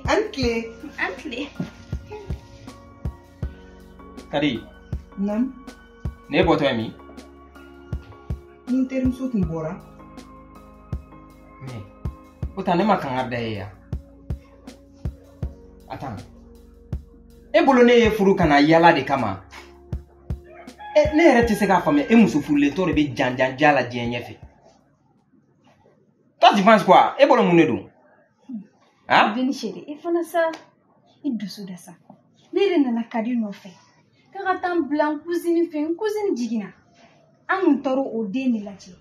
Ancle. Kadi. Nam. Ne boto mi. Ni terim sut mbora. Me. Ota ne makanga daya. Attends. E bolo ne ye furu kana yala de kama. Ne yɛrɛ tɛ se k'a faamuya e muso furulentɔ de bɛ janjan ja la diɲɛ ɲɛfɛ. Toi tu penses quoi? E bolo mun de don? Ah? Bini chérie, il faut ça. Il dusu da sa. Ne yɛrɛ nana Kadi nɔfɛ. K'a ka taa n bila n cousine fɛ, n cousine jiginna. An kun taara o den de lajɛ.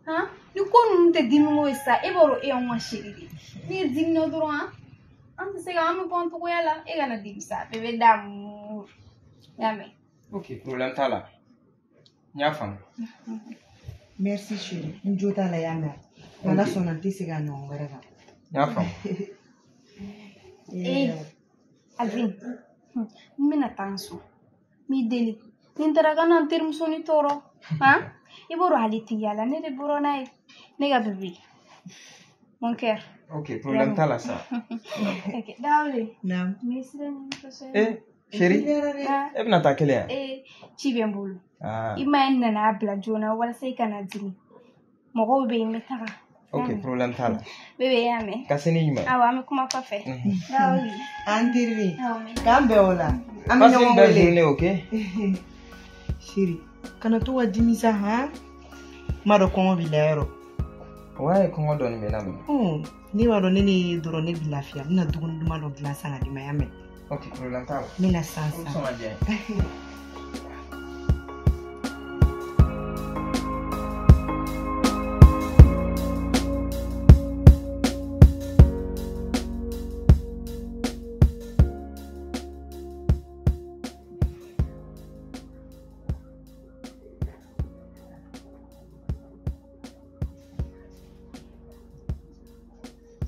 Han? Ni ko ninnu tɛ dimiko ye sa, e b'a dɔn e y'anw ka chérie de ye. N'i dimina dɔrɔn an tɛ se ka an bɛ bɔ an togoya la. E kana dimi sa, bɛɛ bɛ d'amour. Y'a mɛn? Ok, problème t'a la. Nya fam. Merci chérie. Njota la yanga. Ala sona tisi ga no ngara. Nya fam. Alvin. Mina tanso. Mi deli. Nintara kana term soni toro. Ha? Iboro haliti yala ne de boro nai. Nega bébé. Mon cœur. Ok, problème t'a la ça. Ok, dawle. Nam. Chérie. E bɛna taa kelen ya? Ci bɛ n bolo. Ah. I ma nana bila joona walasa I kana dimi. Mɔgɔw bɛ yen n bɛ taga. Ok, problème t'a la. Bébé y'a mɛn. Ka se ni ɲuman. Awɔ, an bɛ kuma kɔfɛ. Dawle. An terbi. Awɔ. K'an bɛn o la. An bɛ Passe ɲɔgɔn une belle wele. journée, ok? Chérie, kana to ka dimi sa han? Ma dɔn kɔngɔ b'i la yɔrɔ. Ouais, kɔngɔ dɔɔni bɛ na minɛ. Ne b'a dɔn ne ni dɔrɔn ne bɛ lafiya. N bɛna dumuni duman dɔ dilan san ka di ma y'a mɛn. Ok, problème t'a la. N bɛna san Où san. sont ma bien?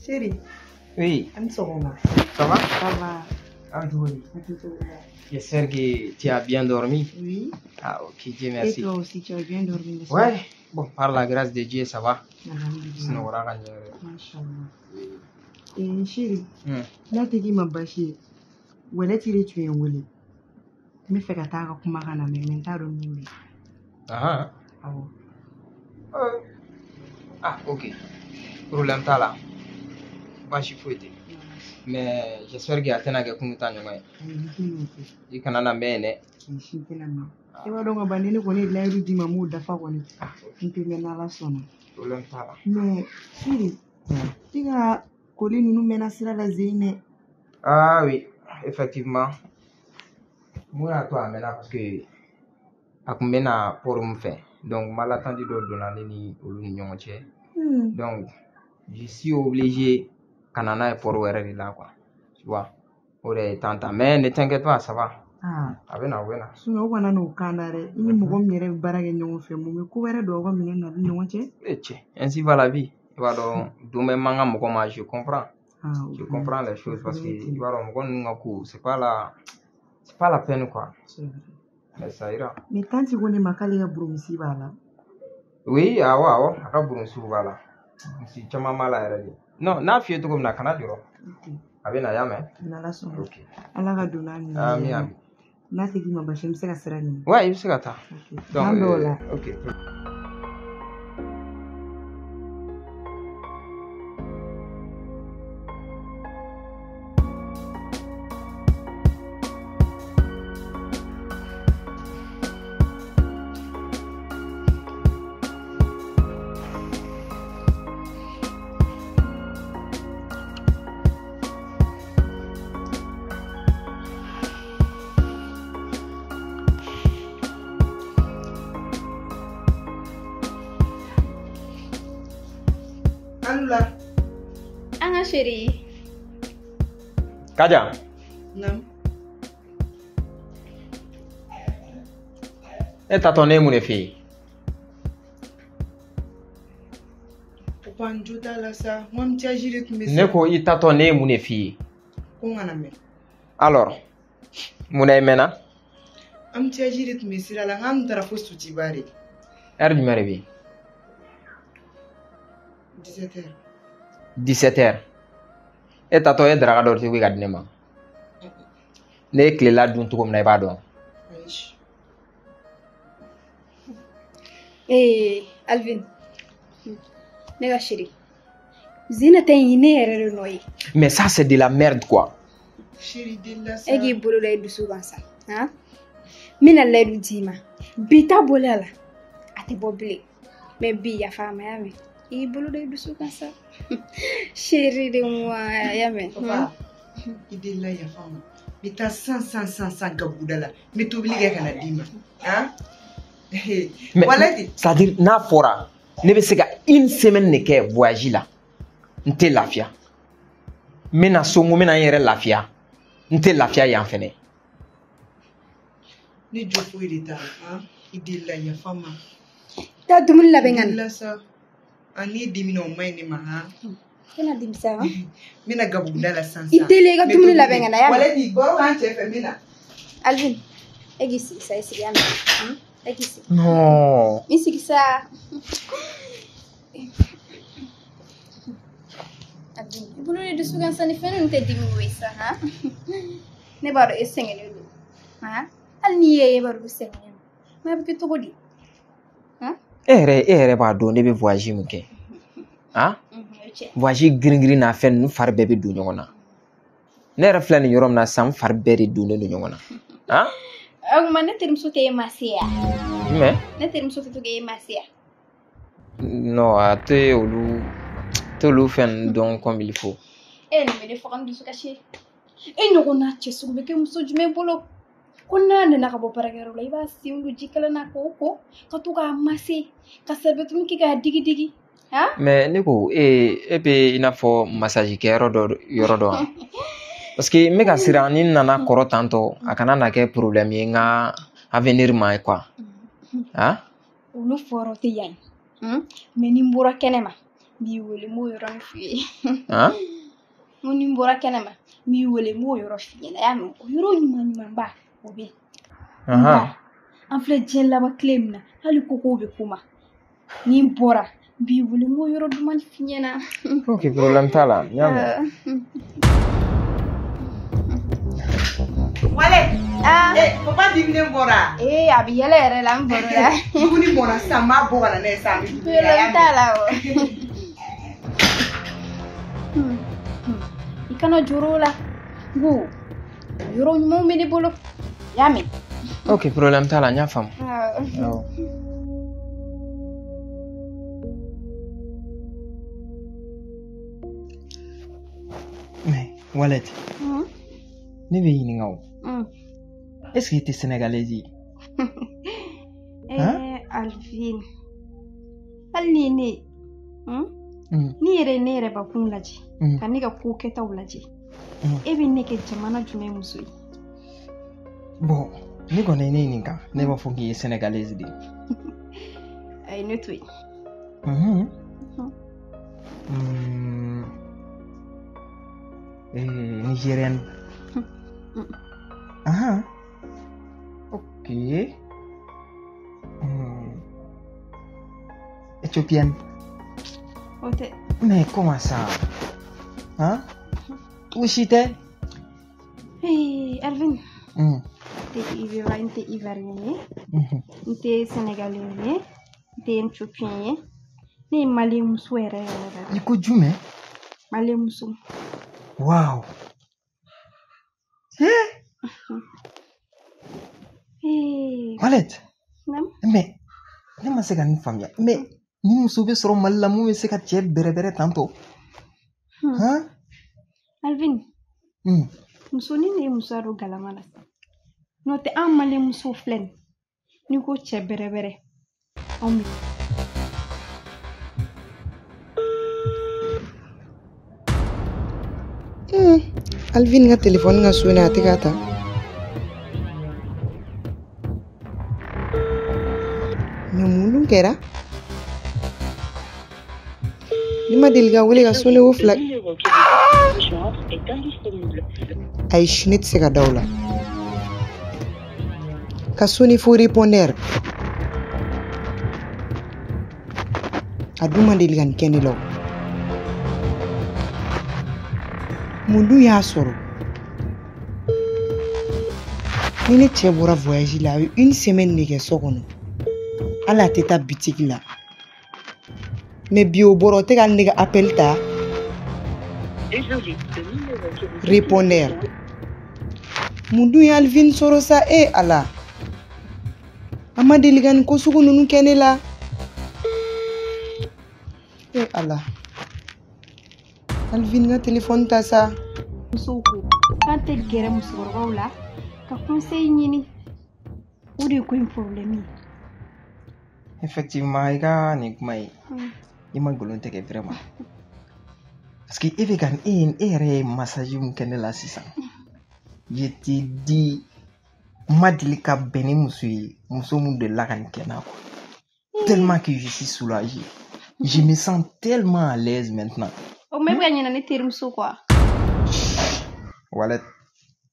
Chérie. Oui. An sɔgɔma. Ça va? Ça va. Ah, oui. J'espère que tu as bien dormi. Oui. Ah, ok, Dieu merci. Et toi aussi, tu as bien dormi, n'est-ce pas? Ouais. Bon, par la grâce de Dieu, ça va. Alhamdulillah. Sinon, on va gagner. Machallah. Chérie, n'a tɛ k'i ma baasi ye. Wɛlɛ de tun ye n wele. N bɛ fɛ ka taa ka kuma ka na mɛ n t'a dɔn min bɛ. Ah. Awɔ. Ah, ok. Problème t'a la. Baasi foyi tɛ. Mais j'espère que a tɛna kɛ kunun ta ɲɔgɔn ye. I kana na mɛn dɛ. Si tɛna mɛn. I b'a dɔn ka ban ni ne kɔni ye layidu d'i ma n b'o dafa kɔni. N tɛ mɛn n'Ala sɔnna. Problème t'a la. Mais Chérie, i ka koli ninnu mɛnna sira la zen dɛ. Ah oui, effectivement. Mun y'a to a mɛnna parce que a kun bɛ na port min fɛ. Donc malentendu dɔ donna ne ni olu ni ɲɔgɔn cɛ. Donc je suis obligé ka na n'a ye port wɛrɛ de la quoi. Tu vois. O de ye tanta. Mais ne t'inquiète pas, ça va. A bɛ na, o bɛ na. Sinon o kana n'o kan na dɛ. I ni mɔgɔ min yɛrɛ bɛ baara kɛ ɲɔgɔn fɛ mun bɛ ko wɛrɛ don aw ka minɛn na ni ɲɔgɔn cɛ. Tiɲɛ. Ainsi va la vie. I b'a dɔn don bɛ mankan mɔgɔ ma, je comprends. Je comprends les choses parce que i b'a dɔn mɔgɔ ninnu ka ko c'est pas la peine quoi. Mais ça ira. Mais tanti ko ne ma k'ale ka burumusi b'a la. Oui, awɔ, a ka burumusiw b'a la. Misi caman b'a la yɛrɛ de. Non, n'a f'i ye cogo min na kana jɔrɔ. A bɛ na, y'a mɛn? N'Ala sɔnna. Ok. Ala ka don n'a ɲuman ye. Ami, ami. N'a tɛ k'i ma baasi n bɛ se ka sira ɲini. Ouais, i bɛ se ka taa. Donc, K'an bɛn o la. ok. Alula. An ka chérie. Kaja. Nam. E taatɔ ne ye mun de f'i ye? Papa n jo t'a la sa. N ko an cɛ de tun bɛ sa. Ne ko i taatɔ ne ye mun de f'i ye? Ko n kana mɛn. Alors, mun na i mɛnna? An cɛ de tun bɛ sira la. N k'an taara fo Sutiba de. Heure jumɛn de bɛ yen? 17h. 17h. e tato e daraka dɔ tigi ka di ne ma ne ye tilela dun cogo min na i b'a dɔn. Alvin, ne ka chérie, Zina tɛ yen ne yɛrɛ de nɔ ye. Mais ça c'est de la merde quoi. Chérie Della sa. E k'i bolo da i dusu kan sa, han? N bɛna layidu d'i ma. Bi ta bɔli a la, a tɛ bɔ bilen. Mais bi yafa a ma y'a mɛn. I y'i bolo da i dusu kan sa. Chérie de moi, y'a mɛn. Papa, i Della yafa ma. N bɛ taa san gabuda la. N bɛ tobili kɛ ka na d'i ma. Han? C'est-à-dire n'a fɔra ne bɛ se ka une semaine de kɛ voyage la n tɛ lafiya n bɛna so n ko n bɛna n yɛrɛ lafiya n tɛ lafiya yan fɛnɛ. Ne jɔ foyi de t'a la i Della yafa ma. Taa dumuni labɛn ka na. Della sa ani dimina o ma ɲi ne ma han. Bɛna dimisa wa? N bɛna gabuda la san. I teliya i ka dumuni labɛn ka na y'a mɛn. Wale di baro k'an cɛ fɛ n bɛna. Alvin, e k'i sigi sa i sigi y'a mɛn. E k'i sigi. Non. I sigi sa. Alvin, i bolo de dusu kan sa ni fɛn ninnu tɛ dimi o ye sa han. Ne b'a dɔn e sɛgɛnnen don. Han? Hali n'i ye e b'a dɔn i sɛgɛnnen don. Mais a bɛ kɛ cogo di? Han? E yɛrɛ b'a dɔn ne bɛ voyage min kɛ. Han? Voyage girin n'a fɛn ninnu fari bɛɛ bɛ don ɲɔgɔn na. Ne yɛrɛ filɛ nin yɔrɔ min na sisan n fari bɛɛ de donnen don ɲɔgɔn na. Han? O tuma ne terimuso tɛ e mase ya? Mais Ne terimuso tɛ to k'e mase ya? non a tɛ olu fɛn dɔn comme il faut. E nin bɛ ne faga ni dusu kasi. E ɲɔgɔn n'a cɛ sugu bɛ kɛ muso jumɛn bolo? Ko n'a nana ka bɔ baarakɛyɔrɔ la i b'a sen don ji kalan na k'o ko ka to k'a mase ka serviette kɛ k'a digi. Han? Mais ne ko e bɛ i n'a fɔ massage kɛ yɔrɔ dɔ wa? Parce que n bɛ ka siran ni n nana kɔrɔ tantɔ a kana na kɛ problème ye n ka avenir ma quoi. Han? Olu fɔyɔrɔ tɛ yan ye. Mais ni n bɔra kɛnɛma n b'i wele n b'o yɔrɔnin f'i ye. Han? N ko ni n bɔra kɛnɛma n b'i wele n b'o yɔrɔ f'i ɲɛna y'a mɛn o yɔrɔ ɲumanba o bɛ yen. An filɛ diɲɛ laban tile min na hali kokow bɛ k'u ma. Ni n bɔra n b'i wele n b'o yɔrɔ duman f'i ɲɛna. Ok problème t'a la n y'a mɛn. Wale. Papa dimine bɔra. A bɛ yɛlɛ yɛrɛ la n baro la. Dumuni bɔra sisan n b'a bɔ ka na n'a ye sisan. Problème t'a la o. I kana jɔrɔ o la. N ko yɔrɔ ɲumanw bɛ ne bolo y'a mɛn. Ok problème t'a la n y'a faamu. Awɔ. Mais Wallet. Ne bɛ ɲininka o. Est-ce que i tɛ sénégalaise ye? Alvin, hali ni ne ni yɛrɛ ne yɛrɛ bakun lajɛ ka ne ka ko kɛtaw lajɛ e bɛ ne kɛ jamana jumɛn muso ye? Bon ne kɔni ye ne ɲininka ne b'a fɔ k'i ye sénégalaise de ye. A ye ne to yen. Nigérienne. Ok. Éthiopienne. Mais comment ça? Hein? Où c'était? Alvin. T'es ivoirien, t'es sénégalais, t'es éthiopien, t'es malien muso yɛrɛ. I ko jumɛn? Malien muso. Wow. Wallet. Mais ne ma se ka nin faamuya. Mais ni muso bɛ sɔrɔ Mali la mun bɛ se ka cɛ bɛrɛbɛrɛ tantɔ. Alvin. Muso ni ne ye musoya don galama la. N'o tɛ an Malien musow filɛ nin n'i ko cɛ bɛrɛbɛrɛ anw bɛ. Alvin ka téléphone ka sonné a tɛ ka ta. Mais mun dun kɛra? Ne ma deli ka wele ka sonné o fila. Ayi ne tɛ se ka da o la. Ka sonné fo répondeur. A dun ma deli ka nin kɛ ne la o. mun dun y'a sɔrɔ ni ne cɛ bɔra voyage la a ye une semaine de kɛ so kɔnɔ hali a tɛ taa bitigi la mais bi o bɔra o tɛ ka ne ka appel ta répondeur mun dun ye Alvin sɔrɔ sa ala a ma deli ka nin ko sugu ninnu kɛ ne la ala Alvin ka téléphone ta sa musow ko k'an tɛ gɛrɛ musokɔrɔbaw la ka conseil ɲini o de ye ko in problème ye. Effectivement, i ka nin kuma ye i ma nkalon tigɛ vraiment parce que e bɛ ka e yɛrɛ ye massage mun kɛ ne la sisan je te dis ma deli ka bɛn ni muso ye muso mun delila ka nin kɛ na quoi tellement que je suis soulagé je me sens tellement à l'aise maintenant. O mɛ bɛ ka ɲinɛ ne terimuso quoi. Wallet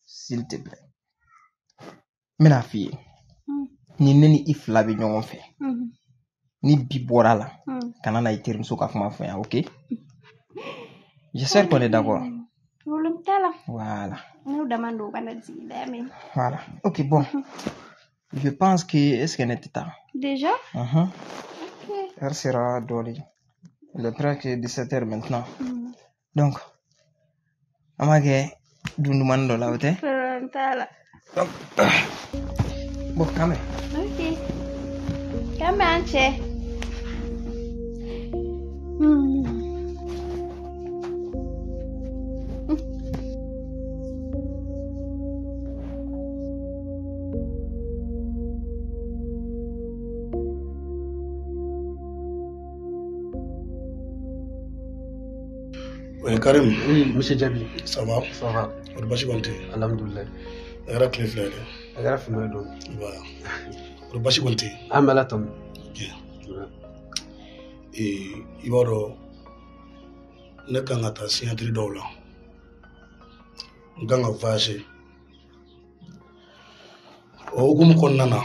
s'il te plaît n bɛna f'i ye ni ne ni i fila bɛ ɲɔgɔn fɛ ni bi bɔra la kana na i terimuso ka kuma fɔ yan ok j'espère qu'on est d'accord. Problème t'a la. Voilà. N'o dama don kana jigin da mais. Voilà. Ok bon. Je pense que est-ce qu'elle est tard? Déjà? Ok. Elle sera dorée. Il est presque 17h maintenant. Donc, on va gagner d'une demande là, ok? Problème t'a la. Donc, bon, quand même. Ok. Quand même, chez. Oui, Karim. Oui, monsieur Djabi. Ça va? Ça va. On va chigonter. Alhamdulillah. Era clé fleur. Era fumé do. Voilà. On va chigonter. Amala tom. OK. Et il va do ne kan ata signature do la. Nganga vager. O gum konnana.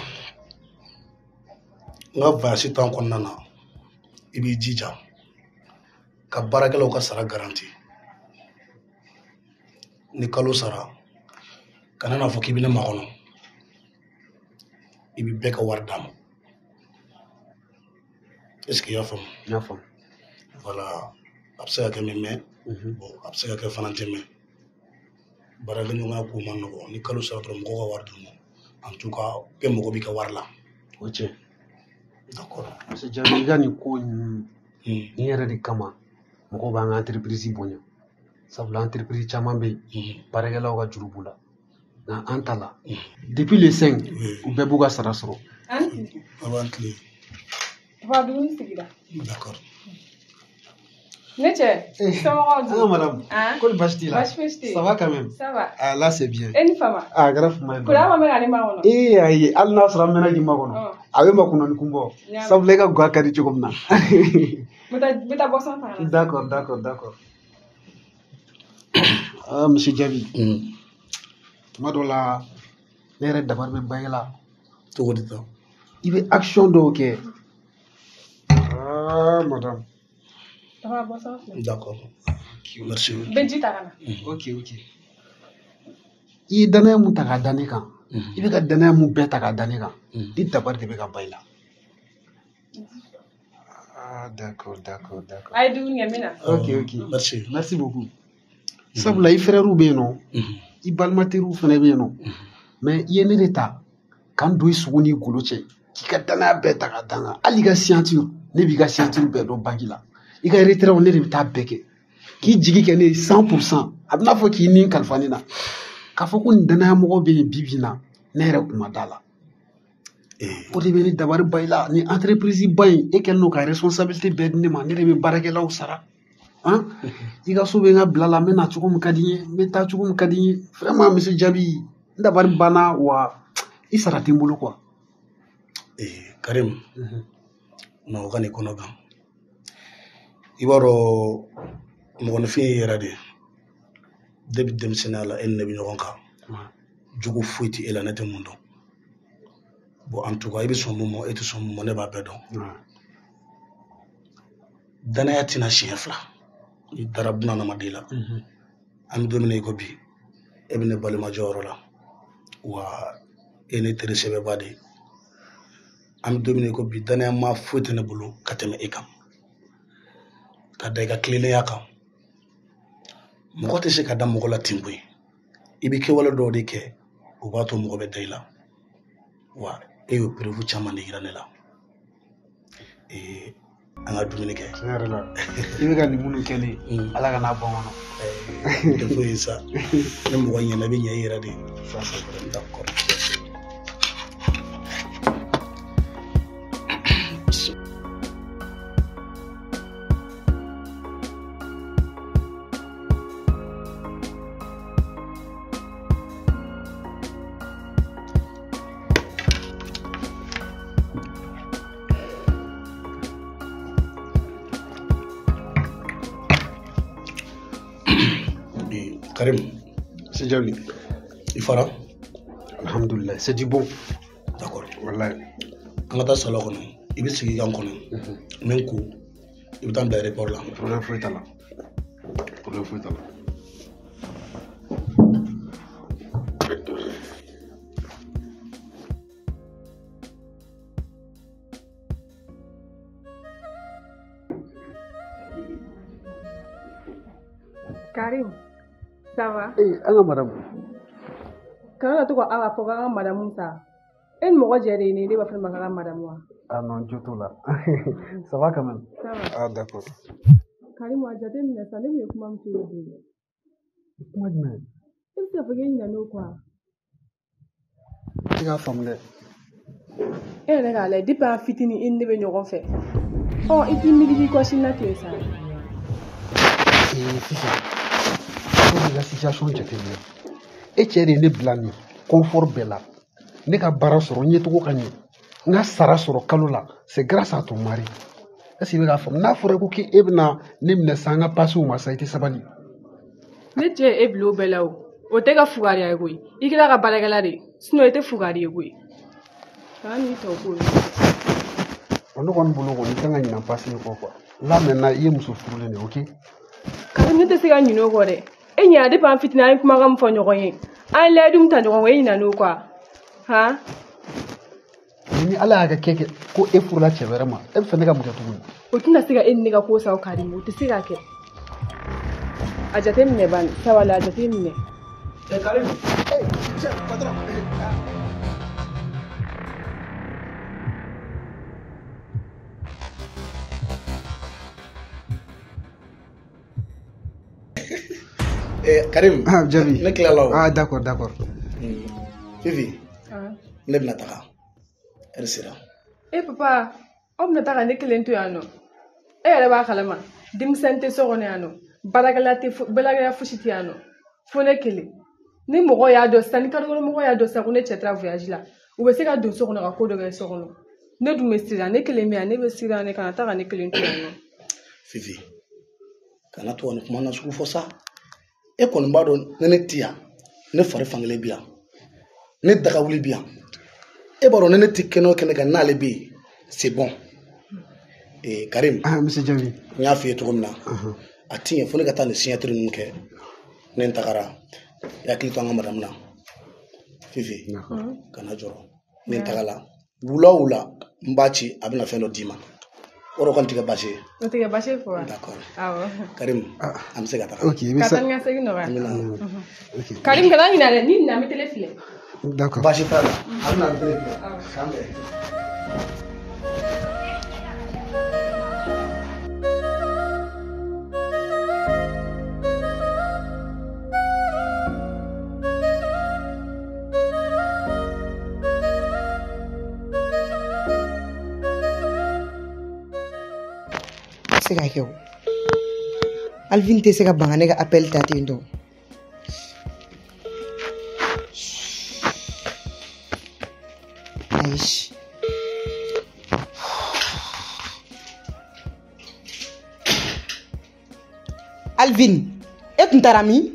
Nga vager tan konnana. Ibi jija. Ka barakɛlaw ka sara garanti ni kalo sara kana na fɔ k'i bɛ ne makɔnɔ i bɛ bɛɛ ka wari d'a ma est-ce que i y'a faamu? I y'a faamu. Voilà a bɛ se ka kɛ mɛ bon a bɛ se ka kɛ fana tɛ mɛ baarakɛɲɔgɔnya ko man nɔgɔ ni kalo sara dɔrɔn mɔgɔw ka wari d'u ma en tout cas bɛɛ mago b'i ka wari la. O tiɲɛ. D'accord. Monsieur Djabi i ka nin ko nin yɛrɛ de kama mɔgɔw b'an ka entreprise bonya sabula entreprise caman bɛ yen baarakɛlaw ka juru b'u la nka an ta la depuis le 5 u bɛɛ b'u ka sara sɔrɔ. Avant tile. Va dumuni sigira. D'accord. Ne cɛ somɔgɔw di. Ah madame. Ko ni baasi t'i la. Baasi fosi tɛ yen. Ça va quand même. Ça va. Ah là c'est bien. E ni fama. Ah kɛra fama ye. Kura ma mɛn ale ma kɔnɔ. Ayi hali n'a sɔrɔ an mɛnna k'i ma kɔnɔ a bɛ ma kunnani kun bɔ sabula i ka guwa ka di cogo min na. N bɛ taa boisson ta ka na. D'accord. Ah monsieur Djabi. Tuma dɔ la ne yɛrɛ dabali bɛ ban e la. Cogo di tan? I bɛ action dɔw kɛ. Ah madame. Tafa boisson filɛ. D'accord. Merci. Bɛ ji ta ka na. Ok. I ye danaya mun ta k'a da ne kan i bɛ ka danaya mun bɛɛ ta k'a da ne kan ni dabali de bɛ ka ban i la. Ah d'accord. A ye dumuni kɛ n bɛ na. Ok. Merci beaucoup. Sabula i frères bɛ yen nɔ i balima teriw fana bɛ yen nɔ mais i ye ne de ta k'an don i sogo n'i golo cɛ k'i ka danaya bɛɛ ta k'a da n kan hali i ka signature ne b'i ka signature bɛɛ dɔn banque la i ka retraite ne de bɛ taa bɛɛ kɛ k'i jigi kɛ ne ye 100% a bɛ n'a fɔ k'i ni kalifa ne na k'a fɔ ko nin danaya mɔgɔ bɛ yen bi bi in na ne yɛrɛ kun ma da la o de bɛ ne dabali ban i la ni entreprise ba in e kɛlen don ka responsabilité bɛɛ di ne ma ne de bɛ baarakɛlaw sara i ka so bɛ n ka bila la n bɛ na cogo min ka di n ye n bɛ taa cogo min ka di n ye vraiment monsieur Djabi n dabali banna wa i sara tɛ n bolo quoi. Karim na o ka nin kɔnɔ gan i b'a dɔn mɔgɔninfin ye yɛrɛ de depuis denmisɛnninya la e ni ne bɛ ɲɔgɔn kan jogo foyi tɛ e la ne tɛ mun dɔn bon en tout cas i bɛ sɔn mun ma e tɛ sɔn mun ma ne b'a bɛɛ dɔn danaya tɛna siɲɛ fila ni dara bunahadamaden la am domine ko bi ebne balima jorola wa ene tere sebe bade am domine ko bi dana ma fotene bulu kateme ikam kadai ka klele yakam mo te se kadam mo la timbuy ibi ke wala do de ke o bato mo be dayla wa e yo prevu chama ni giranela anga domine ke la ibi ga ni munu kele ala ga na bongono de fo isa ne mo wanya na bi nyayira de ça d'accord. Karim, c'est Jali. Il fera. Alhamdulillah, c'est du bon. D'accord. Wallahi. On a ta salon, il va se guider encore. Même coup, il va t'emmener à l'aéroport là. Pour l'info, là. Pour l'info, là. Karim, ça va? Eh, anga madame. Quand on a tout à faire, madame Moussa. Et moi, j'ai rien dit, va faire ma madame moi. Ah non, je tout là. Ça va quand même? Ça va. Ah d'accord. Karim, moi, j'ai dit, mais ça n'est mieux que moi, tu le dis. Comment dire? Est-ce que tu as fait une année ou quoi? Tu as formulé. Eh, regarde, dis pas fitini, il ne veut pas faire. Oh, et puis, il dit quoi, c'est là que ça? Eh, Fifi. La situation est terrible. Et tu es né blâmé, confort bella. Ne ka bara soro nye to ko kanye. Na sara soro kalola, c'est grâce à ton mari. Est-ce que la femme n'a fore ko ki ebna nimne sanga pasu ma saiti sabali. Ne je eblo bella o te ka fugari ay goy. Ikira ka balagala de. Sino ete fugari goy. Ani to ko. On kon bolo ko ni tanga nyina passe ko quoi. Là maintenant il muso furule ne, OK? Karim ne te se ka nyino ko de. E nya de pan fitina ay kuma kam fo nyogon yin. Ay le dum tan nyogon we ina no quoi. Ha? Ni ala ga keke ko e furula chebere ma. E fe ne ga mutatu ni. O tina se ga en ne ga ko sa o Karim o te se ga ke. Ajate mne ban, sawala ajate mne. Karim. Hey, chef, patron. Karim. Ah, Javi. Ne kilala. Ah, d'accord, d'accord. Fifi. Ne bina taga. Elle sera. Eh papa, on ne taga ne kelen to yano. E yɛrɛ b'a kalama denmisɛn tɛ so kɔnɔ yan nɔ balagala fosi tɛ yan nɔ fo ne kelen ni mɔgɔ y'a dɔn sisan ni kadɔkɔnɔmɔgɔ y'a dɔn sisan ko ne cɛ taara voyage la u bɛ se ka don so kɔnɔ ka ko dɔ kɛ so kɔnɔ ne dun bɛ siran ne kelen bɛ yan ne bɛ siran ne kana taga ne kelen to yan nɔ. Fifi kana to ni kuma na sugu fɔ sa e kɔni b'a dɔn ne ne ti yan ne fari fankelen bi yan ne daga wuli bi yan e b'a dɔn ne ne ti kɛnɛ o kɛnɛ kan n'ale bɛ yen c'est bon. Karim. Ah, monsieur Javi. N y'a f'i ye cogo min na a ti ɲɛ fo ne ka taa nin signature ninnu kɛ ne n tagara i hakili to an ka madame na Fifi kana jɔrɔ ne n tagala wula o wula n b'a ci a bɛna fɛn dɔ d'i ma o kɔni tɛ kɛ baasi ye. O tɛ kɛ baasi ye fɔ wa. D'accord. Awɔ. Karim an bɛ se ka taga. Ok i bɛ ka se. taa ni ka segin nɔgɔya. Ok. Karim kana ɲinɛ dɛ ni ɲinɛ an bɛ tele filɛ. D'accord. Baasi t'a la a bɛna an tele filɛ k'an bɛn. Se ka kɛ o Alvin tɛ se ka ban ne ka appel ta ten tɔ ayi Alvin e tun taara min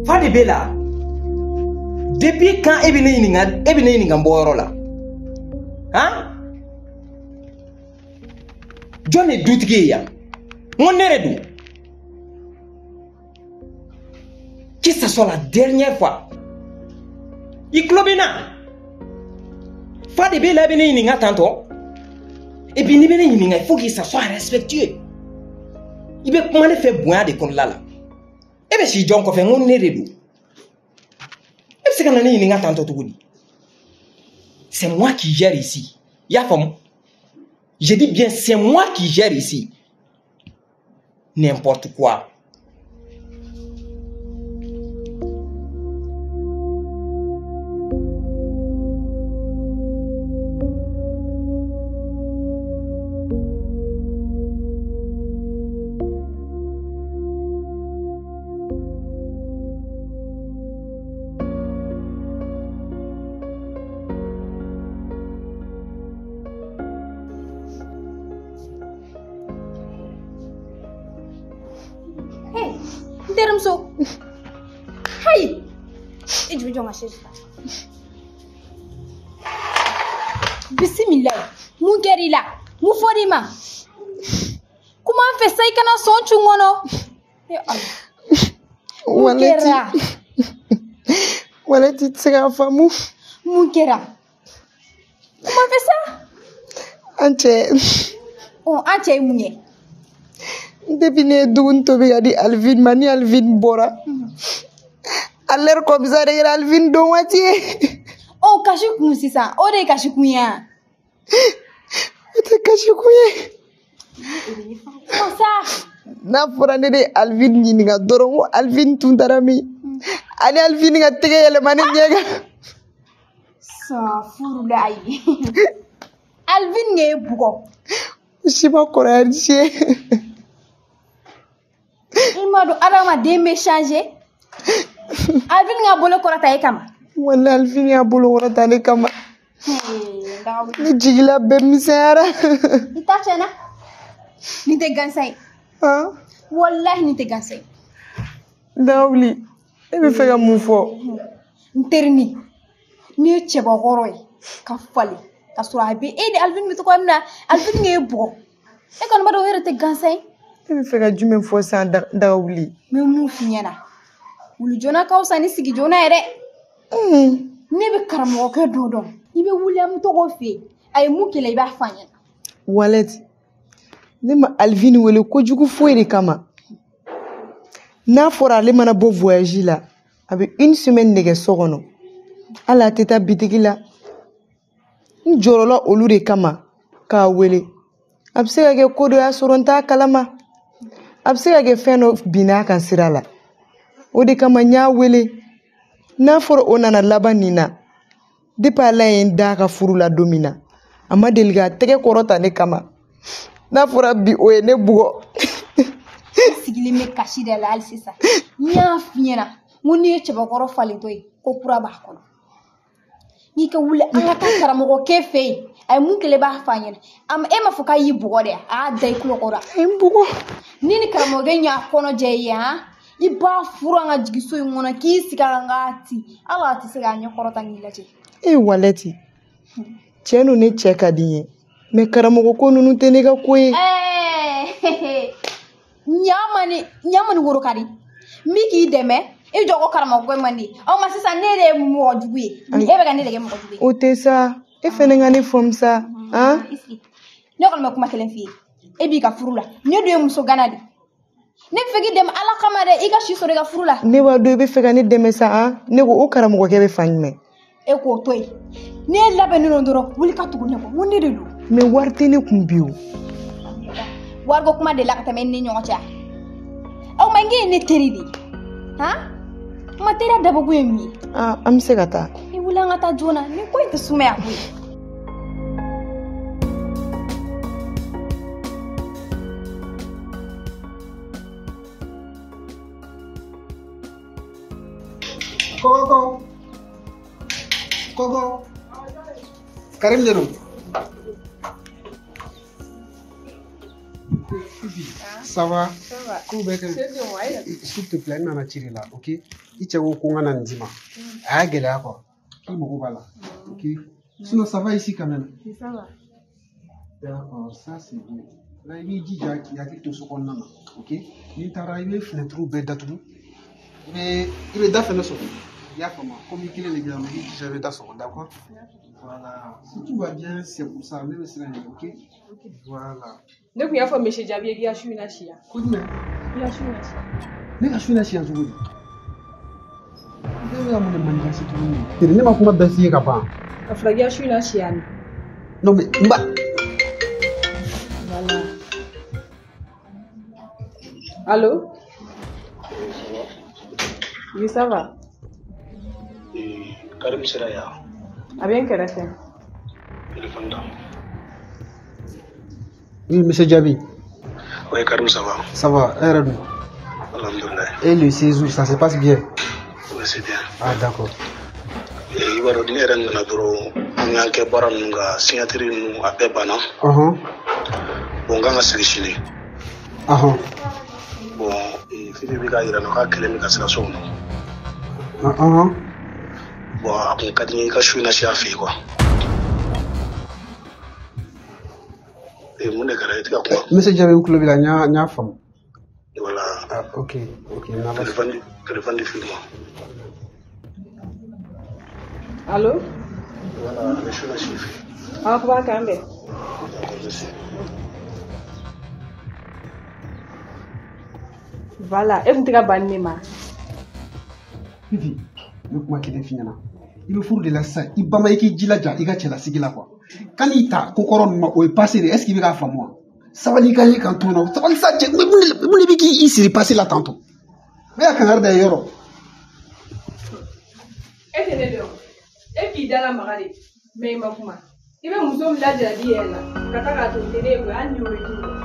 Fadi Bella. Depuis quand Ebene Ningamboro là? Hein? John est doutigué. Mon neredou. Que ce soit la dernière fois. Il clobina. Fadi Bella Ebene Ninga tantôt. Et puis il faut qu'il soit respectueux. Il veut comment faire boire de con là. Et bien si John fait mon neredou. C'est moi qui gère ici. Je dis bien, c'est moi qui gère ici. N'importe quoi. So, hey, et je vais dire ma chaise. Bismillah, mon guérilla, mon forima. Comment on fait ça? Il y a son chungono. Mon guérilla. Voilà, tu te seras famou. Mon guérilla. Comment on fait ça? Ante. Oh, ante mounier. Depuis ne doun to be di Alvin mani Alvin bora. Aller comme ça de Alvin don wati. Oh kashi kun sisa. O de kashi kun ya. Ete kashi kun ya. Comment ça? Na fora ne de Alvin ni nga doron Alvin tuntarami. Ani Alvin nga tege ele mani nyega. Sa furu lai. Alvin nge bugo. Shiba koraji. Imadu adama dembe changer. Alvin nga bolo korata e kama. Wala Alvin ya bolo korata ne kama. Ni jigila be misara. Ita chena. Ni te gansai. Ha? Wallahi ni te gansai. Dawli. E be fega mun fo. Nterni. Ni cheba horoy. Ka fali. Ka sura be e de Alvin mi to ko amna. Alvin nge bo. E kon ba do were te gansai. E be fega jume fo san dawli. Me mu finyana. Wulu jona ka usani sigi jona ere. Ne be karamo ko dodon. Ibe wuliam to go fe. Ay mu kele iba fanya. Wallet. Ne ma Alvin wele ko jugu foi de kama. Na fora le mana bo voyage la. Avec une semaine nege sogono. Ala teta bitigila. Njorola olu de kama ka wele. Absega ke kodo ya soronta kalama. Absega ke feno bina kan sirala. Ode kama nya wele. Na fora onana labanina. Depa la yen daka furu la domina. Ama delga tege korota ne kama. Na fora bi oye ne bugo. Sigili me kashi de la alsisa. Nya fiena. Muni cheba koro fali toy ko kura ba kono. Ni ka wule anga ka karamo ko kefe ay mun kele ba fanya. Am e ma fuka yi bugo de a dai kulo kora. Ay bugo. Nini karamo ge nya kono je ya. Iba fura nga jigiso ngona kisi ka ngati. Ala ti se ga nya korota ngila je. E waleti. Chenu ne cheka dinye. Me karamo ko nunu tenega koy. Nyamani woro kari. Miki deme e jogo karamo ko mandi o ma sisa nere mo juguye e be ga nere mo juguye o te sa e fene ngani fom sa hein ne ko ma kuma kelen fi e bi ka furula ne do muso ganadi ne fegi dem ala kamade e ga shi so de ga furula ne wa do be fega ni deme sa hein ne ko o karamo ko ke be fanyme e ko toy ne labe no ndoro wuli ka tugu ne ko woni de lu me warte ne kumbiu wargo kuma de la ka tamen ni nyongo cha o mangi ne teridi ha matera dabo guyemi am segata e wula ngata jona ni ko ite sume ya kuy Koko Karim jerum Ça va? Ça va. C'est s'il te plaît, nana tire là, ok? Il tient au courant dans Ndima. Ah, gala quoi. Qui me voit là, ok? Sinon, ça va ici quand même. Oui, ça va. D'accord, ça c'est bien. Là, il dit qu'il y a quelque chose qu'on a, ok? Il t'a arrivé, il fait trop bête d'atout. Mais il est d'accord, il y a comment? Comme il est les gars, il dit j'avais d'accord, d'accord? Voilà. Si tout va bien, c'est pour ça, même si c'est ok? Voilà. Ne kunya fo Monsieur Jabi ya shuna shiya. Kudme. Ya shuna shiya. Ne ka shuna shiya zuwa. Ne mun man shi tudu. Ne ma kuma da shi ka ba. Ka fra ya shuna shiya ni. Non mais mba. Voilà. Allô? Oui, ça va. Karim Seraya. A bien que reste. Oui, monsieur Jabi. Oui, Karim, ça va. Ça va, Eradu. Alhamdulillah. Et le séjour, ça se passe bien? Oui, c'est bien. Ah, d'accord. Il va revenir à Nagro. On a un baran nga signature nous a bana. Bon, ganga c'est chili. Bon, Philippe Gaïra n'a pas clé de sa son. Bon, après, quand il y a une chef, quoi. Et mon écrit, quoi. Monsieur Jabi, vous club, il y a une femme. Voilà. Ah, ok. Téléphone du film. Allô? Voilà, je suis la chef. Ah, pour voir quand même. Voilà, et vous t'avez banni ma. Vivi, le kuma kelen fi ɲɛna i bɛ furu de la sisan i bama i k'i jilaja i ka cɛlasigi la quoi kan i ta ko kɔrɔ ninnu ma o ye passé de est ce que i bɛ k'a faamu wa sabali ka ye kan to na sabali sa cɛ mun de bɛ k'i siri passé la tantôt ne y'a kankari da ye yɔrɔ. E tɛ ne dɔn e k'i dala maga de mais i ma kuma i bɛ muso min lajarabi yɛrɛ la ka taa k'a to tele ye hali ni o ye du dɔn.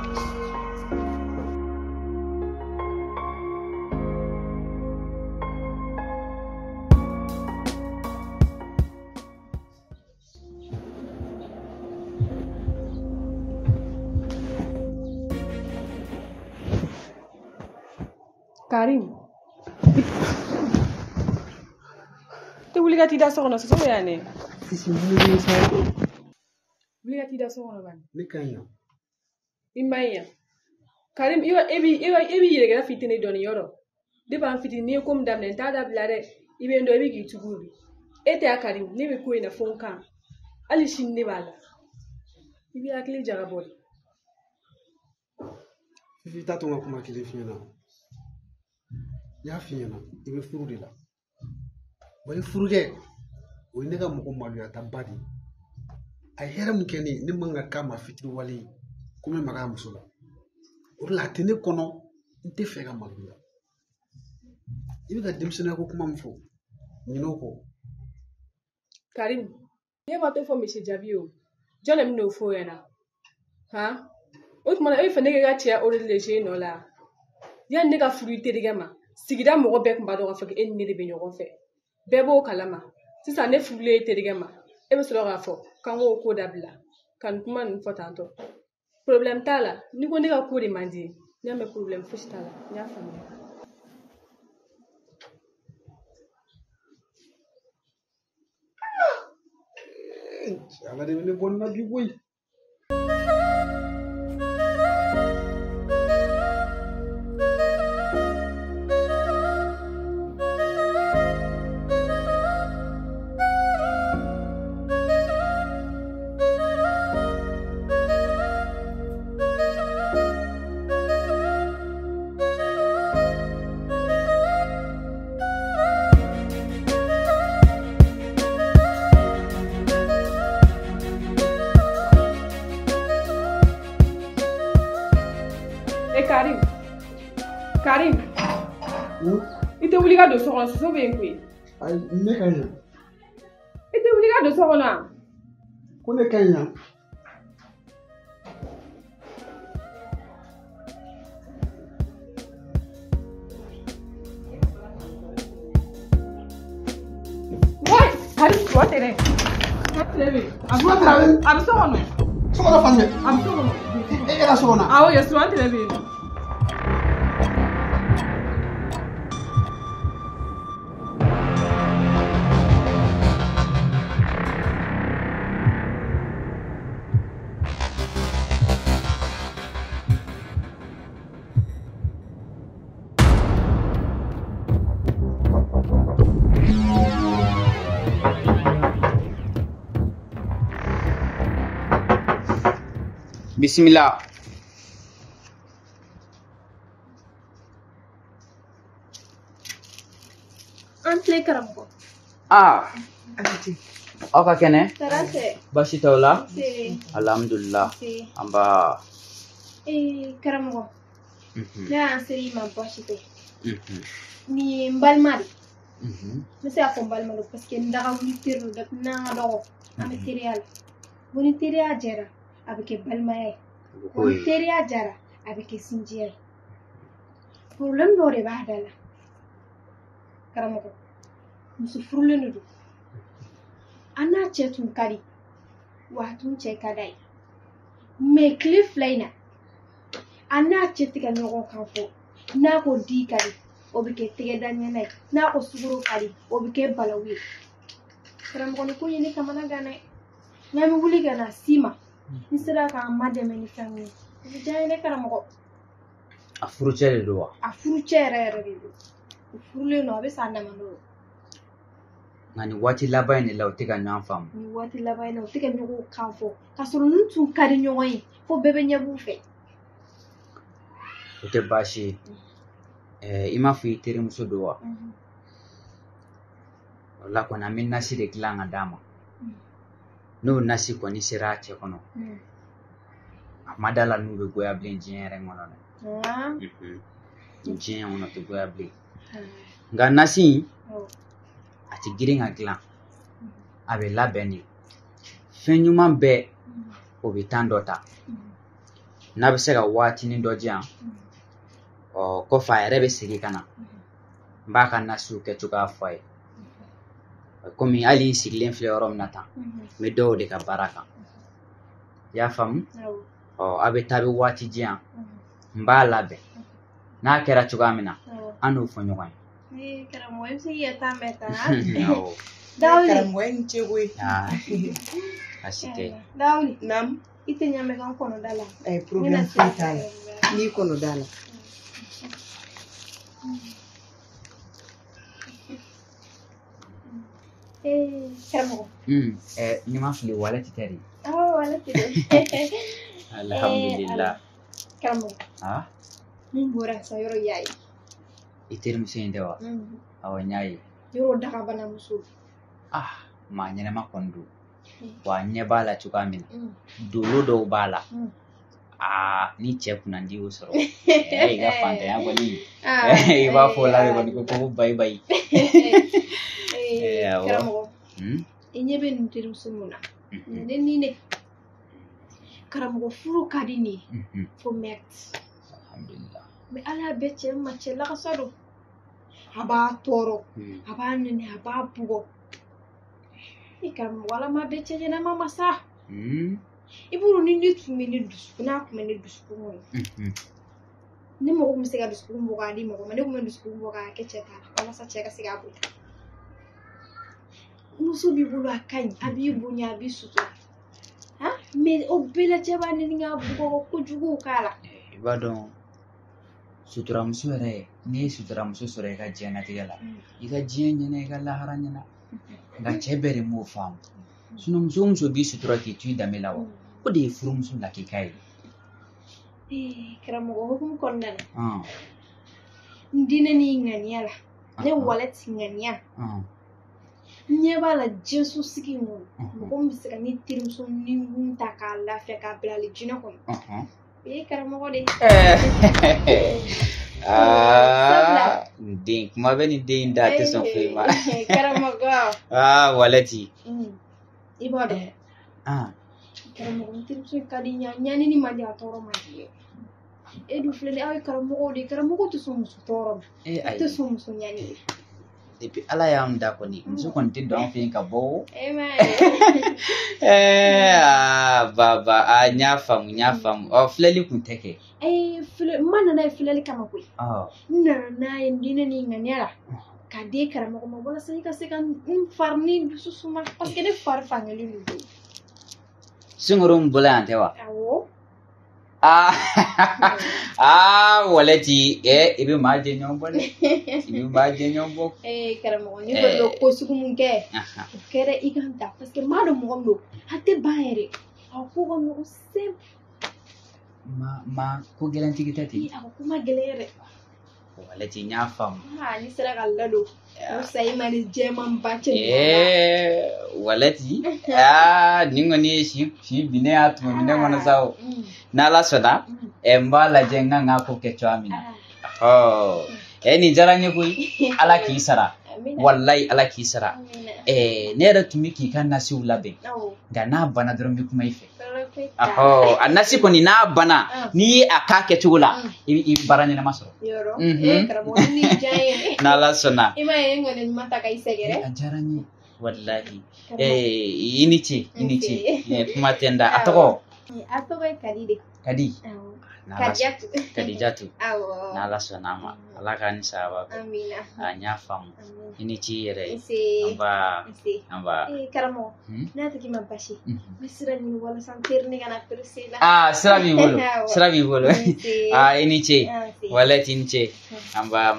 Karim. Te wuli ka t'i da so kɔnɔ soso bɛ yan dɛ. Fisi mun bɛ sa. Wuli ka t'i da so kɔnɔ bani. Ne ka ɲi yan. I ma ɲi yan. Karim e b'i yɛrɛkɛra fitinin dɔɔni yɔrɔ. De b'an fitinin n'i ye ko min daminɛ n t'a dabila dɛ. I bɛ n dɔn i bɛ k'i tugu de. E tɛ a Karim ne bɛ ko in na fo n kan. Hali sini ne b'a la. I b'i hakili jagabɔ de. Fifi t'a to n ka kuma kelen f'i ɲɛna. I y'a f'i ɲɛna i bɛ furu de la wa i furukɛ o ye ne ka mɔgɔ maloyata ba de ye a ye hɛrɛ min kɛ ne ye ne man ka k'a ma fitiriwale ye ko n bɛ maga a muso la o de la a tɛ ne kɔnɔ n tɛ fɛ ka maloya i bɛ ka denmisɛnniya ko kuma min fɔ ɲinɛ o kɔ. Karim ne ma to fɔ Monsieur Jabi o jɔn de bɛ n'o fɔ o ɲɛna han o tuma na e fɛ ne k'e ka cɛya orienté nɔ la yanni ne ka furu i terikɛ ma sigida mɔgɔ bɛɛ tun b'a dɔn k'a fɔ e ni ne de bɛ ɲɔgɔn fɛ bɛɛ b'o kalama sisan ne furulen e terikɛ ma e bɛ sɔrɔ k'a fɔ k'an k'o ko dabila ka nin kuma ninnu fɔ tantɔ problème t'a la n'i ko ne ka ko de man di n y'a mɛn problème fosi t'a la n y'a faamuya. Ala de bɛ ne bɔ nin na bi koyi. Karim, i tɛ wuli ka don so kɔnɔ soso bɛ yen koyi. Ayi ne ka ɲi yan. I tɛ wuli ka don so kɔnɔ wa? Ko ne ka ɲi yan. Wai, Karim suwa tɛ dɛ. Suwa tɛ dɛ. A bɛ so kɔnɔ. So kɔnɔ fan bɛɛ. A bɛ so kɔnɔ. E yɛrɛ so kɔnɔ. Awɔ, ye suwa tɛ bɛ yen. Bismillah. Entre karamɔgɔ. Aw ka kɛnɛ? Tara tɛ. Baasi t'aw la? Se. Alhamdulillah. Se. An b'a. Karamɔgɔ. Ne y'an seri ma baasi tɛ. Nin ye n balima de. N bɛ se k'a fɔ n balima don parce que n dagawuli teri don depuis n'an ka dɔgɔ an bɛ teriya la. Bon ni teriya jɛra a bɛ kɛ balimaya ye. Bon ni teriya jara a bɛ kɛ sinjiya ye. Problème dɔ de b'a da la. Karamɔgɔ, muso furulen de don. An n'a cɛ tun ka di wa a tun cɛ ka d'a ye. Mais tile fila in na an n'a cɛ tɛ ka ɲɔgɔn kan fɔ. N'a ko di ka di o bɛ kɛ tɛgɛ da ɲɛna ye. N'a ko sukaro ka di o bɛ kɛ balawu ye. Karamɔgɔ ni ko ye ne kamana gan dɛ. N'an bɛ wuli ka na s'i ma n sera k'an ma dɛmɛ ni fɛn min ye o bɛ diya n ye ne karamɔgɔ. A furucɛ de don wa? A furucɛ yɛrɛ de don. O furulen don a bɛ san dama don. Nka nin waati laban in de la o tɛ ka ɲɔgɔn faamu. Nin waati laban in na o tɛ ka ɲɔgɔn kan fɔ k'a sɔrɔ ninnu tun ka di ɲɔgɔn ye fo bɛɛ bɛ ɲɛ b'u fɛ. O tɛ baasi ye. I m'a fɔ i terimuso don wa? O la kɔni an bɛ nasi de dilan ka d'a ma. N'o nasi kɔni sera a cɛ kɔnɔ a ma d'a la n'u bɛ goya bilen diɲɛ yɛrɛ kɔnɔ dɛ. Diɲɛ kɔnɔ tɛ goya bilen. Nka nasi in a tɛ girin ka dilan a bɛ labɛn de. Fɛn ɲuman bɛɛ o bɛ temps dɔ ta. N'a bɛ se ka waatinin dɔ di yan kɔfɛ a yɛrɛ bɛ segin ka na n b'a ka nasiw kɛ cogoya fɔ a ye. Komi hali n sigilen filɛ yɔrɔ min na tan n bɛ dɔw de ka baara kan. I y'a faamu? A bɛ taa a bɛ waati di yan n b'a labɛn n'a kɛra cogoya min na an n'o fɔ ɲɔgɔn ye. Karamɔgɔ i bɛ se k'i yɛrɛ ta mɛn tan. Karamɔgɔ in cɛ koyi. Baasi tɛ. Dawuli. Naamu. I tɛ ɲamɛ kan kɔnɔ da la. Problème foyi t'a la n'i kɔnɔ da la. Karamɔgɔ. Ni ma fili walɛti tɛ de. Awɔ walɛti de. Alhamdulillah. Karamɔgɔ. Mun bɔra sa yɔrɔ y'a ye. I terimuso in tɛ wa? Awɔ n y'a ye. Yɔrɔ dagabanamuso. Maa ɲɛnɛma kɔni don wa ɲɛ b'a la cogoya min na dolo dɔw b'a la ni cɛ kunnandi y'o sɔrɔ i ka fantanya kɔni i b'a fɔ o la de kɔni ko bayi bayi. Karamɔgɔ i ɲɛ bɛ nin terimuso mun na ne ni ne karamɔgɔ furu ka di nin ye fo mɛti. Mais ala bɛ cɛ ma cɛ lakasa don a b'a tɔɔrɔ a b'a nɛnɛ a b'a bugɔ. I karamɔgɔ ala ma bɛ cɛ ɲɛnama ma sa. I bolo ni ne tun bɛ ne dusukun n'a tun bɛ ne dusukun kɔnɔ ni mɔgɔ tun bɛ se ka dusukun bɔ k'a di mɔgɔ ma ne tun bɛ dusukun bɔ k'a kɛ cɛ ta la walasa cɛ ka se k'a bonya. Muso b'i bolo a ka ɲi a b'i bonya a b'i sutura mais o bɛɛ la cɛ b'a nɛni k'a bugɔ kojugu k'a la. I b'a dɔn suturamuso yɛrɛ n'i ye suturamuso sɔrɔ i ka diɲɛlatigɛ la i ka diɲɛ ɲɛna i ka lahara ɲɛna nka cɛ bɛɛ de m'o faamu. Muso o muso b'i sutura k'i to i danbe la wa o de ye furumuso lakika ye. Karamɔgɔ hukumu kɔnɔna na n diinɛ ni ŋaniya la ne walɛti ŋaniya n ɲɛ b'a la Jesu sigi in kɔnɔ mɔgɔ min bɛ se ka ne terimuso nikun ta k'a lafiya k'a bila alijinɛ kɔnɔ o ye karamɔgɔ de. Den kuma bɛ nin den in da a tɛ sɔn foyi ma. Karamɔgɔ. Walɛti. I b'a dɔn. Karamɔgɔ n terimuso ka di n ye ɲani ni man di a tɔɔrɔ man di ye. E dun filɛ nin ye aw ye karamɔgɔw de ye karamɔgɔ tɛ sɔn muso tɔɔrɔ ma a tɛ sɔn muso ɲani ye. Depuis ala y'an da kɔni muso kɔni tɛ don an fɛ yen ka bɔ. Baba n y'a faamu n y'a faamu filɛli kun tɛ kɛ. N ma nana ye filɛli kama koyi n nana n'a ye n diinɛ ni ŋaniya la ka di karamɔgɔ ma walasa i ka se ka n fari ni dusu suma parce que ne fari fankelen don. Sunkaro min bɔla yan tɛ wa? Awɔ. Walɛti i bɛ maa jɛ ɲɔgɔn bɔ dɛ i bɛ maa jɛ ɲɔgɔn bɔ. Karamɔgɔ ne kɔni bɛ ko sugu min kɛ o kɛra i ka n ta parce que maa dɔn mɔgɔ min don a tɛ ban yɛrɛ a ko ka nɔgɔn ma ko gelantigi tati Aku kuma gelere. walati nya fam Ni sera kallado. Musa imani jeman bace. walati ningo ni shi bine atu mine ngona sawo nala soda mbala jenga ngako kecho amina ni jaranye kuy ala ki sara wallahi ala ki sara ne da tumiki kan nasi ulabe ga na bana drum bi kuma ife annasi ko ni na bana ni akake chula i barani na masoro Yoro. Karamo ni jaye. nala sona Ima yengo ni mata kai segere. jaranye wallahi inichi kuma tenda atoko Atoko kalide. kadi Kadiatu. kadijatu Awo. nala sona ma ala kan sawa Amina. anya fam inichi yere Isi. amba Karamo. Na taki mabashi. Misira ni wala santirni kana persila. sirabi bolo inichi wala tinche amba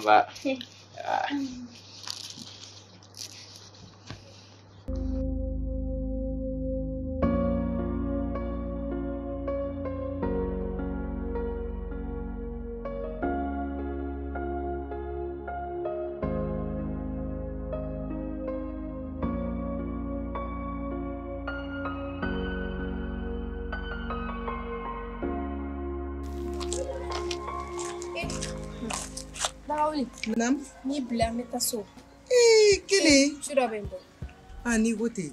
Bauli, Nam? ni bila meta so. Kele. Sura bembo. Ni gote.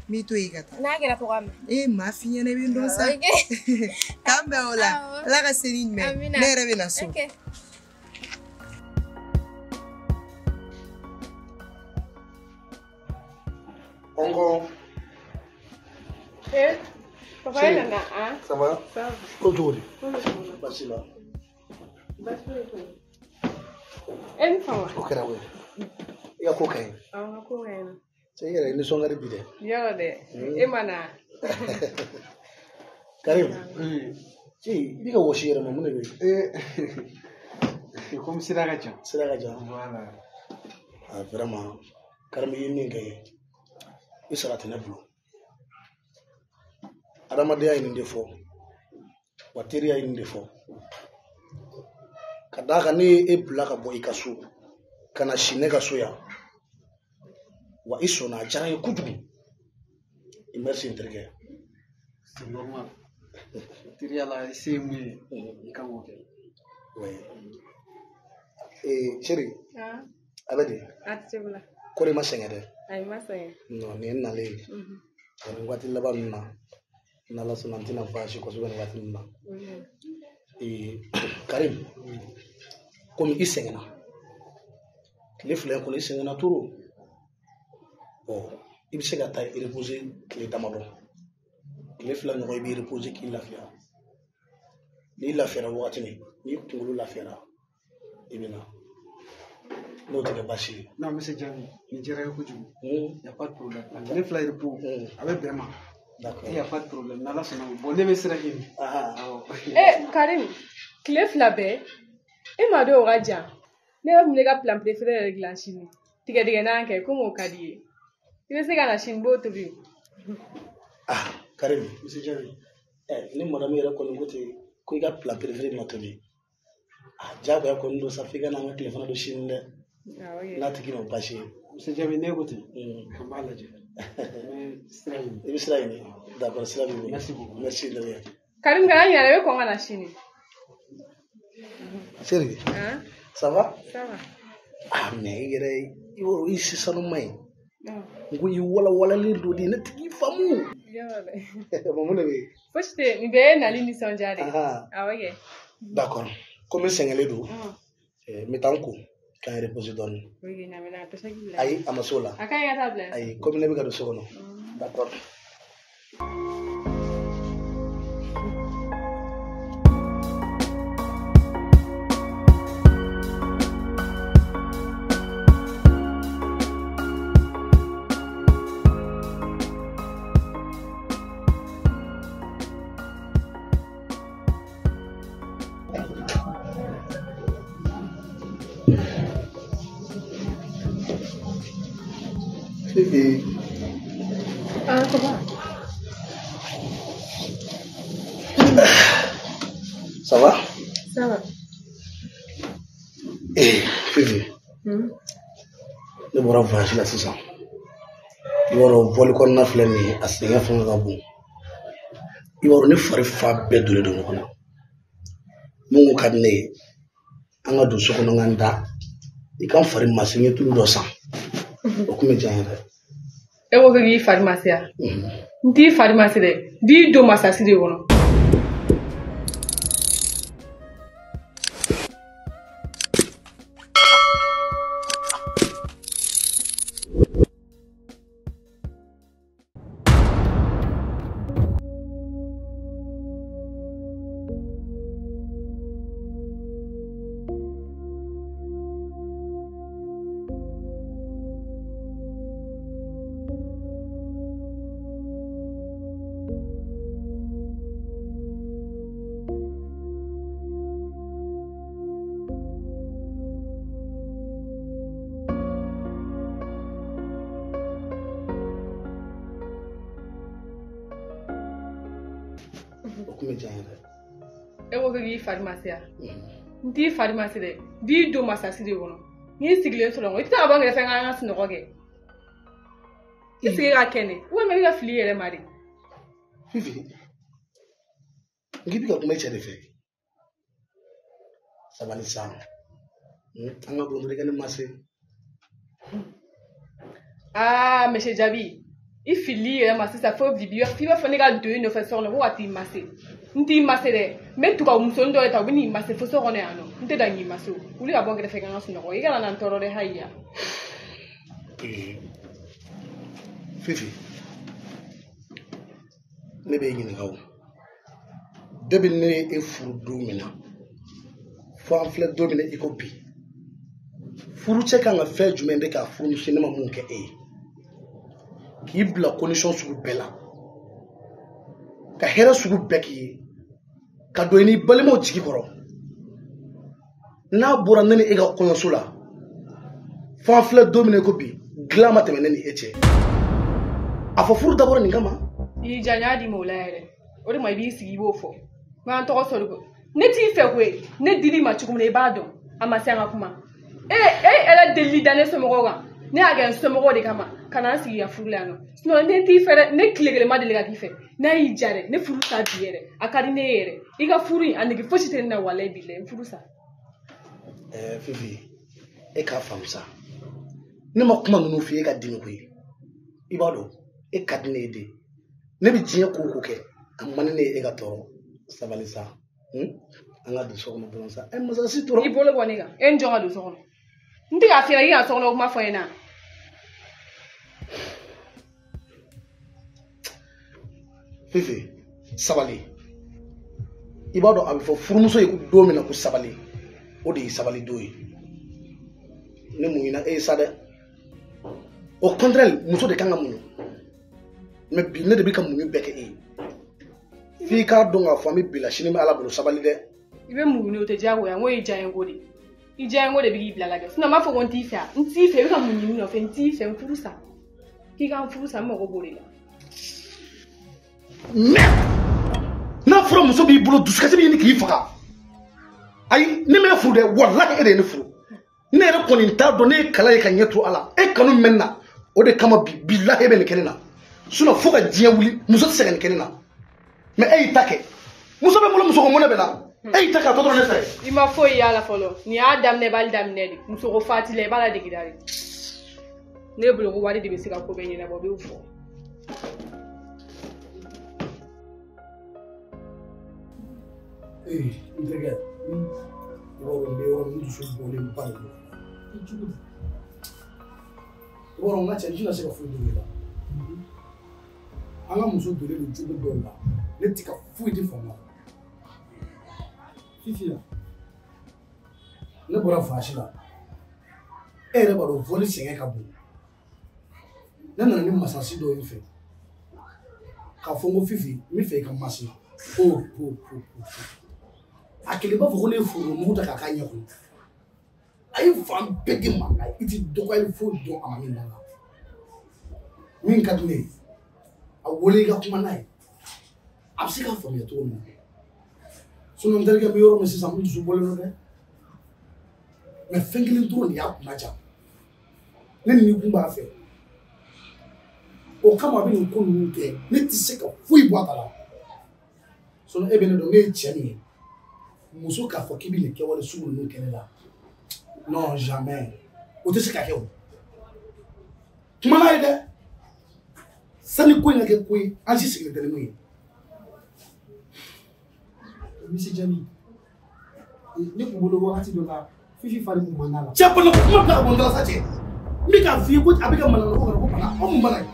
Mi to igata. Na kira to kame. Ma finya ne bin don sa. Kambe ola. La ka senin me. Ne rebe na so. Okay. Ongo, Papa Chérie. nana ça va? Ça va. Aujourd'hui. Basila. En fama. Okera we. Ya ko kay. Ko ngena. Sai yare ni so ngari bide. Yo de. Mana. Karim. Ci, diga woshi yare mun ne. Comme sira gacha. Sira ga ja. Voilà. Vraiment. Karim yi min gay. Isara tana bulu. Adamadenya ini defo. Wateria ini defo. Kadaka ni blaka bo ikasu. Kana shinega suya. Wa iso na jara yukutu. Immersi interge. C'est normal. Tiria la c'est muy ikamoke. Ouais. Chérie, Ah. abedi. Atibula. Kore masengede. Ay masay. No, ni nale. Ni wati laban na. Nala sunantina fashi kwa sababu ni wati na. Karim. Komi isengena. Kile fule ko isengena turu. Ibise ga tay reposer kile damalo. Kile fule no ibi reposer ki lafia. Ni lafia wakati ni tungulu lafia. Ibina. No te bashi. Non, mais c'est Jami. Nigeria ko ju. Il y a pas de problème. Les flyers pour avec vraiment. D'accord. Il y a pas de problème. Nala sona bon ne sera gini. Karim. Cliff labe. Ma do raja. Ne wa mlega plan préféré avec la Chine. Tiga diga na nke como kadi. Tiga se kana Chine bo to bi. Karim, monsieur Jami. Ni madame yera ko ngote ko iga plan préféré no to bi. Jago ya ko ndo safika na ngati téléphone do Chine. Na tiki no bashi. Monsieur Jami ne gote. Kambala je. Israël. D'accord, c'est la vie. Merci beaucoup. Merci de rien. Karim kana ni alawe ko ngana Chine. Chérie, Hein? ça va? Ça va. Mais il ici ça non mai. Ngui wala lindo di na tiki famu. Yo de. Mamu ne be. Foste ni be na lini sonjare. Ok. D'accord. Comme sengele do. Metanku kan reposer don. Oui, na mena to sagila. Ai amasola. Akai ga table. Ai comme ne be ga do sono. D'accord. Fifi. Comment? Ça va? Ça va. Fifi. Ne bɔra voyage la sisan. I b'a dɔn bɔli kɔnɔna filɛ nin ye a sɛgɛn fanga ka bon. I b'a dɔn ne fari fa bɛɛ donnen don ɲɔgɔn na. Mun ko ka di ne ye an ka don so kɔnɔ n ka n da i ka n fari masi n ye tulu dɔ san. O kun bɛ diya n ye dɛ. E ko k'i fari masi ya? N t'i fari masi dɛ. B'i don masasi de kɔnɔ. E ko k'i fari masi ya? N t'i fari masi dɛ. B'i don masasi de kɔnɔ. N'i sigilen sɔrɔ n ko i tɛ se ka bɔ n kɛrɛfɛ n ka sunɔgɔ kɛ. I sigi ka kɛnɛ walima i ka fili yɛrɛ ma de. Fifi, n k'i bɛ ka kuma i cɛ de fɛ. Sabali sa. An ka bɔ dɔrɔn ne ma se. Ah, monsieur Jabi. I fili yɛrɛ ma sisan fo bibi f'i b'a fɔ ne ka don i nɔfɛ so kɔnɔ ko ka t'i mase. N t'i mase dɛ. N bɛ tugu musonin dɔ de ta u bɛ n'i mase fo so kɔnɔ yan nɔ. N tɛ da n'i mase o. Wuli ka bɔ n kɛrɛfɛ n ka sunɔgɔ. I kana na n tɔɔrɔ dɛ hayi ya. Fifi, ne bɛ ɲininka o. Depuis ne e furu don min na fo an filɛ don min na i ko bi. Furucɛ kan ka fɛn jumɛn de k'a furumuso ne ma mun kɛ e ye? K'i bila condition sugu bɛɛ la. Ka hɛrɛ sugu bɛɛ k'i ye. Ka don i ni balimaw jigi kɔrɔ. N'a bɔra ne ni e ka kɔɲɔso la fo an filɛ don min na i ko bi dilan ma tɛmɛ ne ni e cɛ. A fɔ furu dabɔra nin kama. I janya di ma o la yɛrɛ. O de ma i b'i sigi i b'o fɔ. N k'an tɔgɔ sɔrɔ ko. Ne t'i fɛ koyi. Ne dili ma cogo min na i b'a dɔn. A ma se an ka kuma. Yɛrɛ delili da ne somɔgɔw kan. Ne y'a kɛ n somɔgɔw de kama. Ka na n sigi ka furu la yan nɔ. Sinon ne t'i fɛ dɛ. Ne tile kelen ma deli ka k'i fɛ. N'a y'i ja dɛ ne furu sa bi yɛrɛ. A ka di ne ye yɛrɛ. I ka furu in a nege fosi tɛ ne na walayi bilayi n furu sa. Fifi, e k'a faamu sa. Ne ma kuma ninnu f'i ye e ka dimi koyi. I b'a dɔn e ka di ne ye de. Ne bɛ diɲɛ ko o ko kɛ a man ne ye e ka tɔɔrɔ. Sabali sa. An ka don so kɔnɔ dɔrɔn sa. Masasi tora. I bolo bɔ ne kan. E n jɔ ka don so kɔnɔ. N tɛ k'a f'i ɲɛna i ka so kɔnɔ kuma fɔ n ɲɛna. Fifi, sabali. I b'a dɔn a bɛ fɔ furumuso ye don min na ko sabali. O de ye sabali don ye. Ne muɲuna e ye sa dɛ. Au contraire muso de kan ka muɲu. Mais bi ne de bɛ ka muɲu bɛɛ kɛ e ye. F'i k'a dɔn k'a fɔ an bɛ bila sini bɛ Ala bolo sabali dɛ. I bɛ muɲu o tɛ diyagoya n ko i diya n ko de. I diya n ko de bɛ k'i bila la kɛ. Sinon n m'a fɔ ko n t'i fɛ n t'i fɛ i bɛ ka muɲu min nɔfɛ n t'i fɛ n furu sa. K'i ka n furu sa n mago b'o de la. N'a fɔra muso b'i bolo dusukasi bɛ ɲini k'i faga. Ayi ne m'e furu dɛ walahi e de ye ne furu. Ne yɛrɛ kɔni t'a dɔn ne ye kala ye ka ɲɛ to a la. E kanu mɛn na o de kama bilahi e bɛ nin kɛ ne na. Sinon fo ka diɲɛ wuli muso tɛ se ka nin kɛ ne na. Mais e y'i ta kɛ. Muso bɛ n bolo muso ko mɔnɛ bɛ na. E y'i ta kɛ a tɔ dɔrɔn ne fɛ. I ma foyi y'a la fɔlɔ. Nin y'a daminɛ b'ale daminɛ de. Muso ko fati la i b'a ladege da de. Ne bolo ko wari de bɛ se ka ko bɛɛ ɲɛnabɔ o b'o fɔ. N terikɛ yɔrɔ n bɛ yɔrɔ min dusu bɔlen ba de don. I cogo di? Yɔrɔ n ka cɛ n tɛna se ka foyi dɔn e la. An ka muso donnen don cogo dɔw la ne tɛ ka foyi de faamu. Fifi la ne bɔra faasi la e yɛrɛ b'a dɔn fɔli sɛgɛn ka bon. Ne nana ni masasi dɔw ye fɛ k'a fɔ n ko Fifi n bɛ fɛ i ka masi. A kelen b'a fɔ ko ne ye furu mugu ta k'a k'a ɲɛ kɔnɔ. A ye fan bɛɛ di ma i tɛ dɔgɔyali foyi dɔn a ma min na. Min ka di ne ye a wele i ka kuma n'a ye a bɛ se k'a faamuya cogo min na. Sinon n terikɛ bɛ yɔrɔ min sisan n dusu bɔlen don dɛ mais fɛn kelen dɔrɔn de y'a kunna ja ne ni kun b'a fɛ o kama a bɛ nin ko ninnu kɛ ne tɛ se ka foyi bɔ a kala sinon e bɛ ne dɔn ne ye cɛ min ye muso k'a fɔ k'i bɛ nin kɛwale sugu ninnu kɛ ne la non jamais o tɛ se ka kɛ o kuma n'a ye dɛ sani ko in ka kɛ ko ye an si sigilen tɛ ni mun ye. Misi Jami ne kun bolo wagati dɔ la Fifi fari kun man d'a la. Cɛ bana kuma bila ka bɔ n dala sa cɛ n bɛ k'a f'i ye ko a bɛ ka manamana ko ko bana aw mun bana ye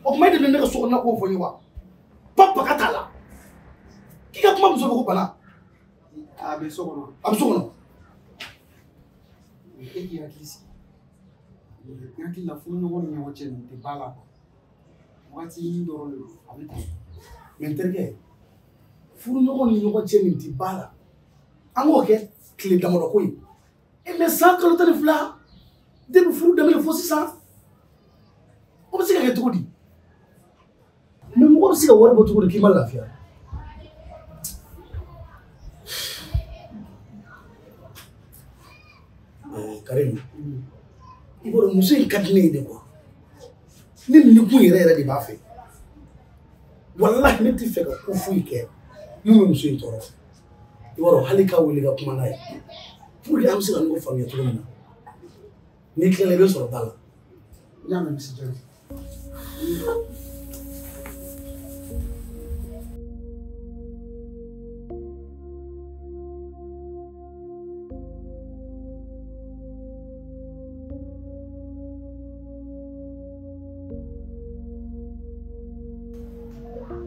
o tuma e de bɛ ne ka so kɔnɔna ko fɔ n ye wa baga t'a la k'i ka kuma muso fɛ ko bana. A bɛ so kɔnɔ. A bɛ so kɔnɔ. E k'i hakili sigi i hakili la furuɲɔgɔn ni ɲɔgɔn cɛ nin tɛ ba la wagati dɔrɔn de don a bɛ taa. mais n terikɛ furuɲɔgɔn ni ɲɔgɔn cɛ nin tɛ ba la an k'o kɛ tile damadɔ ko ye mais san kalo 12 depuis furu daminɛ fo sisan o bɛ se ka kɛ cogo di mais mɔgɔ bɛ se ka wari bɔ cogo di k'i ma lafiya. Karim i b'a dɔn muso in ka di ne ye de quoi ne nin kun yɛrɛ de b'a fɛ wallahi ne tɛ fɛ ka ko foyi kɛ min bɛ muso in tɔɔrɔ i b'a dɔn hali k'a wele ka kuma n'a ye pour que an bɛ se ka ɲɔgɔn faamuya cogo min na n'i tilala i bɛ sɔrɔ da la. I y'a mɛn Misi Jami.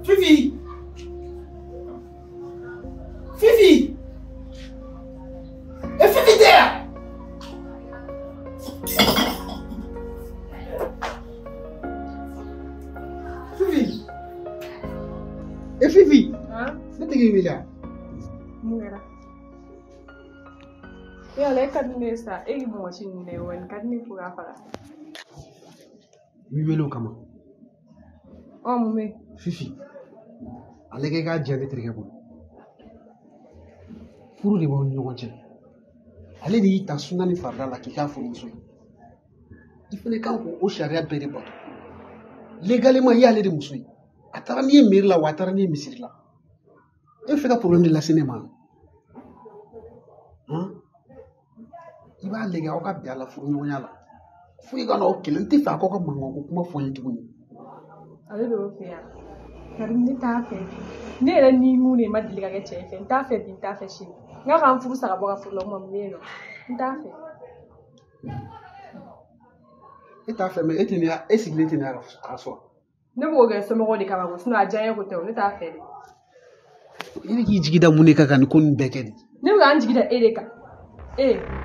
Fifi! Fifi! Et Fifi there! Fifi! E Fifi! Ne tigi wele a? Mun kɛra? Yala e ka di ne ye sa e k'i mɔgɔ si ninnu ye wa nin ka di ne fo k'a faga. I b'i wele o kama. Mun bɛ yen? Fifi ale kɛ k'a jaabi terikɛ bolo furu de b'aw ni ɲɔgɔn cɛ ale de y'i ta sunna ni farida la k'i k'a furumuso ye i fana kan k'o sariya bɛɛ de bato légalement i y'ale de muso ye a taara n'i ye mairie la wa a taara n'i ye misiri la e bɛ fɛ ka problème de lase ne ma i b'a lajɛ aw ka bɛn a la furuɲɔgɔnya la fo i ka na aw kɛlɛ n tɛ fɛ a k'aw ka mankan ko kuma fɔ n ye tuguni. Ale de y'o fɛ yan Karim ne t'a fɛ ne yɛrɛ ni mun de ma deli ka kɛ cɛ fɛ n t'a fɛ bi n t'a fɛ sini n ka kan furu sa ka bɔ ka furu la o ma mun bɛ yen nɔ n t'a fɛ. E t'a fɛ mais e sigilen tɛ ne ka so. Ne b'o kɛ somɔgɔw de kama ko sinon a diya n ye ko tɛ o ne t'a fɛ de. I bɛ k'i jigi da mun de kan ka nin ko nin bɛɛ kɛ de. Ne bɛ k'an jigi da e de kan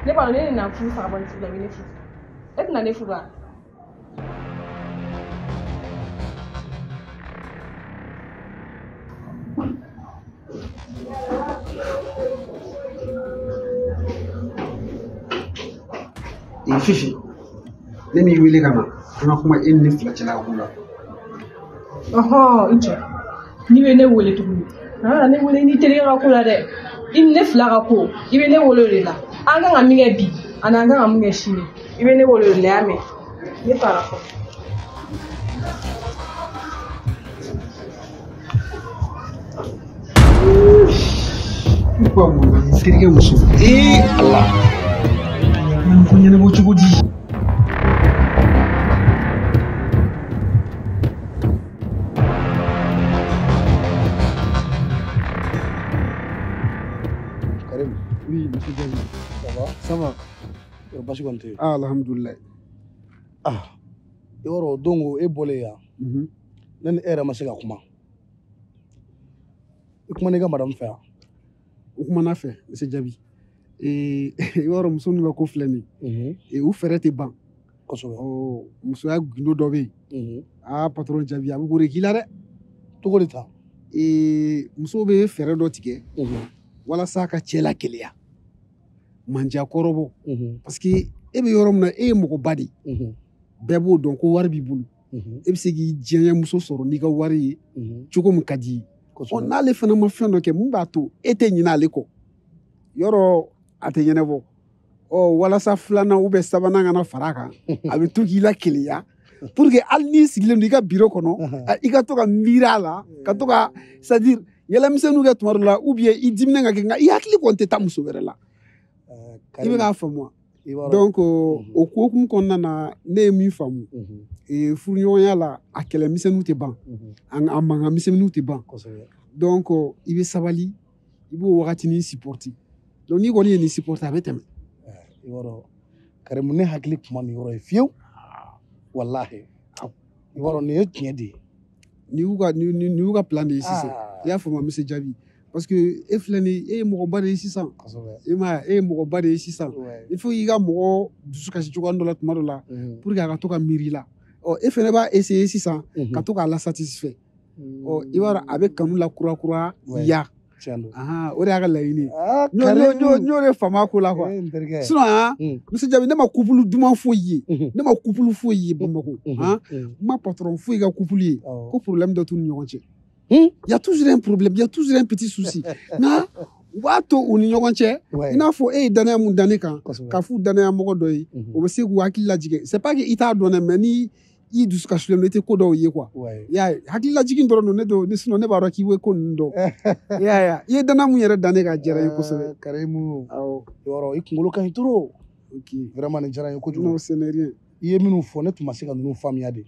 ne b'a dɔn ne de na furu sa ka bɔ nin furu la i bɛ ne furu e tɛna ne furu wa. Fifi ne m'i wele ka na an ka kuma e ni ne fila cɛla ka ko la. I cɛ n'i bɛ ne wele tuguni ne wele n'i terikɛ ka ko la dɛ i ni ne fila ka ko i bɛ ne wele o de la an kan ka min kɛ bi ani an kan ka min kɛ sini i bɛ ne wele o de la y'a mɛn ne taara fɔ. Terikɛ muso Allah ko ɲɛnabɔ cogo di. Karim. Oui, Monsieur Jami. Ça va? Ça va. Basi kɔni tɛ yen. Alhamdulillah. I yɔrɔ don e bɔlen yan ne ni e yɛrɛ ma se ka kuma i kuma n'i ka madamu fɛ yan. O kumana fɛ Monsieur Jami i yɔrɔ muso ninnu ka ko filɛ nin ye u fɛɛrɛ tɛ ban kosɛbɛ musoya gundo dɔ bɛ yen patron Jaabi a bɛ k'o de k'i la dɛ. Cogo di ta? Muso bɛ fɛɛrɛ dɔ tigɛ walasa a ka cɛ la keleya mandiya kɔrɔbɔ parce que e bɛ yɔrɔ min na e ye mɔgɔba de ye bɛɛ b'o dɔn ko wari b'i bolo e bɛ se k'i diɲɛ muso sɔrɔ n'i ka wari ye cogo min ka di n'ale fana ma fɛn dɔ kɛ mun b'a to e tɛ ɲinɛ ale kɔ yɔrɔ a tɛ ɲɛnabɔ walasa filanan ou bien sabanan kana fara a kan a bɛ to k'i la keleya pour que hali n'i sigilen don i ka biro kɔnɔ i ka to ka miiri a la ka to ka c'est à dire yɛlɛmisɛnninw kɛ tuma dɔ la ou bien i diminen ka kɛ nka i hakili kɔni tɛ taa muso wɛrɛ la i bɛ k'a faamu wa donc o hokumu kɔnɔna na ne ye min faamu furuɲɔgɔnya la a kɛlɛmisɛnninw tɛ ban a mankanmisɛnninw tɛ ban donc i bɛ sabali i b'o wagatinin supporter donc n'i kɔni ye nin supporter a bɛ tɛmɛ i b'a Karimu ne hakili kuma nin yɔrɔ ye fiyewu walahi i b'a dɔn nin ye tiɲɛ de ye nin y'u ka plan de ye sisan i y'a faamu monsieur Jaabi parce que e filɛ nin e ye mɔgɔba de ye sisan e m'a ye e ye mɔgɔba de ye sisan il faut i ka mɔgɔ dusu kasi cogoya dɔ la tuma dɔ la pour que a ka to ka miiri la e fɛnɛ b'a essayer sisan ka to k'a la satisfait i b'a dɔn a bɛ kanu la kura ya o de y'a ka laɲini n'o de faama ko la quoi sinon monsieur Jaabi ne ma couple duman foyi ye ne ma couple foyi ye Bamakɔ n ma patron foyi ka couple ye ko problème dɔ t'u ni ɲɔgɔn cɛ il y a toujours un problème il y a toujours un petit souci nka u b'a to u ni ɲɔgɔn cɛ i n'a fɔ e ye danaya mun da ne kan k'a f'u danaya mɔgɔ dɔ ye o bɛ se k'u hakili lajigin c'est pas que i t'a dɔn dɛ mais ni i dusu kasilen don i tɛ ko dɔw ye quoi i y'a ye hakili lajigin dɔrɔn don ne sinon ne b'a dɔn k'i bɛ ko ninnu dɔn i y'a ye i ye danaya mun yɛrɛ da ne ka diyara n ye kosɛbɛ Karimu yɔrɔ i kunkolo ka ɲi trop vraiment nin diyara n ye kojugu non ce n'est rien i ye minnu fɔ ne tun ma se ka ninnu faamuya de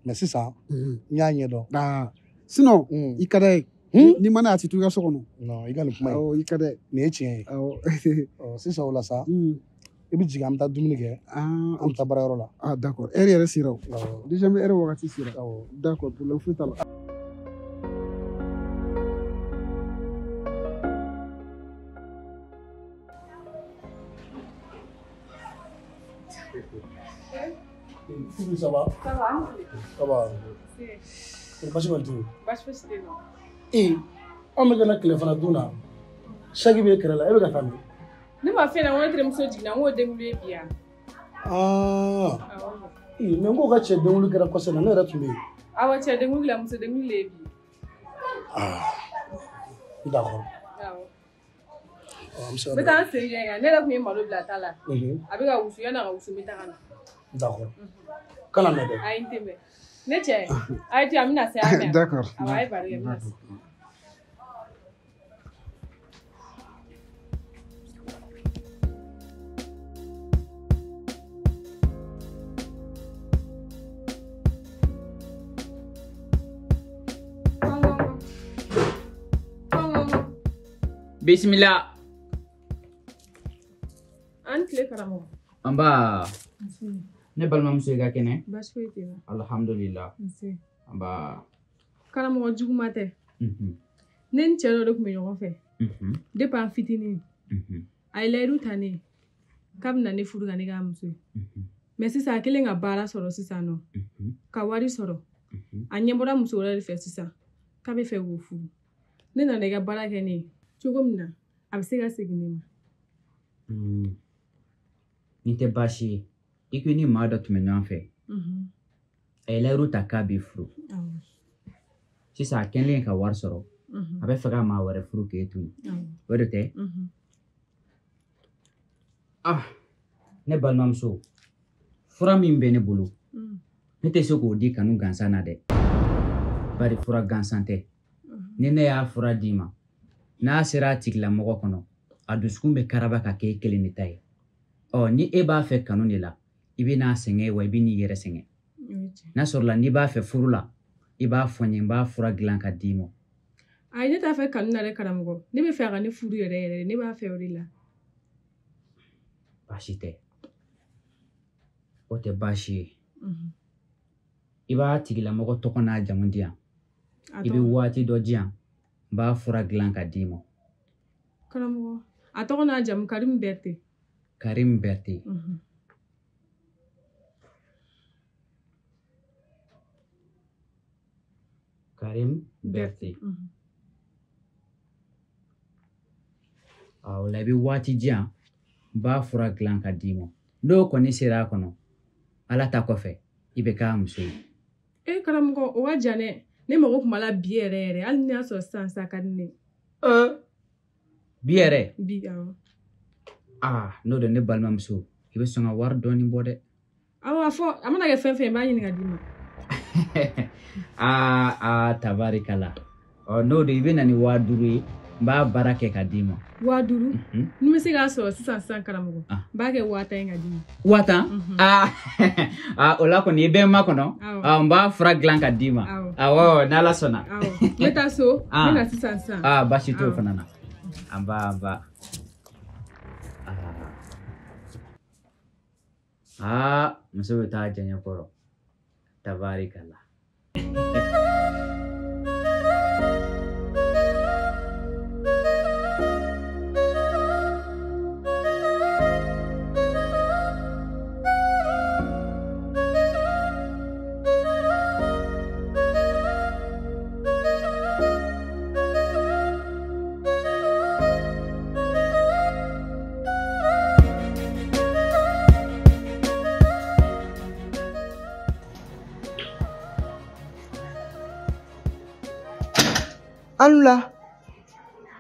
mais sisan n y'a ɲɛdɔn sinon i ka d'a ye n'i ma n'a ti to i ka so kɔnɔ non i ka nin kuma ye i ka d'a ye nin ye tiɲɛ ye sisan o la sa i bɛ jigin an bɛ taa dumuni kɛ an bɛ taa baarayɔrɔ la d'accord heure yɛrɛ sera o déjà heure wagati sera d'accord problème foyi t'a la Ça va? Ça va. Ça va. Basi kɔni tɛ yen. Basi fosi tɛ yen. Anw bɛ kana tile fana dun na. Saki bɛ kɛrɛ la, e bɛ ka taa min? Ne ma fɛn na n ko ne terimuso jiginna n k'o denwulu bi yan. Mais n ko ka cɛ denwulu kɛra kɔsɛ na ne yɛrɛ tun bɛ yen. Awɔ cɛ denwulu la muso denwulu le bi. D'accord. N bɛ taa n sen jɛ ne yɛrɛ tun ye malo bila ta la. A bɛ ka wusu yanni a ka wusu n bɛ taa ka na. D'accord. Kana mɛn dɛ. Ayi n tɛ mɛn. Ne cɛ a ye to an bɛna se a mɛn. D'accord. Awɔ a ye baro kɛ n bɛna se. Bismillah. An tile karamɔgɔ. Amba. Ne balimamuso ye ka kɛnɛ. Baasi foyi tɛ yen. Alhamdulillah. Amba. Karamɔgɔ juguman tɛ. Ne ni cɛ dɔ de tun bɛ ɲɔgɔn fɛ. Depuis an fitinin. A ye layidu ta ne ye k'a bɛna ne furu ka ne k'a muso ye. Mais sisan a kɛlen ka baara sɔrɔ sisan nɔ ka wari sɔrɔ a ɲɛ bɔra muso wɛrɛ de fɛ sisan k'a bɛ fɛ k'o furu. Ne nana i ka baara kɛ ne ye cogo min na a bɛ se ka segin ne ma. Nin tɛ baasi ye. I ko ni maa dɔ tun bɛ ɲɔgɔn fɛ. A ye layidu ta k'a b'i furu. Sisan a kɛlen ka wari sɔrɔ a bɛ fɛ ka maa wɛrɛ furu k'e to yen. O de tɛ? Ne balimamuso fura min bɛ ne bolo ne tɛ se k'o di kanu gansan na dɛ. Bari fura gansan tɛ. Ni ne y'a fura d'i ma n'a sera a tigilamɔgɔ kɔnɔ a dusukun bɛ karaba ka kɛ e kelen de ta ye. Ni e b'a fɛ kanu de la i bɛ n'a sɛgɛn wa i bɛ n'i yɛrɛ sɛgɛn. N'a sɔrɔla n'i b'a fɛ furu la i b'a fɔ n ye n b'a fura dilan ka d'i ma. Ayi ne t'a fɛ kanu na dɛ karamɔgɔ. Ne bɛ fɛ a ka ne furu yɛrɛ yɛrɛ ne b'a fɛ o de la. Baasi tɛ. O tɛ baasi ye. I b'a tigilamɔgɔ tɔgɔ n'a jamu di yan. I bɛ waati dɔ di yan n b'a fura dilan ka d'i ma. Karamɔgɔ a tɔgɔ n'a jamu Karimu Berete. Karimu Berete. Karimu Berete. O la i bɛ waati di yan n b'a fura dilan ka d'i ma. N'o kɔni sera a kɔnɔ ala ta kɔfɛ i bɛ k'a muso ye. Karamɔgɔ o ka jan dɛ ne mago kuma la bi yɛrɛ hali ni y'a sɔrɔ sisan sa ka di ne bi yɛrɛ bi awɔ n'o de ne balimamuso i bɛ sɔn ka wari dɔɔni bɔ dɛ awɔ a fɔ a mana kɛ fɛn fɛn n b'a ɲini ka d'i ma tabarikala n'o de i bɛ na ni 5000 ye n b'a baara kɛ ka d'i ma 5000 ni bɛ se k'a sɔrɔ sisan karamɔgɔ n b'a kɛ 1000 ka d'i ma 1000 o la kɔni i bɛ n makɔnɔ n b'a fura dilan ka d'i ma awɔ n'ala sɔnna n bɛ taa so n bɛ na sisan baasi t'o fana na an ba muso bɛ taa jɛɲɛ kɔrɔ tabarikala Alula.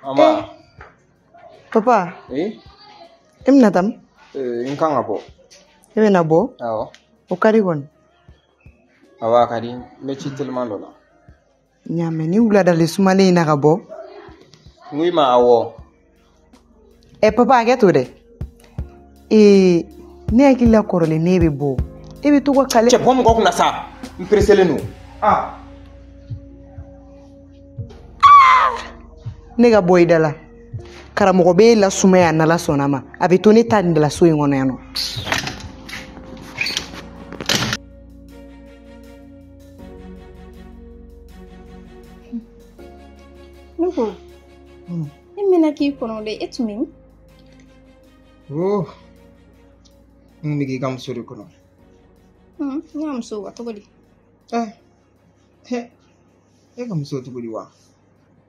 Mama. Papa. Em natam? In kan abo. Em nabo? Awo. O kari gon. Awa kari me chitilman lola. Nyame ni wula dale sumane ina gabo. Ngui ma awo. Papa ke to de. Ne akila korole ne be bo. Be to ko kale. Che bom ko kuna sa. Impresele no. Ne ga boy dala karamɔgɔ bɛ la sumaya nala sɔnna ma a bɛ to ne ta nin de la so in kɔnɔ yan nɔ ne ko e mɛna k'i kɔnɔ dɛ e tun bɛ n bɛ k'i ka muso de kɔnɔ n ka muso wa cogo di e ka muso cogo di wa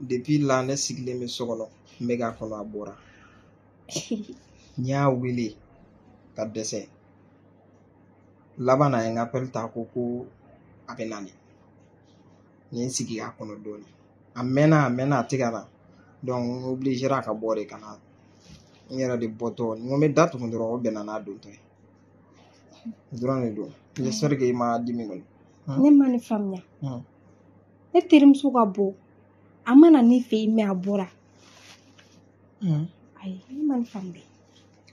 depuis là ne sigilen bɛ so kɔnɔ n bɛ k'a kɔnɔ a bɔra n y'a wele ka dɛsɛ laban na ye n ka appel ta ko a bɛ na ne n ye n sigi a kɔnɔ dɔɔni a mɛnna a tɛ ka na donc n obligera ka bɔ de ka na n yɛrɛ de bɔtɔ n ko n bɛ da tugu dɔrɔn o bɛnna n'a dontɔ ye dɔrɔn de don j'espère que i ma dimi kɔni ne ma ne faamuya ne terimuso ka bɔ a mana ne fɛ yen mɛ a bɔra ayi ne ma ne faamuya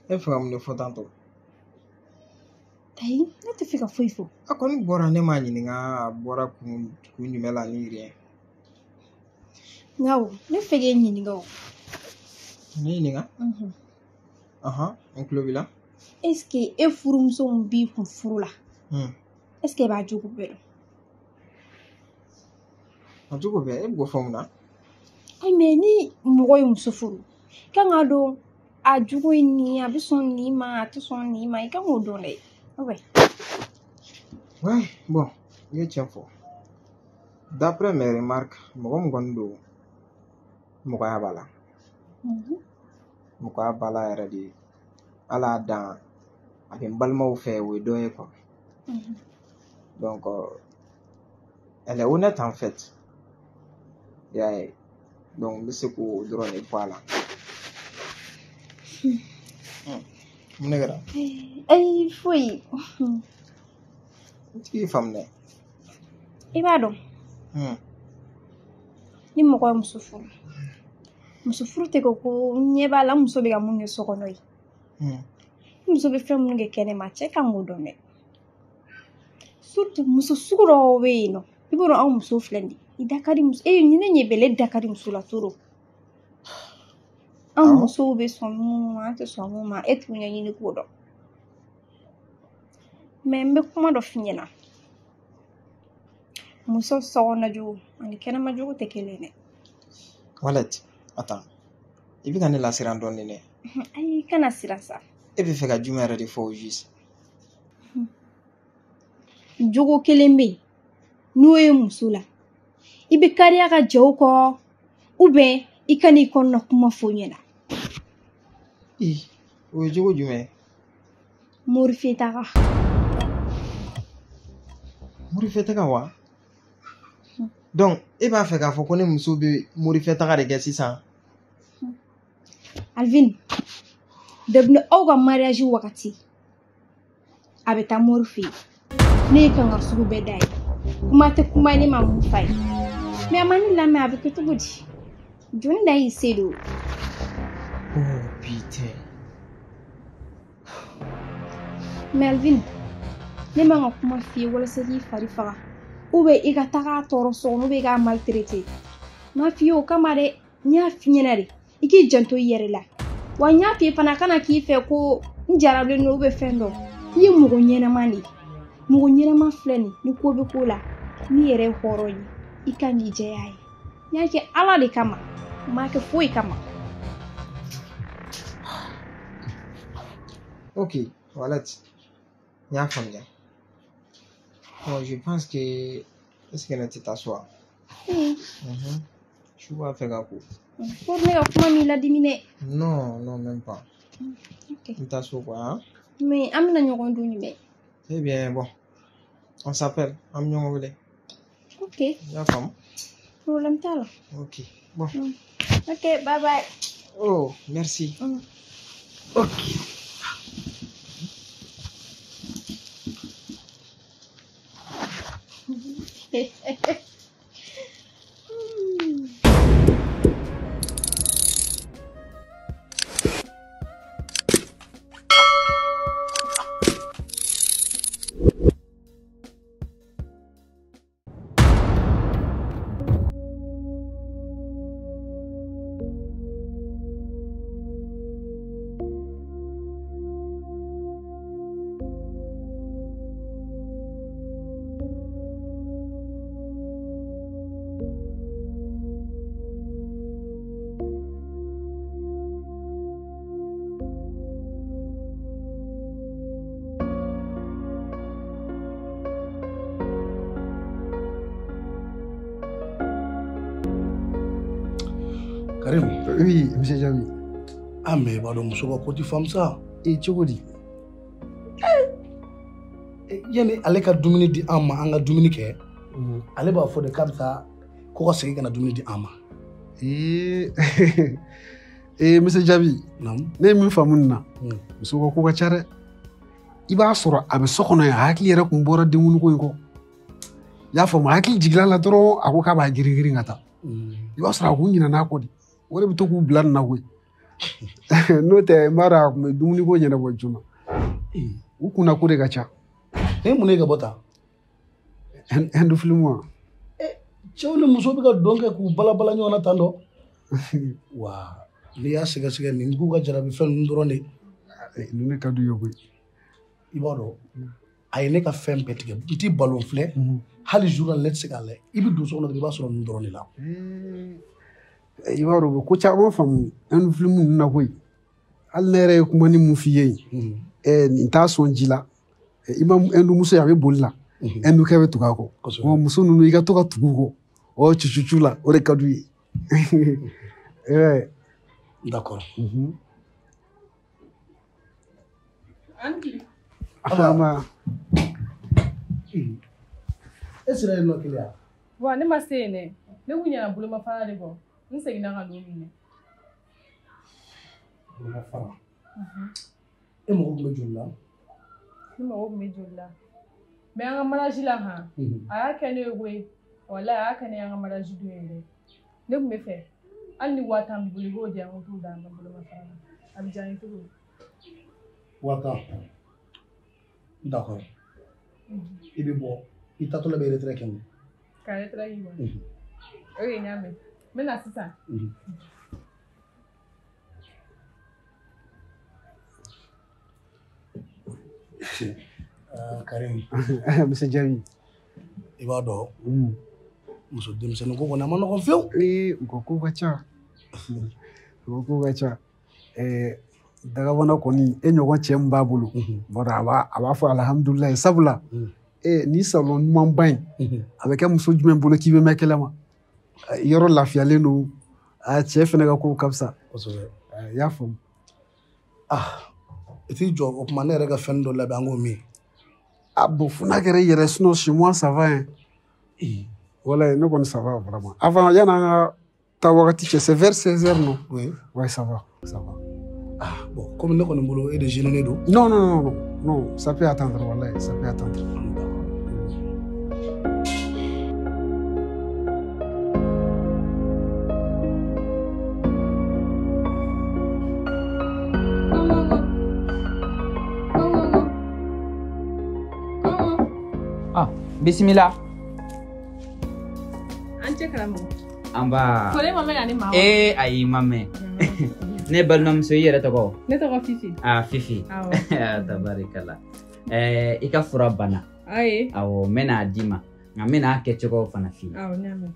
e fɛ ka mun de fɔ tantɔ ayi ne tɛ fɛ ka foyi fɔ a kɔni bɔra ne m'a ɲininka a bɔra kun jumɛn la ni rien awɔ ne fɛ k'e ɲininka o ne ɲininka n tulo b'i la est ce que e furumuso min b'i kun furu la est ce que e b'a jogo bɛɛ dɔn a jogo bɛɛ e b'o fɔ mun na ayi mɛ ni mɔgɔ ye muso furu kan k'a dɔn a jogo ye nin a bɛ sɔn nin ma a tɛ sɔn nin ma i kan k'o dɔn dɛ ouais bon i ye tiɲɛ fɔ d'après mes remarques mɔgɔ min kɔni don mɔgɔya b'a la mɔgɔya b'a la yɛrɛ de ala dan a bɛ n balimaw fɛ o ye dɔ ye quoi donc elle est honnête en fait y'a ye donc n bɛ se k'o dɔrɔn de fɔ a la mun de kɛra ayi foyi n tigi faamu dɛ i b'a dɔn ni mɔgɔ ye muso furu tɛ ko ɲɛ b'a la muso bɛ ka mun kɛ so kɔnɔ ye muso bɛ fɛn minnu kɛ kɛnɛma cɛ kan k'o dɔn dɛ surtout muso sugu dɔw bɛ yen nɔ i b'a dɔn anw muso filɛ nin ye i da ka di muso ni ne ɲɛ bɛlɛ da ka di muso la toro anw musow bɛ sɔn minnu ma an tɛ sɔn minnu ma e t'u ɲɛɲini k'o dɔn mais n bɛ kuma dɔ f'i ɲɛna muso sokɔnɔjogo ani kɛnɛmajogo tɛ kelen dɛ Wallet attends i bɛ ka ne lasiran dɔɔnin dɛ ayi kana siran sa e bɛ fɛ ka jumɛn yɛrɛ de fɔ au juste jogo kelen bɛ yen n'o ye muso la i bɛ kariya ka jɛw kɔ ou bien i ka n'i kɔnɔna kuma fɔ ɲɛna o ye jogo jumɛn morifetaga morifetaga wa Donc e b'a fɛ k'a fɔ ko ne muso bɛ morifɛ taga de kɛ sisan. Alvin, depuis aw ka mariage wagati a bɛ taa mori fɛ yen ne ye kan ka sugu bɛɛ da ye kuma tɛ kuma ne ma mun fa ye mais a ma ne lamɛn a bɛ kɛ cogo di jɔnni da y'i se don. Oh putain. Mais Alvin, ne man ka kuma f'i ye walasa k'i fari faga ou bien i ka taga a tɔɔrɔ so kɔnɔ ou bien i k'a maltraiter ma f'i ye o kama dɛ n y'a f'i ɲɛna de i k'i janto i yɛrɛ la wa n y'a f'i ye fana kana k'i fɛ ko n jarablen don ou bien fɛn dɔ i ye mɔgɔ ɲɛnama de ye mɔgɔ ɲɛnama filɛ nin ni ko bɛ ko la n'i yɛrɛ ye hɔrɔn ye i ka n'i jɛya ye n y'a kɛ ala de kama n m'a kɛ foyi kama. Ok, voilà. Il y a un femme. Bon, je pense que... Est-ce qu'elle était t'asseoir? Je vois faire un coup. Pour ne kuma m'i ladimi. Non, non, même pas. Ok. Tu t'assois quoi, hein? Mais an bɛna ɲɔgɔn dun nin bɛ. Eh bien, bon. On s'appelle. An bɛ ɲɔgɔn wele. Ok. I y'a faamu? Problème t'a la. Ok. Bon. Ok, bye bye. Oh, merci. Ok. Karim. Oui, monsieur Jami. Ah, mais pardon, muso ka ko ti faamu sa. Cogo di? Yani ale ka dumuni di an ma an ka dumuni kɛ ale b'a fɔ de k'a bɛ taa ko ka segin ka na dumuni di an ma. Monsieur Jabi, ne ye min faamu nin na muso ka ko ka ca dɛ i b'a sɔrɔ a bɛ so kɔnɔ yan a hakili yɛrɛ tun bɔra denkunuko in kɔ i y'a faamu a hakili jigila la dɔrɔn a ko k'a b'a girin-girin ka taa i b'a sɔrɔ a kun ɲinɛna kɔ de o de bɛ to k'u bila nin na koyi n'o tɛ n b'a dɔn a tun bɛ dumuniko ɲɛnabɔ joona u kunna ko de ka ca. Ne mun ne ka bɔ tan? Hindu film wa? Cɛw ni muso bɛ ka dɔn kɛ k'u balabala ɲɔgɔn na tan dɔ. Wa n'i y'a sɛgɛsɛgɛ nin k'u ka jarabi fɛn ninnu dɔrɔn de. Ninnu ne ka d'u ye koyi. I b'a dɔn a ye ne ka fɛn bɛɛ tigɛ n ti balon filɛ hali journal ne tɛ se k'a lajɛ i bɛ don so kɔnɔ i b'a sɔrɔ ninnu dɔrɔn de la. I b'a dɔn u bɛ ko caman faamu Hindu film ninnu na koyi hali ne yɛrɛ ye kuma ni mun f'i ye nin t'a sɔn ji la i ma Hindu muso ye a bɛ boli la Hindu kɛ bɛ tugu a kɔ muso ninnu i ka to ka tugu u kɔ cucu la o de ka d'u ye. D'accord. Afama. Est-ce que nɔ kelen ya? Wa ne ma se yen dɛ ne kun ɲɛna bolomafara de kɔ n seginna ka don minɛ. Bolomafara. E mago tun bɛ joli la? Ne mago tun bɛ joli la mais an ka mariage la han a y'a kɛ ne ye koyi walahi a y'a kɛ ne ye an ka mariage don ye dɛ ne tun bɛ fɛ hali ni 5000 b'i bolo i b'o di yan n ko t'o d'a ma bolomafara la a bɛ diya n ye cogo di? 5000. D'accord. I bɛ bɔ i taatɔla bɛ retraite kɛ mun? Ka retraite yi wa? O de ye n y'a mɛn n bɛ na sisan. Karim. Monsieur Jami. I b'a dɔn muso denmisɛnnin ko kɔni a ma nɔgɔn fiyewu. U ka ko ka ca u ka ko ka ca dagabana kɔni e ɲɔgɔn cɛ min b'a bolo a b'a fɔ alhamdulilayi sabula ni salon ɲumanba in a bɛ kɛ muso jumɛn bolo k'i bɛ mɛn kɛlɛ ma yɔrɔ lafiyalen don cɛ fɛnɛ ka ko ka fisa i y'a faamu. I t'i jɔ o tuma ne yɛrɛ ka fɛn dɔ labɛn an k'o min. Bon fo n'a kɛra i yɛrɛ sinon chez moi ça va hein. Voilà, nous, bon, ça va vraiment. Avant, il y en a c'est vers 16h, non? Oui. Ouais, ça va, ça va. Ah, bon, comme nous, on est boulot et de gêner d'eau. Non, ça peut attendre, voilà, ça peut attendre. Ah, bismillah. Ance karamu. Amba. Kole mame ani ma. Ayi mame. Ne balnam so yere to Ne to Fifi. Ah, Fifi. Awo. Tabarikala. Ika fura bana. Aye. Awo mena dima. Nga mena ke choko fana fi. Awo nyame.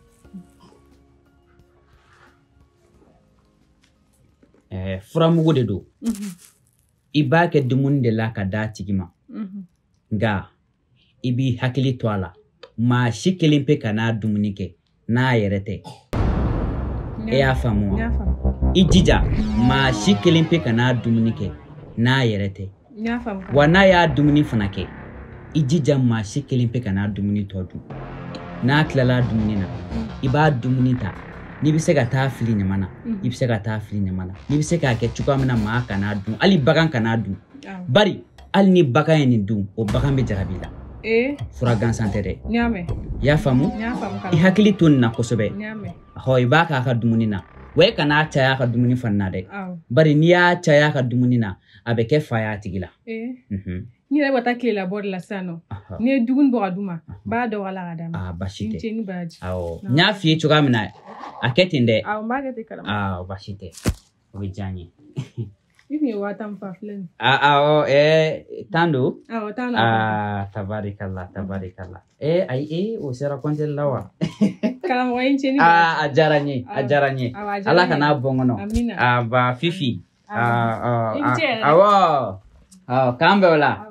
Fura mugo de do. Iba ke dumun de la ka da tigima. Nga ibi hakili to ala. Ma shikilin pe kana dumuni ke na yerete. Ya famu. Ijija ma shikilin pe kana dumuni ke na yerete. Ya famu. Wana ya dumuni fana ke. Ijija ma shikilin pe kana dumuni todu. Na klala dumuni na. Iba dumuni ta. Ni bi se ka taa fili nyamana. I bi se ka taa fili nyamana. Ni bi se ka kɛ cogoya min na maa kana dun. Ali bagan kana dun. Bari ali ni bagan ye nin dun o bagan bɛ jarabi la. Fura gansan tɛ dɛ. Nyame. Y'a faamu? I hakili to nin na kosɛbɛ. Nyame. I b'a k'a ka dumuni na. Wa i kana caya a ka dumuni fana na dɛ. Bari n'i y'a caya a ka dumuni na a bɛ kɛ fa y'a tigi la. Ni yɛrɛ bɛ taa tilela bɔ de la sisan nɔ. Ni ye dumuni bɔ ka d'u ma b'a dɔn ala ka d'a ma. Basi tɛ. Nceni baraji. Awɔ n y'a f'i ye cogoya min na a kɛ ten dɛ. Awɔ n b'a kɛ ten kalama. Basi tɛ. O bɛ diya n ye. I tun ye 5000 fa filɛ nin. Awɔ tan don. Awɔ tan don. Tabarikala. Ayi o sera compter la wa. Karamɔgɔ ye nceni baraji. A diyara n ye. Ala kana bɔ n kɔnɔ. Amina. Ba Fifi. Awɔ. K'an bɛn o la.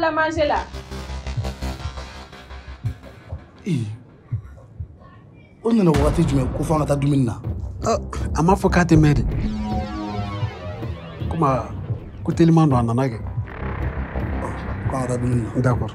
La manger là. On nana wagati jumɛn ko fɔ an ka taa dumuni na. A m'a fɔ k'a tɛ mɛn de. Komi ko teliman don a nana kɛ. K'an ka taa dumuni na. D'accord.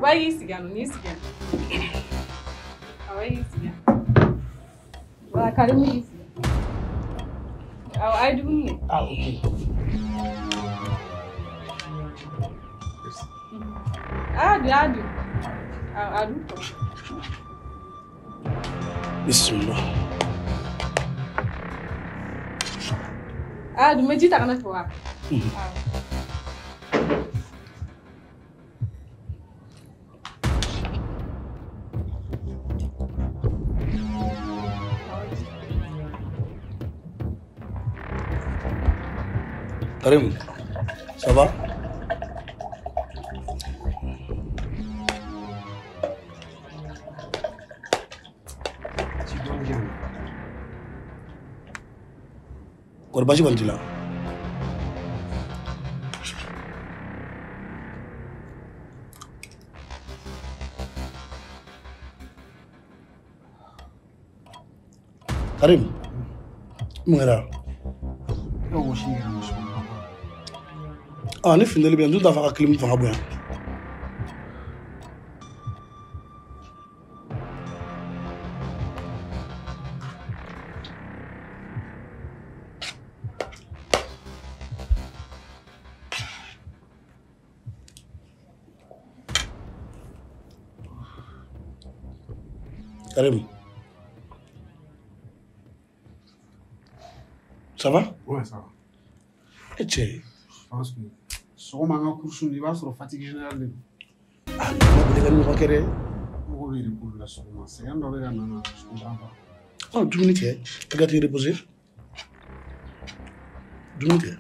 Vai esse gano, nisso gano. Vai esse gano. Vai caramba isso. Ai do menino. Ok. Ado. Bismillah. Ado, medita kana fwa. Karim, ça va? Kori basi kɔni t'i la? Karim, mun kɛra? Ne ni findeli bɛ yan, n tun t'a fɛ ka kilim fanga bonya. Karim. Ça va? Ouais, ça va. Et tu es? Je pense que si on a un cours sur l'hiver, sur la fatigue générale. Ah, non, mais on va faire. On va pour la seconde. C'est un dollar, non, je comprends pas. Oh, 2 minutes. Tu vas te reposer? 2 minutes.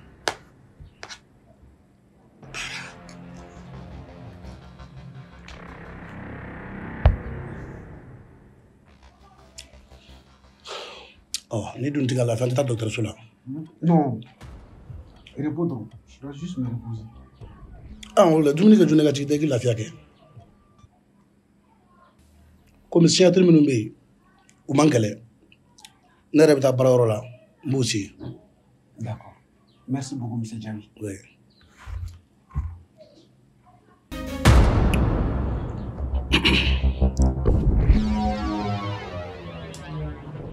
Oh, ni d'une tigala la fin de ta docteur Soula. Non. Repos donc. Je dois juste me reposer. Ah, on l'a dit que je n'ai pas dit que la fiaque. Comme si un terme nommé ou manquele, n'a pas de parole là, moi aussi. D'accord. Merci beaucoup, M. Djami. Oui.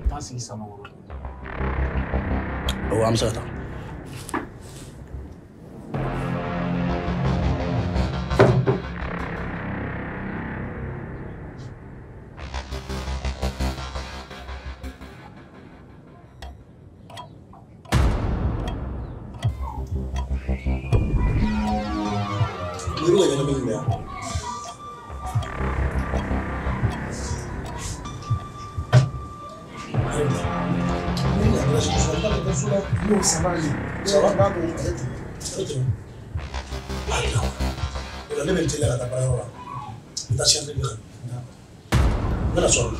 Merci, ça m'a. Oh, I'm sorry. Non, ça va aller. Ça va? Arrête. Il a même été là à ta parole. Il t'a chanté de là. Mais la soirée.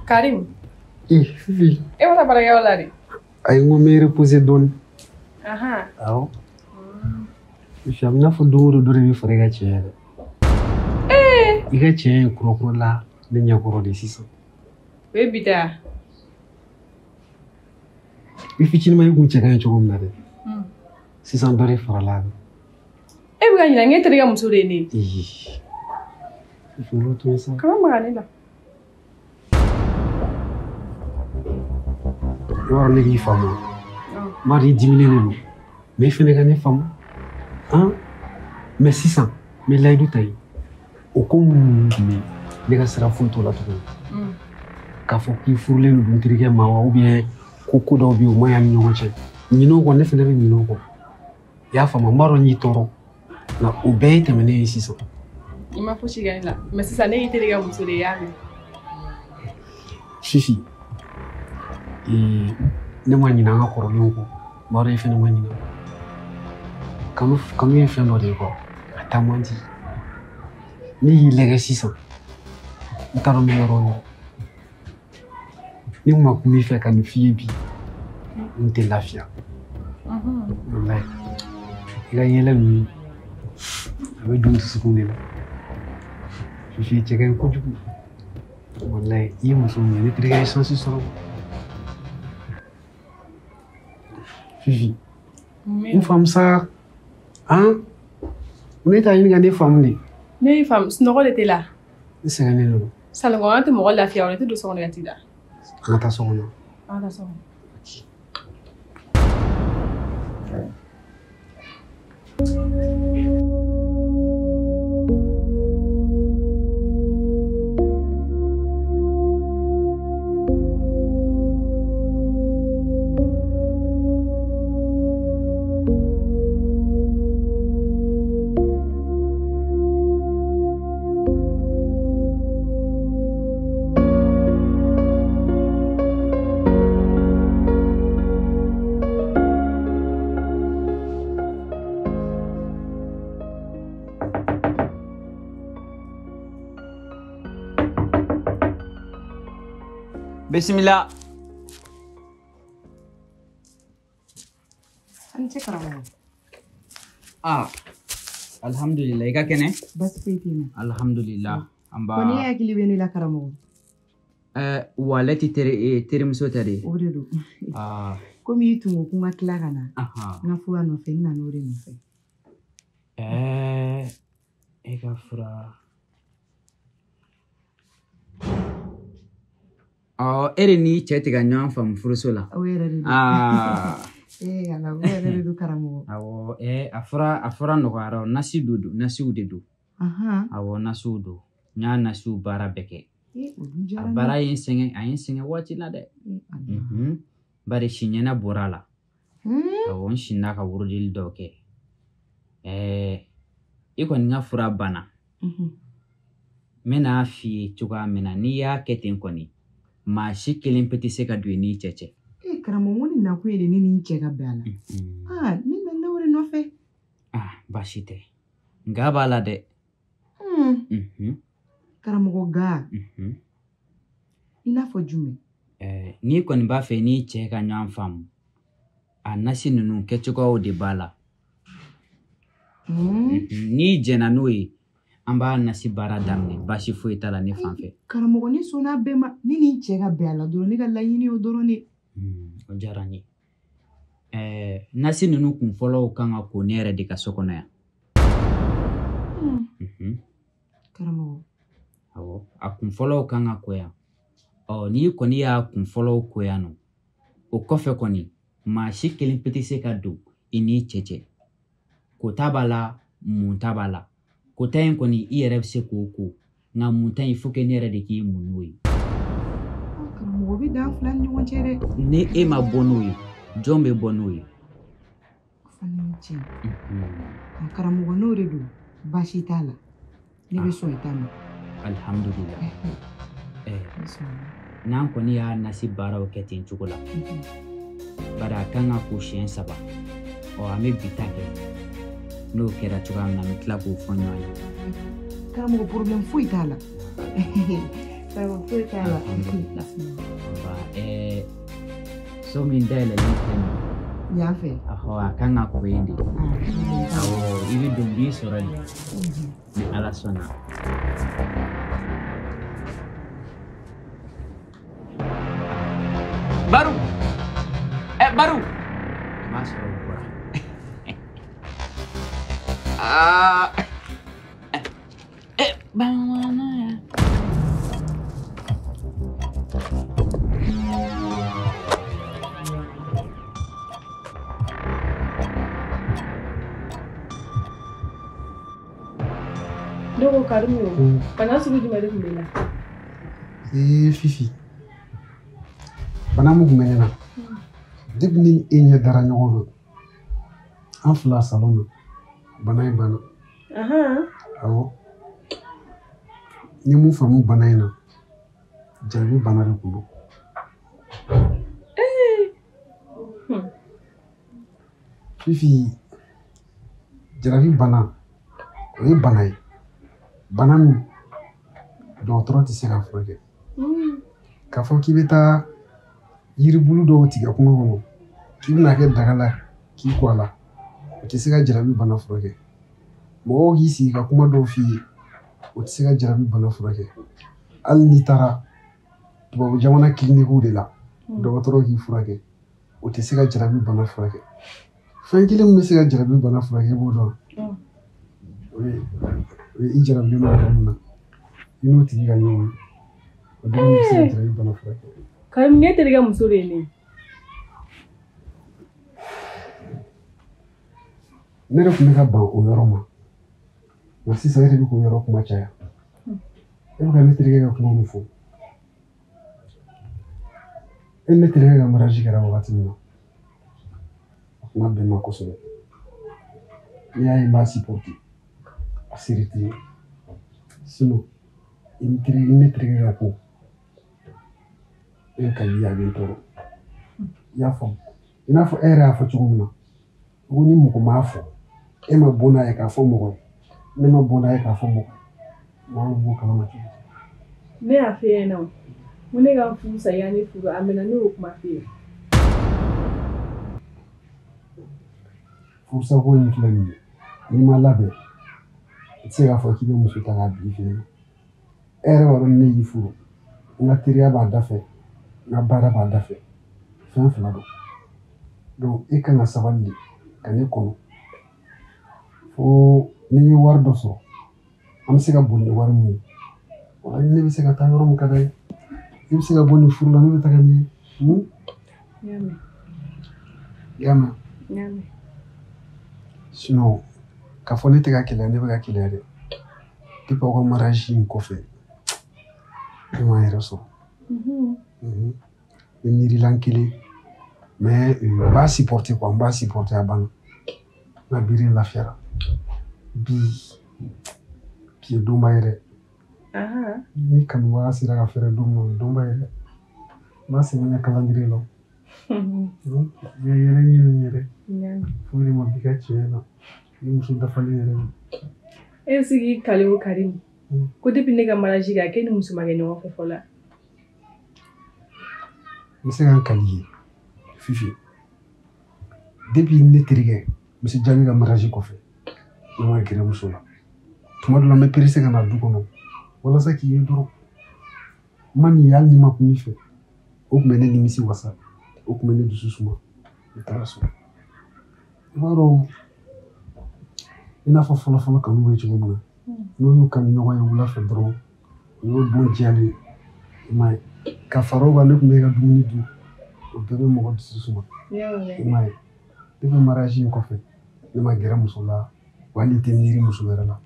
Karim. Fifi. E wata bara yaw lari. Ay ngo me reposer don. Aha. Aw. Fifi amna fo do mi forega chere. Iga chere kuro la ne nyakoro de siso. We bida. Fifi chini mai gunche kan chogo mnade. Sisan dore farala. E bi ganyina ngete ga musure ni. Fifi lo to sa. Kama magani la. Yoro ne gi famu. Mari dimine ne. Me fene ga ne famu. Hein? Mais 600. Mais là il taille. Au comme les gars sera font tout là tout. Ka fo ki furle lu ntirike mawa ou bien koko do bi o moya ni nyoche. Ni no ko ne fene ni no ko. Ya famu maro ni toro. Na obey temene 600. Ima fo shigani la. Mais sisa ne yite ga musure yabe. Fifi. Ne mo nyina nga koro nyoko maro ife ne mo nyina kanu ife no de ko atamanti ni lege 600 ntaro mi ro ni mo ku mi fe kan fi bi nte lafia wallahi ila yele mi abe dun su ko ne fi chegen ko jugu wallahi yi mo so ni triga essence so Fifi. Une femme ça, hein? On est à une grande femme. Ne femme, ce n'aura été là. C'est un énorme. Ça le grand, tu m'auras la fière, on était de son négatif. Attention. Attention. Bismillah. Ante karamo. Ah. Alhamdulillah. Ika kene? Bas peytina. Alhamdulillah. Amba. Koni yakili beni la karamo. Walati tere muso tare. Oredo. Ah. Komi itu kunga kila kana. Aha. Na fuwa no fe na nore no fe. E ka fura ere ni cɛ tɛ ka ɲɔgɔn faamu furuso la. O yɛrɛ de don. Ala o yɛrɛ de don karamɔgɔ. Awɔ a fura nɔgɔyara nasiw de don. Awɔ nasiw don. N y'a nasiw baara bɛɛ kɛ. A baara ye n sɛgɛn waati la dɛ. Bari si ɲɛna bɔra a la. Awɔ n sinna ka worojili dɔw kɛ. I kɔni ka fura banna. N bɛna f'i ye cogoya min na n'i y'a kɛ ten kɔni maa si kelen pe tɛ se ka don i n'i cɛ cɛ. Karamɔgɔ ni nakun ye de ne ni cɛ ka bɛn a la. Ne bɛ ne o de nɔfɛ. Baasi tɛ. Nka b'a la dɛ. Karamɔgɔ ga. I n'a fɔ jumɛn? N'i kɔni b'a fɛ n'i cɛ ka ɲɔgɔn faamu a nasi ninnu kɛcogoyaw de b'a la. N'i jɛnna n'o ye an b'a nasi baara daminɛ baasi foyi t'a la ne fan fɛ. Karamɔgɔ ni sɔnna bɛɛ ma ne ni cɛ ka bɛn a la dɔrɔn ne ka laɲini o dɔrɔn de. O diyara n ye. Nasi ninnu kun fɔlɔw kan ka ko ne yɛrɛ de ka so kɔnɔ yan. Karamɔgɔ. Awɔ a kun fɔlɔw kan ka ko yan. N'i kɔni y'a kun fɔlɔw ko yan nɔ o kɔfɛ kɔni maa si kelen pe tɛ se ka don i n'i cɛ cɛ. Ko ta b'a la mun ta b'a la. Ko ta in kɔni i yɛrɛ bɛ se k'o ko nka mun ta in faut que ne yɛrɛ de k'i mun n'o ye. Karamɔgɔ bɛ dan fila ni ɲɔgɔn cɛ dɛ. Ni e ma bɔ n'o ye jɔn bɛ bɔ n'o ye. O fana ye tiɲɛ. Karamɔgɔ n'o de don baasi t'a la ne bɛ sɔn i ta ma. Alhamdulillah. N'an kɔni y'a nasi baaraw kɛ ten cogo la bari a kan ka ko siɲɛ 3 an bɛ bi ta kɛ n'o kɛra cogoya min na an bɛ tila k'o fɔ ɲɔgɔn ye. Karamɔgɔ problème foyi t'a la. Karamɔgɔ foyi t'a la. So min dayɛlɛlen filɛ nin ye. Y'a fɛ. A kan ka ko yen de. I bɛ don b'i sɔrɔ yen ni Ala sɔnna. Baru. Baru. Masuk gua. Bang mana ya? Dogo Karimu, bana sugu jumɛn de tun b'i la? Fifi. Bana mun kun bɛ ne na depuis ni e ɲɛ dara ɲɔgɔn kan an fila salon na bana in banna. Awɔ n ye mun faamu bana in na jarabi bana de kun don. Fifi jarabi bana o ye bana ye bana min dɔgɔtɔrɔ tɛ se ka furakɛ. K'a fɔ k'i bɛ taa yiribulu dɔw tigɛ kungo kɔnɔ k'i bɛna kɛ daga la k'i kɔ a la o tɛ se ka jarabi bana furakɛ. Mɔgɔw k'i sigi ka kuma dɔw f'i ye o tɛ se ka jarabi bana furakɛ. Hali n'i taara tubabu jamana kilinikiw de la dɔgɔtɔrɔ k'i furakɛ o tɛ se ka jarabi bana furakɛ. Fɛn kelen min bɛ se ka jarabi bana furakɛ i b'o dɔn. O ye i jarabilen don yɔrɔ min na i n'o tigi ka ɲɔgɔn ye o dɔrɔn bɛ se ka jarabi bana furakɛ. Karimu ne terikɛ muso de ye ne. Ne yɛrɛ tun bɛ ka ban o yɔrɔ ma nka sisan e de bɛ k'o yɔrɔ kuma caya. E bɛ ka ne terikɛ ka kuma min fɔ e ni ne terikɛ ka mariage kɛra wagati min na a kuma bɛn ma kosɛbɛ. N'i y'a ye n b'a supporter a seri tɛ ye sinon i ni ne terikɛ ka ko e ka di a bɛ n tɔɔrɔ. I y'a faamu i n'a fɔ e yɛrɛ y'a fɔ cogo min na ko ni mɔgɔ m'a fɔ e ma bɔ n'a ye k'a fɔ mɔgɔ ye ne ma bɔ n'a ye k'a fɔ mɔgɔ mɔgɔ b'o kalama cogo di. Ne y'a f'i ɲɛna o ko ne ka furu sa yanni furu a mɛna ne y'o kuma f'i ye. Furusako in filɛ nin ye n'i ma labɛn i tɛ se k'a fɔ k'i bɛ muso ta k'a bila i fɛ yen. E yɛrɛ b'a dɔn ni ne y'i furu n ka teriya b'a da fɛ n ka baara b'a da fɛ fɛn fila don donc e kan ka sabali de ka ne kɔnɔ fo ni wari dɔ sɔrɔ an bɛ se ka boli ni wari min ye wala ne bɛ se ka taa yɔrɔ min ka d'a ye ne bɛ se ka bɔ nin furu la ne bɛ taga nin ye y'a mɛn sinon k'a fɔ ne tɛ ka keleya ne bɛ ka keleya dɛ depuis aw ka mariage in kɔfɛ ne m'a yɛrɛ sɔrɔ n bɛ miirila n kelen mais n b'a supporter quoi n b'a supporter a banna n ka biri lafiyara bi ye donba ye dɛ ni kanubaga sera ka fɛrɛ don min na donba ye dɛ n b'a sɛbɛn ne calendrier la yɛlɛ ɲini yɛrɛ fo de ma bi ka tiɲɛ na ni muso dafalen yɛrɛ ma e sigi kale o Karimu ko depuis ne ka mariage kɛ k'e ni muso ma kɛ ɲɔgɔn fɛ fɔlɔ n bɛ se ka n kali ye Fifi depuis ne terikɛ Monsieur Jaabi ka mariage kɔfɛ ne ma gɛrɛ muso la tuma dɔ la n bɛ perese ka na du kɔnɔ walasa k'i ye dɔrɔn n ma nin ye hali ni ma kun i fɛ o tun bɛ ne nimisi wasa o tun bɛ ne dusu suma ne taara so i b'a dɔn i n'a fɔ fɔlɔfɔlɔ kanu bɛ cogo min na n'o y'u kanu ɲɔgɔn ye wula fɛ dɔrɔn o y'o don diyalen i m'a ye ka fara o kan ne tun bɛ ka dumuni dun o bɛɛ bɛ mɔgɔ dusu suma i m'a ye depuis mariage in kɔfɛ ne ma gɛrɛ muso la wa hali n tɛ miiri muso wɛrɛ la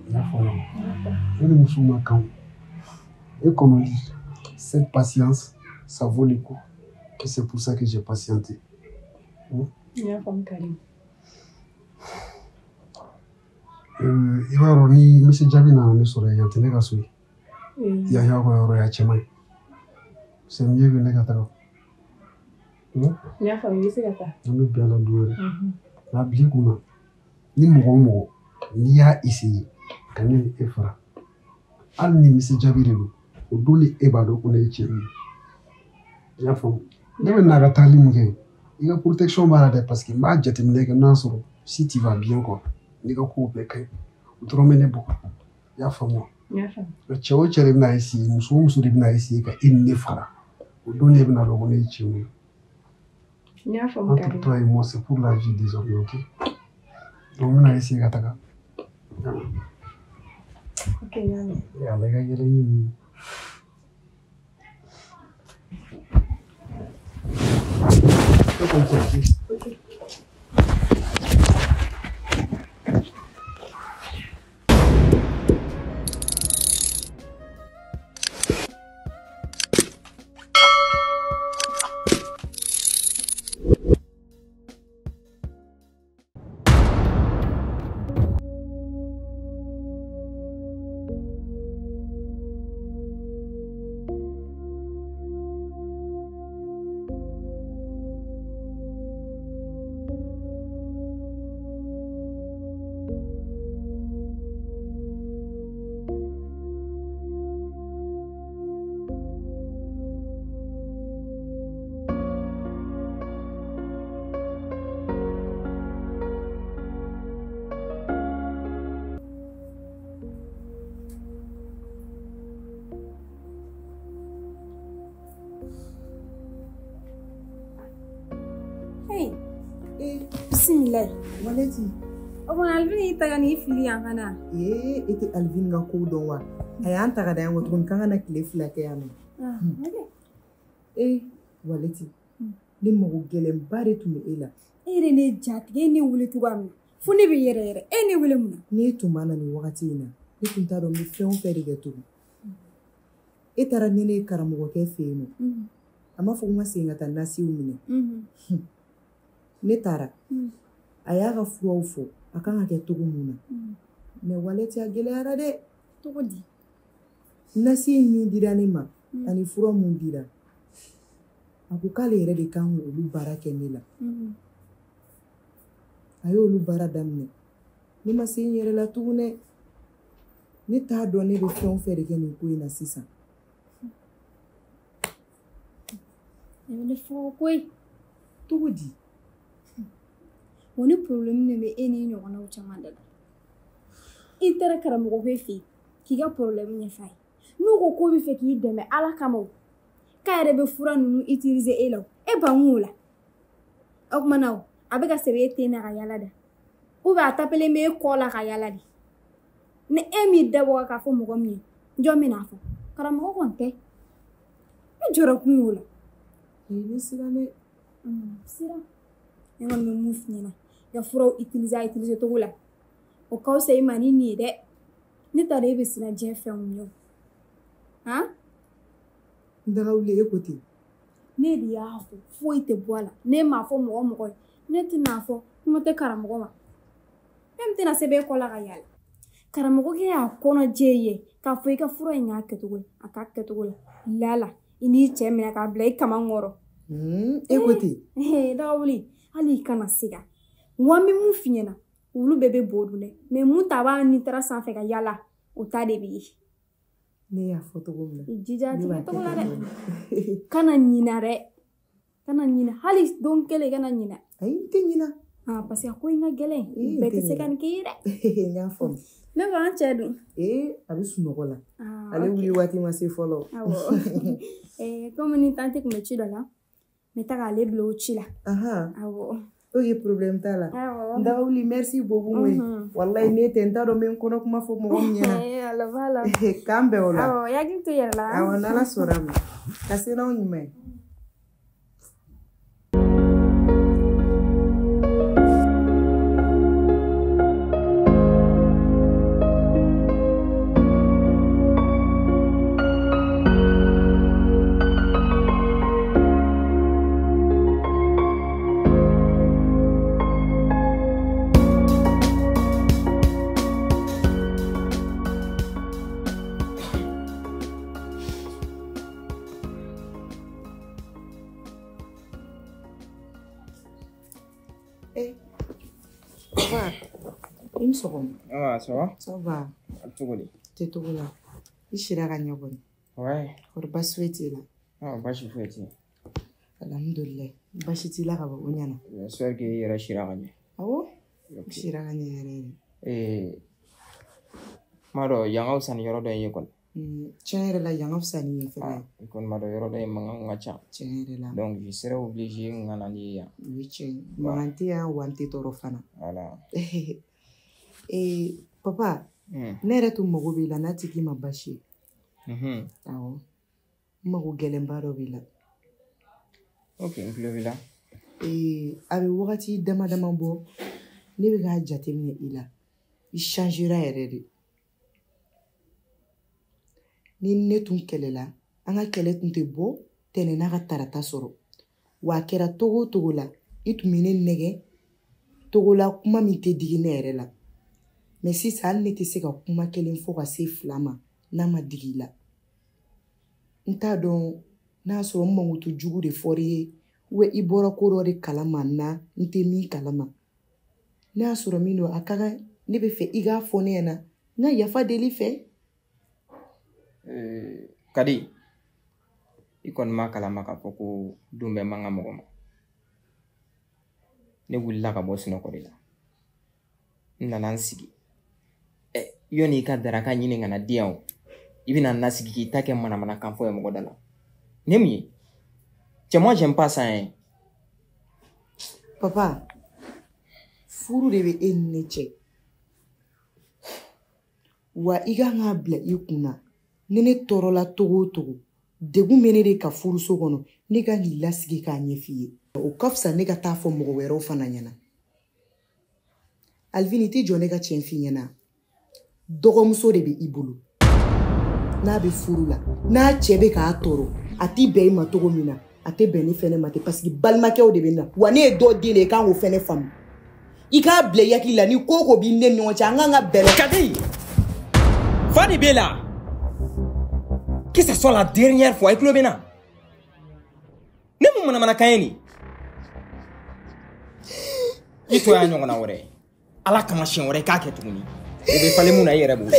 i y'a faamu ne ni muso ma kan et comme on dit cette patience ça vaut le coup et c'est pour ça que j'ai patienté i y'a faamu Karimu i b'a dɔn ni Monsieur Jaabi nana ne sɔrɔ yan tɛ ne ka so ye yan y'aw ka yɔrɔ y'a cɛman ye c'est mieux que ne ka taga i y'a faamu i bɛ se ka taa an bɛ bɛn a la don wɛrɛ nka bila i kun na ni mɔgɔ o mɔgɔ n'i y'a essayer ka ne ni e fara hali ni Monsieur Jaabi de don o don ni e b'a dɔn ko ne ye cɛ min ye i y'a faamu ne bɛ na ka taali min kɛ i ka protection b'a la dɛ parce que n b'a jateminɛ kɛ n'a sɔrɔ si tu vas bien quoi n'i ka kow bɛɛ ka ɲi o dɔrɔn bɛ ne bɔ i y'a faamu wa cɛ o cɛ de bɛna essayer muso o muso de bɛna essayer ka e ni ne fara o don ne bɛna dɔn ko ne ye cɛ min ye entre toi et moi c'est pour la vie désormais ok donc n bɛna essayer ka taga yala i ka yɛlɛ ɲini Okay. Bismillah. Waleti. O kɔni Alvin y'i taga n'i fili yan ka na. E tɛ Alvin ka ko dɔn wa? A y'an taga da yan ko tuguni k'an ka na tile 2 kɛ yan nɔ. Waleti. Ne mago gɛlɛnba de tun bɛ e la. E yɛrɛ ne jatigɛ e ne wele cogoya min na. Fo ne bɛ yɛrɛ yɛrɛ. E ne wele mun na? Ne tun b'a na nin wagati in na. Ne tun t'a dɔn n bɛ fɛn o fɛn de kɛ tugun. E taara ni ne ye karamɔgɔkɛ fɛ yen nɔ. A m'a fɔ ko n ka segin ka taa nasiw minɛ. Ne taara. A y'a ka furaw fɔ a kan ka kɛ cogo mun na mais Waleti a gɛlɛyara dɛ. Cogo di? Nasi min dira ne ma ani fura mun dira a ko k'ale yɛrɛ de kan k'olu baara kɛ ne la. A y'olu baara daminɛ ne ma se n yɛrɛ la tugun dɛ. Ne t'a dɔn ne bɛ fɛn o fɛn de kɛ nin ko in na sisan. Ne bɛ ne fɔ koyi. Cogo di? O ni problème de bɛ e ni ɲɔgɔnnaw caman da la. I taara karamɔgɔkɛ fɛ yen k'i ka problème ɲɛf'a ye. N'u ko k'o bɛ fɛ k'i dɛmɛ ala kama o k'a yɛrɛ bɛ fura ninnu utiliser e la e ban o la. O kumana o a bɛ ka sɛbɛn e ten na ka yala da. Ou va t'appeler me ko la ka yala di. Ne emi dabo ka fo mɔgɔ min ye jɔn bɛna fɔ karamɔgɔ kɔni tɛ e jɔra kun y'o la ni sira ne sira ne kɔni bɛ mun f'i ɲɛna i ka furaw utiliser cogo la o ka fisa i ma ni nin ye dɛ ne t'a dɔn e bɛ siran diɲɛ fɛnw ɲɛ o han n daga wuli e ko ten ne de y'a fɔ foyi tɛ bɔ a la ne m'a fɔ mɔgɔ ye ne tɛna fɔ kuma tɛ karamɔgɔ ma même tɛna sɛbɛn kɔ la ka yala karamɔgɔ kɛ y'a kɔnɔ jɛ ye k'a fɔ i ka fura in y'a kɛcogo la a k'a kɛcogo la lala i n'i cɛ minɛ k'a bila i kaman kɔrɔ e ko ten daga wuli hali i kana siga wa n bɛ mun f'i ɲɛna olu bɛɛ bɛ bɔ dun dɛ mais mun ta b'a ni taara sanfɛ ka yala o ta de bɛ ye ne y'a fɔ cogo min na i jija a tigɛ cogo la dɛ kana ɲina dɛ kana ɲina hali don kelen kana ɲina ayi n tɛ ɲina parce que a ko in ka gɛlɛn bɛɛ tɛ se ka nin k'i ye dɛ n y'a faamu ne ko an cɛ dun a bɛ sunɔgɔ la ale wuli waati ma se fɔlɔ awɔ komi ni tante tun bɛ ci dɔ la n bɛ taga ale bila o ci la awɔ o ye problème t'a la n daga wuli merci beaucoup koyi walayi ne tɛ n t'a dɔn n bɛ n kɔnɔ kuma fɔ mɔgɔ min ɲɛna k'an bɛn o la awɔ yakili to i yɛrɛ la awɔ n'ala sɔnna ma ka se n'aw ɲuman ye Ça va? Ça va. T'es tout là. Il chira gagner bon. Ouais. Pour basu ti là. Ah, basu foueti. Alhamdulillah. Basu ti là ka bo nyana. J'espère que il chira gagner. Ah bon? Chira gagner. Maro yang sani yoro do yekon. Tiens la yang sani ye fa. Kon maro yoro do manga cha. Tiens la. Donc je serai obligé ngana ni ya. Oui, tiens. Manti ya wanti toro fana. Voilà. Papa, ne yɛrɛ tun mago b'i la n'a tigi ma basi ye awɔ n mago gɛlɛnba dɔ b'i la ok n tulo b'i la a bɛ wagati dama dama bɔ ne bɛ k'a jateminɛ i la i changera yɛrɛ de ni ne tun kɛlɛla an ka kɛlɛ tun tɛ bɔ tɛnɛ n'a ka tarata sɔrɔ wa a kɛra togo o togo la i tun bɛ ne nɛgɛ togo la kuma min tɛ digi ne yɛrɛ la mais sisan hali ne tɛ se ka kuma kelen fɔ ka se 2 ma n'a ma digi la n t'a dɔn n'a sɔrɔ n mankutu jugu de fɔr'i ye ou i bɔra ko dɔ de kalama na n tɛ min kalama n'a sɔrɔ min don a ka kan ne bɛ fɛ i k'a fɔ ne ɲɛna n ka yafa deli fɛ Kadi i kɔni ma kalama k'a fɔ ko don bɛɛ man ka mɔgɔ ma ne wulila ka bɔ sunɔgɔ de la n nana n sigi yoni ka daraka ɲini kana di yan i bɛna n nasigi k'i ta kɛ manamanakan fɔ ye mɔgɔ da la ne mun ye cɛ moi j'aime pas ça hein papa furu de bɛ e ni ne cɛ wa i ka kan k'a bila i kunna ni ne tɔɔrɔla togo o togo degun bɛ ne de ka furuso kɔnɔ ne ka k'i lasigi k'a ɲɛf'i ye o ka fisa ne ka taa fɔ mɔgɔ wɛrɛw fana ɲɛna Alvin i tɛ jɔ ne ka tiɲɛ f'i ɲɛna dɔgɔmuso de bɛ i bolo n'a bɛ furu la n'a cɛ bɛ k'a tɔɔrɔ a t'i bɛn i ma cogo min na a tɛ bɛn ne fɛnɛ ma ten parce que balimakɛw de bɛ na wa ne ye dɔ den de ye k'an k'o fɛnɛ faamu i k'a bila i hakili la ni ko o ko b'i ne ni ɲɔgɔn cɛ an k'an ka bɛlɛ. Kadi fa de b'e la que ça soit la dernière fois i tulo bɛ na ne mun manamanakan ye nin i to y'a ɲɔgɔnna wɛrɛ ye ala kama siɲɛ wɛrɛ i k'a kɛ tuguni o bɛ falen mun na i yɛrɛ bolo.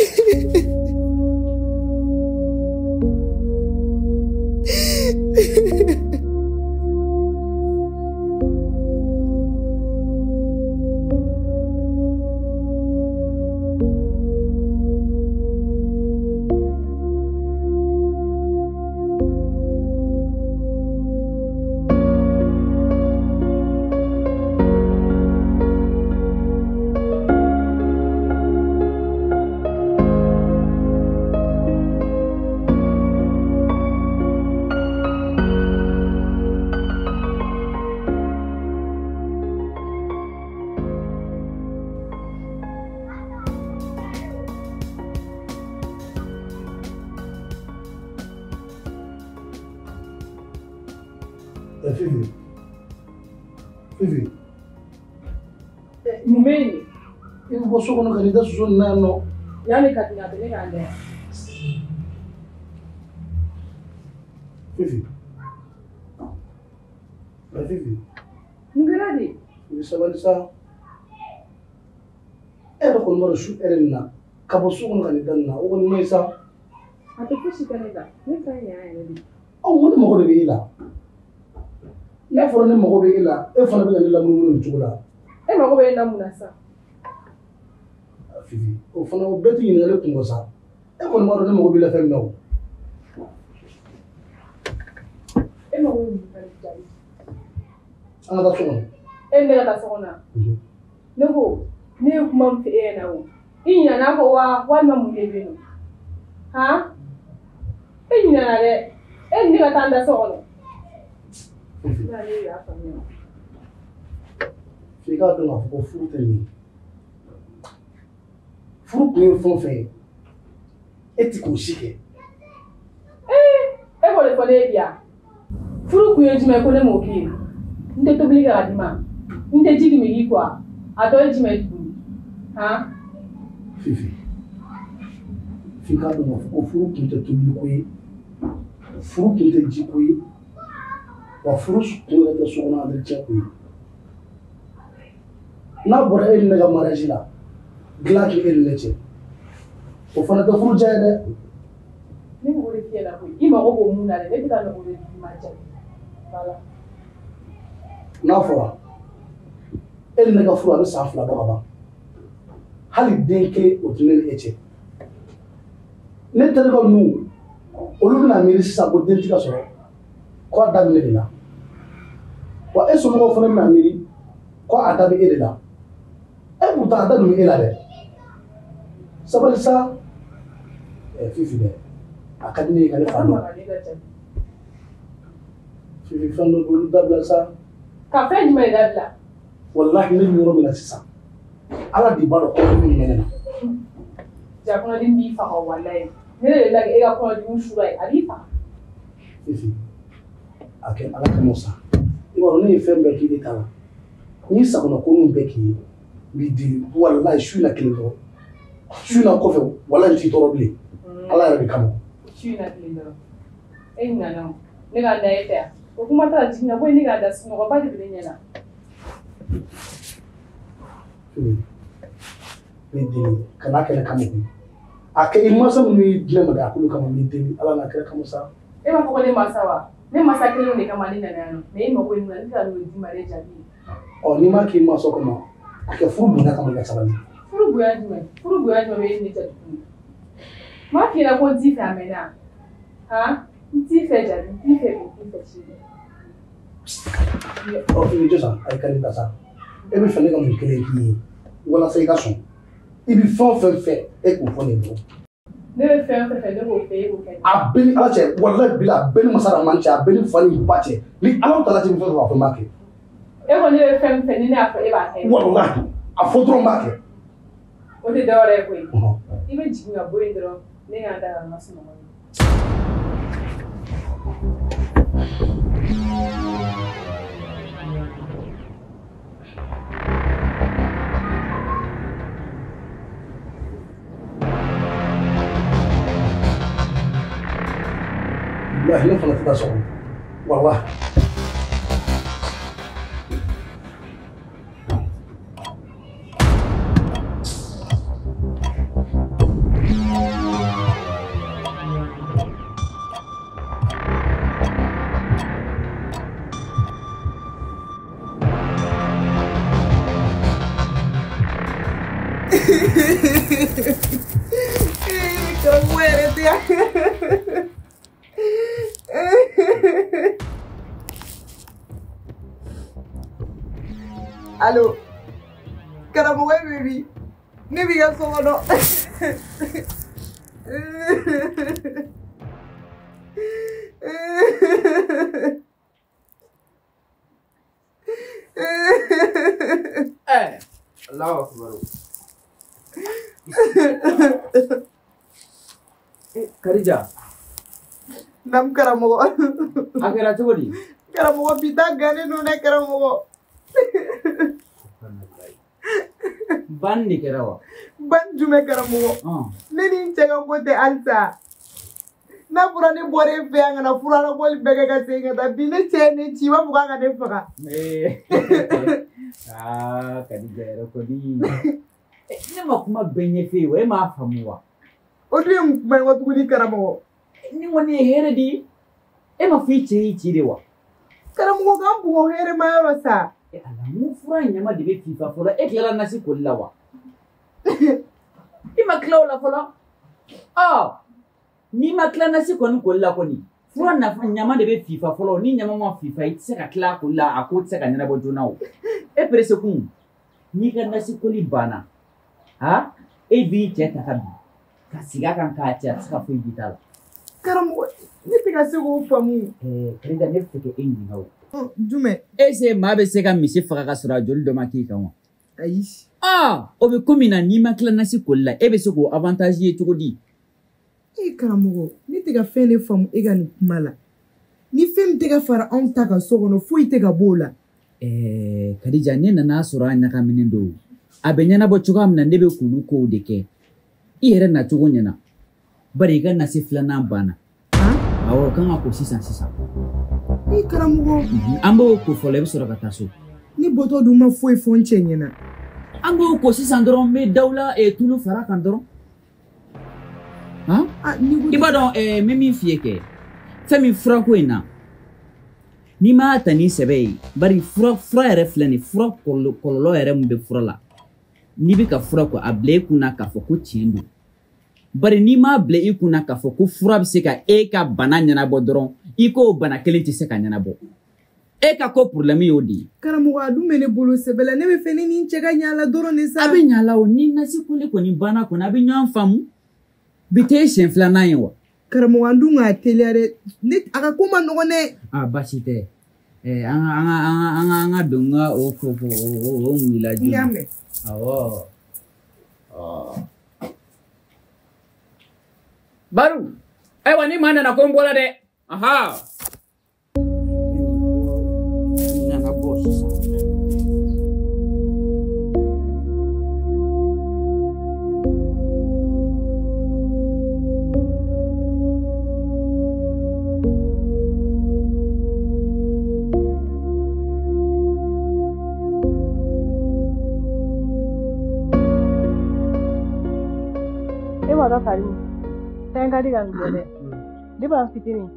Fifi. Fifi. Mumeni. Ibu boso kono kanida susun na no. Yani katina bene gande. Fifi. Fifi. Ngeradi. Fifi sabalisa. Ero kono maro shu erena. Kaboso kono kanida na. O kono mesa. Ate fushi kanida. Ne kanya ayedi. O woni mo ko be ila. Ya foro ne mo ko be ila. E fana be la mun tugula. E mo ko be na munasa. Fifi. O fana o betu yin ngale kungo sa. E kono maro ne mo ko be la fem no. E mo ko be kanida. Ana da sono. E ne da sona. Ne ko ne kuma mfi e na wo. Inya na ko wa ma mu de beno. Ha? Inya na de. E ni ka tanda sona. Na le ya fa mi. Fica do novo ko fruta ni. Fruta ni fon fe. Eti ko shike. E ko le fole bia. Furu ku yejime ko le mo ki. Nte to bliga adima. Nte jigi mi yi kwa. Ado jime tu. Ha? Fifi. Fica do novo ko furu ki te to bi ko yi. Furu ki te ji ko yi. Wa furu ko te so na de che ko yi. Na bora el mega mariage la. Glaki el leche. O fana to furu jaye de. Ni mo le fiela ko. Ima ko bo mu na le. Ne ta no ko le ma ja. Voilà. Na fora. El mega furu abi sa fula ba. Hali denke o tunel eche. Ne tere ko nu. Olu na miri sa ko denti ka so. Ko adabi ne la. Wa eso mo fana na miri ko adabi ele la. E puta adabi ele la de. Sabalisa Fifi de. Akadini ka le fanu. Fifi fanu bulu dabla sa. Ka fe ni me dabla. Wallahi ne nyoro mina sisa. Ala di balo ko ni menena. Ja kono di mi fa ko wallahi. Ne le la e ga kono di mushurai ali fa. Fifi. Ake ala ka musa. Iwaro ne fembe ki ditala. Ni sa kono ko nu beki. Bi di wallahi shuna kilindo. Shuna ko fe wallahi ti toroble. Ala ya bikamo. Shuna kilindo. E ngana. Ne ga da ete. Ko kuma ta jinna boy ne ga da sino ko ba di bilenyana. Ni dini kana kene kamu. Ake imasa ni jema da akulu kama ni dini ala na kere kamu sa. E ma ko le masawa. Ne masakele ne kama ni nana no. Ne ma ko ni na no di mare jabi. O ni ma ki ma so kama. Ake furu na kama ga sabani. Furu buya be ni ta tu. Ma ki na ko di fa mena. Ha? Ti fe jabi, ti fe chi. O ni josa ay kan ta sa. E bi fele kama kele ki. Wala sai ka so. Ibi fon fe e ko fon ni. Ne fe ne ko fe ko ke. Abeni ala che wallahi bila beni masara mancha abeni fani bache. Ni ala ta la ti fo fa make. E ko ne fe ni na fa e ba ke. Wallahi a fodro make. O te dore ko. Ibe jinga boy ndro ne ga da masu mo. والله لا فلا تداسو والله ¡Qué muere, tía! Allo, karamɔgɔ baby, ne b'i ka so kɔnɔ. Allahu Akbar. Khadija. Nam karamɔgɔ. A kɛra cogo di? Karamɔgɔ bi taa gannen don dɛ karamɔgɔ. Ban de kɛra wa? Ban jumɛn karamɔgɔ? Ne ni n cɛ ka ko tɛ halisa. N'a fɔra ne bɔra e fɛ yan ka na furalabɔli bɛɛ kɛ ka segin ka taa bi ne cɛ ye ne ci i b'a fɔ k'a ka ne faga. Kadija yɛrɛ kɔni. Ne ma kuma bɛɛ ɲɛfɛ ye wa e m'a faamu wa? O dun ye mun kuma ye ko tuguni karamɔgɔ? Ni kɔni ye hɛrɛ di e ma fɔ i cɛ y'i ci de wa? Karamɔgɔ k'an bugɔ hɛrɛ ma yɔrɔ sa. Ala mun fura ɲama de bɛ fifa fɔlɔ e tilala nasi koli la wa? I ma tila o la fɔlɔ? N'i ma tila nasi kɔni koli la kɔni fura nafa ɲama de bɛ fifa fɔlɔ ni ɲama ma fifa i tɛ se ka tila koli la a ko tɛ se ka ɲɛnabɔ joona o. E perese kun n'i ka nasi koli banna e b'i cɛ ta ka bin ka sigi a kan k'a cɛ a tɛ se ka foyi di t'a la. Karamɔgɔ ne tɛ ka se k'o faamu. Karida ne fɛ kɛ e ɲininka o. Jumɛn? Ese maa bɛ se ka misi faga ka sɔrɔ a joli dɔ ma k'i kan wa? Ayi. O bɛ komi na n'i ma tila nasi koli la e bɛ se k'o avantage ye cogo di? Karamɔgɔ ne tɛ ka fɛn de faamu e ka nin kuma la. Ni fɛn min tɛ ka fara anw ta kan so kɔnɔ foyi tɛ ka bɔ o la. Kadija ne nana sɔrɔ a ɲagaminen don a bɛ ɲɛnabɔ cogoya min na ne bɛ k'olu kow de kɛ i yɛrɛ nacogo ɲɛna bari i ka nasi filanan banna. Awɔ kan ka ko sisan. Karamɔgɔ. An b'o ko fɔlɔ i bɛ sɔrɔ ka taa so. Ni bɔtɔ dun ma foyi fɔ n cɛ ɲɛna. An b'o ko sisan dɔrɔn n bɛ daw la tulu fara kan dɔrɔn. I b'a dɔn n bɛ min f'i ye kɛ fɛn min furako in na n'i m'a ta ni sɛbɛ ye bari fura yɛrɛ filɛ nin fura kɔlɔlɔ yɛrɛ min bɛ fura la n'i bɛ ka fura ko a bila i kunna k'a fɔ ko tiɲɛ don bari n'i m'a bila i kunna k'a fɔ ko fura bɛ se ka e ka bana ɲɛnabɔ dɔrɔn i k'o bana kelen tɛ se ka ɲɛnabɔ e ka ko problème y'o de ye. Karamɔgɔ a dun bɛ ne bolo sɛbɛ la ne bɛ fɛ ne ni n cɛ ka ɲala dɔrɔn de sa. A bɛ ɲala o ni nasi koli kɔni banna kɔni a bɛ ɲɔgɔn faamu bi tɛ siɲɛ filanan ye wa. Karamɔgɔ an dun k'a teliya dɛ a ka ko ma nɔgɔn dɛ. Baasi tɛ an ka don ka o ŋunila joona. N y'a mɛn. Awɔ. Baru ayiwa ni maa nana ko n bɔra dɛ. Nana bɔ sisan. Dɔ Karimu fɛn ka di ka nin bɔ dɛ depuis an fitinin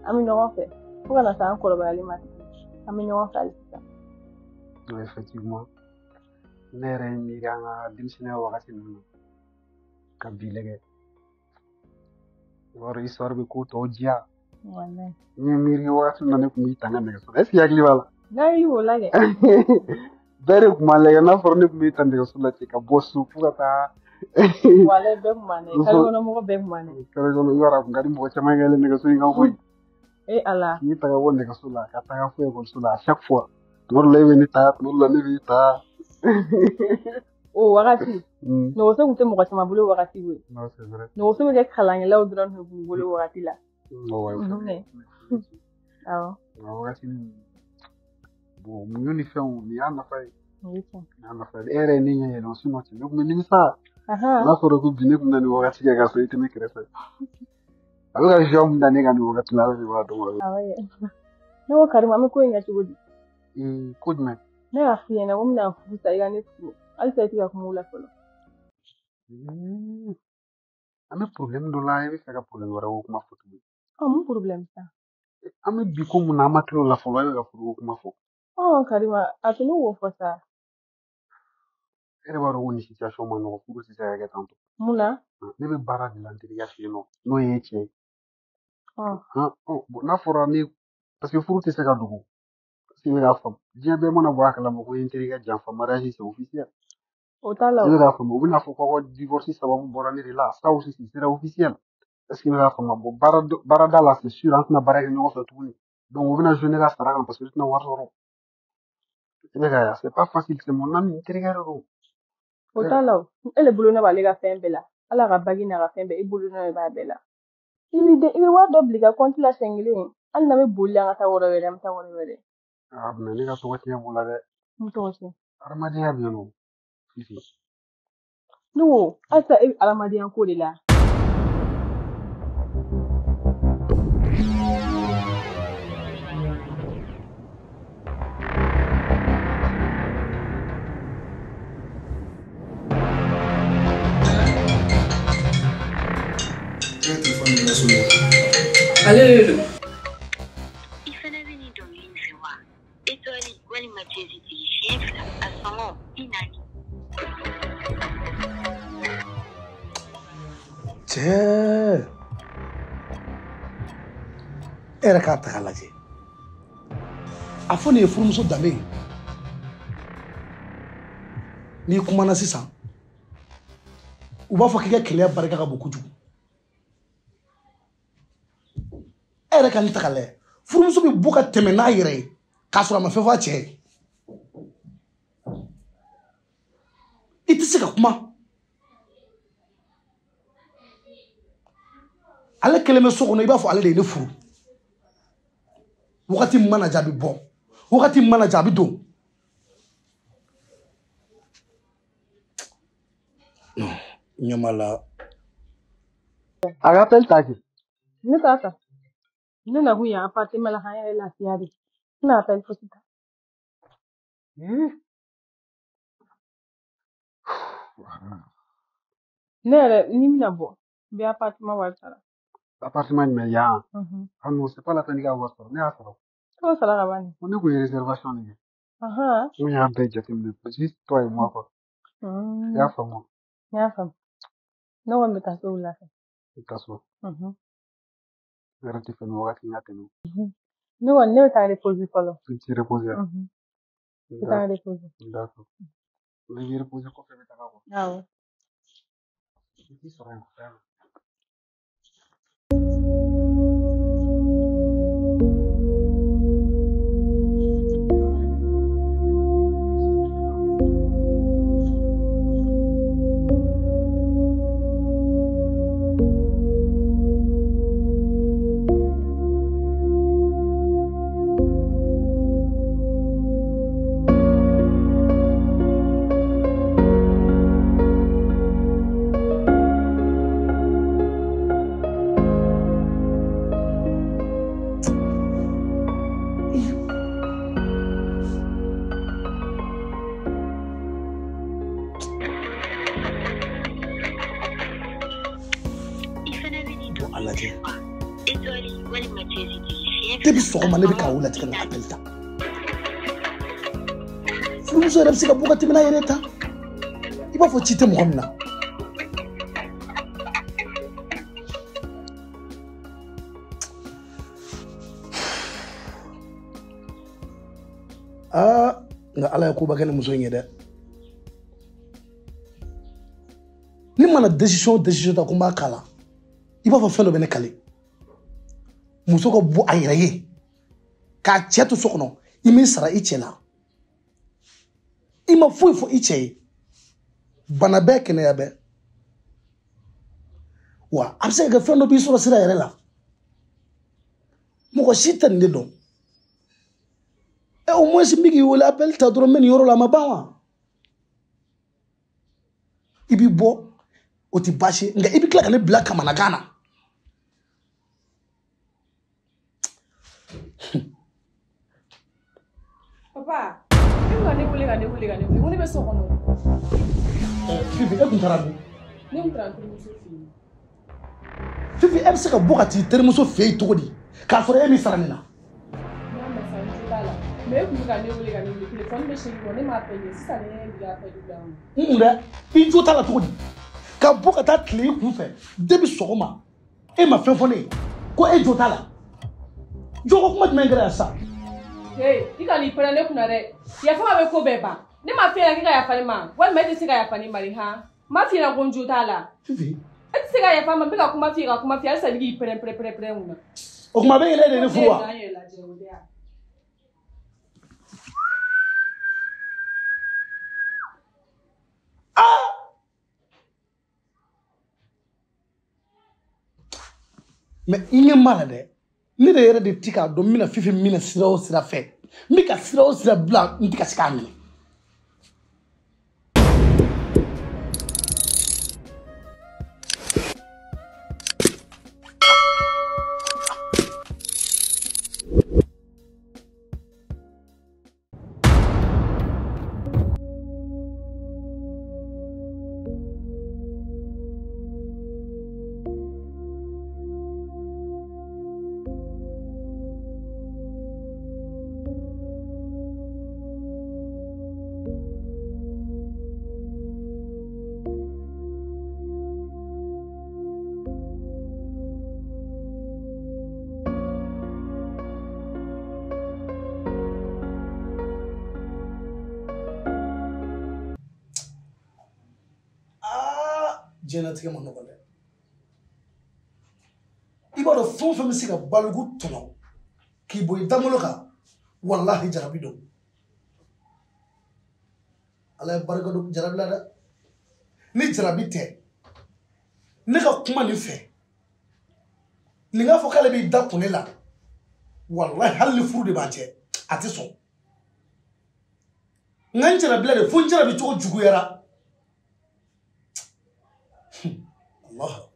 an bɛ ɲɔgɔn fɛ fo ka na se an kɔrɔbayalen ma an bɛ ɲɔgɔn fɛ hali sisan. Effectivement ne yɛrɛ ye miiri an ka denmisɛnninya wagati ninnu ka bi lajɛ yɔrɔ histoire bɛ ko tɔw diya n ye miiri wagati min na ne tun b'i tanga nɛgɛso la est-ce que i hakili b'a la. n'a y'i o lajɛ bɛɛ de tun b'a lajɛ n'a fɔra ne tun b'i ta nɛgɛso la ten ka bɔ so fo ka taa. Wale bɛɛ tun b'a nɛgɛ kare kɔnɔ mɔgɔ bɛɛ tun b'a nɛgɛ. Kare kɔnɔ i b'a dɔn a tun ka di mɔgɔ caman kɛ nɛgɛso in kan koyi. Ala. K'i ta ka bɔ nɛgɛso la ka taga fo ekɔliso la à chaque fois tuma dɔ la e bɛ ne ta tuma dɔ la ne b'i ta. O wagati nɛgɛso tun tɛ mɔgɔ caman bolo wagati ye. Nɛgɛso bɛ kɛ kalankɛlaw dɔrɔn de tun bolo wagati la. Awɔ. Wagati bon muɲu ni fɛnw nin y'a nafa ye. N'a nafa ye e yɛrɛ ye ne ɲɛ yɛlɛma sinon cɛ ne tun bɛ nimisa. N'a fɔra ko bi ne tun bɛ na nin wagati kɛ ka sɔrɔ i tɛ ne kɛrɛfɛ. A bɛ ka joie min da ne kan nin wagati la ala de b'a dɔn. Ne ko Karimu an bɛ ko in kɛ cogo di? Ko jumɛn? Ne y'a f'i ɲɛna ko n bɛna furu sa i ka ne furu halisa i tɛ ka kuma o la fɔlɔ. An bɛ problème dɔ la i bɛ fɛ ka problème wɛrɛ o kuma fɔ tuguni. Mun problème sa? An bɛ bi ko mun na an ma tila o la fɔlɔ e bɛ ka furu o kuma fɔ. Karima a tun ne k'o fɔ sa. E yɛrɛ b'a dɔn ko nin situation ma nɔgɔn furu tɛ se ka kɛ tan tɔ. Mun na? Ne bɛ baara de la n terikɛ fɛ yen nɔ n'o ye cɛ ye. N'a fɔra ne parce que furu tɛ se ka dogo parce que i bɛ k'a faamu diɲɛ bɛɛ mana bɔ a kalama ko n ye n terikɛ janfa mariage c'est officiel. O t'a la o. I bɛ k'a faamu u bɛna fɔ ko divorce sababu bɔra ne de la ça aussi c'est officiel. Est ce que i bɛ k'a faamu bon baarada la c'est sûr an tɛna baara kɛ ɲɔgɔn fɛ tuguni donc u bɛna jouer ne ka sara kan parce que u tɛna wari sɔrɔ. I bɛ k'a ye c'est pas facile c'est mon ami n terikɛ de don. O t'a la o e le bolo ne b'ale ka fɛn bɛɛ la ala ka bagi n'a ka fɛn bɛɛ i bolo ne b'a bɛɛ la i bɛ wari dɔ bila i ka compte la siɲɛ kelen An na me bolli an ka taa wɔrɔ wɛrɛ an bɛ taa wɔrɔ wɛrɛ. Mais ne ka tɔgɔ tiɲɛ b'o la dɛ. Mun tɔgɔ tiɲɛ? Adamadenya bɛ yen nɔ. Fifi. Ne ko halisa e bɛ adamadenya ko de la. Allez. Il fallait venir dormir une fois. Et toi, il m'a dit chiffre à son nom, inani. Tiens. Era ka ta lajɛ. A fɔ nin ye furumuso danbe ye. N'i kumana sisan u b'a fɔ k'i ka kɛlɛ barika ka bon kojugu. E yɛrɛ ka nin ta ka lajɛ furumuso bɛ bɔ ka tɛmɛ n'a yɛrɛ ye k'a sɔrɔ a ma fɛn fɔ a cɛ ye. I tɛ se ka kuma. Ale kelen bɛ so kɔnɔ i b'a fɔ ale de ye ne furu. Wagati min mana ja a bɛ bɔ wagati min mana ja a bɛ don. Non, Nyamala. Rappelle ta vie. Ne tata. Ne na hu ya apate mala haya la fiade. Na appelle fosita. Ne ni mina bo. Bi appartement wa sala. Appartement mais ya. Ah non, c'est pas la peine qu'à voir ça. Ne a ça. Comment ça la bani? On est pour une réservation ni. Aha. On y a un budget juste toi et moi quoi. Ya fa moi. Ya fa. No one meta so la. C'est ça. Arrête de faire nos ratés maintenant. No one never t'a reposer follow. Tu te reposes. Tu t'as reposer. D'accord. On va reposer quoi faire ta quoi. Ah ouais. Tu seras un frère. Depuis sɔgɔma ne bɛ ka wuli tigɛ n'a appel ta. Furumuso yɛrɛ bɛ se ka bɔ ka tɛmɛ n'a yɛrɛ ta. I b'a fɔ ci tɛ mɔgɔ min na. Nka Ala ye koba kɛ ni muso in ye dɛ. Ni mana décision ta ko n b'a k'a la i b'a fɔ fɛn dɔ bɛ ne kale. Muso ka bɔ a yɛrɛ ye k'a cɛ to so kɔnɔ i m'i sara i cɛ la i ma foyi fɔ i cɛ ye bana bɛɛ kɛnɛya bɛɛ wa a bɛ se ka kɛ fɛn dɔ b'i sɔrɔ sira yɛrɛ la mɔgɔ si tɛ nin de dɔn au moins n bɛ k'i wele appel ta dɔrɔn n bɛ nin yɔrɔ la a ma ban wa i b'i bɔ o tɛ baasi nka i bɛ tila ka ne bila kamanagan na. Papa, e ka ne wele ka ne ko ne bɛ so kɔnɔ. Fifi, e kun taara min? Ne kun taara n terimuso fɛ yen. Fifi, e bɛ se ka bɔ ka t'i terimuso fɛ yen cogo di k'a sɔrɔ e min sara nin na? N y'a mɛn sa n jo t'a la mais e kun bɛ ka ne wele téléphone bɛ segin kɔ ne m'a appelé sisan ne ye bi appel bila n ma. Dɛ, i jo t'a la cogo di ka bɔ ka taa tile i kun fɛ depuis sɔgɔma e ma fɛn fɔ ne ye ko e jo t'a la jo ko kuma jumɛn kɛra yan sisan? I ka n'i pɛrɛn ne kunna dɛ yafa ma bɛ ko bɛɛ ban ne ma f'i ɲɛna k'i ka yafa ne ma walima e tɛ se ka yafa ne ma de han n m'a f'i ɲɛna ko n jo t'a la. Fifi, e tɛ se ka yafa ma n bɛ ka kuma f'i ye halisa i bɛ k'i pɛrɛn mun na. o kuma bɛ yɛlɛ de ne furu wa? Mais i ɲɛ m'a la dɛ ne de yɛrɛ de ti k'a dɔn n bɛna Fifi minɛ sira o sira fɛ n bɛ ka sira o sira bila n tɛ ka se k'a minɛ. Diɲɛlatigɛ ma nɔgɔn dɛ. I b'a dɔn fɛn o fɛn bɛ se ka baliku tɔnɔ k'i bɔ i dangolo kan walahi jarabi don. Ala ye barika don jarabi la dɛ. Ni jarabi tɛ ne ka kuma nin fɛ nin k'a fɔ k'ale b'i da kun ne la walahi hali ni furu de b'a cɛ a tɛ sɔn. Nka n jarabila de fo n jarabi cogo juguyara. Allah.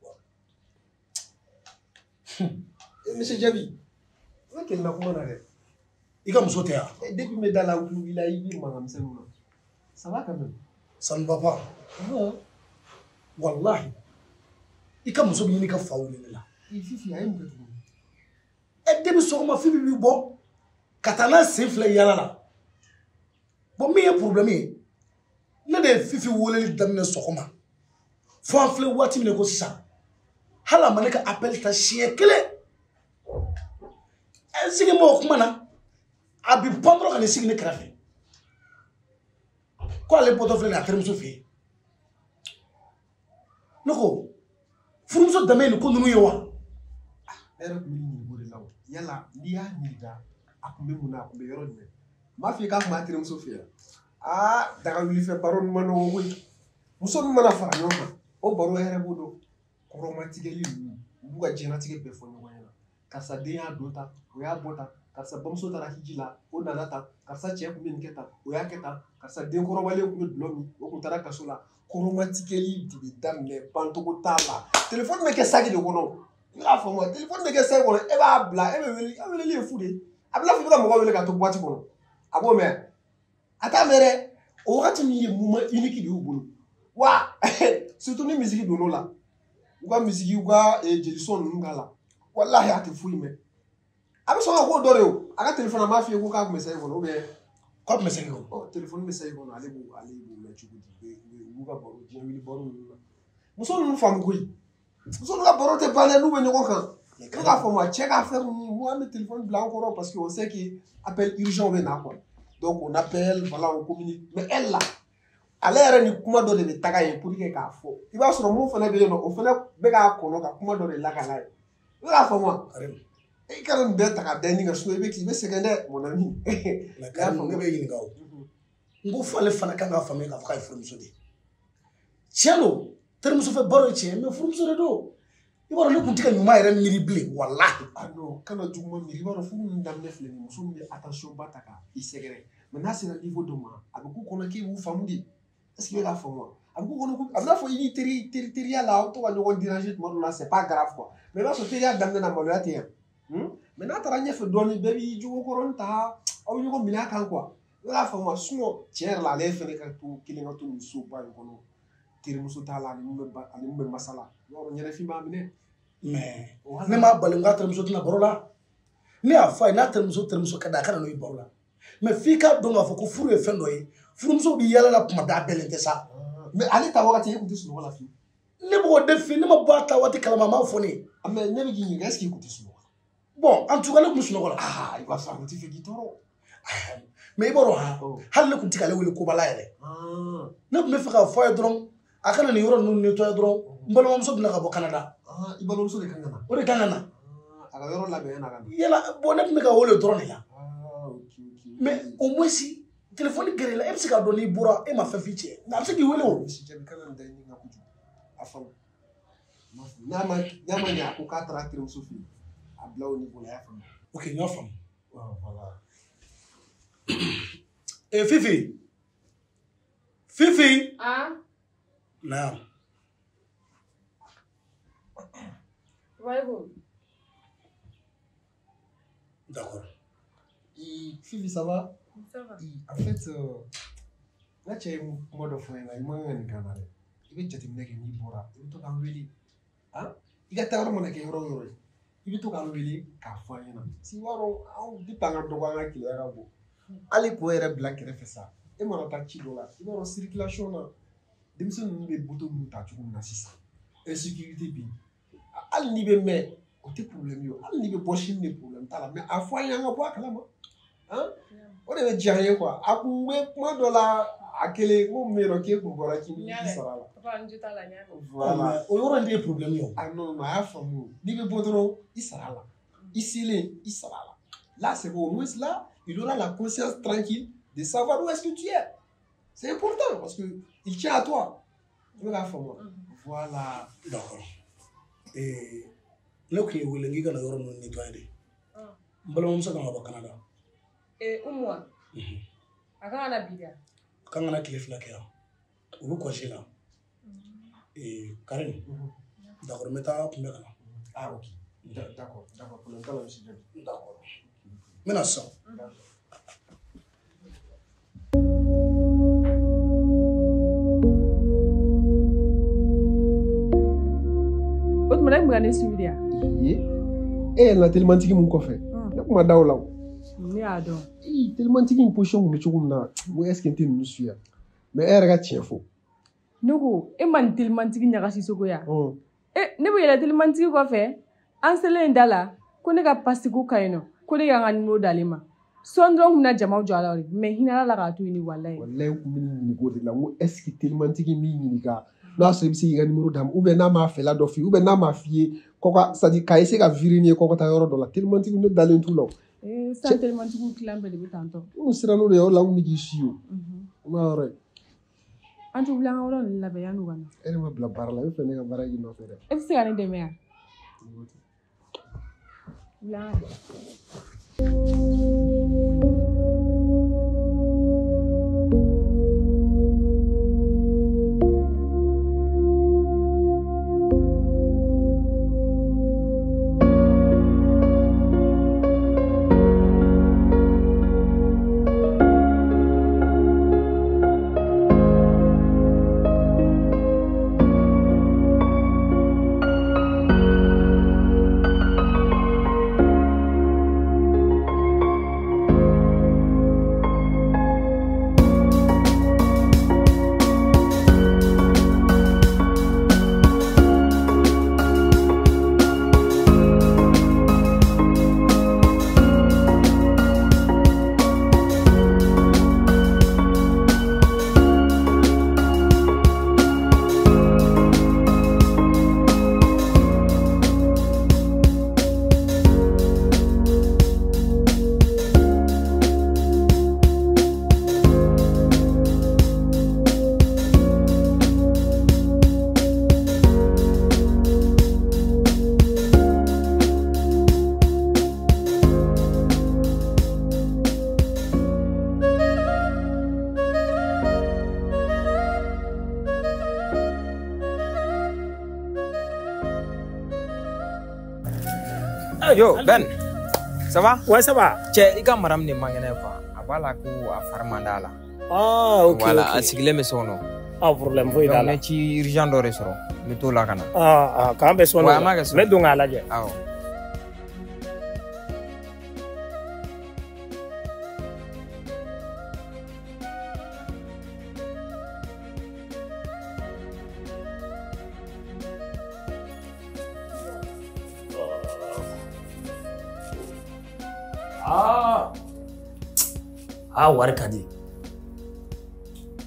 Monsieur Jabi, on est là comment on a Il comme sauter. Depuis me dans la où il a eu madame Selma. Ça va quand même? Ça ne va pas. Non. Wallahi. Il comme sauter ni ka faou ni là. Il Fifi a une petite. Et depuis ce moment Fifi lui bon. Katana s'enfle yala la. Bon mais un problème est. Ne de Fifi woleli damine sokoma. Faut en faire what il ne gosse ça. Hala maneka appelle ta chien clé. Sigi mo kuma na abi pondro kan sigi ne krafe ko ale poto fle na termuso fi noko furumso dame ni ko nunu yewa era ko ni ngore law yalla ni ya ni da akumbe muna akumbe yoro ni ma fi ka ma termuso fi daga wili fe baron mano wo muso mi mana fara nyoma o baro here bodo ko romantique li buga jenatique be fo nyoma yana karsa de ya dota o ya bota karsa bamso tara hijila o nana ta karsa che ku min keta o ya keta karsa de ko robale ku blomi o ku tara kasola ko romantique li di damne panto ko tala téléphone me ke sagi de kono la fo mo téléphone me ke sagi kono e ba bla e be wele li fude abla fi ka mo wele ka to boîte kono abo me ata mere o wakati mi ye muma unique di ubulu wa surtout ni musique do no la uga musique uga e jelison ngala wallahi ati fuyi me abi so ko dore o aga telephone ma fi ko ka message ko be ko message ko o telephone message ko ale bu me chugudi be uga boro je wi boro muso nu fam ko yi muso nu boro te bale nu be nyoko kan ka fo ma check affaire moi le téléphone blanc encore parce que on sait que appel urgent be na quoi donc on appelle voilà on communique mais elle là ale yɛrɛ ni kuma dɔ de bɛ taga yen pour que k'a fɔ i b'a sɔrɔ mun fana bɛ yen nɔ o fana bɛ k'a kɔnɔ ka kuma dɔ de lakana ye i b'a fɔ ma i kana nin bɛɛ ta ka da nin ka so i bɛ sɛgɛn dɛ mon ami ne bɛ ɲininka o n ko fɔ ale fana kan k'a faamuya k'a fɔ k'a ye furumuso de ye tiɲɛ don terimuso fɛ baro ye tiɲɛ mais furumuso de don i b'a dɔn ne tun tɛ ka ɲuman yɛrɛ miiri bilen walahi non kana juguman miiri i b'a dɔn furu min daminɛ filɛ nin muso min bɛ attention ba ta ka i sɛgɛrɛ mais n'a sera niveau dɔ ma a bɛ k'u kɔnɔ k'e b'u faamu de est-ce que la femme a beaucoup a bien faut il territorial là auto va nous déranger tout le monde là c'est pas grave quoi mais là ce territorial d'amener na maloya te maintenant tu ragné fait donner baby jogo koronta au jogo milaka quoi la femme suno tiers là les fait que tout kilinga tout muso pas kono tiri muso ta la ni me masala yo nyere fi ma mine mais ne ma balinga tiri muso na borola ne a fa na tiri muso kada kana no borola mais fi ka don ga fo ko furu e fen do yi furumuso bi yala la kuma da belen tɛ sa mais ale ta wagati e kun tɛ sunɔgɔ la fi ne b'o de fi ne ma bɔ a ta waati kalama ma fɔ ne mais ne bɛ k'i ɲininka est-ce que i kun tɛ sunɔgɔ bon en tout cas ne kun sunɔgɔ la i b'a sɔrɔ a kun tɛ fɛ k'i tɔɔrɔ mais i b'a dɔn ha hali ne kun tɛ k'ale wele kobala yɛrɛ ne kun bɛ fɛ k'a fɔ a ye dɔrɔn a kana nin yɔrɔ ninnu nettoyer dɔrɔn n balimamuso bɛna ka bɔ Canada i balimamuso de kan ka na o de kan ka na a ka yɔrɔ labɛn na ka na yala bon ne tun bɛ ka wele dɔrɔn de la mais au moins si téléphone gɛrɛ la e bɛ se k'a dɔn n'i bɔra e ma fɛn f'i cɛ nka a bɛ se k'i wele o. Jabi kana nin da i ni ka kojugu a faamu n'a ma ɲɛ a ko k'a taara terimuso fɛ yen a bila au niveau la y'a faamu. Ok, n y'a faamu. Voilà. Fifi. Fifi. Ah. Na. Ouais, bon. D'accord. Fifi, ça va? Ça va. En fait, là, tu es mode of fun. Il m'a un canal. Il veut jeter une ni bora. Il veut tout enlever. Hein? Il a tellement mon équipe euro. Il veut tout enlever. Café. Si waro, on dit pas un droit à qui est là. Allez pour être black et fait ça. Et moi, on t'a dit là. Il va en circulation là. Dem se nous be boto muta tu comme nasisa. Insécurité bi. Al ni be mais côté problème yo. Al ni be boshim ne problème tala mais a fois yanga bo akala ma. Hein? On est jaye quoi. Akumwe mo dola akele mo mero ke ko bora ki ni sara la. Papa njuta la nyama. Voilà. O yoro ndi problème yo. Ah non, non, a famu. Ni be bodoro isara la. Isile isara la. Là c'est bon, au moins là, il aura la conscience tranquille de savoir où est-ce que tu es. C'est important parce que il tient à toi. Voilà. D'accord. Ne ko wele ngi kana yoro no nettoyer. Mbalo mumsa kan ba Canada. Umwa. Aka na bidia. Kan na kile flake ya. Ubu ko jila. Karim. D'accord, mais ta pour kana. Ah OK. D'accord, d'accord pour le temps aussi. D'accord. Maintenant ça. Mana mugane subidia. La tellement tiki mun kofe. Na kuma dawla. Ni ado. Tellement tiki in position mun chugum na. Mo est-ce que tin nusuya. Mais elle ga tiefo. Nugo, man tellement tiki nyaga sisoko ya. Ne bo yela tellement tiki kofe. Ansele ndala, ko ne ga pasiku kayno. Ko ne ga ngani dalima. Sondron na jamaw jala ori. Mais hinala la ga tu ni wallahi. Wallahi ko min ni go de la mo est-ce que tellement tiki mi ni ga. N'a se bisi yiga numéro d'am ou bien n'a ma fait la dofi ou bien n'a ma fille quoi ça dit ka essayer ka viriner quoi ta yoro dola tellement tu ne dans tout là ça tellement tu clambe de tanto on sera no le la mi gisio ma ore antu bla ngoro la be yanu wana elle ma bla bar la fe ne ga bara yi no fere e se gane de mea bla Yo, Ben. Ça va? Ouais, ça va. Tiens, il y a madame de Mangene quoi. Voilà quoi, à Farmandala. Ah, ok. Voilà, okay. à Sigle Messono. Ah, problème, vous êtes là. Donc, tu urgent de restaurant. Mais tout là, kana. Ah, quand même, son. Mais donc, à la gueule. Ah, wari ka di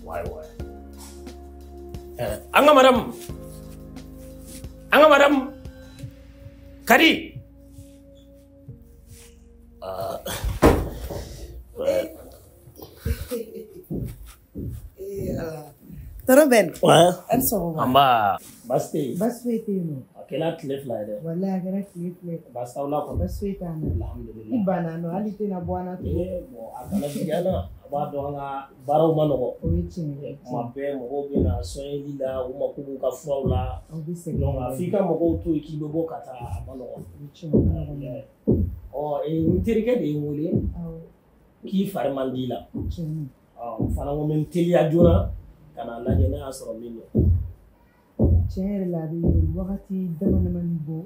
waay an ka madam kadi Toro Ben. Ouais. Elle sort. Amba. Basti. Basti no. kɛla tile fila ye dɛ. Wallahi a kɛra tile fila ye. Basi t'aw la kɔni. Basi foyi t'an na. Alhamdulillah. I banna nɔ hali tɛna bɔ an na tugun. Bon a kana diya na a b'a dɔn an ka baaraw ma nɔgɔ. O ye tiɲɛ ye. Tuma bɛɛ mɔgɔw bɛ na sɔnyɛli la u mako b'u ka furaw la. Aw bɛ sɛgɛn. Donc a f'i ka mɔgɔw to yen k'i bɛ bɔ ka taa a ma nɔgɔ. O ye tiɲɛ ye. N terikɛ de ye n wele k'i fari man di la. Tiɲɛ. N fana ko n bɛ n teliya joona ka n'a lajɛ n'a y'a sɔrɔ min don. Tiɲɛ yɛrɛ la a bɛ wagati dama damani bɔ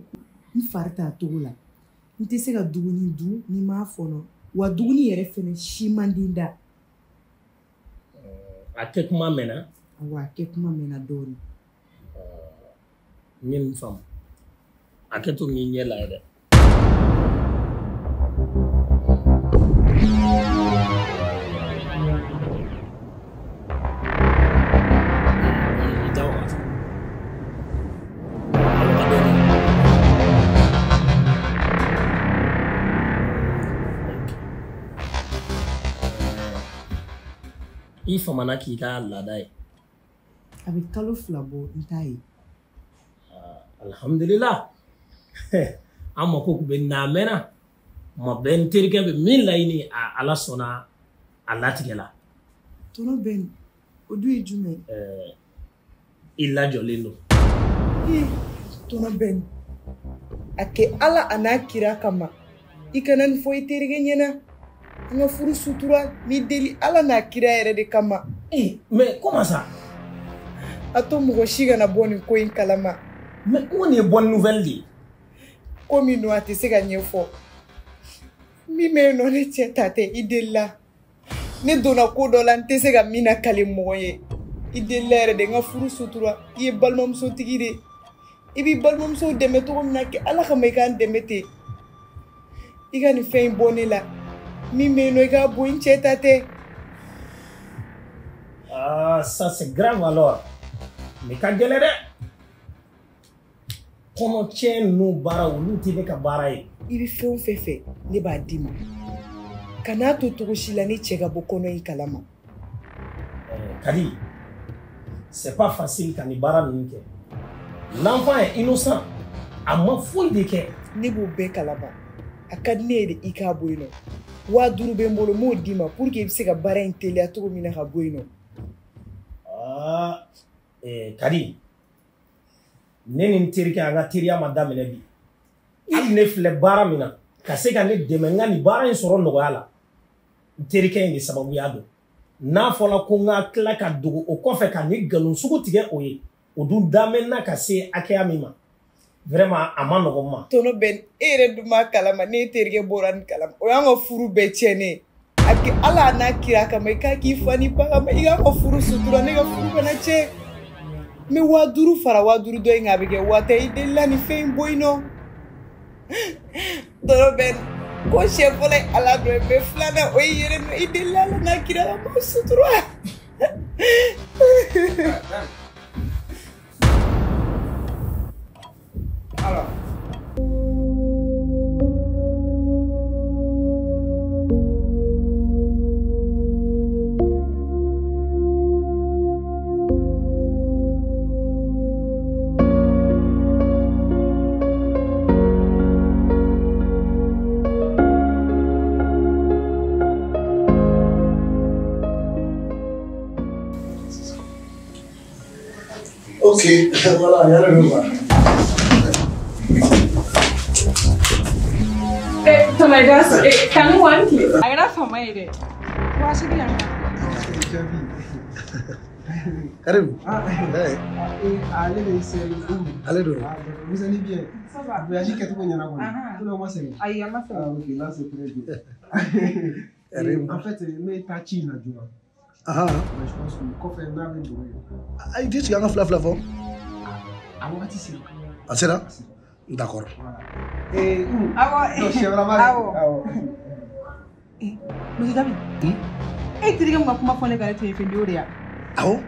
n fari t'a togo la n tɛ se ka dumuni dun ni n m'a fɔnɔ wa dumuni yɛrɛ fɛnɛ si man di n da. A kɛ kuma mɛnna. Awɔ a kɛ kuma mɛnna dɔɔnin. N ye nin faamu a kɛ to min ɲɛ la yɛrɛ. I famana k'i ka laada ye. A bɛ kalo 2 bɔ n t'a ye. Alhamdulillah. An mako kun bɛ na mɛnna. Ma bɛɛ n terikɛ bɛ min laɲini Ala sɔnna a latigɛ la. Tɔnɔ bɛ o dun ye jumɛn ye? I lajɔlen don. Tɔnɔ bɛ a kɛ Ala a n'a kira kama i kana nin fɔ i terikɛ ɲɛna. An ka furu sutura mi deli Ala n'a kira yɛrɛ de kama. Mais comment ça? A to mɔgɔ si kana bɔ nin ko in kalama. Mais ko nin ye bonne nouvelle de ye. Ko min don a tɛ se ka ɲɛfɔ. Min bɛ yen nɔ ne cɛ ta tɛ i delila. Ne donna ko dɔ la n tɛ se ka min nakali mɔgɔ ye. I delila yɛrɛ de n ka furu sutura. I ye balimamusotigi de. I b'i balimamusow dɛmɛ cogo min na kɛ Ala kama i k'an dɛmɛ ten. I ka nin fɛn in bɔ ne la. Min bɛ yen nɔ i k'a bɔ n cɛ ta tɛ. Ah, ça c'est grave alors. Mais ka gɛlɛ dɛ. Kɔnɔtiɲɛ ninnu baara olu tɛ ne ka baara ye. I bɛ fɛn o fɛn fɛ ne b'a d'i ma. Kan'a to cogo si la ne cɛ ka bɔ kɔnɔ in kalama. Kadi, c'est pas facile ka nin baara ninnu kɛ. L'enfant est innocent. A ma foyi de kɛ. Ne b'o bɛɛ kalama. A ka di ne ye de i k'a bɔ yen nɔ. 5000 bɛ n bolo n m'o d'i ma pour que i bɛ se ka baara in teliya cogo min na ka bɔ yen nɔ. Kadi, ne ni n terikɛ an ka teriya ma daminɛ bi. Hali ne filɛ baara min na ka se ka ne dɛmɛ n ka nin baara in sɔrɔ nɔgɔya la. N terikɛ in de sababuya don. N'a fɔra ko n ka tila ka dogo o kɔfɛ ka ni nkalon sugu tigɛ o ye. O dun damɛnna ka se hakɛya min ma. Vraiment a ma nɔgɔn ma. Tɔnɔ bɛ e yɛrɛ dun b'a kalama ne terikɛ bɔra nin kalama. O y'an ka furu bɛɛ tiɲɛnen. A kɛ Ala n'a kira kama i k'a k'i fa ni ba kama i k'a ka furu sutura ne ka furu kana tiɲɛ. N bɛ 5000 fara 5000 dɔ in kan a bɛ kɛ 1000 i delila nin fɛn in bɔ yen nɔ. Tɔnɔ bɛ ko siɲɛ fɔlɔ ye Ala dɔ ye mais 2nan o ye yɛrɛ nɔ i delila Ala n'a kira kama sutura. Alors. Ok, voilà, il y a le revoir. Kan wanke a gara fama yi dai wasu biyan Karim, ale de c'est allez donc. Vous allez bien? Ça va. Voyagez quelque part, il y en a quoi? Tout le monde c'est. Aïe, ma femme. Ah ok, là c'est très bien. En fait, mais pas chine là, tu vois. Ah, mais je pense que le coffre est là, mais il dit que tu as un flavor. Ah, moi, tu sais. Ah, c'est là? D'accord. Eh, Awo, c'est vraiment. awo. Monsieur David. Eh, tu dis que moi, comment font les gars de faire du rien? Ah bon?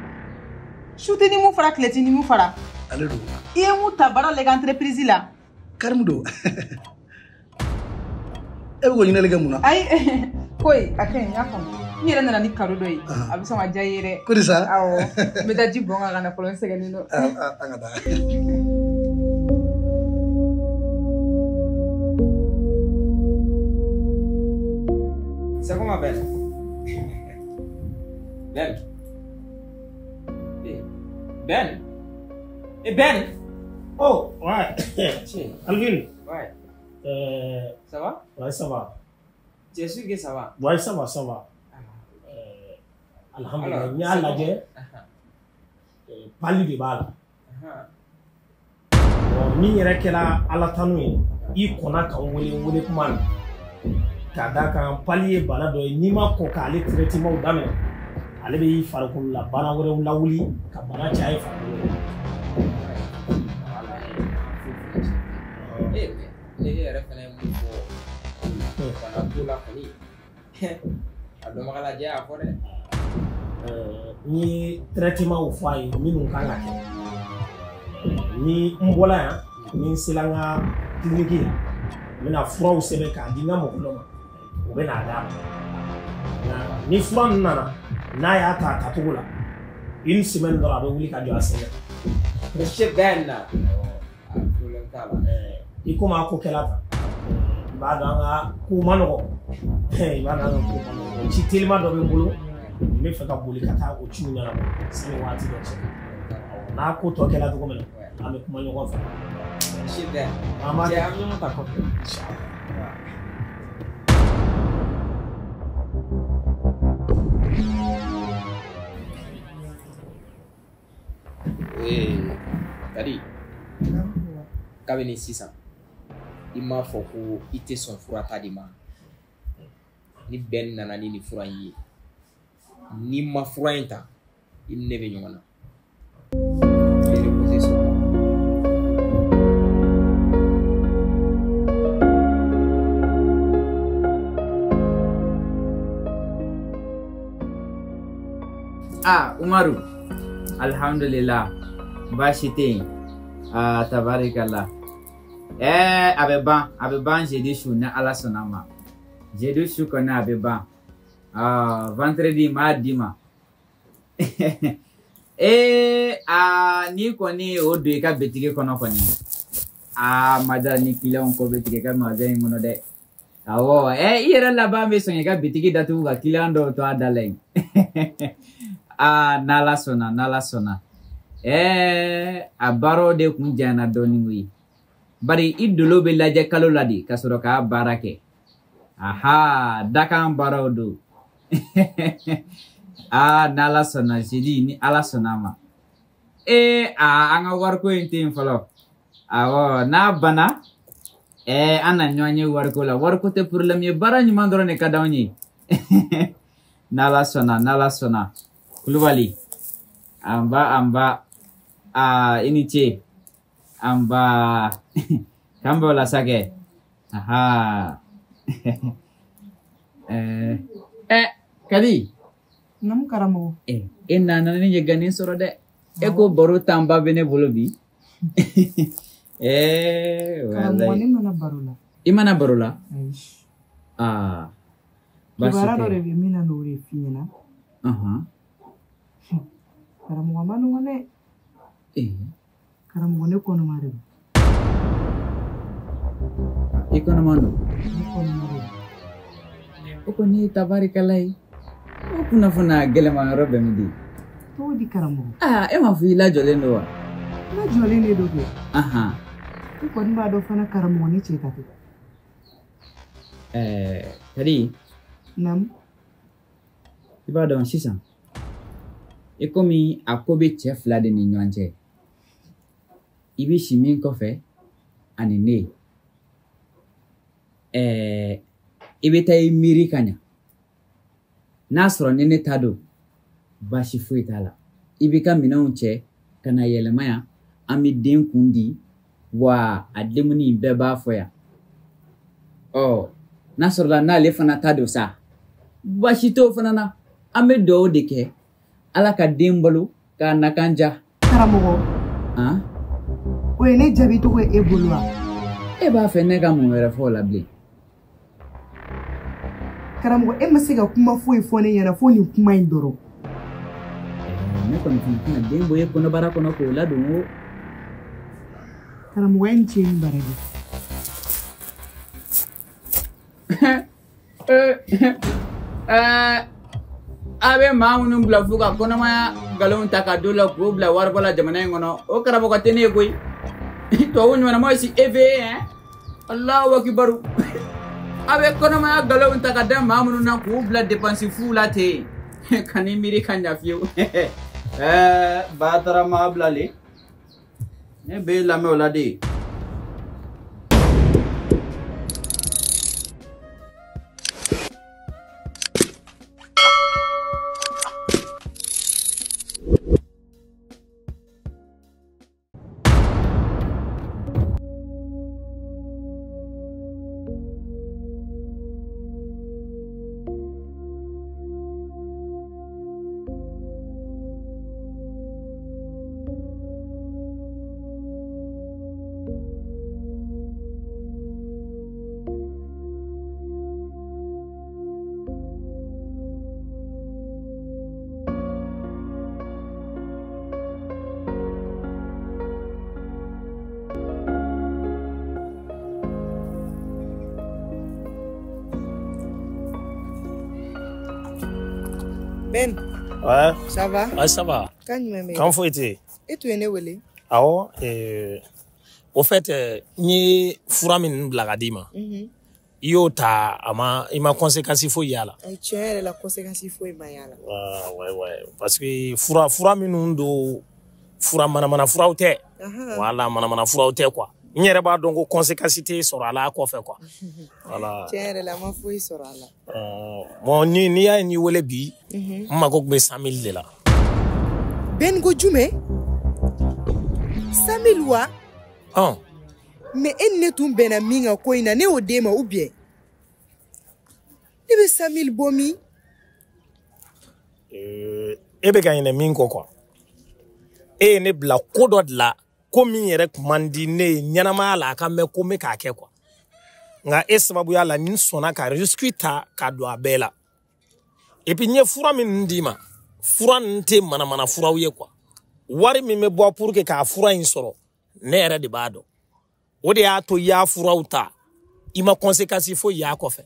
Shooter ni mu fara, cléter ni mu fara. Allez donc. Il y a mu tabara les entreprises là. Karim do. E ko nyine lega muna. Ay, koy, aken ya fam. Ni yɛrɛ nana ni kado dɔ ye a bɛ sɔn ka diya i ye dɛ. Ko de sa? Awɔ, n bɛ taa ji bɔn ka na fɔlɔ n sɛgɛnnen don. An ka taa. C'est comment Ben? Ben? Ben? Eh Ben? Oh, ouais. Alvin. Ouais. Ça va? Ouais, ça va. Tu es sûr que ça va? Ouais, ça va, ça va. Alhamdulillah, il y a la guerre. Pali de bala. Min yɛrɛ kɛra ala tanu ye I kɔnna ka wele kuma na ka da kan pali ye bana dɔ ye n'i ma kɔn k'ale traitement daminɛ ale bɛ farikolo la bana wɛrɛw lawuli ka bana caya I farikolo la. Ne yɛrɛ fɛnɛ ye mun fɔ bana t'o la kɔni a dɔnbaga lajɛ a fɔ dɛ. N ye traitement fɔ a ye minnu kan ka kɛ. Ni n bɔla yan ni n sela n ka kiliniki la n bɛna furaw sɛbɛn k'a di n ka mɔgɔ dɔ ma o bɛ n'a d'a ma ni fura ninnu nana n'a y'a ta a tacogo la une semaine dɔrɔn a bɛ wuli ka jɔ a sen kan. Monsieur Ben na problème t'a la. I komi a ko kɛla tan i b'a dɔn an ka kow ma nɔgɔ i b'a dɔn an ka kow ma nɔgɔ ci telima dɔ bɛ n bolo n bɛ fɛ ka boli ka taa o ciw ɲɛnabɔ sani waati dɔ cɛ n'a ko tɔ kɛla cogo min na an bɛ kuma ɲɔgɔn fɛ. Monsieur Ben, cɛ an bɛ ɲɔgɔn ta kɔfɛ. Kadi kabini sisan I m'a fɔ ko I tɛ sɔn fura ta de ma ni Ben nana ni nin fura in ye n'i ma fura in ta I ni ne bɛ ɲɔgɔn na. Umaru, alhamdulillah, baasi tɛ yen. Tabarikala. A bɛ ban jeudi su ni Ala sɔnna ma. Jeudi su kɔni a bɛ ban. Vendredi m'a di ma. N'i kɔni o don I ka bitigi kɔnɔ kɔni. Madara ni client ko bɛ tigɛ I ka magasin in kɔnɔ dɛ. Awɔ, I yɛrɛ laban bɛ sɔn I ka bitigi datugu ka client dɔw to a da la yen. N'Ala sɔnna. A baaraw de kun janyana dɔɔnin koyi. Bari I dolo bɛ lajɛ kalo la de ka sɔrɔ k'a baara kɛ. Dakan baaraw don. N'Ala sɔnna jeudi ni Ala sɔnna ma. An ka wariko in tɛ yen fɔlɔ. Awɔ, n'a banna an na ɲɔgɔn ye wariko la. Wariko tɛ problème ye, baara ɲuman dɔrɔn de ka d'anw ye. N'Ala sɔnna. Kulubali, an ba I ni ce, an ba k'an bɛ o la sa kɛ. Kadi. Namu karamɔgɔ. E nana ne ye ganin sɔrɔ dɛ. E ko baro tanba bɛ ne bolo bi. Karamɔgɔ ne mana baro la. I mana baro la? Kibaruya dɔ de bɛ min na n'o de f'i ɲɛna. Karamɔgɔ ma nɔgɔn dɛ. Karamɔgɔ ne kɔnɔma de don. I kɔnɔma don? Ne kɔnɔma de don. O kɔni ye tabarikala ye. O kunnafoniya gɛlɛma yɔrɔ bɛ min di? Cogo di karamɔgɔ? E m'a fɔ I lajɔlen don wa? Lajɔlen de don kɛ. I kɔni b'a dɔn fana karamɔgɔ ni cɛ ka kɛ. Kadi. Naamu. I b'a dɔn sisan. I komi a ko bɛ cɛ fila de ni ɲɔgɔn cɛ. I bɛ si min kɔfɛ ani ne. I bɛ taa I miiri ka ɲa. N'a sɔrɔ ni ne ta don baasi foyi t'a la. I bɛ ka minɛnw cɛ ka na yɛlɛma yan an bɛ den kun di wa a denmuso bɛɛ b'a fɔ yan. N'a sɔrɔla n'ale fana ta don sa baasi t'o fana na an bɛ dugawu de kɛ Ala ka den balo k'a nakan ja. Karamɔgɔ. O ye ne jaabi cogo ye e bolo wa? E b'a fɛ ne ka mun wɛrɛ fɔ o la bilen? Karamɔgɔ e ma se ka kuma foyi fɔ ne ɲɛna fo nin kuma in dɔrɔn. Ne kɔni tɛna den bɔ e kɔnɔbara kɔnɔ k'o ladon o. Karamɔgɔ ye nin cɛ in bara de. Abe maa minnu bila fo ka kɔnɔmaya nkalonw ta ka don la k'o bila waribɔ la jamana in kɔnɔ o karamɔgɔ tɛ ne ye koyi tubabu ɲumanamaw si EVE hein Allahu akibaru a bɛ kɔnɔmaya nkalonw ta ka da maa minnu na k'u bila dépense fu la ten ka ni miiri ka ɲa fiyewu ba taara maa bilalen ne bɛ lamɛn o la de. Ben. Ouais. Ça va? Ouais, ça va. Quand faut été? Et tu es né où? Ah oh, au fait, ni fura min blaga dima. Yo ta ama ima conséquence fo yala. Tu as la conséquence fo yala. Ah ouais parce que fura min do fura mana fura ote. Voilà mana fura ote quoi. Ni yɛrɛ b'a dɔn ko conséquence tɛ sɔrɔ a la kɔfɛ quoi. Voilà. Tiɲɛ yɛrɛ la ma foyi sɔrɔ a la. Bon ni y'a ye ni wele bi. N mago tun bɛ 100 000 de la. Ben ko jumɛn? 100 000 wa? Mais e ne tun bɛnna min kan ko in na ne y'o d'e ma ou bien? Ne bɛ 100 000 bɔ min? E bɛ ka ɲinɛ min kɔ quoi. E ye ne bila ko dɔ de la. Ko min yɛrɛ man di ne ye ɲɛnamaya la a ka mɛn ko n bɛ k'a kɛ quoi nka e sababuya la ni sɔnna ka risque ta ka don a bɛɛ la et puis n ye fura min d'i ma fura ninnu tɛ manamana furaw ye quoi wari min bɛ bɔ pour que k'a fura in sɔrɔ ne yɛrɛ de b'a dɔn o de y'a to i y'a furaw ta i ma conséquence foyi y'a kɔfɛ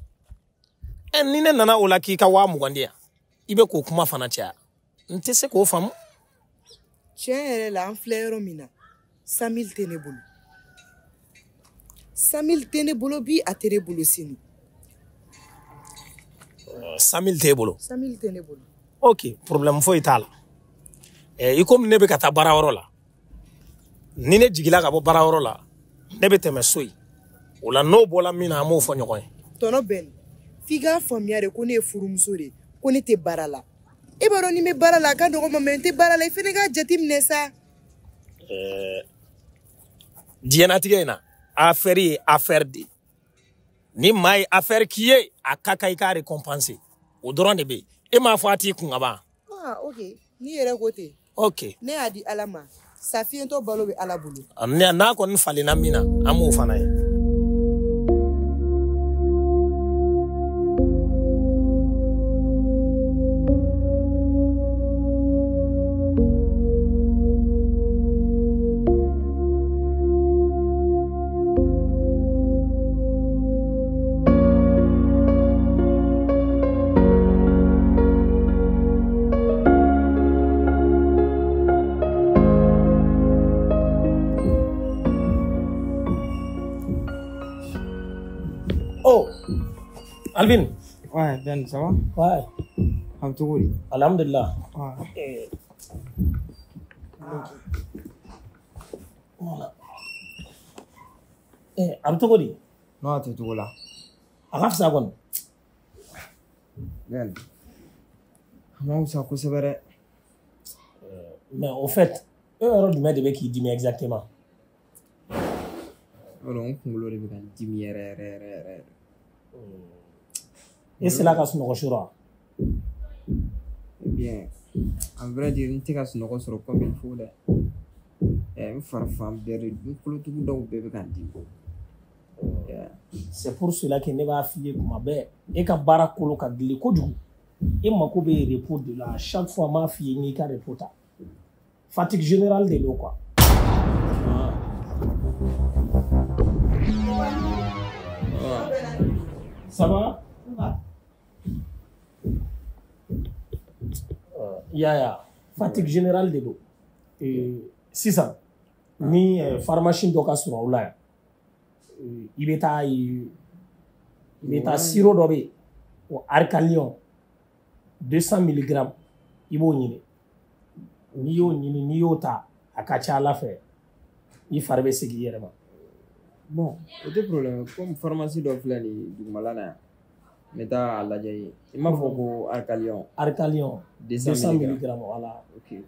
ni ne nana o la k'i ka 20,000 di yan i bɛ k'o kuma fana caya n tɛ se k'o faamu. Tiɲɛ yɛrɛ la an filɛ yɔrɔ min na 100 000 tɛ ne bolo 100 000 tɛ ne bolo bi a tɛ ne bolo sini. 100 000 t'e bolo. 100 000 tɛ ne bolo. Ok problème foyi t'a la i komi ne bɛ ka taa baarayɔrɔ la ni ne jigila ka bɔ baarayɔrɔ la ne bɛ tɛmɛ so in o la n'o bɔla min na an b'o fɔ ɲɔgɔn ye. Tɔnɔ Ben f'i k'a faamuya de ko ne ye furumuso de ko ne tɛ baara la e b'a dɔn ni n bɛ baara la a ka nɔgɔn ma mais n tɛ baara la i fana k'a jateminɛ sa. diɲɛnatigɛ in na affaire ye affaire de ni maa ye affaire k'i ye a ka kan i k'a récompenser o dɔrɔn de bɛ yen e m'a fɔ a t'i kun ka ban. Ok n'i yɛrɛ ko ten. Ok ne y'a di Ala ma sa fiyɛntɔ balo bɛ Ala bolo. n'a kɔni falenna min na an b'o fana ye. Oh, Alvin. Ouais, Ben, ça va? Ouais. Alhamdulillah. Ouais. Voilà. Abtogodi. Non, tu es là. Araf ça bon. Ben. Comment ça que c'est vrai? Mais au fait, heure du mec qui dit exactement. Alors, on peut le dire. Et c'est là qu'on se rejoindra. Eh bien, en vrai dire, on t'a se rejoindre comme il faut. C'est pour cela que ne va filer comme ma belle. Et quand Barakolo a dit le et ma coube repos de là. Chaque fois, ma fille n'y a reporté. Fatigue générale de l'eau, quoi. Ça va? Ça va. yaya fatigue générale de don sisan ni pharmacie dɔ ka sɔrɔ aw la yan i bɛ taa sirop dɔ bɛ yen o Arcalion 200 mg i b'o ɲini n'i y'o ta a ka ca Ala fɛ i fari bɛ segin i yɛrɛ ma. Bon, o tɛ problème comme pharmacie dɔ filɛ nin dugumala la yan n bɛ taa a lajɛ yen i m'a fɔ ko Arcalion 200 mg voilà. Ok.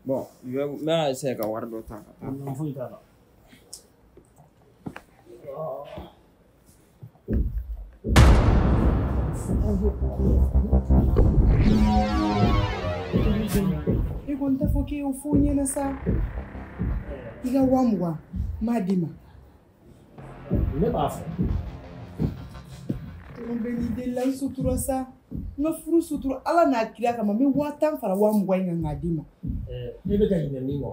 Bon n bɛ essayer ka wari dɔ ta ka taa. Foyi t'a la. I kɔni t'a fɔ k'i y'o fɔ ɲɛna sa i ka 20,000 m'a d'i ma. Ne b'a fɔ. N bɛ n'i delila n sutura sa n ka furu sutura Ala n'a kira kama n bɛ 10,000 fara 20,000 in kan k'a d'i ma. Ne bɛ ka ɲinɛ min kɔ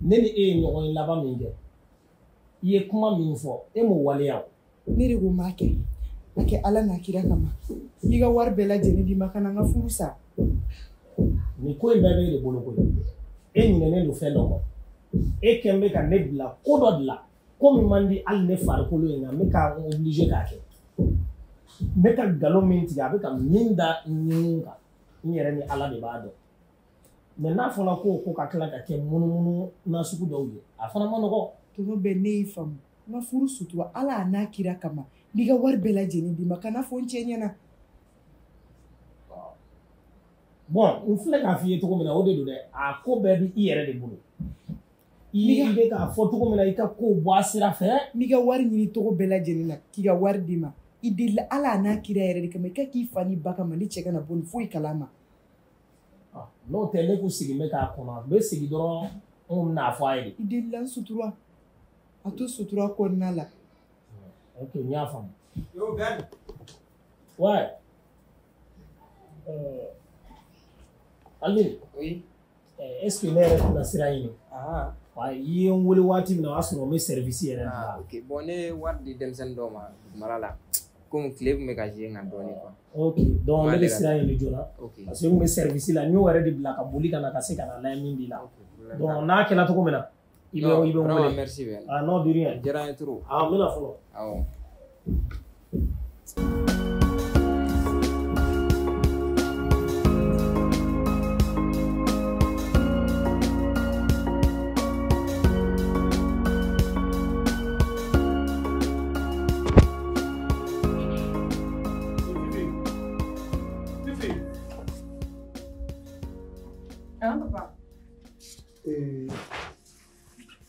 ne ni e ye ɲɔgɔn ye laban min kɛ i ye kuma min fɔ e m'o waleya o. Ne de ko n b'a kɛ a kɛ Ala n'a kira kama i ka wari bɛɛ lajɛlen d'i ma ka na n ka furu sa. Nin ko in bɛɛ bɛ e de bolo koyi e ɲinɛnen don fɛn dɔ kɔ e kɛn bɛ ka ne bila ko dɔ de la ko min man di hali ne farikolo in na n bɛ ka obligé k'a kɛ n bɛ ka nkalon min tigɛ a bɛ ka min da n ɲin kan n yɛrɛ ni Ala de b'a dɔn mais n'a fɔra ko ka tila ka kɛ munumunu nasugu dɔw ye a fana ma nɔgɔ. Tɔgɔ bɛ ne y'i faamu n ka furu sutura Ala n'a kira kama n'i ka wari bɛɛ lajɛlen d'i ma kana fɔ n cɛ ɲɛna. Bon n filɛ k'a f'i ye cogo min na o de don dɛ a ko bɛɛ bɛ i yɛrɛ de bolo i bɛ k'a fɔ cogo min na i ka kow bɔ a sira fɛ. N'i ka wari ɲini cogo bɛɛ lajɛlen na k'i ka wari d'i ma i delila Ala n'a kira yɛrɛ de kama i ka k'i fa ni ba kama ni cɛ kana bɔ nin foyi kalama. N'o tɛ ne kun sigin bɛ k'a kɔnɔ a bɛ sigi dɔrɔn n kun bɛn'a fɔ a ye de. I delila n sutura a to sutura kɔnɔna la. Ok n y'a faamu. Ouais. Aline. Oui. Est-ce que ne yɛrɛ tɛna sira ɲini. I ye n wele waati min na o y'a sɔrɔ n bɛ service yɛrɛ de la. Ok bon ne ye wari di denmisɛnnin dɔw ma dugumala la komi tile tun bɛ ka jouer n kan dɔɔnin quoi. Ok donc ne bɛ sira ɲini joona parce que n kun bɛ service la n y'o yɛrɛ de bila ka boli ka na ka se ka na lajɛ min b'i la. Donc n'a kɛla cogo min na i bɛ n wele. Merci bien. Ah non de rien. Diyara n ye trop. N bɛna fɔlɔ. Awɔ.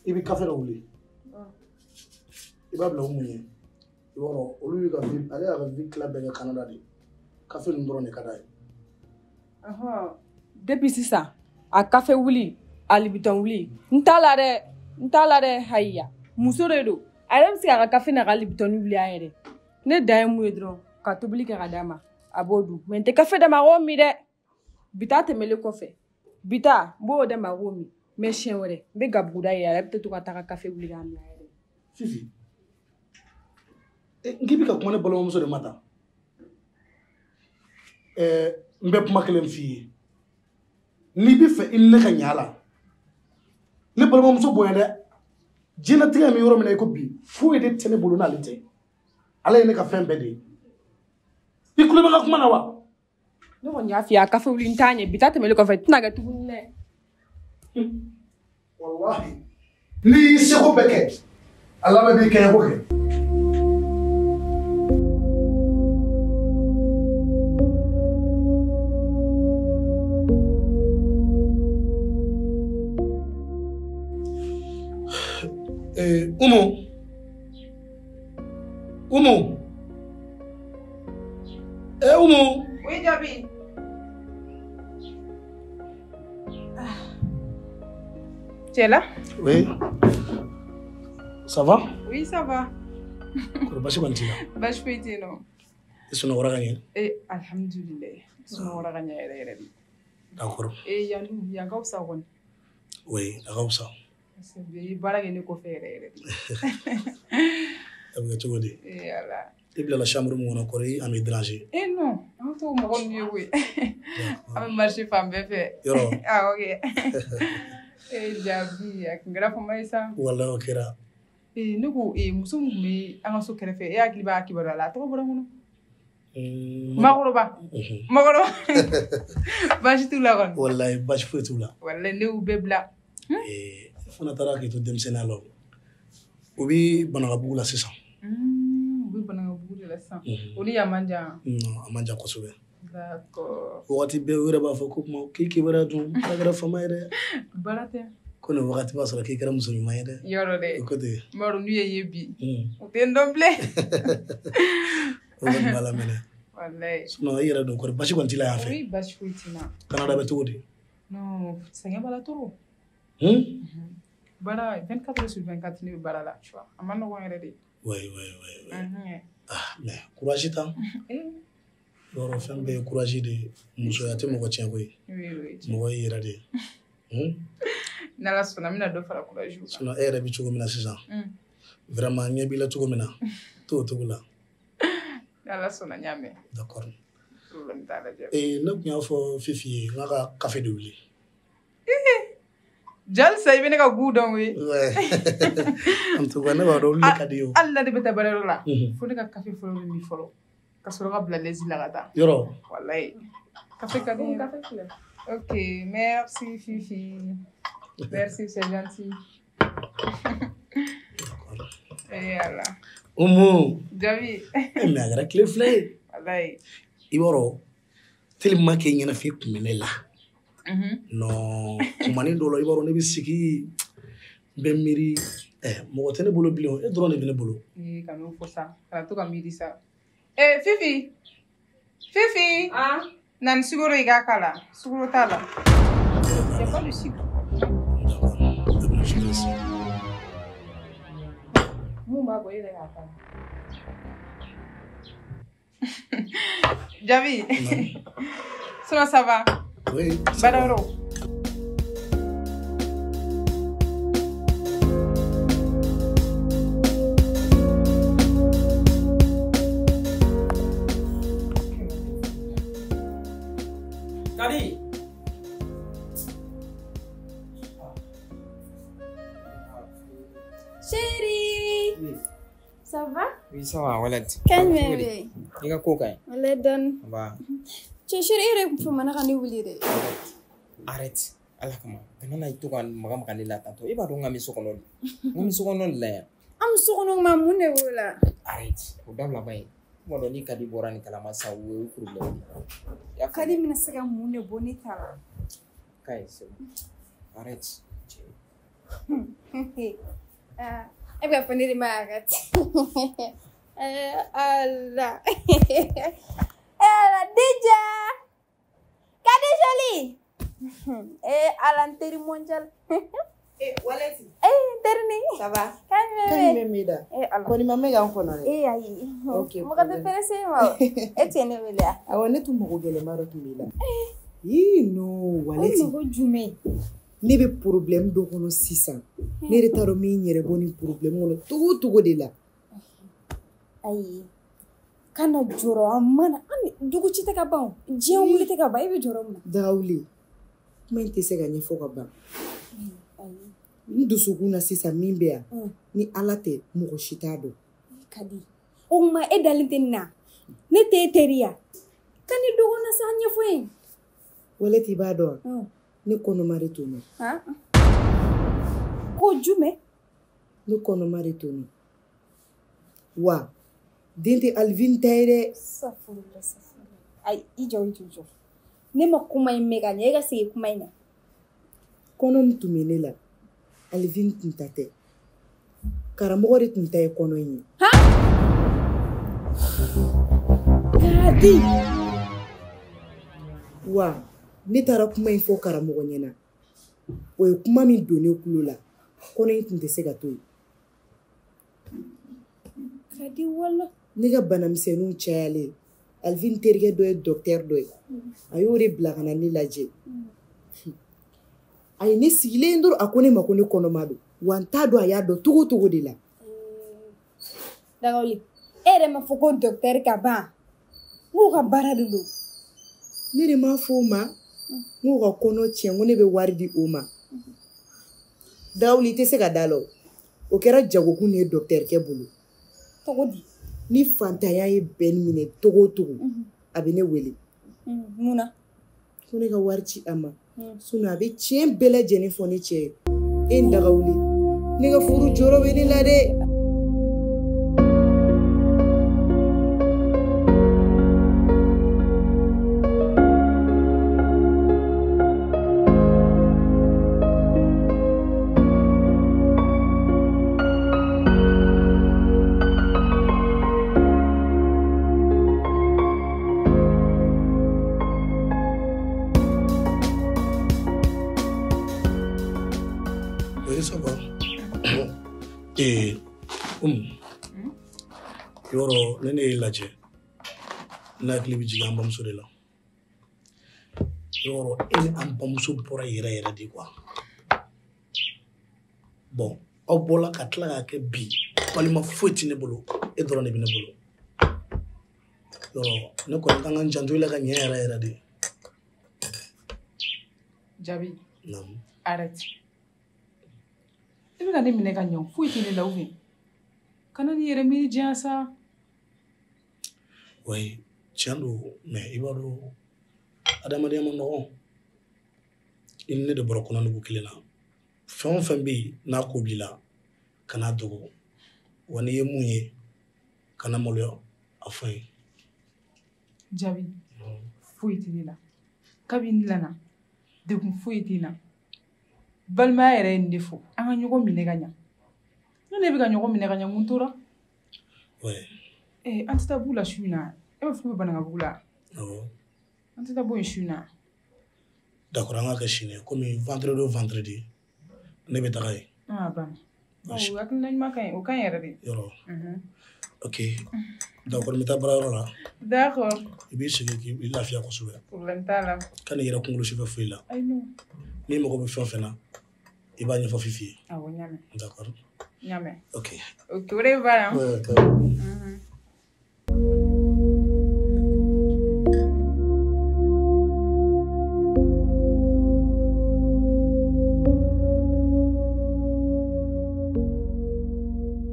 I bɛ kafe dɔ wuli i b'a bila o mun ye i b'a dɔn olu y'u ka vie ale y'a ka vie tila bɛɛ kɛ Canada de kafe ninnu dɔrɔn de ka d'a ye. Depuis sisan a kafe wuli a Lipton wuli n t'a la dɛ hayiya muso de don a yɛrɛ bɛ se k'a ka kafe n'a ka Lipton wuli a yɛrɛ ne dan ye mun ye dɔrɔn ka tobili kɛ ka d'a ma a b'o dun mais n tɛ kafe d'a ma a k'o min dɛ bita tɛmɛlen kɔfɛ bita n b'o d'a ma a k'o min mais siɲɛ wɛrɛ n bɛ gabuguda ye a yɛrɛ bɛ to ka taa kafe wuli k'a min a yɛrɛ. Fifi n k'i bɛ ka kuma ne balimamuso de ma tan n bɛ kuma kelen f'i ye n'i bɛ fɛ i ni ne ka ɲɛ a la ne balimamuso bonya dɛ diɲɛlatigɛ min yɔrɔ min na i ko bi foyi de tɛ ne bolo n'ale tɛ Ala ye ne ka fɛn bɛɛ de ye i kulo bɛ n ka kuma na wa. Ne kɔni y'a f'i ye a kafe wuli n t'a ɲɛ bita tɛmɛlen kɔfɛ tɛna kɛ tuguni dɛ. Wallahi n'i y'i seko bɛɛ kɛ Ala bɛ b'i kɛɲɛko kɛ. Umu. Umu. Oui, Jabi. Tu es là? Oui. Ça va? Oui, ça va. Basi kɔni t'i la. Basi foyi tɛ yen nɔ. I sunɔgɔra ka ɲɛ? Alhamdulilayi. Sunɔgɔra ka ɲɛ yɛrɛ yɛrɛ de. D'accord. Yan ka fisa kɔni. Oui, a ka fisa. Parce que i baara kɛ ne kɔfɛ yɛrɛ yɛrɛ de. A bɛ kɛ cogo di? Ala. I bilala chambre mun kɔnɔ kɔrɔ an bɛ déranger. Non, An t'o mɔgɔ ninnu ye koyi. An bɛ marché fan bɛɛ fɛ. Yɔrɔ. Awɔ kɛ. Jaabi a kun kɛra fama ye sa. Walahi o kɛra. Ne ko muso min tun bɛ an ka so kɛrɛfɛ e hakili b'a kibaruya la a tɔgɔ bɔra n kɔnɔ. Makɔrɔba. Makɔrɔba. Baasi t'u la kɔni. Walahi baasi foyi t'u la. Walahi ne y'u bɛɛ bila. Fana taara k'i to denmisɛnninya la u bɛ Banagabugu la sisan. U bɛ Banagabugu de la sisan. O ni yan man jan. Non a man jan kosɛbɛ. D'accord. Wagati bɛɛ u yɛrɛ b'a fɔ ko k'i kibaruya dun k'a kɛra fama ye dɛ. Baara tɛ. Ko nin wagati b'a sɔrɔ k'i kɛra muso ɲuman ye dɛ. Yɔrɔ dɛ. O ko ten. N b'a dɔn n'u ye ye bi. U tɛ n dɔn bilen. O kɔni b'a la minɛ. Walayi. Sinon i yɛrɛ dɔn kɔni basi kɔni t'i la yan fɛ. Oui basi foyi t'i la. Canada bɛ cogo di? Non sɛgɛn b'a la trop. Baara 24/24 ne bɛ baara la tu vois a ma nɔgɔn yɛrɛ de. Oui. Mais courage ta. Yɔrɔ fɛn bɛɛ ye courage de ye. Musoya tɛ mɔgɔ tiɲɛ koyi. Oui. Mɔgɔ y'i yɛrɛ de ye. N'Ala sɔnna n bɛna dɔ fara courage kan. Sinon e yɛrɛ bɛ cogo min na sisan. Vraiment ɲɛ b'i la cogo min na t'o cogo la. N'Ala sɔnna n y'a mɛn. D'accord. Problème t'a la jɛ. Ne tun y'a fɔ Fifi ye n k'a ka café de wuli. Jalisa i bɛ ne ka gu dɔn koyi. En tout cas ne b'a dɔn olu de ka di ye o. Hali ne de bɛ taa baarayɔrɔ la fo ne ka café fɔlɔ bɛ min fɔlɔ ka sɔrɔ ka bila lezi la ka taa. Yɔrɔ. Walayi. Café ka di n ye. Ok merci Fifi. Merci c'est gentil. Yala. Umu. Jabi. Mais a kɛra tile fila ye. Walayi. I b'a dɔn tellement que ɲɛnafin tun bɛ ne la. Non kumanin dɔw la i b'a dɔn ne bɛ sigi n bɛ miiri mɔgɔ tɛ ne bolo bilen e dɔrɔn de bɛ ne bolo. Ka n'o fɔ sa kana to ka miiri sa. Fifi. Fifi. Na ni sukaro i k'a k'a la sukaro t'a la. C'est pas du sucre. Mun b'a bɔ e yɛrɛ k'a k'a la. Jabi. Sinon ça va? Oui. Baarayɔrɔ. Kadi. Chérie. Oui. Ça va? Oui, ça va, Walid. Kañ bébé. I ka ko kaɲ? Wala don. Ba. Chérie yɛrɛ fɔ mana ka ne wuli de. Arrête. Ala kama. Kana na i to ka maga ne la tantôt. I b'a dɔn n ka mi so kɔnɔ de. N ka mi so kɔnɔ de la yan. An bɛ so kɔnɔ ma mun de b'o la? Arrête. O dabila ba ye. Kuma dɔn ni Kadi bɔra ni kalama sa o ye problème ye. Kadi bɛna se ka mun de bɔ ne ta la? Kaɲ c'est bon. Arrête. E bɛ fɔ ne de ma arrête. Allah. Déjà. Kadi jolie. À l'intérieur mondial. Waleti. Terni. Ça va? Kañ bɛ min da? Ko ni ma mɛn k'an kɔnɔ dɛ. Ayi. Mɔgɔ tɛ perese ma. E tɛ ne wele a? Awɔ ne tun mago gɛlɛnba dɔ tun b'i la. Non Waleti. O mago jumɛn? Ne bɛ problème dɔ kɔnɔ sisan. Ne yɛrɛ t'a dɔn min yɛrɛ bɔ ni problème kɔnɔ togo togo de la. Ayi. Kana jɔrɔ a mana dugu ci tɛ ka ban diɲɛ wuli tɛ ka ban e bɛ jɔrɔ mun na? Daga wuli. Kuma in tɛ se ka ɲɛfɔ ka ban. N dusukun na sisan min bɛ yan ni Ala tɛ mɔgɔ si t'a dɔn. Kadi o tuma e dalen tɛ nin na ne tɛ e teriya ka ni dɔgɔna sa ɲɛfɔ ye. Waleti b'a dɔn ne kɔnɔma de t'o mɛn. Ko jumɛn? Ne kɔnɔma de t'o mɛn wa den tɛ Alvin ta ye dɛ. Safurula. Ayi i jɔ. Ne ma kuma in mɛn ka ɲɛ e ka segin kuma in na. Kɔnɔ min tun bɛ ne la Alvin tun ta tɛ karamɔgɔ de tun ta ye kɔnɔ in ye. Kadi wa ne taara kuma in fɔ karamɔgɔ ɲɛna o ye kuma min don ne kulo la kɔnɔ in tun tɛ se ka to yen. Kadi wala. Ne ka banamisɛnninw cayalen Alvin terikɛ dɔ ye docteur dɔ ye a y'o de bila ka na ne lajɛ. A ye ne sigilen dɔrɔn a ko ne ma ko ne kɔnɔma don wa n t'a dɔn a y'a dɔn togo togo de la. Dagawuli e yɛrɛ ma fɔ ko docteur ka ban N'u ka baara de don. Ne de m'a fɔ o ma n'u ka kɔnɔ tiɲɛ ko ne bɛ wari di o ma. Dawuli i tɛ se ka da la o kɛra jagokun de ye dɔkitɛrikɛ bolo. Cogo di? Ni fantanya ye bɛn minɛ togo o togo a bɛ ne wele. Mun na? Ko ne ka wari ci a ma. Sinon a bɛ tiɲɛ bɛɛ lajɛlen fɔ ne cɛ ye. E n Dagawuli ne ka furu jɔyɔrɔ bɛ ne la dɛ. Ça va. Et yoro nene laje na klibi jiga am bamuso de la yoro en am bamuso bora yere di quoi bon aw bola ka tla ka ke bi palima foti ne bolo e doro ne bi ne bolo yoro ne ko kan janto la ka nyere di Jabi nam arrête. I bɛ ka ne minɛ ka ɲɛ foyi tɛ ne la ou bien kana ni yɛrɛ miiri diyan sa. Oui tiɲɛ don mais i b'a dɔn adamadenya ma nɔgɔn i ni ne de bɔra kɔnɔ nugu kelen na fɛn o fɛn bɛ yen n'a ko b'i la kana dogo wa n'i ye mun ye kana maloya a fɔ n ye. Jabi foyi tɛ ne la kabini n dilanna degun foyi tɛ n na balimaya yɛrɛ ye nin de fɔ an ka ɲɔgɔn minɛ ka ɲɛ ne bɛ ka ɲɔgɔn minɛ ka ɲɛ mun tora. An tɛ taa b'u la su in na e b'a fɔ ko Banankabugu la. An tɛ taa bɔ yen su in na. D'accord an ka kɛ sini komi vendredi o vendredi ne bɛ taga yen. A banna hakilina ɲuman ka ɲi o ka ɲi yɛrɛ de. Yɔrɔ ok d'accord n bɛ taa baarayɔrɔ la. D'accord i b'i sigi k'i lafiya kosɛbɛ. Problème t'a la. Kan'i yɛrɛ kunkolo sufɛ foyi la. Ayi non. N'i mago bɛ fɛn o fɛn na i b'a ɲɛfɔ Fifi ye. Awɔ n y'a mɛn. D'accord. N y'a mɛn. Ok. Ok o de b'a la.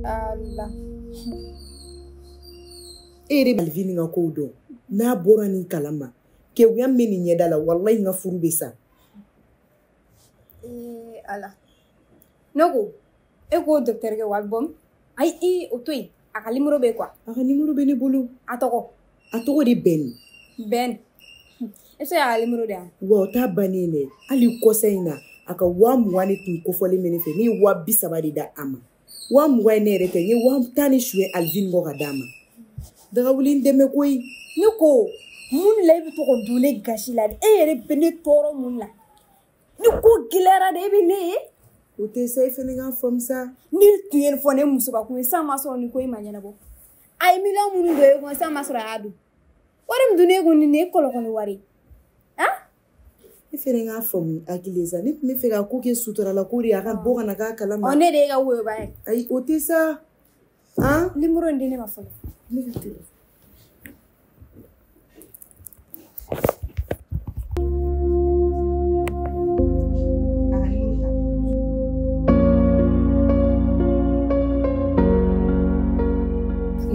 Allah. E yɛrɛ Alvin ka kow dɔn n'a bɔra nin kalama kewuya min bɛ nin ɲɛda la wallahi n ka furu bɛ sa. Ala ne ko e ko dɔkitɛrikɛ wa bɔn ayi o to yen a ka numéro bɛ quoi. A ka numéro bɛ ne bolo. A tɔgɔ. A tɔgɔ de Bɛni. Bɛni e se y'a ka numéro de yan. Wa o t'a bannen dɛ hali kɔsa in na a ka 20,000 de tun kofɔlen bɛ ne fɛ ne ye 30,000 de da a ma 20,000 ye ne yɛrɛ tɛ n ye 10,000 ni suye Alvin kɔ ka d'a ma. Dagawuli n dɛmɛ koyi. Ne ko mun la i bɛ to ka don ne gasi la e yɛrɛ bɛ ne tɔɔrɔ mun na ni ko gɛlɛyara de e bɛ ne ye. O tɛ sa i fana k'a faamu sa. Ni tun ye fɔ ne muso ka kun ye san ma sɔrɔ ni ko in ma ɲɛnabɔ a ye miliyɔn minnu don e kun san ma sɔrɔ a y'a dun wari min dun e kun nin ye kɔlɔkɔlɔ wari e fana k'a faamu hakili sa ne tun bɛ fɛ ka ko kɛ suturala ko de a ka bɔ ka na k'a kalama. Ne de ye ka woyoba ye. Ayi o tɛ sa. Numéro in di ne ma fɔlɔ. Ne ka teli.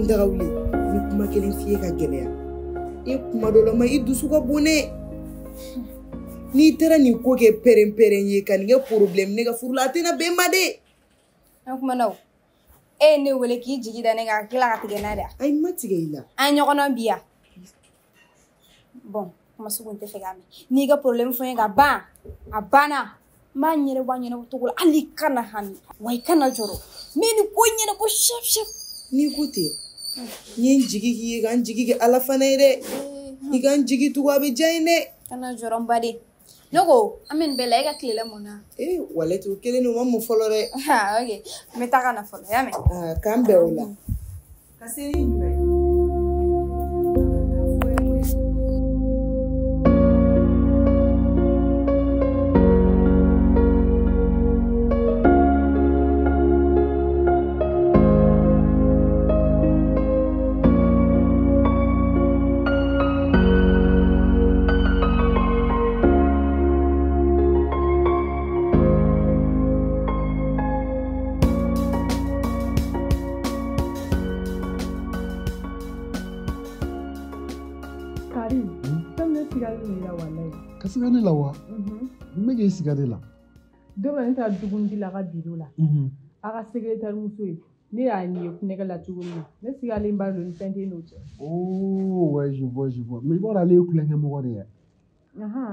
Dagawuli ni kuma kelen f'i ye ka gɛlɛya e kuma dɔ la ma i dusu ka bon ne n'i taara nin ko kɛ pɛrɛn-pɛrɛn ye ka nin kɛ problème ne ka furu la a tɛna bɛn ma de. An kumana o e ye ne wele k'i jigi da ne kan ka tila ka tigɛ n'a de a. Ayi ma tigɛ i la. An ɲɔgɔnna bi yan bon kuma sugu n tɛ fɛ k'a mɛn n'i ka problème fɔ n ye ka ban a banna n b'a ɲɛnabɔ a ɲɛnabɔ cogo la hali i kana hami wa i kana jɔrɔ mais ni ko ɲɛnabɔ chef chef. N'i ko ten n ye n jigi k'i ye ka n jigi kɛ ala fana ye dɛ i ka n jigi tugu a bɛ diya n ye dɛ. Kana jɔrɔ n baden ne ko an bɛ nin bɛɛ la e ka tilela mun na. Walahi o kelen o ma mun fɔlɔ dɛ. Ok n bɛ taa ka na fɔlɔ y'a mɛn. K'an bɛn o la. Ka se ni jumɛn ye. Ka siga ne la wa? N bɛ k'e siga de la. Don dɔ ne taara dugundi la a ka biro la. A ka secrétaire muso ye. Ne y'a ɲɛ kunɛgɛ la cogo min na. Ne sigalen b'a don ni fɛn tɛ n'o cɛ. Oh, ouais, je vois. Mais i b'a dɔn ale ye kulonkɛ mɔgɔ de ye.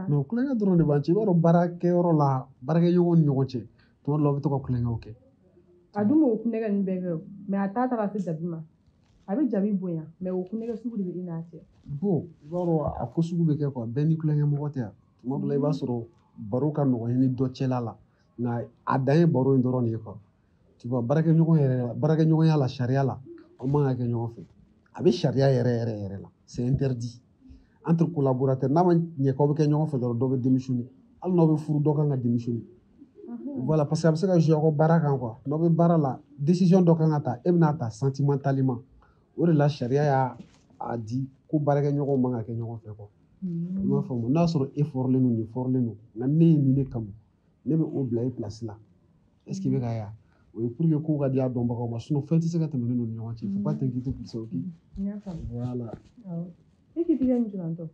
Non, kulonkɛ dɔrɔn de b'an cɛ. I b'a dɔn baarakɛyɔrɔ la, baarakɛɲɔgɔn ni ɲɔgɔn cɛ. Tuma dɔ la, aw bɛ to ka kulonkɛw kɛ. A dun m'o kunɛgɛ ninnu bɛɛ kɛ o. Mais a taara se Jabi ma. A bɛ Jabi bonya. Mais o kunɛgɛ sugu de bɛ i n'a cɛ. Bon, i b'a dɔn a ko sugu bɛ kɛ quoi. Bɛɛ ni kulonkɛ mɔgɔ tɛ yan. Tuma dɔ la, i b'a sɔrɔ baro ka nɔgɔn i ni dɔ cɛla la. Nka a dan ye baro in dɔrɔn de ye quoi. Tu vois, baarakɛɲɔgɔnya la, sariya la, aw man ka kɛ ɲɔgɔn fɛ. A bɛ sariya yɛrɛ la. C'est interdit. Entre collaborateurs, n'a ma ɲɛ k'aw bɛ kɛ ɲɔgɔn fɛ dɔrɔn dɔ bɛ démissionner. Hali n'aw bɛ furu dɔ kan ka démissionner. Voilà, parce que a bɛ se ka jouer aw ka baara kan quoi. N'aw bɛ baara la, décision dɔ kan ka ta, e bɛna ta sentimentalement. O de la sariya y'a di ko baarakɛɲɔgɔnw man ka kɛ ɲɔgɔn fɛ quoi. I m'a faamu. N'a sɔrɔ e fɔrilen don nin fɔrilen don, nka ne ye nin de kanu, ne bɛ o bila e place la. Est-ce que i bɛ ka ye? O ye pour que kow ka di a dɔnbagaw ma, sinon fɛn tɛ se ka tɛmɛ ne n'u ni ɲɔgɔn cɛ. Faut pas t'inquiéter pour ça, ok? Voilà. E k'i tigɛ min jurantɔ.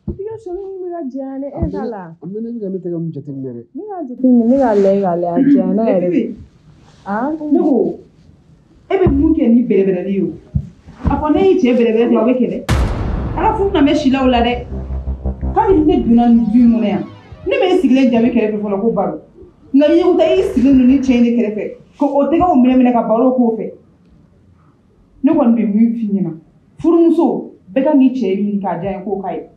Tigɛ sɔmi min bɛ ka diya ne e ta la. A mɛ ne bɛ ka ne tɛgɛ min jateminɛ dɛ. Ne y'a jateminɛ, ne y'a lajɛ a diya ne yɛrɛ de. Ne ko e bɛ mun kɛ ni bɛrɛbɛrɛli ye o. A fɔ ne y'i cɛ bɛrɛbɛrɛ dɔrɔn a bɛ kɛlɛ. A ka furu na bɛ si la o la dɛ. Kabini ne donna nin du in kɔnɔ yan, ne bɛ e sigilen Jabi kɛrɛfɛ fɔlɔ ko baro. Nka i y'u ta i sigilen don ni cɛ in de kɛrɛfɛ ko o tɛgɛw minɛ ka baro k'o fɛ. Ne kɔni bɛ min f'i ɲɛna furumuso bɛɛ kan k'i cɛ ɲini k'a diya ye k'o ka ye.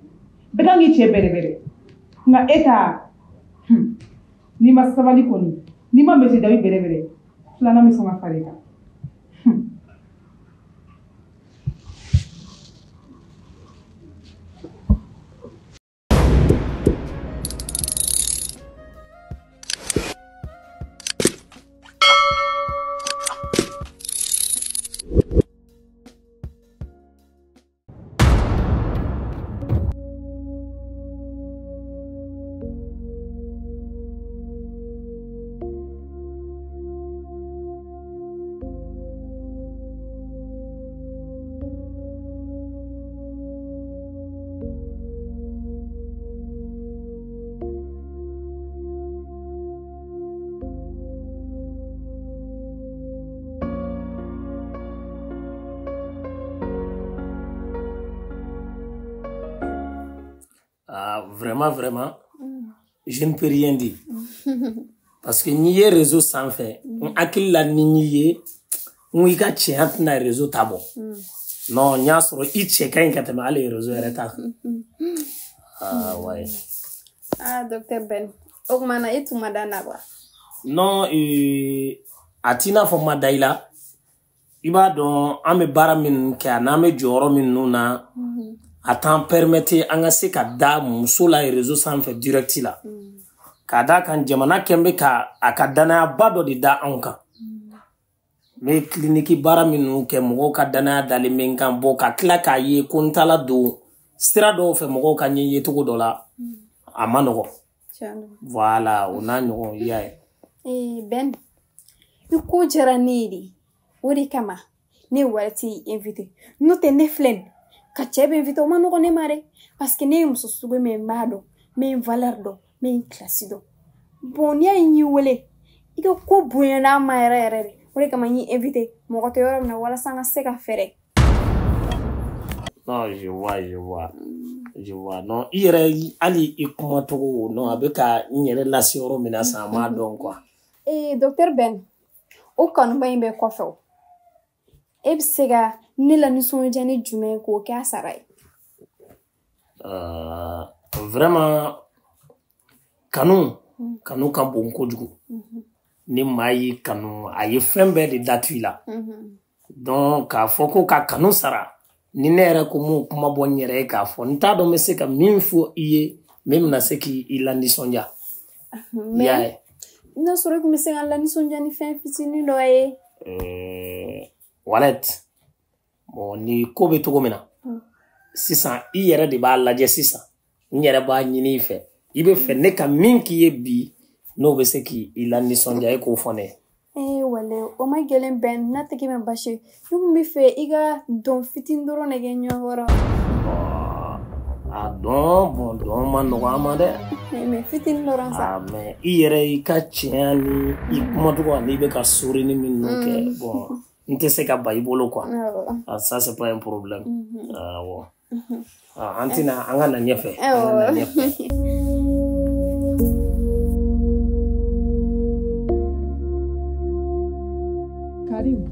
Bɛɛ kan k'i cɛ bɛrɛbɛrɛ. Nka e ta n'i ma sabali kɔni n'i ma mɛsi Jabi bɛrɛbɛrɛ filanan bɛ sɔn ka fara i kan. Vraiment, je ne peux rien dire. Parce que n'i ye réseau sanfɛ n hakili la ni n'i ye n i ka tiɲɛ tɛna réseau ta bɔ. Non, n y'a sɔrɔ i cɛ ka ɲi ka tɛmɛ hali réseau yɛrɛ ta kan. Ouais. Docteur Ben, o tuma na e tun ma da na wa? Non, a t'i n'a fɔ ma da i la. I b'a dɔn an bɛ baara min kɛ a n'an bɛ jɔyɔrɔ min na. A t'an permettre an ka se ka da muso la réseau sanfɛ direct la. K'a da kan jamana kɛn bɛ ka a ka danayaba dɔ de da anw kan. N bɛ clinique baara minnu kɛ mɔgɔw ka danaya dalen bɛ n kan bɔ ka tila k'a ye ko n taala don sira dɔw fɛ mɔgɔw ka ɲɛ ye cogo dɔ la a ma nɔgɔn. Voilà, o n'a ɲɔgɔn i y'a ye. Ben, i ko diyara ne ye de. O de kama ne ye wari t'i invité. N'o tɛ ne filɛ ka cɛ bɛ invité o ma nɔgɔn ne ma dɛ. Parce que ne ye muso sugu min n b'a dɔn, n bɛ n valeur dɔn, n bɛ n classe dɔn. Bon, n'i y'a ye n y'i wele, i ka ko bonyana ma yɛrɛ yɛrɛ de. O de kama n y'i invité. Mɔgɔ tɛ yɔrɔ min na walasa n ka se ka fɛɛrɛ. Non, je vois. Non, i yɛrɛ hali i kuma cogo non a bɛ ka n yɛrɛ lase yɔrɔ min na sa n m'a dɔn quoi. Docteur Ben, o kanuba in bɛ kɔfɛ o. E bɛ se ka ne la nisɔndiya ni jumɛn k'o kɛ a sara ye? Vraiment kanu ka bon kojugu. Ni maa y'i kanu a ye fɛn bɛɛ de datu i la. Donc k'a fɔ ko ka kanu sara ni ne yɛrɛ ko m'o kuma bɔ n yɛrɛ ye k'a fɔ n t'a dɔn n bɛ se ka min fɔ i ye min bɛna se k'i lanisɔndiya. Mais n'a sɔrɔ i tun bɛ se ka lanisɔndiya ni fɛn fitinin dɔ ye. Wallet. Bon, ni ko bɛ cogo min na sisan i yɛrɛ de b'a lajɛ sisan n yɛrɛ b'a ɲini i fɛ i bɛ fɛ ne ka min k'i ye bi n'o bɛ se k'i lanisɔndiya e k'o fɔ ne ye. Wale o ma gɛlɛn bɛn n'a tigi ma basi ne tun bɛ fɛ i ka dɔn fitinin dɔrɔn de kɛ ɲɔgɔn kɔrɔ. Ah bon, man no amade. Mais fitin Laurence. Ah mais i ka tiɲɛ ni i kuma to ni be ka sori ni min kɛ bon n tɛ se ka ba I bolo quoi. Ah ça c'est pas un problème. Ah bon. Ah antina an ka na ɲɛfɛ. Karim,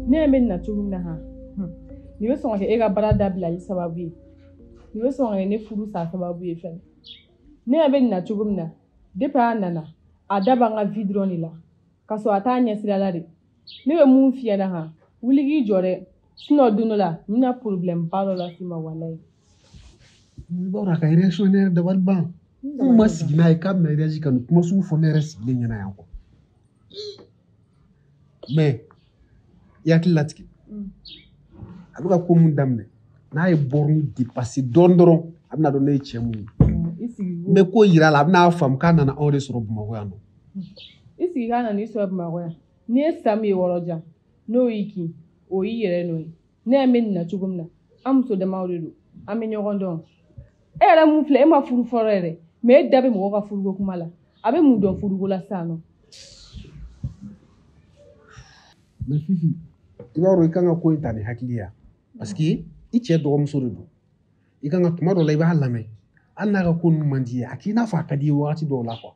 ne bɛ na cogo min na ha. Ni bɛ sɔn ka kɛ e ka baara dabila I sababu ye. Ni bɛ sɔn ka kɛ ne furu sa sababu ye fɛnɛ. Ne bɛ na cogo min na depuis a nana a da b'an ka vie dɔrɔn de la ka sɔrɔ a t'a ɲɛsira la de. Ne bɛ mun f'i ɲɛna ha wuli k'i jɔ dɛ sinon don dɔ la n bɛna problème ba dɔ las'i ma walayi. I b'a dɔn a ka réaction ne yɛrɛ dabali ban. N ma sigi n'a ye k'a bɛna réagir ka nin kuma sugu fɔ ne yɛrɛ sigilen ɲɛna yan quoi. Mais I hakili latigɛ. A bɛ ka ko mun daminɛ n'a ye borne dépasser dɔɔni dɔrɔn a bɛna dɔn ne ye cɛ mun ye. N bɛ ko yira a la a bɛna faamu k'a nana anw de sɔrɔ Bamakɔ yan nɔ. I sigi k'a nana I sɔrɔ Bamakɔ yan n'i ye san min ye wɔɔrɔjan n'o y'i kin o y'i yɛrɛ n'o ye ne bɛ nin na cogo min na an muso damaw de don an bɛ ɲɔgɔn dɔn e yɛrɛ mun filɛ e ma furu fɔlɔ yɛrɛ mais e da bɛ mɔgɔ ka furuko kuma la a bɛ mun dɔn furuko la sisan nɔ. Mais Fifi I b'a dɔn I kan ka ko in ta ni hakili ya parce que I cɛ dɔgɔmuso de don I kan ka tuma dɔ la I b'a lamɛn hali n'a ka ko ninnu man di ye a k'i n'a fɔ a ka di I ye wagati dɔw la quoi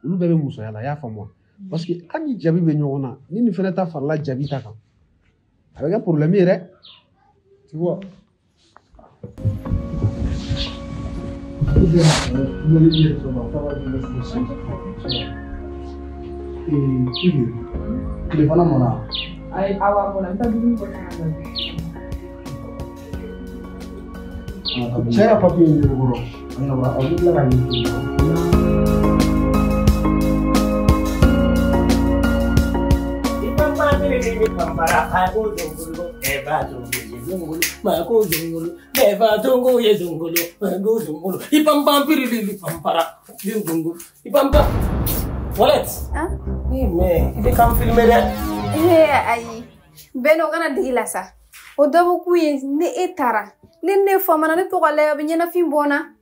olu bɛɛ bɛ musoya la I y'a faamu parce que an ni jabi bɛ ɲɔgɔn na ni nin fɛnɛ ta farala jabi ta kan a bɛ kɛ problème ye dɛ tu vois. Téléphone mɔna. Ayi awa mɔna n ta dumuni kɛ kan na. Cɛ ka papier in de bolo. An ka a bɛ tila ka ɲɛ. Pampara ako zungulu eba zungulu mako zungulu eba tungu ye zungulu mako zungulu ipamba pirili pampara zungulu ipamba wallet ni me ide kam filmer de Ayi beno kana digila sa o dabo ku ye ne etara ne famana ne to gale be nyana fi bona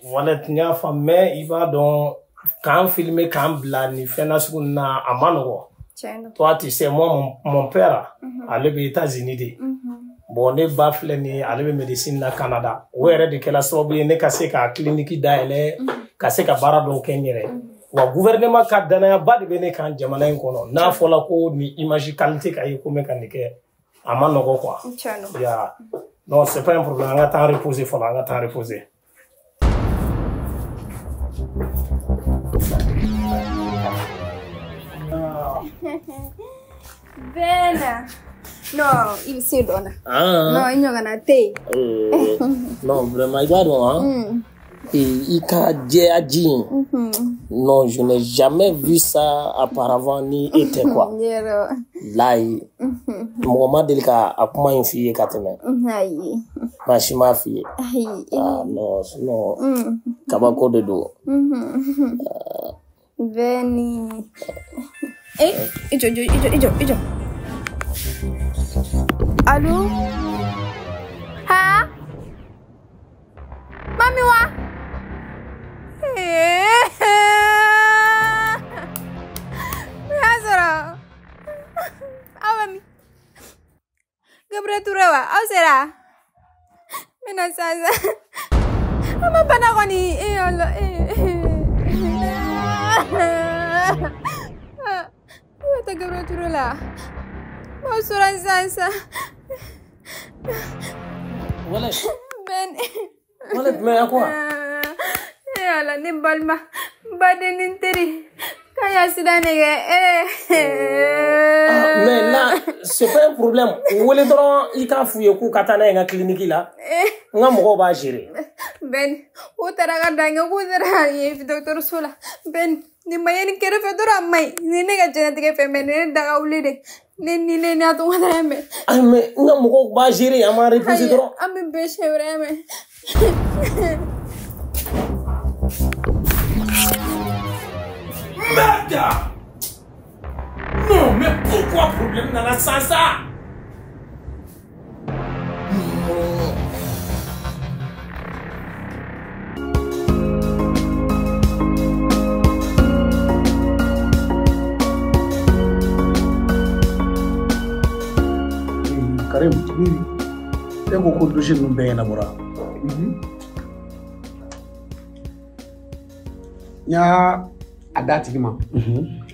wallet nya famme iba don kan filmer kan bla ni fena sukuna amano. Toi, tu sais, moi, mon père, allait aux États-Unis. Bon, ne bafle ni allait médecine au Canada. Où est-ce que la sobriété ne casse qu'à clinique d'aile, casse qu'à barado kenyere. Ou gouvernement cadana bas de bene quand jamana inkono. Na fola ko ni image qualité kaye ko mécanique. Amano quoi. Ya. Non, c'est pas un problème. On a temps reposer, faut on a temps reposer. Bena. No, il se dona. No, il n'y en a te. Non, vraiment, il va donc, il a dit, non, je n'ai jamais vu ça auparavant ni été quoi. Là, moment délicat, à comment une fille est kateme. Ma chima fille. Ah non, sinon, kabako de dos. Veni. Ijo. Allô? Ha? Mami wa? Azara. Awami. Gabriel Turewa, aw sera? Mina sasa. Ama bana koni Wata Gabriel Turela. Mau suran sasa. Wallet. Ben. Wallet me akwa. Yala ni balma. Baden interi. Kaya sidane ge. Mais là, c'est pas un problème. Wole doron I ka fuye ku katana nga clinique la. Nga mo ba gérer. Ben, utara ga danga ku dara ye docteur Sola. Ben, ni mayeni kere fedora mai. Ni ne ga genetique femene daga ulide. Ni na to ngana me. Ay mais nga mo ba gérer ama reposer doron. Ami be chevre me. Merde! Non, mais pourquoi problème dans la salsa? Oui. E ko dossier ninnu bɛɛ ɲɛnabɔra. N y'a d'a tigi ma.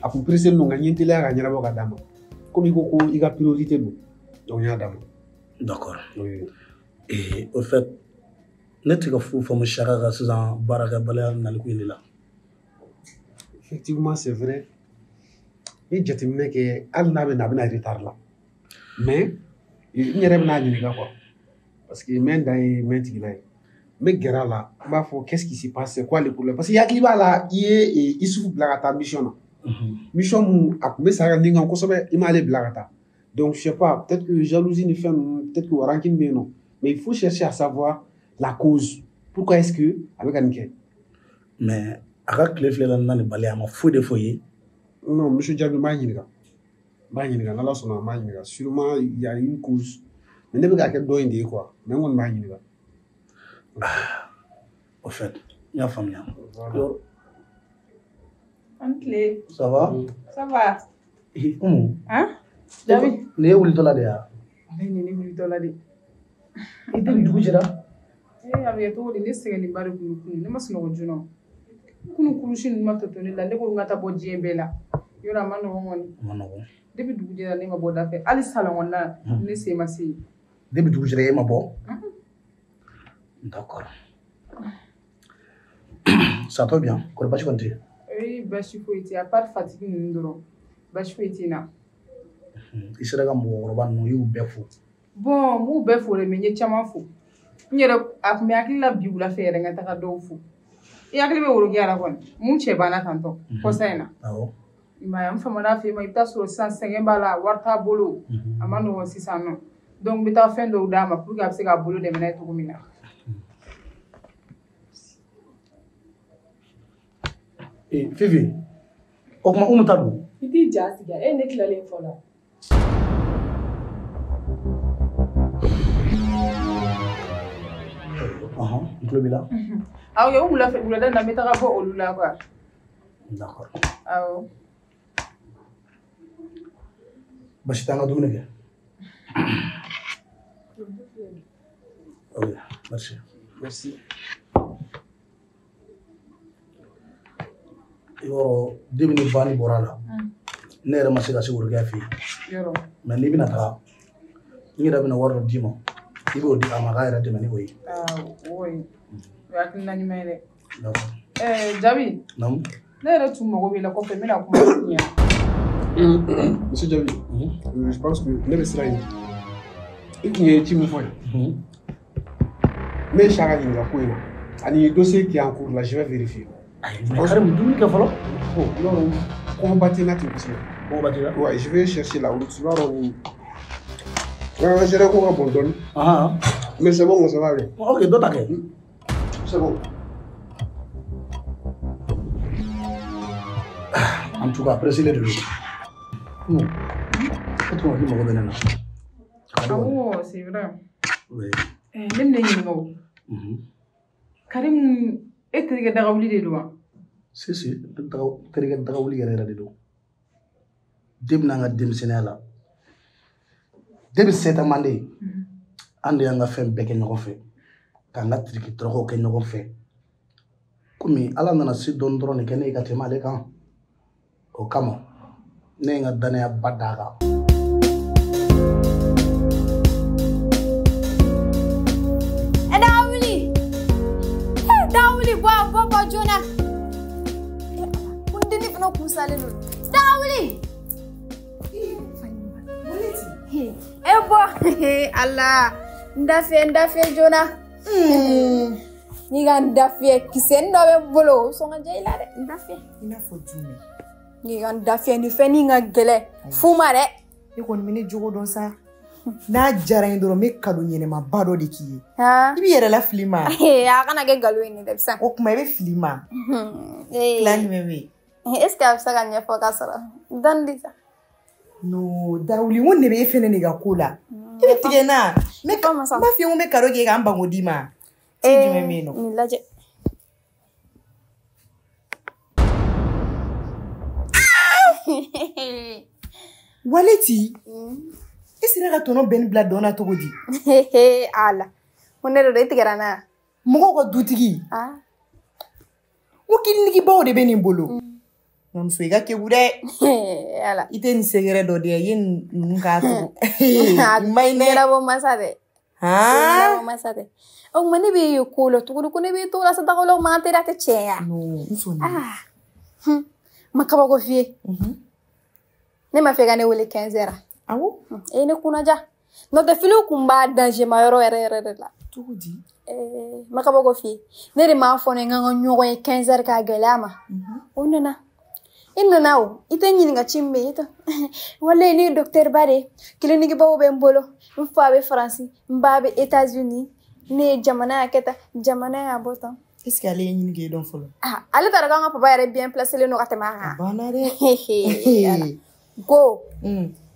A kun pressé non nka n ye teliya ka ɲɛnabɔ ka d'a ma. Komi i ko ko i ka priorité don. Donc n y'a d'a ma. D'accord. Oui. Et au fait, ne tɛ ka foyi faamu Saka ka sisan baarakɛbaliya nali ko in de la. Effectivement, c'est vrai. Ni jateminɛ kɛ hali n'a bɛ na a bɛ na retard la. Mais n yɛrɛ bɛ n'a ɲininka quoi. Parce que mɛ dan ye mɛ tigila ye. N bɛ gɛrɛ a la n b'a fɔ qu'est-ce qui se passe, c'est quoi le problème? Parce que i hakili b'a la i ye Isufu bila ka taa mission na. Mission mun a kun bɛ sa ka nin kan kosɛbɛ i m'ale bila ka taa. Donc je sais pas, peut-être que jalousie ni fɛn ninnu, peut-être que rancune bɛ yen nɔ. Mais il faut chercher à savoir la cause. Pourquoi est-ce que a bɛ ka nin kɛ? Mais a ka tile filɛ la na ni bali a ma foyi de fɔ ye. Non, monsieur Jabi, n b'a ɲininka. N b'a ɲininka, n'Ala sɔnna n b'a ɲininka. Sûrement il y a une cause. Mais ne bɛ ka kɛ dɔ in de ye quoi. Mais n kɔni b'a ɲininka. Au fait, n y'a faamuya. An tile. Ça va? Ça va. Hein? Jabi. Ne ye wulitɔla de ye wa? Ale ni ne wulitɔla de. I tɛ dugu jɛra? A bɛ kɛ cogo di? Ne sɛgɛnlenba de kun don kunun. Ne ma sunɔgɔ joona. Kunun kurusi ninnu ma tɔ to ne la. Ne ko n ka taa bɔ diɲɛ bɛɛ la. Yɔrɔ a ma nɔgɔn kɔni. A ma nɔgɔn. Depuis dugu jɛra ne ma bɔ da fɛ. Hali salon kɔnɔna ne sen ma se yen. Depuis dugu jɛra e ma bɔ? D'accord. Ça va bien? Kɔri basi kɔni tɛ yen? Oui, basi foyi tɛ yen. À part fatigue ninnu dɔrɔn. Basi foyi tɛ yen na. I sera ka mɔgɔkɔrɔba ninnu i y'u bɛɛ fo. Bon, n b'u bɛɛ fo dɛ mais n ye caman fo. N yɛrɛ a tun bɛ hakili la bi wula fɛ yɛrɛ n ka taga dɔw fo. I hakili bɛ worokiya la kɔni. Mun cɛ banna tantɔ. Kɔsa in na. Awɔ. I m'a ye n famana fɛ yen ma i bɛ taa sɔrɔ sisan sɛgɛn b'a la wari t'a bolo. A ma nɔgɔn sisan nɔ. Donc n bɛ taa fɛn dɔw d'a ma pour que a bɛ se k'a bolo dɛmɛ n'a ye cogo min na. Fifi, o kuma umu ta don? I t'i ja sigi e ne tilalen fɔlɔ. N tulo b'i la. Awɔ kɛ wulada in na n bɛ taga bɔ olu la quoi. D'accord. Awɔ. Basi t'an ka dumuni kɛ. Ok, merci. Merci. Yɔrɔ debi ni bani bɔra la ne yɛrɛ ma se ka se worokiya fɛ yen mais n'i bɛna taga n yɛrɛ bɛna wari dɔ d'i ma i b'o di a ma a k'a yɛrɛ dɛmɛ ni o ye. O ye hakilina ɲuman ye dɛ. Jabi ne yɛrɛ tun mago b'i la kɔfɛ n bɛna kuma f'i ɲɛna. Monsieur Jabi, je pense que ne bɛ siran yen i tun ye ci min fɔ yen ne ye Saka ɲininka ko in na ani dossier qui est en cours là je vais vérifier. Karim, dumuni kɛ fɔlɔ. Non, kɔngɔba tɛ n na ten kosɛbɛ. Kɔngɔba t'i la? Ouais, je vais chercher la route. Tu vas dɔn nin. N serait ko ka bon dɔɔni. Mais c'est bon, ça va bien. Ok, dɔ ta kɛ. C'est bon. En tout cas, pressé de l'eau. E tun ni mago bɛ ne na. Awɔ, c'est vrai. Oui. Ne bɛna ɲininka o. Karim e terikɛ dagawuli de don wa? Si, terikɛ dagawuli yɛrɛ yɛrɛ de don. Debi n'an ka denmisɛnniya la. Debi seta man di. An de y'an ka fɛn bɛɛ kɛ ɲɔgɔn fɛ. K'an ka tiriki tɔrɔkɔw kɛ ɲɔgɔn fɛ. Komi Ala nana se dɔɔni dɔrɔn de kɛ ne ye ka tɛmɛ ale kan. O kama ne ye n ka danayaba d'a kan. Baba Jona. Kundini fana kusale lo. Dawuli. Ebo Allah. Ndafe Jona. Ni ga ndafe kisendo be bolo so nga jeyla de ndafe. Ina fo jume. Ni ga ndafe ni fe ni nga gele. Fuma de. E ko ni mini jogo don sa. N'a jara in dɔrɔn n bɛ kado ɲɛnɛma ba dɔ de k'i ye. I b'i yɛrɛ la fili ma. A kana kɛ nkalon ye nin dɛ sisan. O tuma i bɛ fili ma. Tila jumɛn bɛ yen. Est-ce que a bɛ se ka ɲɛfɔ ka sɔrɔ dɔɔni di sa. No Dawuli n ko ne bɛ e fɛnɛ de ka ko la. I bɛ tigɛ n na. N b'a f'i ye n ko n bɛ kado k'e k'an bango d'i ma. Ci jumɛn bɛ yen nɔ. Nin lajɛ. Waleti. E sera ka tono ben bila dona to godi ala on ne do tigara na mo ko dutigi o kilnigi bawo de benin bolo ngam so iga ke gude ala ite ni segere do de yin nunga to mai ne la bo masade ha bo masade o mani be yo kulo to ko ne be to la sa ta ko lo ma te da te cheya no nsoni makaba ko fie ne ma fe gane wole 15 heures awo ne kuna ja no te filo kumba danger mayoro ere la tugudi makaba ko fie ne de ma fo ne ngango nyogo 15 heures ka galama onana inna o ite nyinga chimbe ito wale ni docteur bare clinique bawo be mbolo mfabe France mbabe États-Unis ne jamana aketa jamana ya bota est-ce qu'elle est nyinga don folo ale taraga nga papa yare bien placé le no katema banare go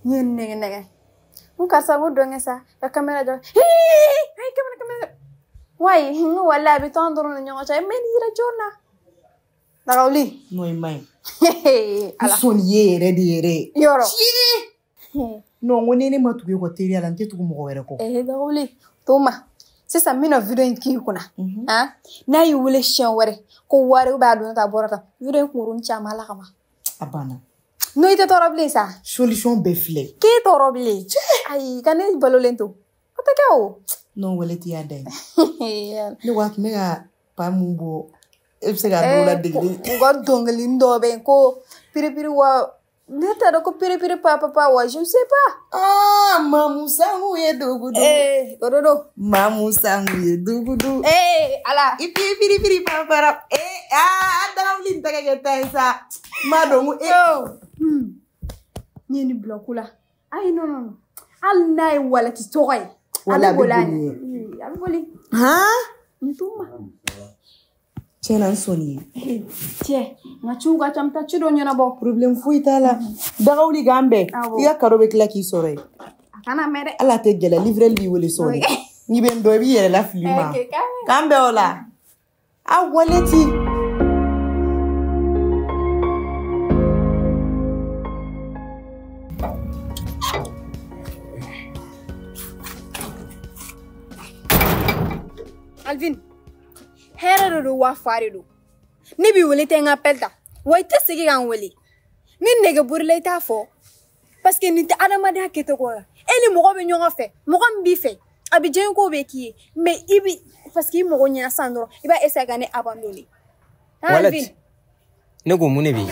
nyen nege muka sabu donge sa la caméra do hey caméra why hingu wala bi ton doro nyongo cha meni ira jona dagauli no imai son yere dire yoro no ngone ne matuge ko teri ala ntetu mo were ko dagauli toma sisa mina video nki kuna na yi wule shen ware ko ware ba do ta borata video ko run cha mala kama abana no ite torobli sa solution be fle ke torobli ay kanel balolento otakao no wele ti ade ni wat mega pa mumbo epsega do la digri god dongali ndobe ko piri wa neta do ko piri papa wa je sais pas mamusangu ye dugudu dodo mamusangu ye dugudu ala ipi piri papa adamli ntake tensa madongu ni blokula ay non al nay wala ti toy wala bolani aboli ni tuma Tiens, Sony. Tiens, ngachuga chamta chido nyona bo. Problem fuitala. Dagauli gambe. Iya karobe kila ki sore. Kana mere. Ala te gele livre li wole soni. Ni ben do bi yere la filima. Gambe ola. A waleti. Alvin. Hera do wa farido ni bi wole te ngapelta way te sigi gan wole ni nege burle ta fo parce que ni ta adama da keto ko eni mo be nyonga fe mo ko mbi fe abi jen ko be ki mais ibi parce que mo nya sandro iba esa gane abandonné walet ne go munebi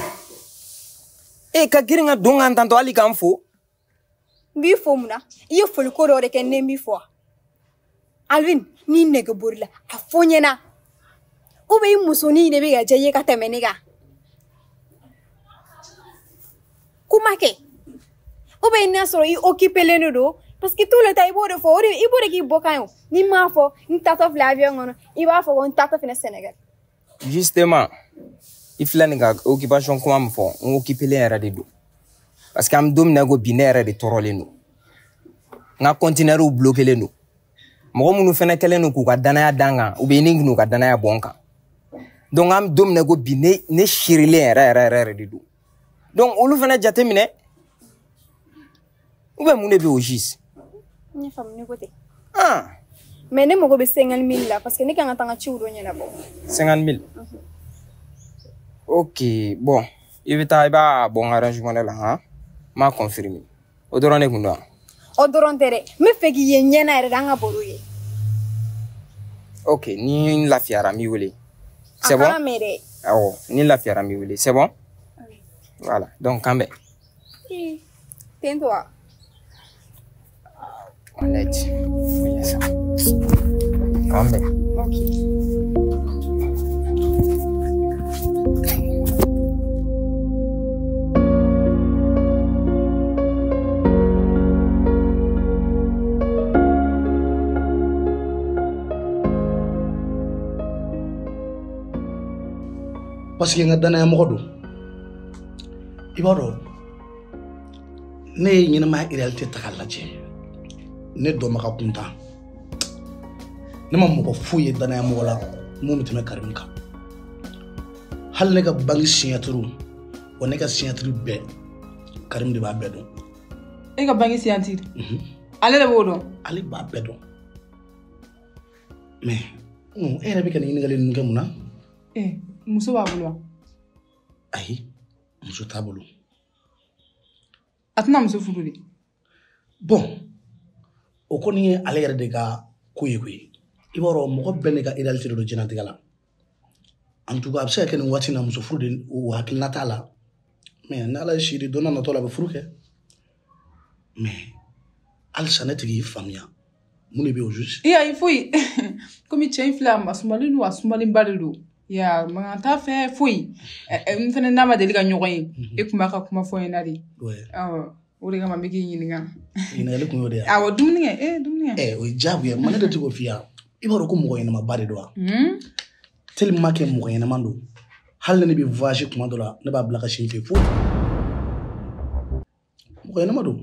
ka giringa donga tanto ali kan fo bi fo muna iyo fo ko do de ken ne mi fo Alvin ni nege burle afonyena ube musoni ne biga jaye ka temeniga kumake ube ina soro i occuper le do parce que tout le temps ibo de fo ibo de ki bokayo ni ma fo ni tato flavio ngono iba fo on tato fina Sénégal justement il flani ga occupation comment me fo on occuper le era de do parce que am dom na go binaire de torole no nga continuer ou bloquer le no mo munu fena kele no ku ka danaya danga ube ni ngunu ka danaya bonka donc am dom na go bi ne chirile re de do donc olu fana jatemine ube mune be ogis ni fam ni côté mais ne mo go be 50,000 là parce que ni kan tanga chiudo nyana bo 50,000 OK bon evita iba bon arrangement là ma confirmer odorone kundo odorontere me fegi ye nyana re danga boruye OK ni la fiara mi wele c'est bon ni la fiara mi wele c'est bon voilà donc cambe tento-toi let's cambe OK parce que nga danaya mɔgɔ don i b'a dɔn ne ye ɲɛnamaya réalité ta k'a lajɛ ne dɔnbaga ka kuntan ne ma mɔgɔ foyi ye danaya mɔgɔ la mun bɛ tɛmɛ Karimu kan hali ne ka banque signature wa ne ka signature bɛɛ Karimu de b'a bɛɛ dɔn. E ka banque signature Ale de b'o dɔn. Ale b'a bɛɛ dɔn. Mais e yɛrɛ bɛ ka nin ɲininkali ninnu kɛ mun na? Muso b'a bolo wa? Ayi, muso t'a bolo. A tɛna muso furu de. Bon, o kɔni ye ale yɛrɛ de ka ko ye koyi. I b'a dɔn mɔgɔ bɛɛ n'i ka réalité de don diɲɛlatigɛ la. En tout cas, a bɛ se ka kɛ nin waati in na muso furu de o hakilina t'a la. Mais n'Ala ye si di don n'a nataw la a bɛ furu kɛ. Mais halisa ne tɛ k'i faamuya. Mun de bɛ yen au juste? Ayi foyi. Komi cɛ in filɛ a masumalen don a sumalenba de don. Ya mankan t'a fɛ foyi. N fana n'a ma deli ka ɲɔgɔn ye. E tun b'a ka kuma fɔ n ɲɛna de. O de kama n bɛ k'i ɲininka. Ɲininkali kun y'o de ye. Awɔ dumuni kɛ. Dumuni kɛ. O ye diyagoya ma ne de tɛ k'o f'i ye. I b'a dɔn ko mɔgɔ ɲɛnamaba de don wa? Tellement que mɔgɔ ɲɛnama don. Hali ne bɛ voyage kuma dɔ la ne b'a bila ka sin fɛ fo. Mɔgɔ ɲɛnama don.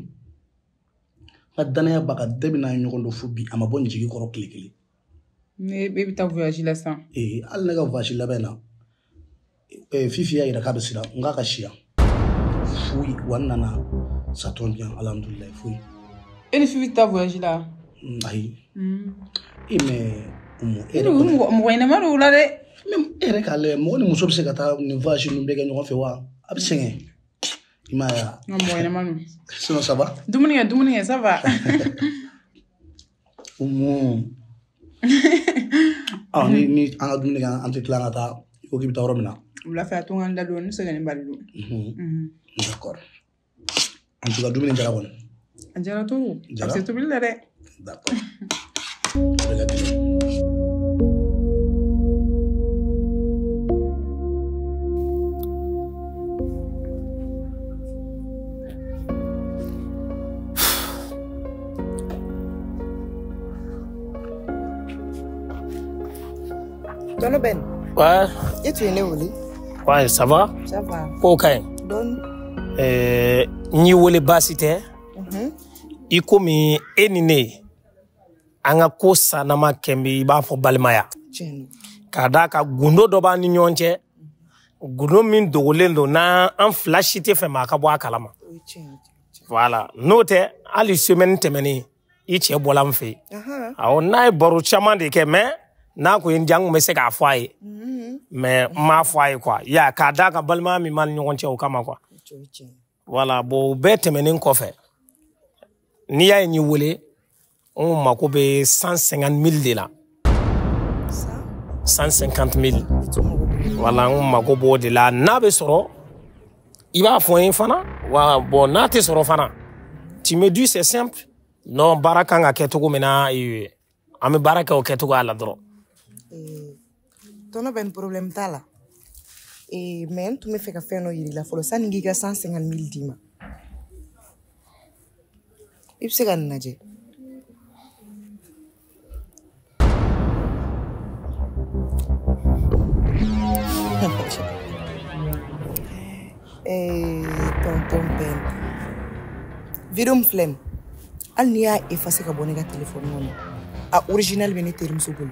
N ka danaya b'a kan bɛɛ bɛna ɲɔgɔn dɔn fo bi a ma bɔ n jigi kɔrɔ tile kelen. Ne bɛ taa voyage la sisan. Hali ne ka voyage labɛn na Fifi y'a jira k'a bɛ siran n k'a ka si yan. Foyi wa n nana ça tombe bien alhamdulilayi foyi. E ni Fifi taa voyage la? Ayi. Mais mɔgɔ ɲɛnama don o la dɛ. E yɛrɛ k'a lajɛ mɔgɔ ni muso bɛ se ka taa nin voyage ninnu bɛɛ kɛ ɲɔgɔn fɛ wa? A bɛ sɛgɛn. I m'a ye wa? Mɔgɔ ɲɛnama don. Sinon ça va? Dumuni kɛ ça va. Ni an ka dumuni kɛ an tɛ tila an ka taa i ko k'i bɛ taa yɔrɔ min na. Wula fɛ a to n ka n da don ne sɛgɛnnen ba de don. D'accord. En tout cas dumuni jara kɔni. A jara to. A bɛ se tobili la dɛ. D'accord. Tonton Ben. Ouais. Et tu es né où? Ouais, ça va? Ça va. Ok. Donne. Ni wele baasi tɛ. I komi e ni ne an ka ko sanama kɛmɛ i b'a fɔ balimaya. K'a d'a kan gundo dɔ b'an ni ɲɔgɔn cɛ. Gundo min dogolen don n'an fila si tɛ fɛ maa ka bɔ a kalama. Voilà. N'o tɛ hali semaine tɛmɛnen i cɛ bɔla n fɛ yen. Awɔ n'a ye baro caman de kɛ mais n'a ko n jangun bɛ se k'a fɔ a ye. Mais n m'a fɔ a ye quoi. Ya k'a d'a kan balimaya min b'an ni ɲɔgɔn cɛ o kama quoi. Voilà bon o bɛɛ tɛmɛnen kɔfɛ n'i y'a ye n y'i wele n mako bɛ 150 000 de la. 150 000. Voilà n mako b'o de la n'a bɛ sɔrɔ i b'a fɔ n ye fana wa bon n'a tɛ sɔrɔ fana tu me dis c'est simple non baara kan ka kɛ cogo min na an bɛ baara kɛ o kɛcogoya la dɔrɔn. Tonton Ben problème t'a la. Mais n tun bɛ fɛ ka fɛn dɔ yir'i la fɔlɔ sani n k'i ka 150 000 d'i ma. I bɛ se ka nin lajɛ. Tonton Ben. Video min filɛ nin hali n'i y'a effacer ka bɔ ne ka téléphone kɔnɔ a original bɛ ne terimuso bolo.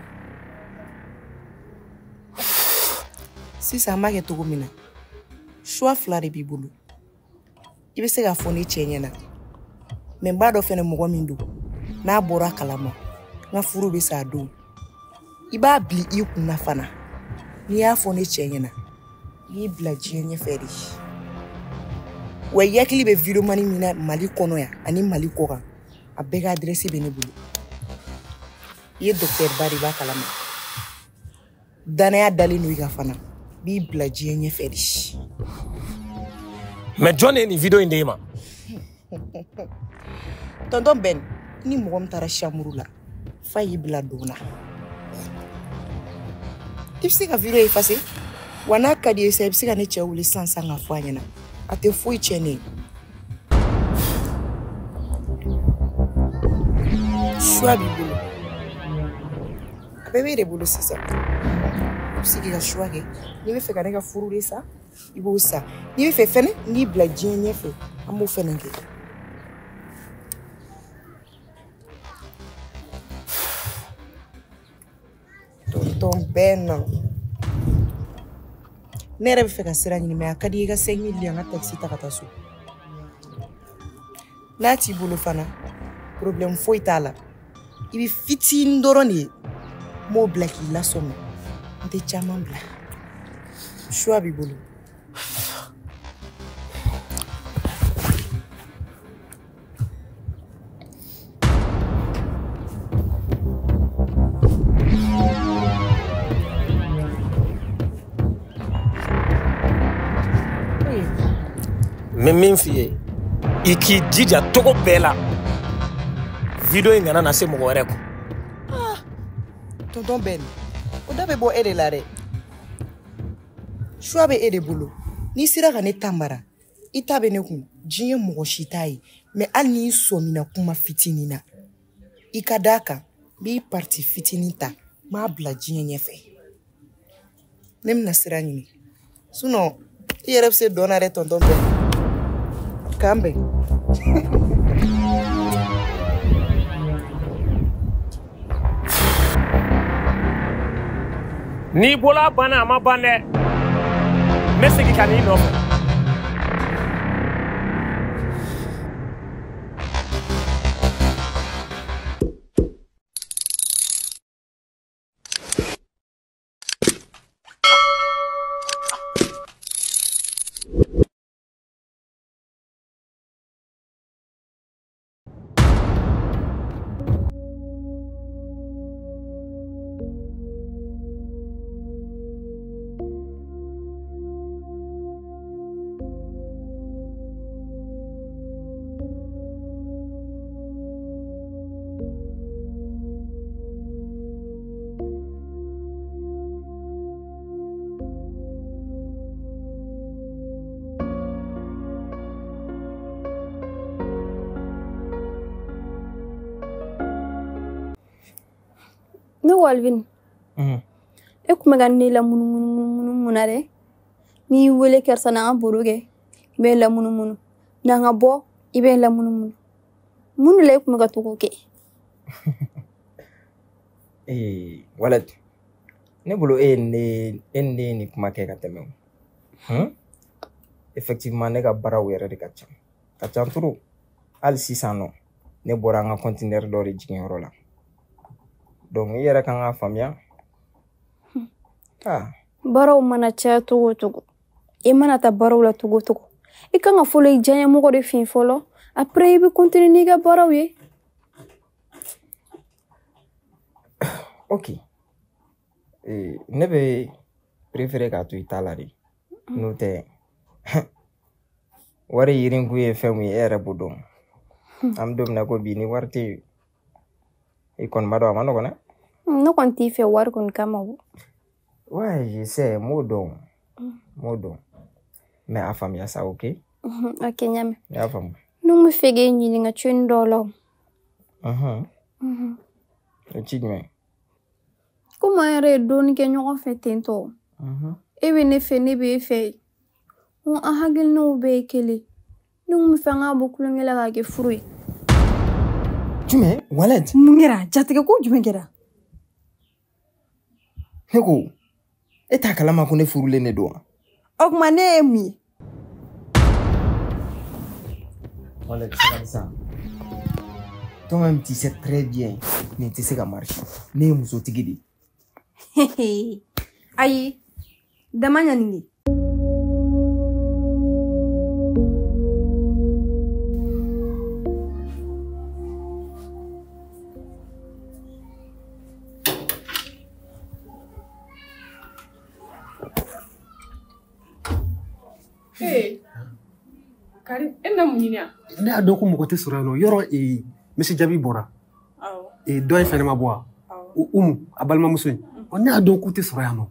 Sisan an b'a kɛ cogo min na choix fila de b'i bolo. I bɛ se k'a fɔ ne cɛ ɲɛna mais n b'a dɔn fɛnɛ mɔgɔ min don n'a bɔra a kalama n ka furu bɛ sa a don i b'a bili i kunna fana n'i y'a fɔ ne cɛ ɲɛna i y'i bila diɲɛ ɲɛfɛ de wa i hakili bɛ vidéomani min na Mali kɔnɔ yan ani Mali kɔ kan a bɛɛ ka adresse bɛ ne bolo i ye docteur ba de b'a kalama danaya dalen don i kan fana b'i bila diɲɛ ɲɛfɛ de. Mais jɔn de ye nin video in d'e ma? Tonton Ben ni mɔgɔ min taara chambre la fa y'i bila don na i bɛ se ka video effacer wa n'a ka di ye sa i bɛ se ka ne cɛ wele sisan ka fɔ a ɲɛna a tɛ foyi tiɲɛ ne ye. Choix b'i bolo a bɛɛ b'e de bolo sisan i bɛ se k'i ka choix kɛ n'i bɛ fɛ ka ne ka furu de sa i b'o sa n'i bɛ fɛ fɛnɛ n k'i bila diɲɛ ɲɛfɛ an b'o fɛnɛ kɛ. Tonton Ben ne yɛrɛ bɛ fɛ ka sira ɲini mais a ka di i ka 5 000 di an ka taxi ta ka taa so n'a t'i bolo fana problème foyi t'a la i bɛ fitinin dɔrɔn de ye n b'o bila k'i lasɔmi n tɛ caman bila choix b'i bolo. Mais min f'i ye i k'i jija togo bɛɛ la video in kana na se mɔgɔ wɛrɛ kun. Tonton Ben o da bɛ bɔ e de la dɛ choix bɛ e de bolo n'i sera ka ne ta mara i ta bɛ ne kun diɲɛ mɔgɔ si t'a ye mais hali n'i sɔmina kuma fitinin na i ka d'a kan n b'i parti fitinin ta n b'a bila diɲɛ ɲɛfɛ ne bɛna sira ɲini sinon i yɛrɛ bɛ se dɔn na dɛ tonton Ben k'an bɛn. N'i bɔla a banna a ma ban dɛ n bɛ segin ka n'i nɔfɛ. Ne Walvin e kuma ga ne la munu dɛ n'i wele karisa na an baro kɛ i bɛ la munu na nga bɔ i bɛ la munu la e kuma ga to kɛ. Walad ne bolo e ne ni kuma kɛ ka tɛmɛ effectivement ne ka baaraw yɛrɛ de ka ca trop hali sisan nɔ ne bɔra an ka conteneur dɔ de jiginyɔrɔ la donc i yɛrɛ kan ka faamuya. Baaraw mana caya togo togo i mana ta baaraw la togo togo i kan ka fɔlɔ i diya mɔgɔ de fin fɔlɔ après i bɛ continuer n'i ka baaraw ye. Ok ne bɛ préférer k'a to i ta la de n'o tɛ wari yirinkun ye fɛn min ye e yɛrɛ b'o dɔn an bɛ don min na ko bi ni wari tɛ yen i kɔni b'a dɔn a ma nɔgɔn dɛ. Ne kɔni t'i fɛ wari kɔni kama o. Ouais, je sais, m'o dɔn mais a faamuya sa ok. Ok ɲamɛ. I y'a faamu. Ne bɛ fɛ k'e ɲininka cɔni dɔw la o. O ci jumɛn? Komi an yɛrɛ ye dɔɔnin kɛ ɲɔgɔn fɛ ten tɔ e bɛ ne fɛ ne bɛ e fɛ an hakilinaw bɛɛ ye kelen ne bɛ fɛ an ka bɔ kulonkɛ la k'a kɛ furu ye. Jumɛn? Walad? Mun kɛra? Jatigɛ ko jumɛn kɛra? Ne ko e t'a kalama ko ne furulen de don wa? O tuma ne ye mun ye? Walad sabali sa. Toi-même tu sais très bien nin tɛ se ka marcher ne ye musotigi de ye. Ayi dama ɲanin de. Karim e na mun ɲini a? Ne y'a dɔn ko mɔgɔ tɛ sɔrɔ yan nɔ yɔrɔ misi jaabi bɔra dɔ ye fɛnɛ ma bɔ wa Umu a balimamuso in ne y'a dɔn k'u tɛ sɔrɔ yan nɔ.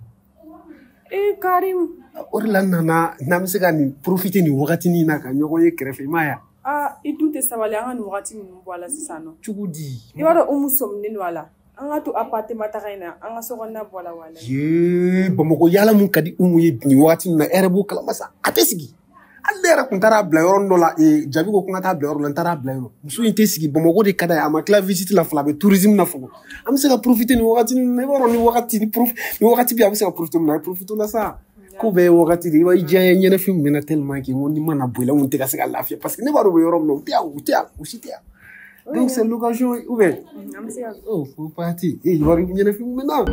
Karim o de la nana n'an bɛ se ka nin profiter nin wagatinin na ka ɲɔgɔn ye kɛrɛfɛ i m'a ye wa. I dun tɛ sabali an ka nin wagati ninnu bɔ a la sisan nɔ. Cogo di? I b'a dɔn Umu sɔminen don a la an ka to appartement taga in na an ka sokɔnɔna bɔ a la wala. Bamakɔ yala mun ka di Umu ye nin wagati na e yɛrɛ b'o kalama sa a tɛ sigi. hali ne yɛrɛ kun taara bila yɔrɔ dɔ la Jabi ko n ka taa bila yɔrɔ la n taara bila yɔrɔ muso in tɛ sigi Bamakɔ de ka d'a ye a ma tila visite la fɔlɔ a bɛ tourisme na fɔlɔ an bɛ se ka profiter nin wagati ninnu na i b'a dɔn ni wagati bɛ a bɛ se ka profiter min na a ye profiter o la sa ko bɛɛ ye wagati de i b'a ye diya ye ɲɛnafin min na tellement que n ko ni mana bɔ i la n kun tɛ ka se ka lafiya parce que ne b'a dɔn u bɛ yɔrɔ min na u tɛ yan u si tɛ yan. Donc c'est l'occasion ouverte. Oh, faut partir. Et il va revenir le film maintenant.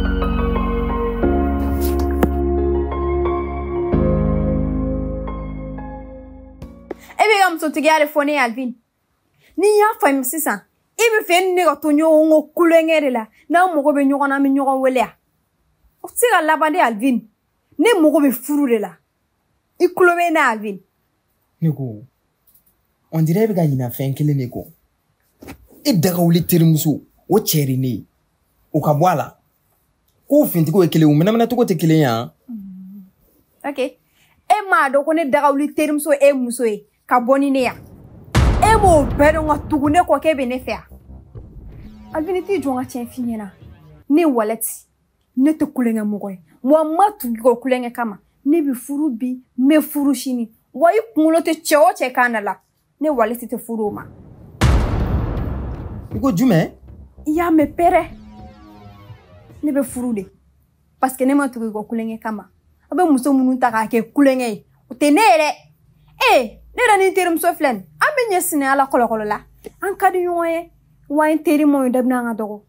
Ebe am so tigare fone Alvin. Ni ya fam sisan. Ibe fe ne ga to nyongo kulengere la. Na mo go be nyogo na mi nyogo wele a. O tiga labande Alvin. Ne mo go be furu de la. I kulobe na Alvin. Neko. On dirait que il a fait un kele neko. Et daga wuli terimuso o cheri ne. O ka bwala. Ko finti ko ekele umena mena to ko tekele ya. Okay. E ma do ko ne daga wuli terimuso e muso e ka boni ne ya. E mo bedo nga tugune ko ke be ne fe. Alvin ti jonga chen finyena. Ne waleti. Ne te kulenga mogoy. Mo ma tugi ko kulenga kama. Ne bi furu bi me furu shini. Wa yi kunlo te chewo che kana la. Ne waleti te furu ma. Iko jume? Ya me pere. Ne be furu de. Parce que ne ma tugi ko kulenga kama. Abe muso munu ta ka ke kulenga yi. O te nere. Ne da ni terim so flen. Ambe nyesine ala kolokolo la. An kadi yoye. Wa en terim mo dabna nga dogo.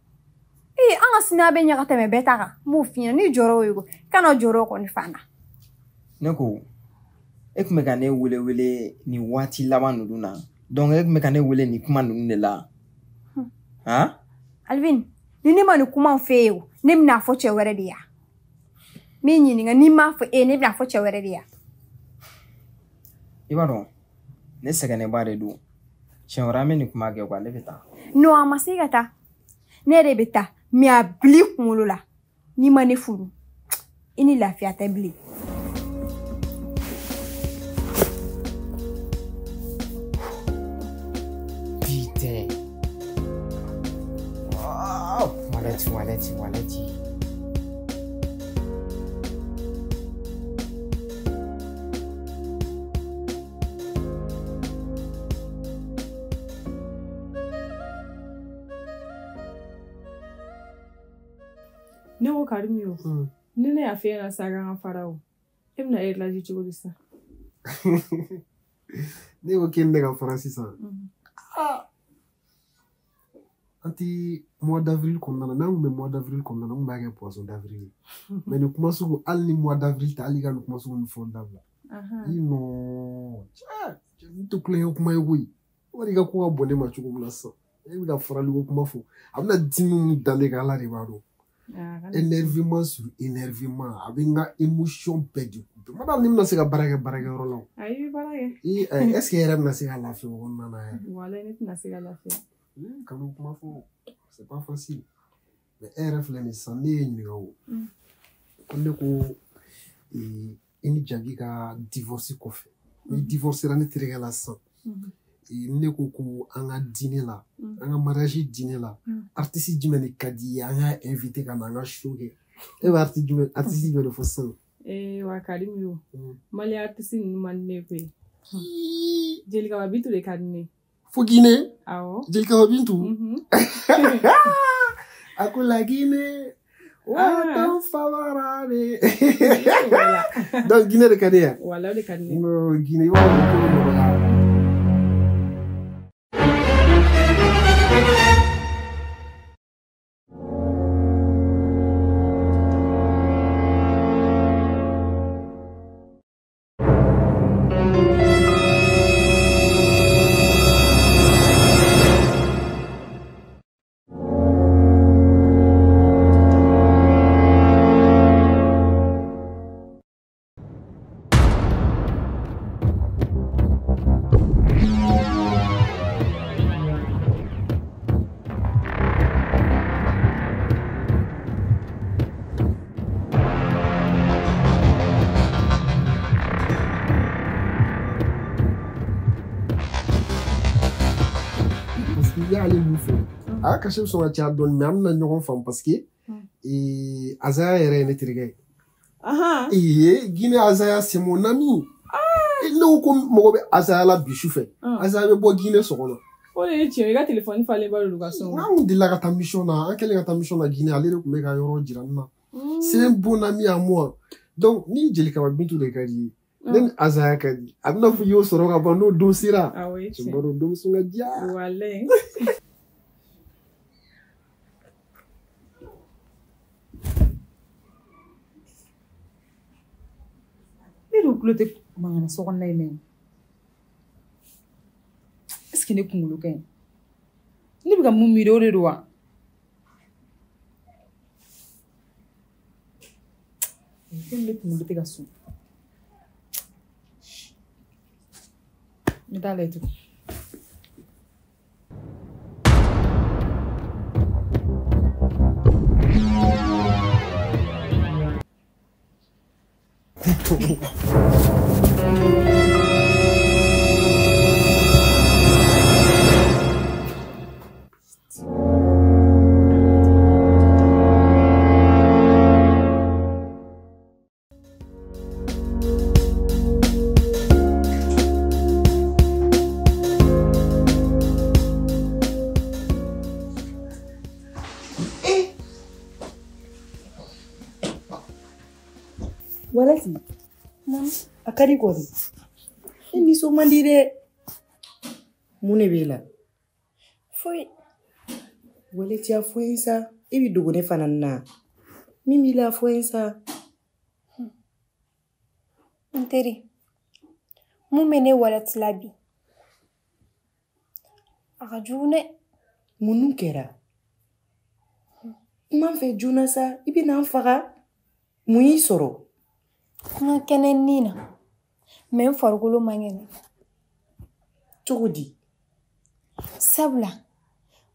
Anga sina be nyaka teme betaka. Mo fina ni joro yugo. Kana joro ko ni fana. Neko. Ek me kane wele ni wati lama nuduna. Donc ek me kane wele ni kuma nudune la. Ha? Alvin, ni ma ni kuma feo. Ne mna fo che were dia. Mi nyini nga ni ma fo ne mna fo che were dia. Ibaro. Ne segane bare du. Chenora me ni kuma ge kwa levita. No amasigata. Ne rebeta. Mi a bli kumulula. Ni ma ne furu. Ini lafiya ta bli. Putain. Oh, waleti. Ne ko Karimi yo. Ni ne afi na saga an farao. Ibna e laji chugodi sa. Ne ko ken ne ga farasi sa. Anti mois d'avril comme nana na me mois d'avril comme nana mba ke poisson d'avril. Mais ne kuma sugu al ni mois d'avril ta ali ga no kuma sugu fond d'avla. Ino. To kle yo kuma yoyi. Wari ga ko abone ma chugu mla sa. E ga farali ko kuma fo. Amna dimu dale ga la de baro. Énervement sur énervement avec une émotion perdue. Madame nimna se ga baraka rolo. Ayi baraka. Est-ce que elle na se ga la fi on nana. Wala ni na se ga la fi. Comme comment faut c'est pas facile. Mais RF les sandé ni go. On ne ko ini jagi ka divorce ko fe. Ni divorce ran tiré la sang. Ne ko ko anga dîner la anga mariage dîner la artiste jumeni kadi anga invité kana anga show ke e ba artiste jumeni fo sang wa Karimi yo mali artiste ni man ne ko Jelika wa bitu le kadine fo Guinée awo Jelika wa bintu akula Guinée wa tan favorable donc Guinée de kadea wala de kadine no Guinée wa ko no Kashem so ati adon mi amna ñogon fam parce que Azaya yere ne trigay Guinée Azaya c'est mon ami il no ko mo be Azaya la bichu fait Azaya be bo Guinée so kono o le ti ga téléphone fallait ba lu ga so on dit la ta mission na quelle ga ta mission na Guinée aller ko me ga yoro jiranna c'est un bon ami à moi donc ni Jelika ba bintu de kadi nen Azaya kadi amna fu yo so ro ga ba no dosira ah oui ci mbaro dom su nga dia wale kulote mangana so kon lay men est-ce que ne kungulu kay ni biga mummi do le do wa ne kungulu te ga su me dale tu Walasi. Akari ko di. Ni so mandire. Mune bela. Foi. Waleti ya fuensa. Ibi dugune fanana. Mimi la fuensa. Nteri. Mumene walati labi. Akajune. Munun kera. Man fe juna sa. Ibi na faga. Muyi soro. Nga kene nina. Men fargulu mangene. Chogodi. Sabla.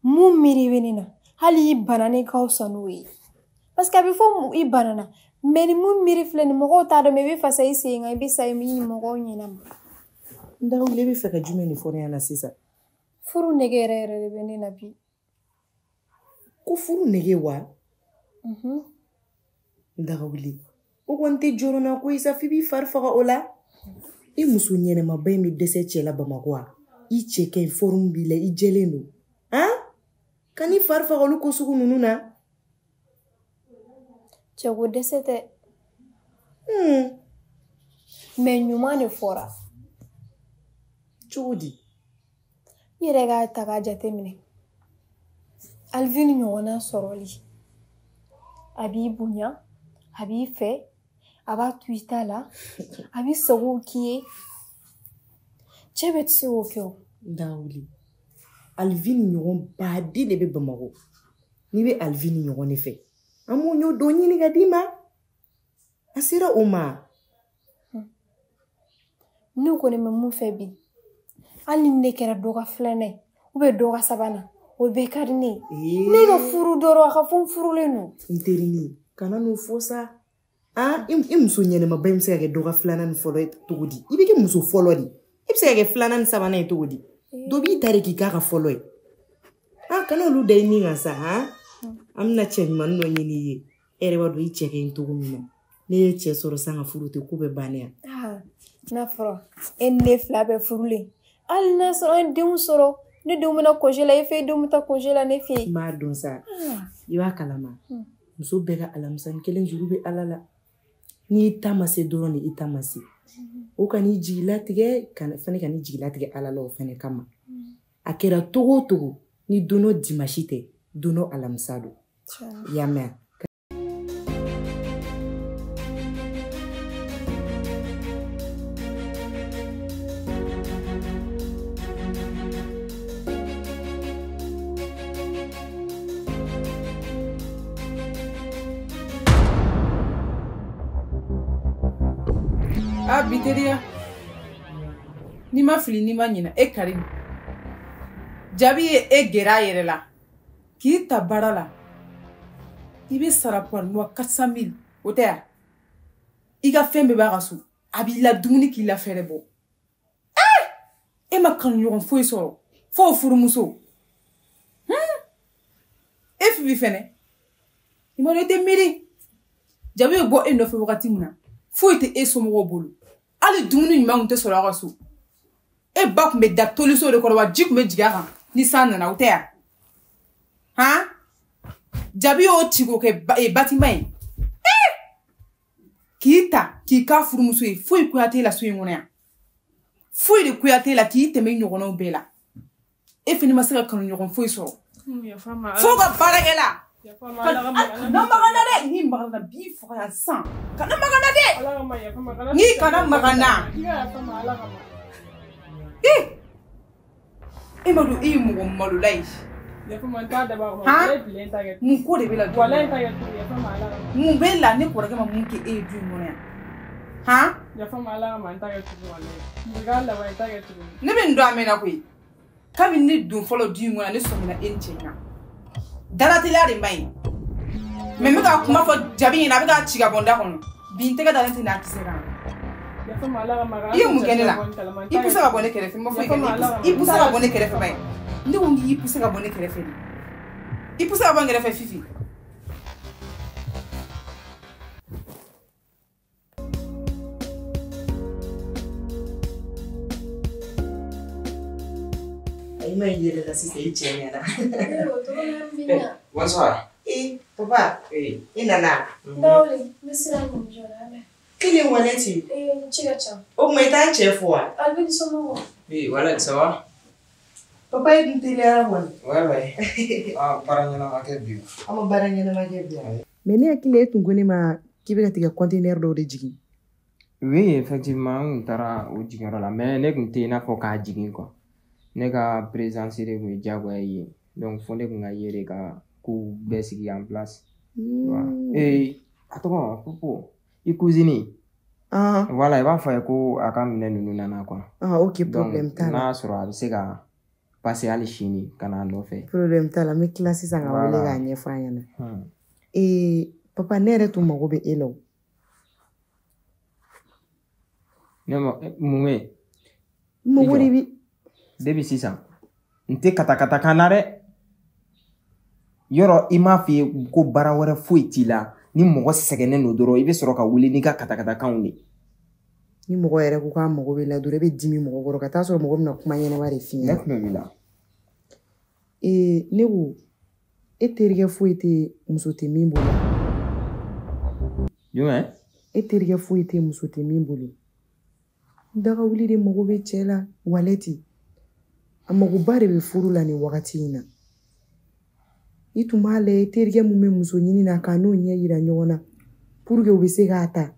Mu miri venina. Hali i banane kausa nuwe. Parce que before i banana. Meni mu miri fleni mogo tado mebe fasa isi nga ibisa imi mogo nyina. Ndaw lebe feka jume ni fone yana sisa. Furu nege rere venina bi. Ko furu nege wa? Ndawuli. Ugonte jorona ko isa fibi farfaga ola. I musu nyene mabay mi dese chela bamakwa. I cheke forum bile I jeleno. Ha? Kani farfaga lu ko sugu nununa? Chego dese te. Me nyumane fora. Chodi. Yirega taga jatemine. Alvin nyona soroli. Abi bunya. Abi fe. Aba tuita la. Abi sogo kie. Chebet se okyo. Ndawuli. Alvin nyon badi lebe bamago. Nibe Alvin nyon efe. Amo nyo donyi ni gadima. Asira oma. Nuko ne memu febi. Ali nekera doga flane. Ube doga sabana. Ube karni. Nega furu doro akafun furu lenu. Interini. Kana no fosa. Ah, muso nyene mabay mse yage doga flana ni folo tugudi. Ibeke muso folo di. Ibse yage flana ni sabana e tugudi. Dobi itare ki kaka folo e. Ah, kana lu day ni ngasa ha? Amna chen man no nyini ye. Ere wadu I cheke intugumina. Ne che soro sanga furu te kube banea. Ah, na fro. Enne flabe furule. Al na so en dum soro. Ne dum na kojela ife dum ta kojela ne fi. Ma don sa. Iwa kalama. Muso bega alamsan kelen jurube alala. Ni tamase doroni itamasi. O kani jigila tige kan fane kani jigila tige alala o fane kama. Akera togo ni dono dimashite dono alamsado. Yame. Ah, biteria. Ni ma fili ni ma nyina e Karim. Jabi e gera yere la. Ki ta barala. Ibe sara par mo 400,000 otea. Iga fembe ba rasu. Abi la dumuni ki la fere bo. E ma kan yoron foi soro. Fo furu muso. E fi bi fene. Imo ne te miri. Jabi bo e no fe wakati muna. Foi te e somo bolu. Ali dumuni nyuma nte soro rasu. E bak me da toliso de korwa jik me jigara. Ni sana na otea. Ha? Jabi o chigo ke batimai. Kita ki ka furu muso e foi kuyate la suyi ngona. Foi de kuyate la ki teme nyogono bela. E fini masaka kanu nyogon foi so. Fo ga baragela. Kana magana de ni magana bi fo ya san. Kana magana de. Ni kana magana. Madu mu malu lai. Mun ko de bela mun bela ne ko ga mun ke du mo ya. Ha? Ya fa mala ma nta ga tu wala. Ngala wa nta ga tu. Ne be ndo amena ko yi. Kabi ni dun follow du mo na ne so mina enchenya. Darati la de mai. Me me ka kuma fo jabi na be ka chiga bonda kono. Bi ntega darati na kisera. Ya fa mala ma ga. Iyo mu genela. Ipusa ga bone kere fe mo fo ke. Ipusa ga bone kere fe mai. Ndi wongi ipusa ga bone kere fe. Ipusa ga bone kere fe fifi. Ima yele la sisi ichenya na. Bonsoir. Papa. Inana. Ndawli, misira njora me. Kili waleti? Chiga cha. O meta chef wa. Albi somo. Wallet ça va? Papa yi ntele ara wala. Ouais. Baranya na makebi. Ama baranya na makebi. Mais ne akile etungoni ma kibe katika container do de jigi. Oui, effectivement, on tara au jigaro la mais ne kunte na fo ka jigi quoi. Ne ka présence de mu jagoya yi. Donc fo ne kunga yere ka ku besigi en place. Et attends, popo. I cousine. Voilà, il va faire ko aka mine nunu nana quoi. OK, problème ta. Na soro abi se ka passer à l'Chine kana no fait. Problème ta la me classe sanga wole ga nyefa yana. Papa nere tu mago be elo. Nemo mume. Mo wori bi. Debi sisa. Nte kata kanare. Yoro ima fi ko bara wara foiti la. Ni mogo sɛgɛnnen no dɔrɔn I bɛ sɔrɔ ka wuli ni ka katakatakanw de. Ni mɔgɔ yɛrɛ ko k'a mago bɛ la dɔrɔn I bɛ dimi mɔgɔ kɔrɔ ka taa sɔrɔ mɔgɔ bɛna kuma ɲɛnɛma de f'i ɲɛna. Ne tulo b'i la. Ne ko e terikɛ foyi tɛ muso tɛ min bolo. Jumɛn? E terikɛ foyi tɛ muso tɛ min bolo. Daga wuli de mago bɛ cɛ la walɛti. A magoba de bɛ furu la nin wagati in na. I tun b'a lajɛ terikɛ mun bɛ muso ɲini na k'a n'o ɲɛ yira ɲɔgɔn na pour que u bɛ se k'a ta.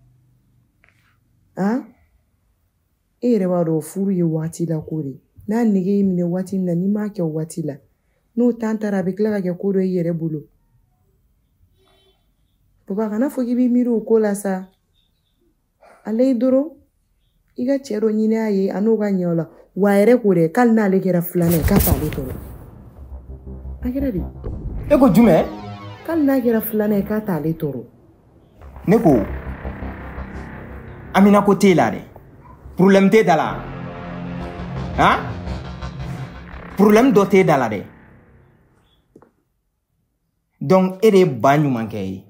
E yɛrɛ b'a dɔn furu ye waati la ko de. N'a nege y'i minɛ waati min na n'i m'a kɛ o waati la n'o temps taara a bɛ tila ka kɛ ko dɔ I yɛrɛ bolo. Papa kana fɔ k'i b'i miiri o ko la sa. Ale dɔrɔn I ka cɛ dɔ ɲini a ye a n'o ka ɲɛ o la wa a yɛrɛ ko dɛ k'ale n'ale kɛra filanan ye k'a t'ale tɔɔrɔ. A kɛra de. E ko jumɛn? K'ale n'a kɛra filanan ye k'a t'ale tɔɔrɔ. Ne ko Amina ko t'e la dɛ. Problème t'e da la. Problème dɔ t'e da la dɛ. Donc e de ye ba ɲuman kɛ ye.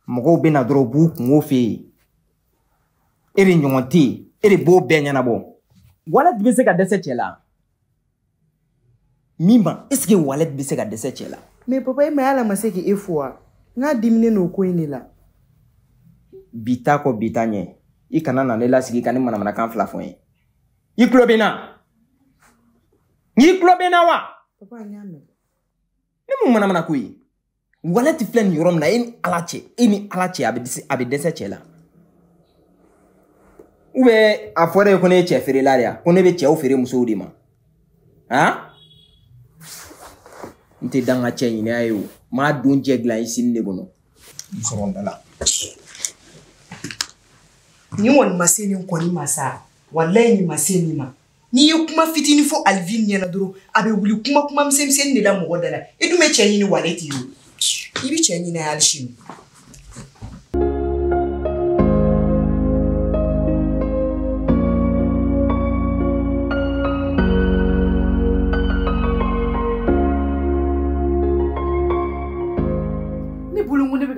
Mɔgɔw bɛ na dɔrɔn u b'u kungo f'e ye. E de ɲɔgɔn tɛ yen. E de b'o bɛɛ ɲɛnabɔ. Wallet bɛ se ka dɛsɛ cɛ la. Min ma est-ce que wallet bɛ se ka dɛsɛ cɛ la? Mais papa, mais ala ma se k'e fo wa? N'a diminen n'o ko in de la. Bita ko bita ɲɛ. I kana na ne lasigi ka ne manamanakan fila fɔ n ye. I tulo bɛ n na? N'i tulo bɛ n na wa? Papa, n y'a mɛn. Ne mun manamana ko ye? Wallet filɛ nin yɔrɔ min na e ni ala cɛ a bɛ dɛsɛ cɛ la. Ou bien a fɔra ye ko ne ye cɛ feerela de ya? Ko ne bɛ cɛw feere musow de ma? N tɛ dan n ka cɛ ɲini a ye o. M'a don jɛ dilan I sini de kɔnɔ. N sɔrɔ n da la. Ni kɔni ma se nin kɔni ma sa wallahi ni ma se nin ma. N'i ye kuma fitinin fɔ Alvin ɲɛna dɔrɔn a bɛ wuli kuma misɛnnin de la mɔgɔ da la. I dun bɛ cɛ ɲini walɛti ye o. I bɛ cɛ ɲini hali sini.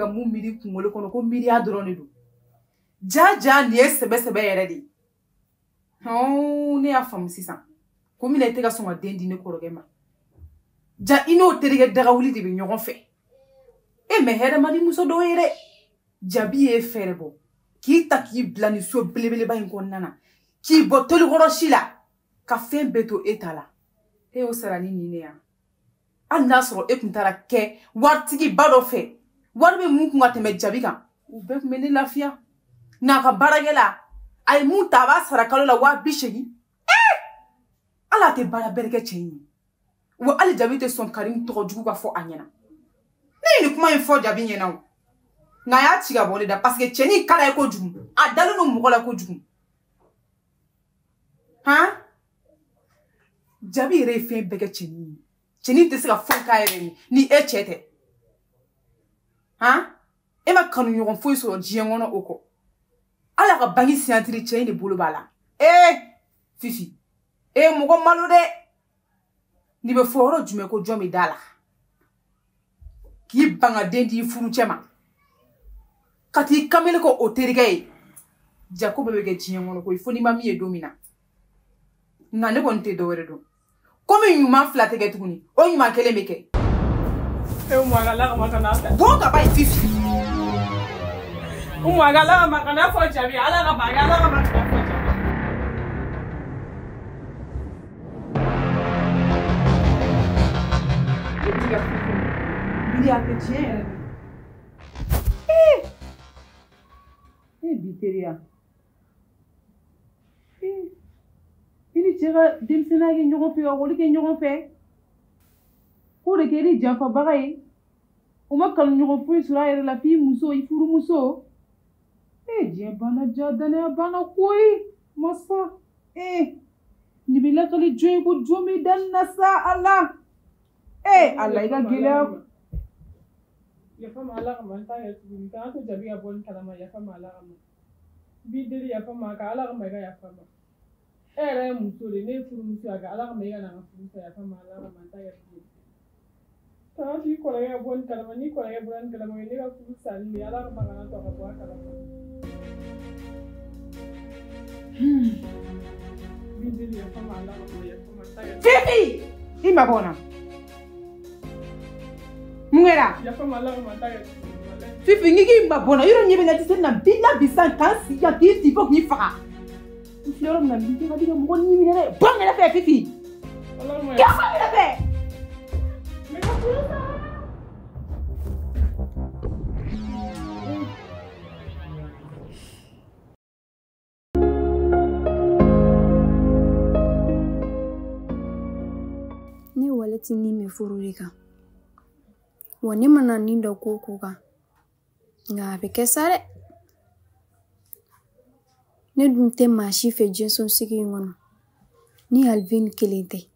Mun miri kunkolo kɔnɔ ko miiriya dɔrɔn de don. Ja nin ye sɛbɛ yɛrɛ de. Ne y'a faamu sisan. Ko mina I tɛ ka sɔn ka den di ne kɔrɔkɛ ma. Ja I n'o terikɛ daga wuli de bɛ ɲɔgɔn fɛ. Mais hɛrɛmadi muso dɔw ye dɛ. Jabi ye fɛɛrɛ bɔ. K'i ta k'i bila nin so belebeleba in kɔnɔna na. K'i bɔ tolikɔrɔ si la. Ka fɛn bɛɛ to e ta la. E y'o sara ni nin ne ya. Hali n'a sɔrɔ e kun taara kɛ waritigiba dɔ fɛ wari bɛ mun kun ka tɛmɛ Jabi kan u bɛɛ kun bɛ ne lafiya n'a ka baarakɛla a ye mun ta a b'a sara kalo la 80,000 Ala tɛ baara bɛrɛ kɛ cɛ in ye wa hali Jabi tɛ sɔn Karim tɔgɔ jugu ka fɔ a ɲɛna ne ye nin kuma in fɔ Jabi ɲɛna o nka a y'a ci ka bɔ ne da parce que cɛnin kala ye kojugu a dalen don mɔgɔ la kojugu Jabi yɛrɛ ye fɛn bɛɛ kɛ cɛnin ye cɛnin tɛ se ka foyi k'a yɛrɛ ye ni e cɛ tɛ e ma kanu ɲɔgɔn foyi sɔrɔ diɲɛ kɔnɔ o kɔ ala ka bangi siyantiri cɛ in de bolo b'a la Fifi mɔgɔ malo dɛ ni bɛ fɔ yɔrɔ jumɛn ko jɔn bɛ da la k'i banga den di furu cɛ ma ka t'i kamalen kɔ o terikɛ ye jako bɛɛ bɛ kɛ diɲɛ kɔnɔ koyi fo n'i ma min ye don min na nka ne kɔni tɛ dɔwɛrɛ dɔn komi ɲuman 2 tɛ kɛ tuguni o ɲuman 1 bɛ kɛ bɔ ka ba ye Fifi Ala ka makana fɔ Jabi ala ka makana fɔ Jabi Bilia ke tiɲɛ biteria i ni cɛ ka denmisɛnniya kɛ ɲɔgɔn fɛ ka wali kɛ ɲɔgɔn fɛ ko de kɛra janfabaga ye o ma kanu ɲɔgɔn foyi sɔrɔ a yɛrɛ la f'i muso i furumuso diɲɛ banna ja danaya banna koyi masa ni bɛ lakali jɔn ye ko jɔn bɛ da nin na sa Ala Ala i ka gɛlɛya yafa ma Ala ka ma n t'a kɛ tuguni kana to Jabi ka bɔ nin kalama yafa ma Ala ka ma bi deli yafa ma ka Ala ka ma i ka yafa ma e yɛrɛ ye muso de ne ye furumuso a ka Ala ka ma i ka na n ka furumuso yafa ma Ala ka ma n t'a kɛ tuguni kana to i kɔrɔkɛ ka bɔ nin kalama ni kɔrɔkɛ bɔra nin kalama ne ka furu sali de Ala ka ma kana to a ka bɔ a kalama bi deli yafa ma Ala ka ma yafa ma n t'a kɛ Fifi i ma bɔ na mun kɛra yafa ma Ala ka ma n t'a kɛ Fifi n k'i ma bɔ na yɔrɔ ɲɛ bɛ na tɛ se na bi la bi san k'an sigi ka k'i sigi fo k'i faga n filɛ yɔrɔ min na nin tɛ ka di ka mɔgɔ ɲimi dɛ bɔ n yɛrɛ fɛ Fifi kɛ bɔ n yɛrɛ fɛ ne waleti ni me furu de kan wa ne mana nin da ko kan nka a bɛ kɛ sa dɛ ne dun tɛ maa si fɛ jɛnsɔn sigi in kɔnɔ ni Alvin kelen tɛ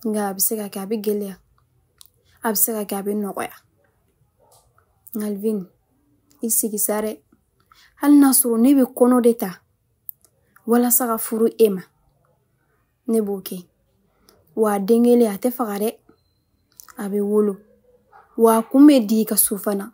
nka a bɛ se ka kɛ a bɛ gɛlɛya a bɛ se ka kɛ a bɛ nɔgɔya Alvin i sigi sa dɛ hali n'a sɔrɔ ne bɛ kɔnɔ de ta walasa ka furu e ma ne b'o kɛ wa den kelen a tɛ faga dɛ a bɛ wolo wa kun bɛ di i ka so fana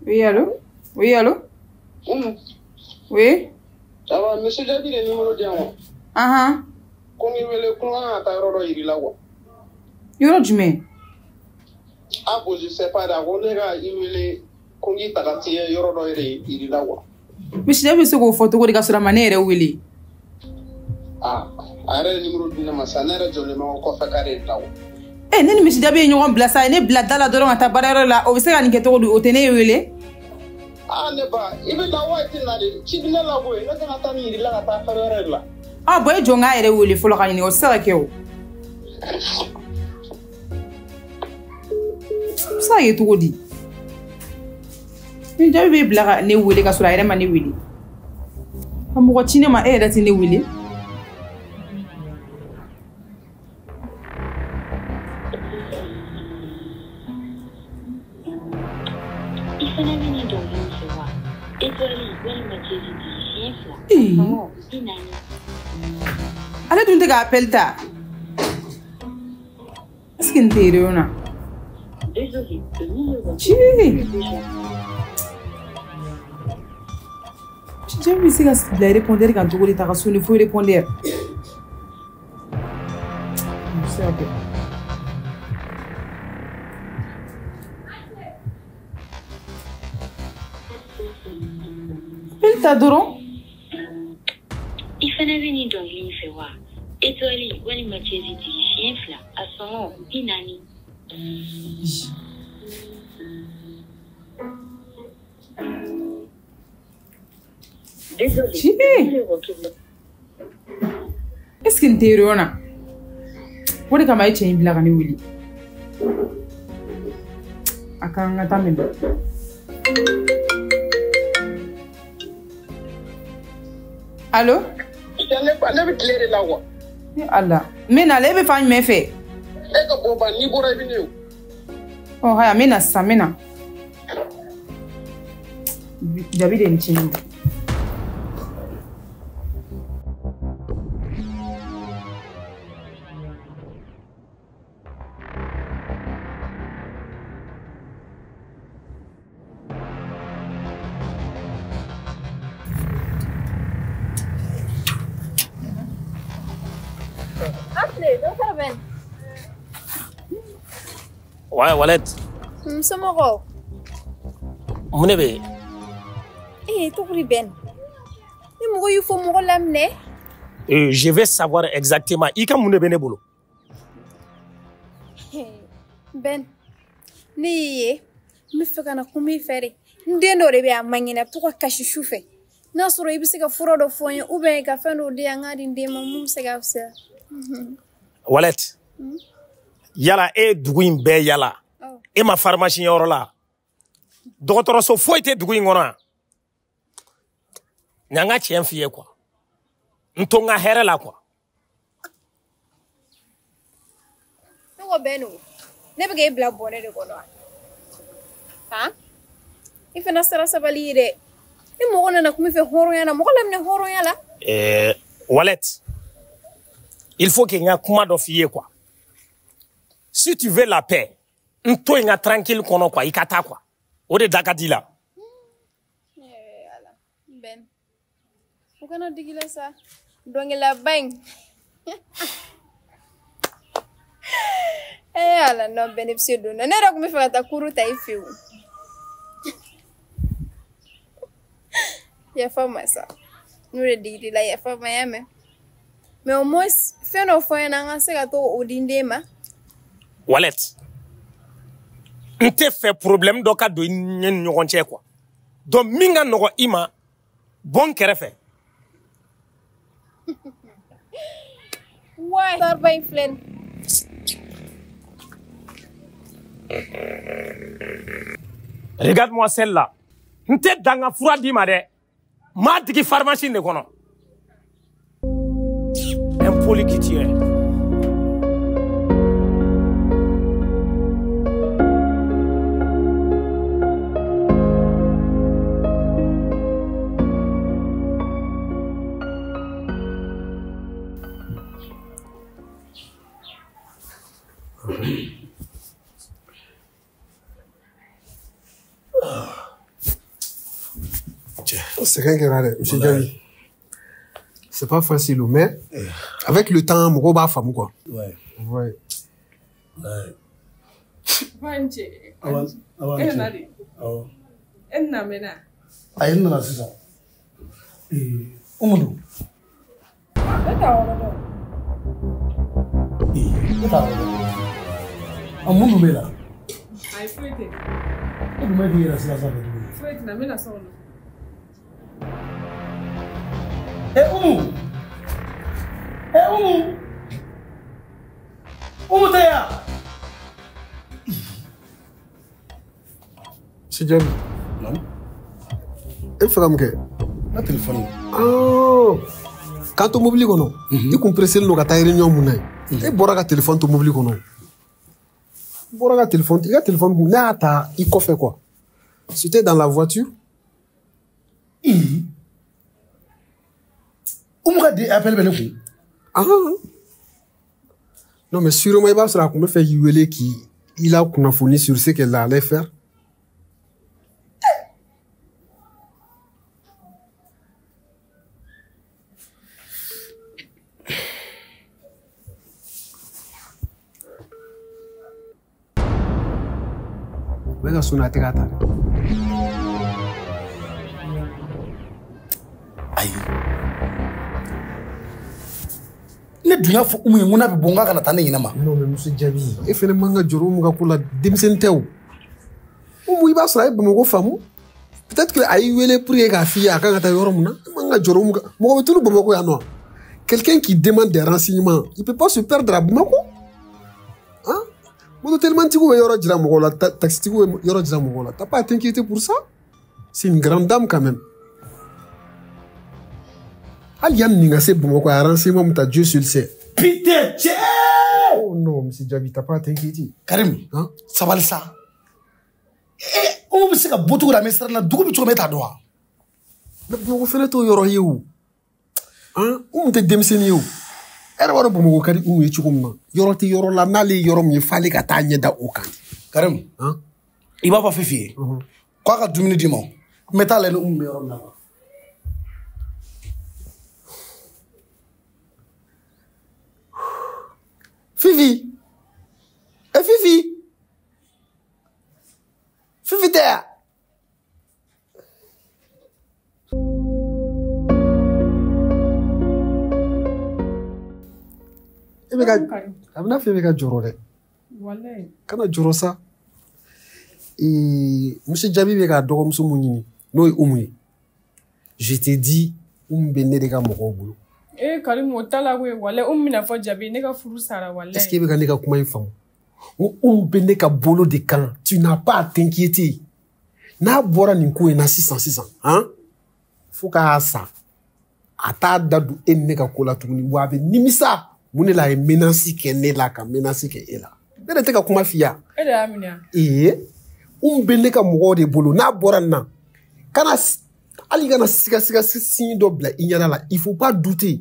Oui, allô? Oui, allô? Oui? Ça va, monsieur Jabi, le numéro de moi. Qu'on y veut qu'on a ta rôle, il est là. Yoro jumɛn? Ah, bon, je sais pas, d'accord, les gars, il veut qu'on y t'a tiré, yoro do il est là. Monsieur Jabi, c'est qu'on photo de la manière où il est. Ah, arrête le numéro de ma sa nera joli ma ko fa kare taw. Ne ni monsieur Jabi ɲɔgɔn bila sa ne bila dala dɔrɔn ka taa baarayɔrɔ la o bɛ se ka nin kɛ cogo di o tɛ ne ye wele. Ne ba i bɛ taa waati na de ci ne la koyi ne kana taa ni yiri la ka taa fɛn wɛrɛ la. Bon e jɔ n k'a yɛrɛ wele fɔlɔ ka ɲininka o tɛ se ka kɛ o. O bɛ se ka kɛ cogo di? Ni Jabi bɛ bila ka ne wele ka sɔrɔ a yɛrɛ ma ne wele. Ka mɔgɔ ci ne ma e yɛrɛ tɛ ne wele. Ale dun tɛ ka appel ta. Est-ce que n tɛ réunion na? Ci. J'ai vu si la répondre quand tu voulais ta sonner, il faut répondre. C'est ok. Elle t'adore. Il fallait venir dans l'île Fewa. Et toi, il m'a dit chien fla à son inani. Désolé. Est-ce qu'il t'est rona? What est comme chain black and willy? I can't attend. Allô? Allah. Mais n'allez pas faire mes faits. Oh, hi, Amina, Samina. David and Chin. Ouais, Wallet. Somoro. Mon bébé. Eh, tu es bien. Mais il faut me l'amener. Je vais savoir exactement. Il y a mon bébé bolo. Ben. Ni me fait kana kumi faire. Ndendo rebe amanyina pourquoi cacher choufe. Na soro ibise ka furo do fonye ou ben ka fendo de ngadi ndema mum se ga fse. Wallet. Yala e duguin be yala. E ma pharmacie yoro la. Docteur so foite duguin ngona. Nyanga chien fiye quoi. Ntonga here la quoi. No beno. Nebe ge bla bonne de kono. Ha? Ife na sara sabalire. E mo gona na kumi fe horo yana mo lamne horo yala. Wallet. Il faut qu'il y ait un kuma de fier quoi. Si tu veux la paix, nto inga tranquille kono quoi, ikata quoi. Ode dakadi la. Ben. Ou kana digila sa. Donge la bang. Ala no benefit do. Na nera kumi fa ta kuruta ifiu. Ya fama sa. Nure digila ya fama yame. Mais au moins, fais nos fois un gato au dindema. Wallet. On te fait problème donc à de n'yonche quoi. Donc minga no ima bon kerefe. Ouais. Sarba inflen. Regarde-moi celle-là. On te danga fura di mare. Ma digi pharmacie ne kono. Impoli qui tire. C'est rien qui est monsieur Gavi. C'est pas facile, mais avec le temps, mon gros femme quoi. Ouais. Ouais. Vanche. Awan. Nadi. Oh. Enna mena. Ayen na sisa. Umudu. Beta wala. Beta wala. Amundu mela. Ai fuite. Amundu mela sila sa bedu. Fuite na mena solo. Umu taya. C'est Jamie. Non. Elle fait comme que. Ma téléphone. Oh. Quand tu m'oublies qu'on a, tu comprends le nom que tu as réunion mounai. Et bora ka téléphone tu m'oublies qu'on a. Bora ka téléphone, tu as téléphone mounai ata, il fait quoi? Si tu es dans la voiture. Appelle Benekou. Ah. Non, mais sûrement, il va se raconter faire Yuele qui il a qu'on a fourni sur ce qu'elle allait faire. bɛ ka sɔnna a tɛ ka taa dɛ. Ayi. Ne dun y'a fɔ Umu ye n ko n'a bɛ bɔ n k'a kana taa ne ɲinɛ ma. Non mais muso jaabi e fɛnɛ man ka jɔrɔ Umu ka ko la denmisɛnnin tɛ o. Umu i b'a sɔrɔ a ye Bamakɔ faamu. Peut-être que a y'i wele pour que k'a f'i ye a kan ka taa yɔrɔ min na e man ka jɔrɔ Umu kan mɔgɔ bɛ tunu Bamakɔ yan nɔ. Quelqu'un qui demande des renseignements il peut pas se perdre à Bamakɔ. Hein? Mototelematigiw bɛ yɔrɔ jira mɔgɔw la taxitigiw bɛ yɔrɔ jira mɔgɔw la t'as pas à t'inquiéter pour ça. C'est une grande dame quand même. Hali yanni nin ka se Bamakɔ a renseignement min ta Dieu seul sait. Putain cɛ! Oh non monsieur Jabi t'as pas à t'inquiéter. Karim sabali sa. Umu bɛ se ka bɔ cogo la mɛ sira la dugu bɛ cogo min e t'a dɔn wa? Mais Bamakɔ fɛnɛ t'o yɔrɔ ye o. Umu tɛ denmisɛnnin ye o. E yɛrɛ b'a dɔn Bamakɔ ka di Umu ye cogo min na yɔrɔ tɛ yɔrɔ la n'ale ye yɔrɔ min ye f'ale ka taa ɲɛ da o kan. Karim i b'a fɔ Fifi ye k'a ka dumuni d'i ma n bɛ taa lajɛ ni Umu bɛ yɔrɔ min na. Fifi! Eh Fifi! Fifi tɛ yan. E bɛ ka a bɛna fɔ e bɛ ka jɔrɔ dɛ. Wallahi. Kana jɔrɔ sa. Monsieur Jabi bɛ ka dɔgɔmuso mun ɲini n'o ye Umu ye. Je t'ai dit Umu bɛ ne de ka mɔgɔw bolo. Karim o t'a la koyi wallahi Umu bɛna fɔ Jabi ne ka furu sara wallahi. Est-ce que e bɛ ka ne ka kuma in faamu? N ko Umu bɛ ne ka bolo de kan. Tu n'as pas à t'inquiéter. N'a bɔra nin ko in na sisan fo k'a sa a t'a da don e ni ne ka ko la tuguni wa a bɛ nimisa mun de la a ye menace kɛ ne la ka menace kɛ e la ne de tɛ ka kuma f'i ye. E de y'a minɛ. Umu bɛ ne ka mɔgɔw de bolo n'a bɔra nin na hali kana siga signe dɔ bila i ɲɛda la il faut pas douter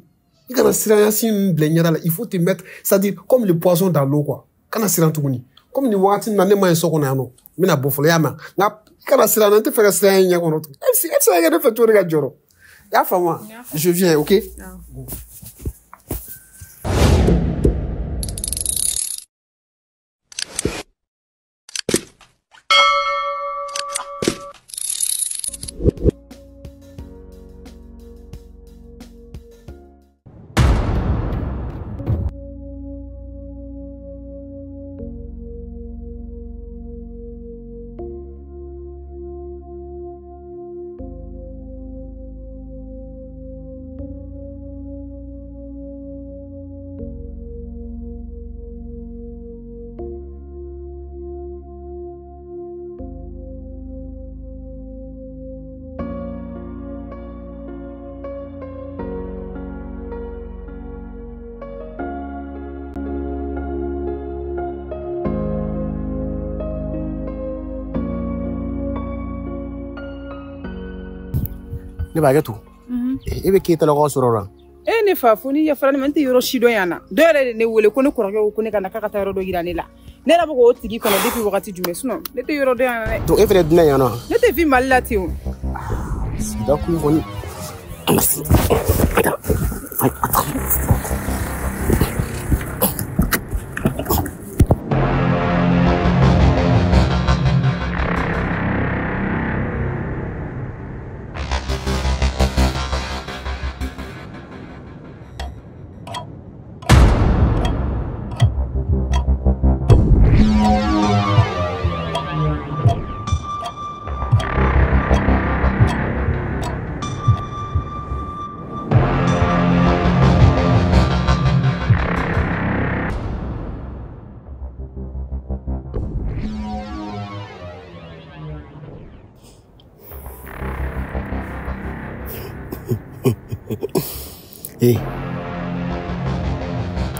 i kana siranya signe bila i ɲɛda la il faut te mettre c'est-à-dire comme le poisson dans l'eau quoi kana siran tuguni comme nin wagati na ne ma ye so kɔnɔ yan nɔ n bɛna bɔ fɔlɔ i y'a mɛn nka kana siran na n tɛ fɛ ka siran ɲɛ kɔnɔ tugun e bɛ se ka kɛ ne fɛ cogo de ka jɔrɔ i y'a faamu wa je viens ok. Ne b'a kɛ to e bɛ Keyita lakaw sɔrɔ la. E ne fa fo ni yafara ne ma n tɛ yɔrɔ si dɔn yan na dɔ yɛrɛ de ne wele ko ne kɔrɔkɛ ko ne ka na k'a ka taa yɔrɔ dɔ yira ne la ne yɛrɛ bɛ k'o tigi kɔnɔ depuis wagati jumɛn sinon ne tɛ yɔrɔ dɔn yan dɛ. donc e fɛnɛ dunan yan nɔ. ne tɛ fi Mali la ten o. sigida kun kɔni an ka se.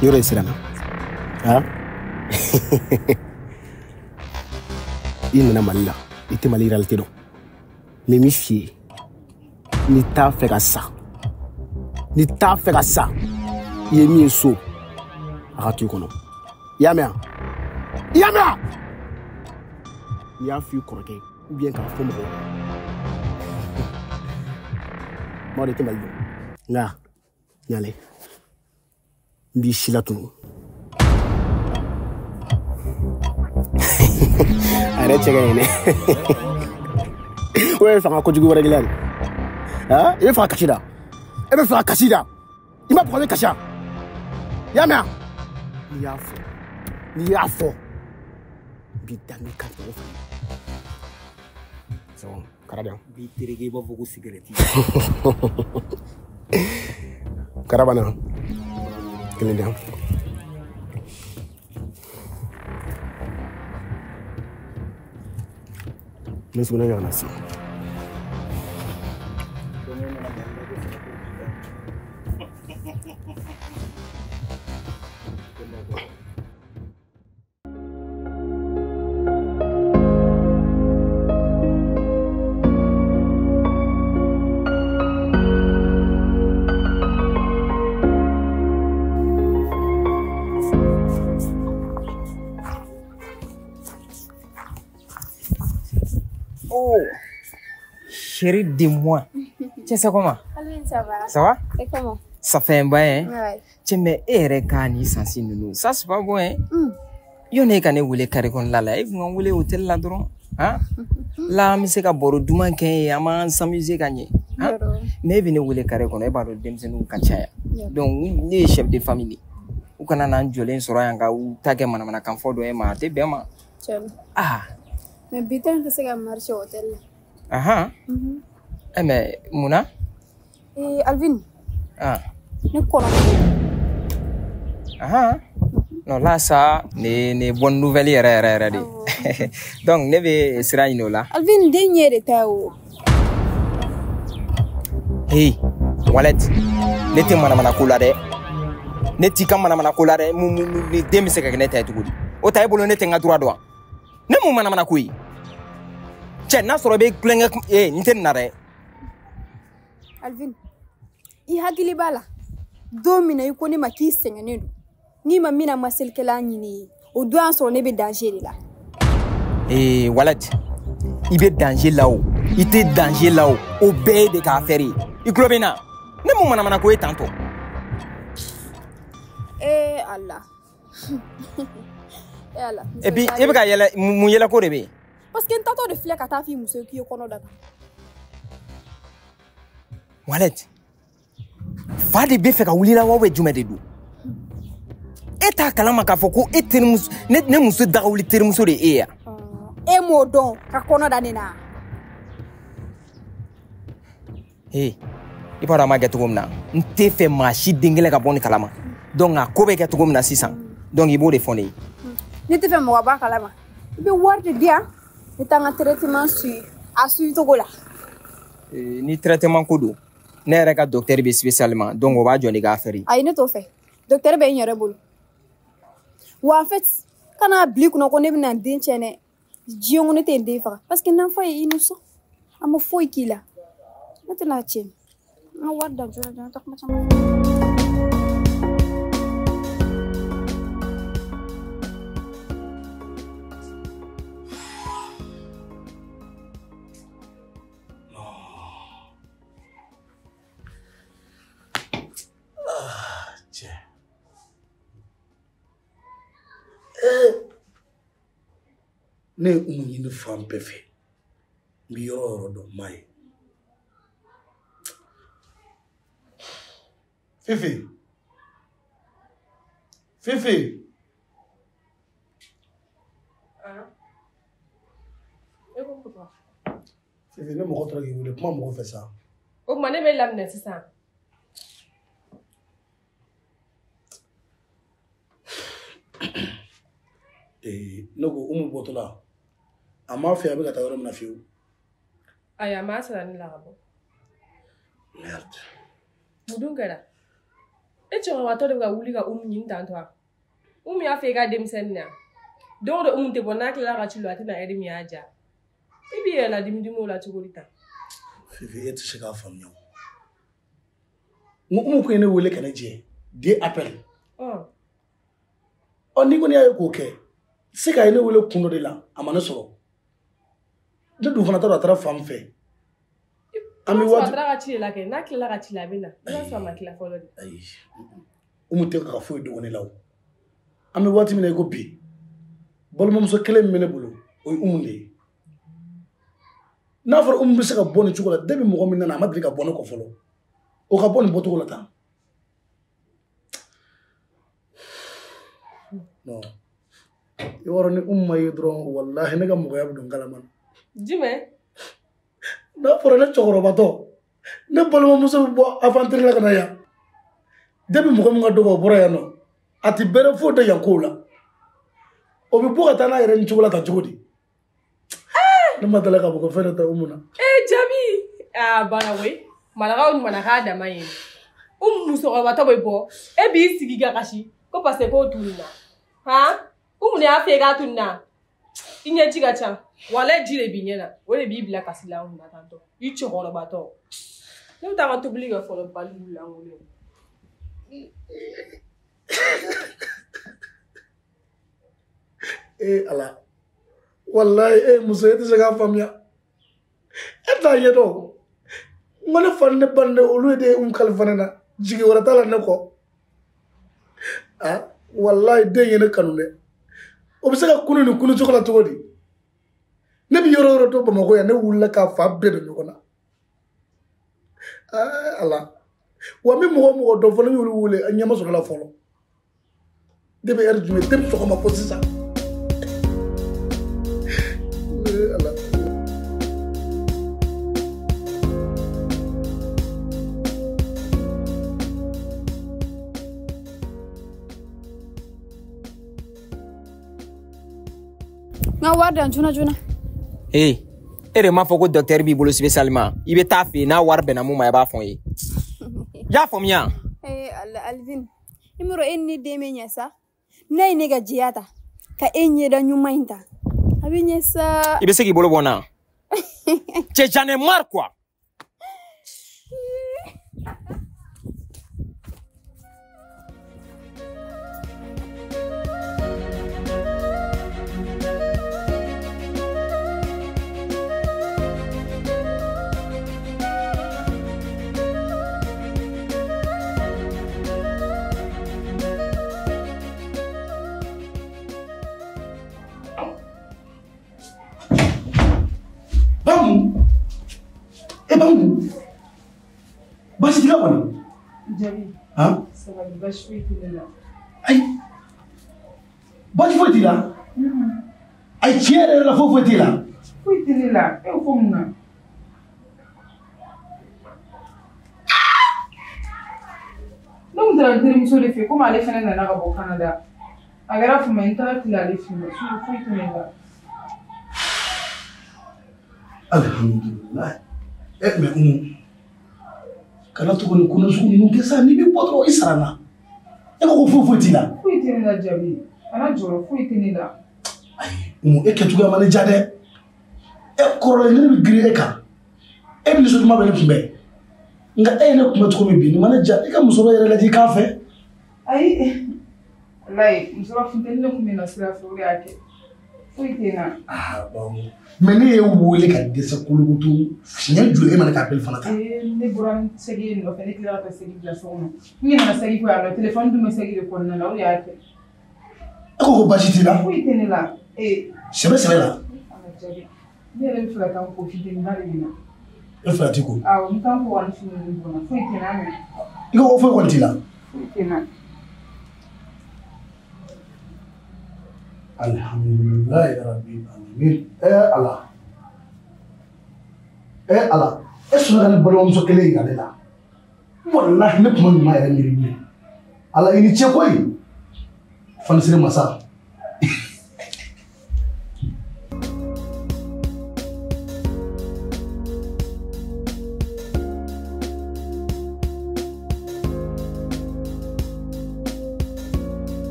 Yɔrɔ in siranna i nana Mali la i tɛ Mali réalité dɔn mais n b'i f'i ye n'i t'a fɛ ka sa i ye min ye so a ka to i kɔnɔ i y'a mɛn n'i y'a f'i kɔrɔkɛ ou bien k'a fɔ mɔgɔw ma de tɛ Mali dɔn nka ɲale n b'i si la tunu a yɛrɛ yɛrɛ cɛkɛ ye ne o ye fanga kojugu wɛrɛ dilan ah i bɛ fɛ ka kasi da e bɛ fɛ ka kasi da i ma bɔgɔ bɛ kasi i y'a mɛn n'i y'a fɔ bi danni ka tɔgɔ fɛ sɔn karadan bi tereke i b'a fɔ ko sigarɛti karabana kelen da ne sugunɛ ɲɔgɔnna sisan Chérie, dis-moi. Tu sais comment? Alvin, ça va. Ça va? Et comment? Ça fait un bain, hein? Ouais. Tu mets Erekani sans nous. Ça, c'est pas bon, hein? Yo ne kane wule kare kon lala. Et vous voulez hôtel là, dron? Hein? Là, mais c'est qu'à bord du manqué, à man s'amuser gagner. Hein? Mais venez wule kare kon, et baro dem zenu kachaya. Donc, les chefs de famille. Ou kana nan jolin sorayanga ou tage mana kan fodo e ma te bema. Ah. Mais bitan que c'est qu'à marcher au hôtel. Aha. Eh mais Mouna? Alvin. Ah. Ne connais. Aha. Non là ça, ne bonne nouvelle rare. Donc ne be sira ino là. Alvin dernier de tao. Hey, Wallet. Ne te mana kula de. Ne ti kam mana kula de mu ni demi se ka ne ta tukudi. O ta ebolo ne te nga droit droit. Ne mu mana kuyi. Che na soro be kulenga nte nare. Alvin. I hagili bala. Domina yuko ni makisi ngene. Ni mamina maselkela nyini. O do an soro ne be danger là. Wallet. Il be danger là-haut. Il te danger là-haut. O be de ka affaire. I globena. Ne mu mana ko tanto. Allah. Allah. Et puis e be ka yela mu yela ko rebe. Parce que t'as de flèche à ta fille monsieur qui est connu data. Wallet. Fa de be fe ka wulila wa we jume de do. Eta kalama ka foko etermus ne muso da wuli termuso de e ya. E mo don ka kono da nena. Hey. I para ma geto gomna. Nte fe ma shi dingele ka boni kalama. Donc a ko be geto gomna 600. Donc i bo de fone. Ni te fe mo ba kalama. Be war de dia. Ni tanga traitement à suivre to gola. Ni traitement kodo. Ne yɛrɛ ka docteur be spécialement donc o b'a jɔ ni ka affaire. Ayi ne t'o fɛ. Docteur bɛ n yɛrɛ bolo. Wa en fait kana bili kunna ko ne bɛna den tiɲɛ dɛ. Diɲɛ ko ne tɛ den faga parce que n'enfant est innocent. A ma foyi k'i la. Ne tɛna tiɲɛ. N ka wari da jɔra jɔra ta kuma caman. Ne ɲini fan bɛɛ fɛ n bɛ yɔrɔ yɔrɔ dɔn ma ye Fifi Fifi Fifi ne mɔgɔ taara k'i wele kuma mɔgɔ fɛ sa o kuma ne bɛ laminɛ sisan ne ko Umu bɔtɔla a m'a fɛ a bɛ ka taa yɔrɔ min na fiyewu ayi a m'a sara ne la ka bɔ merde mun dun kɛra e cɛkɔrɔbatɔ de bɛ ka wuli ka Umu ɲini tantɔ a Umu y'a fɛ i ka denmisɛnnin na don o don Umu tɛ bɔ n'a tilala ka ci la a tɛna ɛri min y'a ja i b'i yɛrɛ ladimi o la cogo di tan Fifi e tɛ se k'a faamuya n ko Umu ko ye ne wele ka ne jɛ di appel n'i kɔni y'a ye k'o kɛ se ka ye ne wele kun dɔ de la a ma ne sɔrɔ ne dun fana t'a dɔn a taara fan fɛ an bɛ waati a taara ka ci de la kɛ n'a tilala ka ci la a bɛ na i b'a sɔrɔ a ma tila fɔlɔ de ayi Umu tɛ ka foyi dogo ne la o an bɛ waati min na i ko bi balimamuso kelen min bɛ ne bolo o umde n'a fɔra bɛ se ka bɔ nin cogo la depuis mɔgɔ min nana a ma deli ka bɔ ne kɔ fɔlɔ o ka bɔ nin bɔcogo la tan non i wɔrɔ ni ma ye dɔrɔn wallahi ne ka mɔgɔya bɛ don kalama jumɛn n'a fɔra ne cɛkɔrɔbatɔ ne balimamuso bɛ bɔ aventure la ka na yan depuis mɔgɔ min ka dɔgɔ o bɔra yan nɔ a tɛ bɛrɛ foyi tɛ yan kow la o bɛ bɔ ka taa n'a yɛrɛ ni cogo la tan cogo di ne ma dala ka bɔ ko fɛn dɔ ta Umu na jabi bana we malakaw ni manaka dama ye musokɔrɔbatɔ bɛ bɔ e b'i sigi ka kasi ko parce que k'o tununa Umu ne y'a fɛ k'a tununa i ɲɛji ka ca wala ji de b'i ɲɛ na o de b'i bila kasi la na tantɔ i cɛkɔrɔbatɔ ne bɛ taa ka tobili kɛ fɔlɔ bali la n wele ala wallahi muso e tɛ se k'a faamuya e t'a ɲɛ dɔn n ko ne fa ni ne ba ni ne olu de ye kalifa ne na jigi wɛrɛ t'a la ne kɔ wallahi den ye ne kanu dɛ o bɛ se ka kunu ni kunu cogo la cogo di ne bɛ yɔrɔ o yɔrɔ to Bamakɔ yan ne wulila k'a fa bɛɛ don ɲɔgɔn na ala wa min mɔgɔ dɔ fɔ ne y'olu wele a ɲɛma sɔrɔ la fɔlɔ de bɛ heure jumɛn depuis sɔgɔma fo sisan ala nga wari dan juna juna e de m'a fɔ ko docteur b'i bolo spécialement i bɛ taa fɛ n'a wari bɛnna mun ma i b'a fɔ n ye y'a faamuya Alvin numéro e ni deme ɲɛ sa n'a ye ne ka jɛya ta ka e ɲɛda ɲuman in ta a bɛ ɲɛ sa i bɛ se k'i bolo bɔ n na j'en ai marre quoi basi tila kɔni jabi sabali basi foyi tɛ ne la ayi basi foyi t'i la ayi tiɲɛ yɛrɛ la foyi t'i la foyi tɛ ne la e fɔ mun na ne kun taara n terimuso de fɛ komi ale fana nana ka bɔ Canada a kɛra fama n taara tile ale fɛ yen foyi tɛ ne la alhamdulillah mais Umu kana tuguni kunu sugu ninnu kɛ sa n'i bɛ bɔ dɔrɔn i sara n na e ko foyi t'i la foyi tɛ ne la jabi kana jɔrɔ foyi tɛ ne la ayi Umu e kɛcogoya ma ne diya dɛ e kɔrɔlen ne bɛ girin e kan e bɛ nisɔndiya bɛ ne kunbɛn nka e ye ne kunbɛn cogo min bi nin ma ne diya i ka musokɔrɔba yɛrɛ lajɛ i k'a fɛ ayi walayi musokɔrɔba funteni ne kun bɛ na sira fɛ o de y'a kɛ foyi tɛ na mais ne ye wele ka dɛsɛ kolokoto fiɲɛ joli e ma ne k'a bɛɛ fana ta ne bɔra n segi nɔfɛ ne tilara ka segi bila so kɔnɔ n nana segi ko yan nɔ telefɔni dun bɛ segi de kɔnɔna la o de y'a kɛ e ko basi t'i la foyi tɛ ne la sɛbɛ la ne yɛrɛ bɛ fɛ ka taa n ko fitini ba de bɛ na e fɛ ti ko awɔ n kan ko wani fini ninnu kɔnɔ foyi tɛ na mɛn i ko foyi kɔni t'i la foyi tɛ na alhamdulilayi rabbil alamin ala e sɔnna ka ne balimamuso kelen yira ne la walahi ne kuma ɲuman yɛrɛ miiri bilen ala i ni ce koyi fanisire masa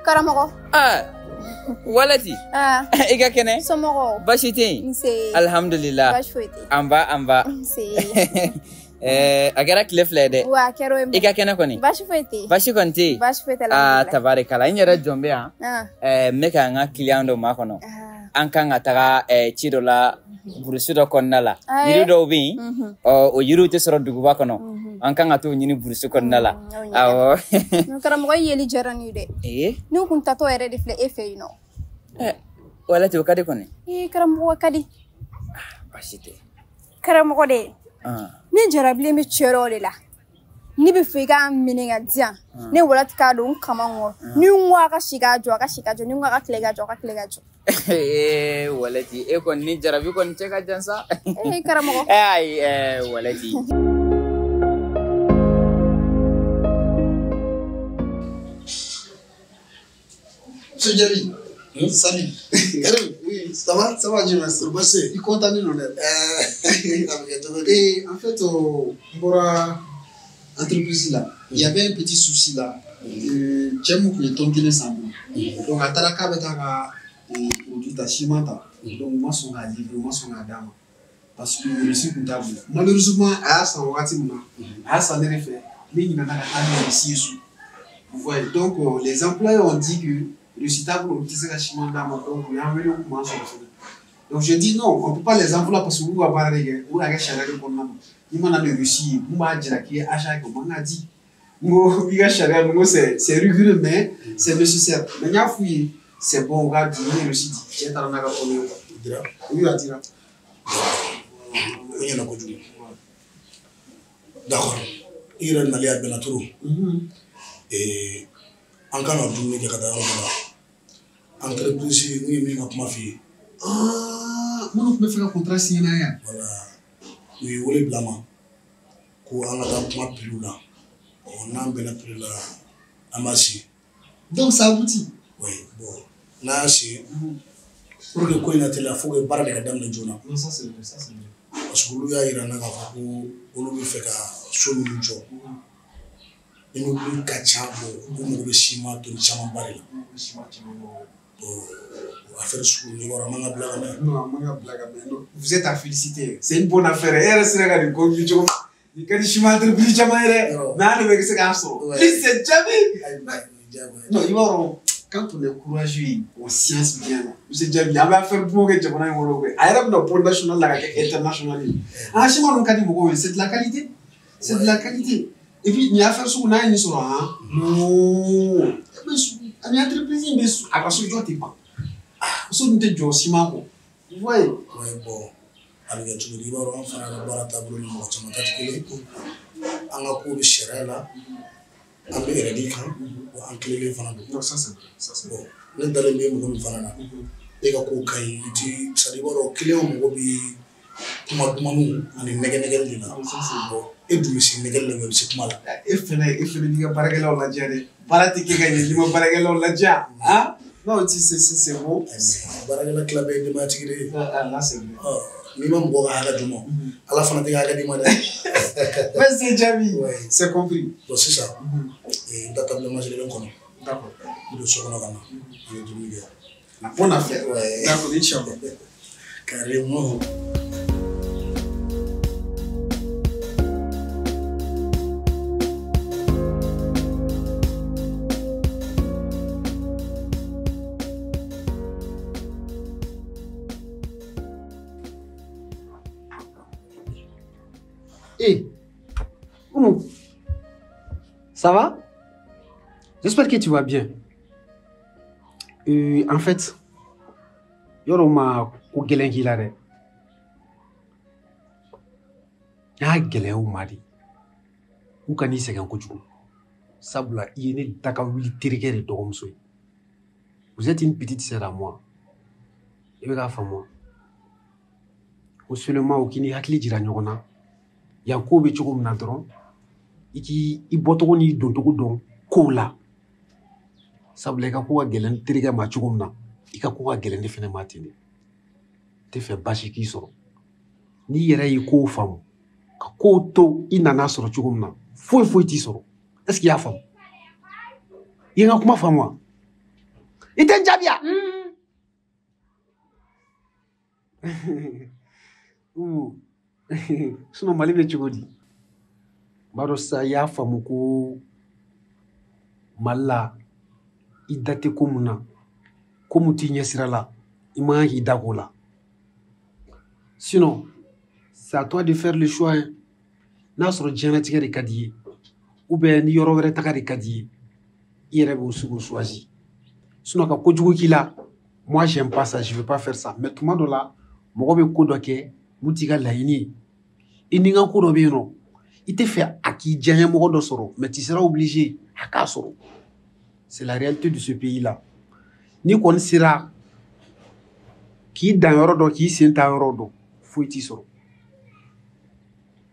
karamɔgɔ walati i ka kɛnɛ somɔgɔw basi tɛ yen alhamdulillah basi foyi tɛ an ba A kɛra tile fila ye dɛ. Wa a kɛra o ye. I ka kɛnɛ kɔni. Baasi foyi tɛ yen. Baasi kɔni tɛ yen. Baasi foyi tɛ la. Ah tabarikala n yɛrɛ jɔn bɛ yan. N bɛ ka n ka kiliyan dɔ makɔnɔ. An kan ka taga ci dɔ la burusi dɔ kɔnɔna la. Yiri dɔw bɛ yen o yiriw tɛ sɔrɔ duguba kɔnɔ. An kan ka t'o ɲini burusi kɔnɔna la. Awɔ. Karamɔgɔ yeli diyara n ye dɛ. Ne kun tatɔ yɛrɛ de filɛ e fɛ yen nɔ. Wala tɛ o ka di kɔni. Karamɔgɔ ka di. Baasi tɛ. Karamɔgɔ de. Ne jarabilen bɛ cɛ dɔ de la. Ne bɛ fɛ i k'a minɛ ka di yan. Ne wala tɛ k'a don n kama kɔrɔ. Ni n ko a ka si k'a jɔ a ka si ka jɔ. Ni n ko a ka tile ka jɔ a ka tile ka jɔ. Walati e kɔni ni jarabi kɔni cɛ ka jan sa. Karamɔgɔ. Ayi walati. Monsieur Djabi, salut. Oui, ça va, je m'assure. Il est content de nous aider. Et en fait, pour l'entreprise là, il y avait un petit souci là. J'aime que ton télé ensemble. Donc, à Talaka, tu as produit ta chimanta. Donc, moi, je suis livré, moi, je suis dame. Parce que je suis comptable. Malheureusement, à ce moment-là, à ce moment-là, il n'y a pas de ici. Donc, les employeurs ont dit que le citable au petit donc il y a un vélo comment sur le fond. Donc je dis non, on ne peut pas les employer parce que vous avez parlé, vous avez chargé le commandement. Il m'a donné Russie, vous m'avez dit qu'il y a achat comme on a dit. C'est rigoureux, mais c'est nécessaire. Mais il y a fouillé, c'est bon, on va dire Russie. J'ai dans la première. Oui, à dire. Il y en a beaucoup. D'accord. Il y a un allié Benatouro. Et en cas de journée qui est à entreprise, nous y avons ma fille. Ah, nous pouvons faire un contrat signé. Voilà. Oui, on est blâmant. Qu'on a un plus là. On a un bel plus là. Amassi. Donc ça aboutit. Oui, bon. Là, c'est pour que quoi il a été là, faut que parle de la dame de Jonah. Non, ça c'est vrai, ça c'est vrai. Parce que lui a irana ka ko olu fait ka so mi jo. Et nous plus kacha bo, nous le ciment de chama barela. Affaire sous ni wara manga blaga mais non manga blaga mais non vous êtes à féliciter c'est une bonne affaire et reste regarder comme du jour il quand je m'entre plus jamais mais on est c'est garçon c'est jamais non il va quand on est courageux on science bien c'est déjà bien va faire pour que japonais ngoro ko ayram no pour national la international ah chez moi on kadi mo c'est de la qualité c'est de la qualité et puis il y a faire sous na ni so hein non mais entreprise mais à pas sur toi pas so nous te ciment ko vous voyez ouais bon avec tout le baro on fera la bara tableau ni mo chama tatikele anga ko bi sherala ambe ready kan o ankele fana do non ça c'est bon le dalé be mo fana na e ka ko kai ti sari baro client mo bi kuma nu ani nege dina bon e du si nege le si kuma la e fene ni ga baragela la jare barati ke ga ni mo baragela la ja hein non c'est bon baragela club e de matigre là c'est vrai ni mo go ga ga dumo ala fana te ga ga di ma de mais c'est Djabi c'est compris bon c'est ça et data le match le kono d'accord de so kono kana je du mi la bonne affaire d'accord inchallah carrément. Hey, Oumou, ça va? J'espère que tu vas bien. En fait, yoro ma ko gelen kila de. Ya gelen o mari. U kani segen ko jugu. Sabula yene taka wili terike de dogomso. Vous êtes une petite sœur à moi. Et bien fa moi. Au seulement au kini hakli jira nyogona. Ya ko be cogo mina dɔrɔn i bɔtogo ni dontogo dɔn kow la sabula i ka ko ka gɛlɛn terikɛ ma cogo min na i ka ko ka gɛlɛn ne fɛnɛ ma ten de tɛ fɛ basi k'i sɔrɔ n'i yɛrɛ y'i kow faamu ka kow to i nana sɔrɔ cogo min na foyi t'i sɔrɔ est-ce qu'il y'a faamu i ye n ka kuma faamu wa i tɛ n jaabi sinon Mali bɛ cogo di b'a sa i y'a faamu ko Mali la i da tɛ ko mun na ko mun t'i ɲɛsira la i man kan k'i da k'o la sinon c'est à toi de faire le choix hein. N'a sɔrɔ diɲɛlatigɛ de ka di ye ou bien ni yɔrɔ wɛrɛ taga de ka di ye i yɛrɛ b'o sugu choisi sinon ka kojugu k'i la moi j'aime pas ça je veux pas faire ça mais tuma dɔ la mɔgɔ bɛ ko dɔ kɛ mun t'i ka laɲini ye i ni ka ko dɔ bɛ yen nɔ i tɛ fɛ a k'i diyaɲɛ mɔgɔ dɔ sɔrɔ mais tu seras obligé a k'a sɔrɔ c'est la réalité de ce pays là ni kɔni sera k'i dan yɔrɔ dɔ k'i sen ta yɔrɔ dɔ foyi t'i sɔrɔ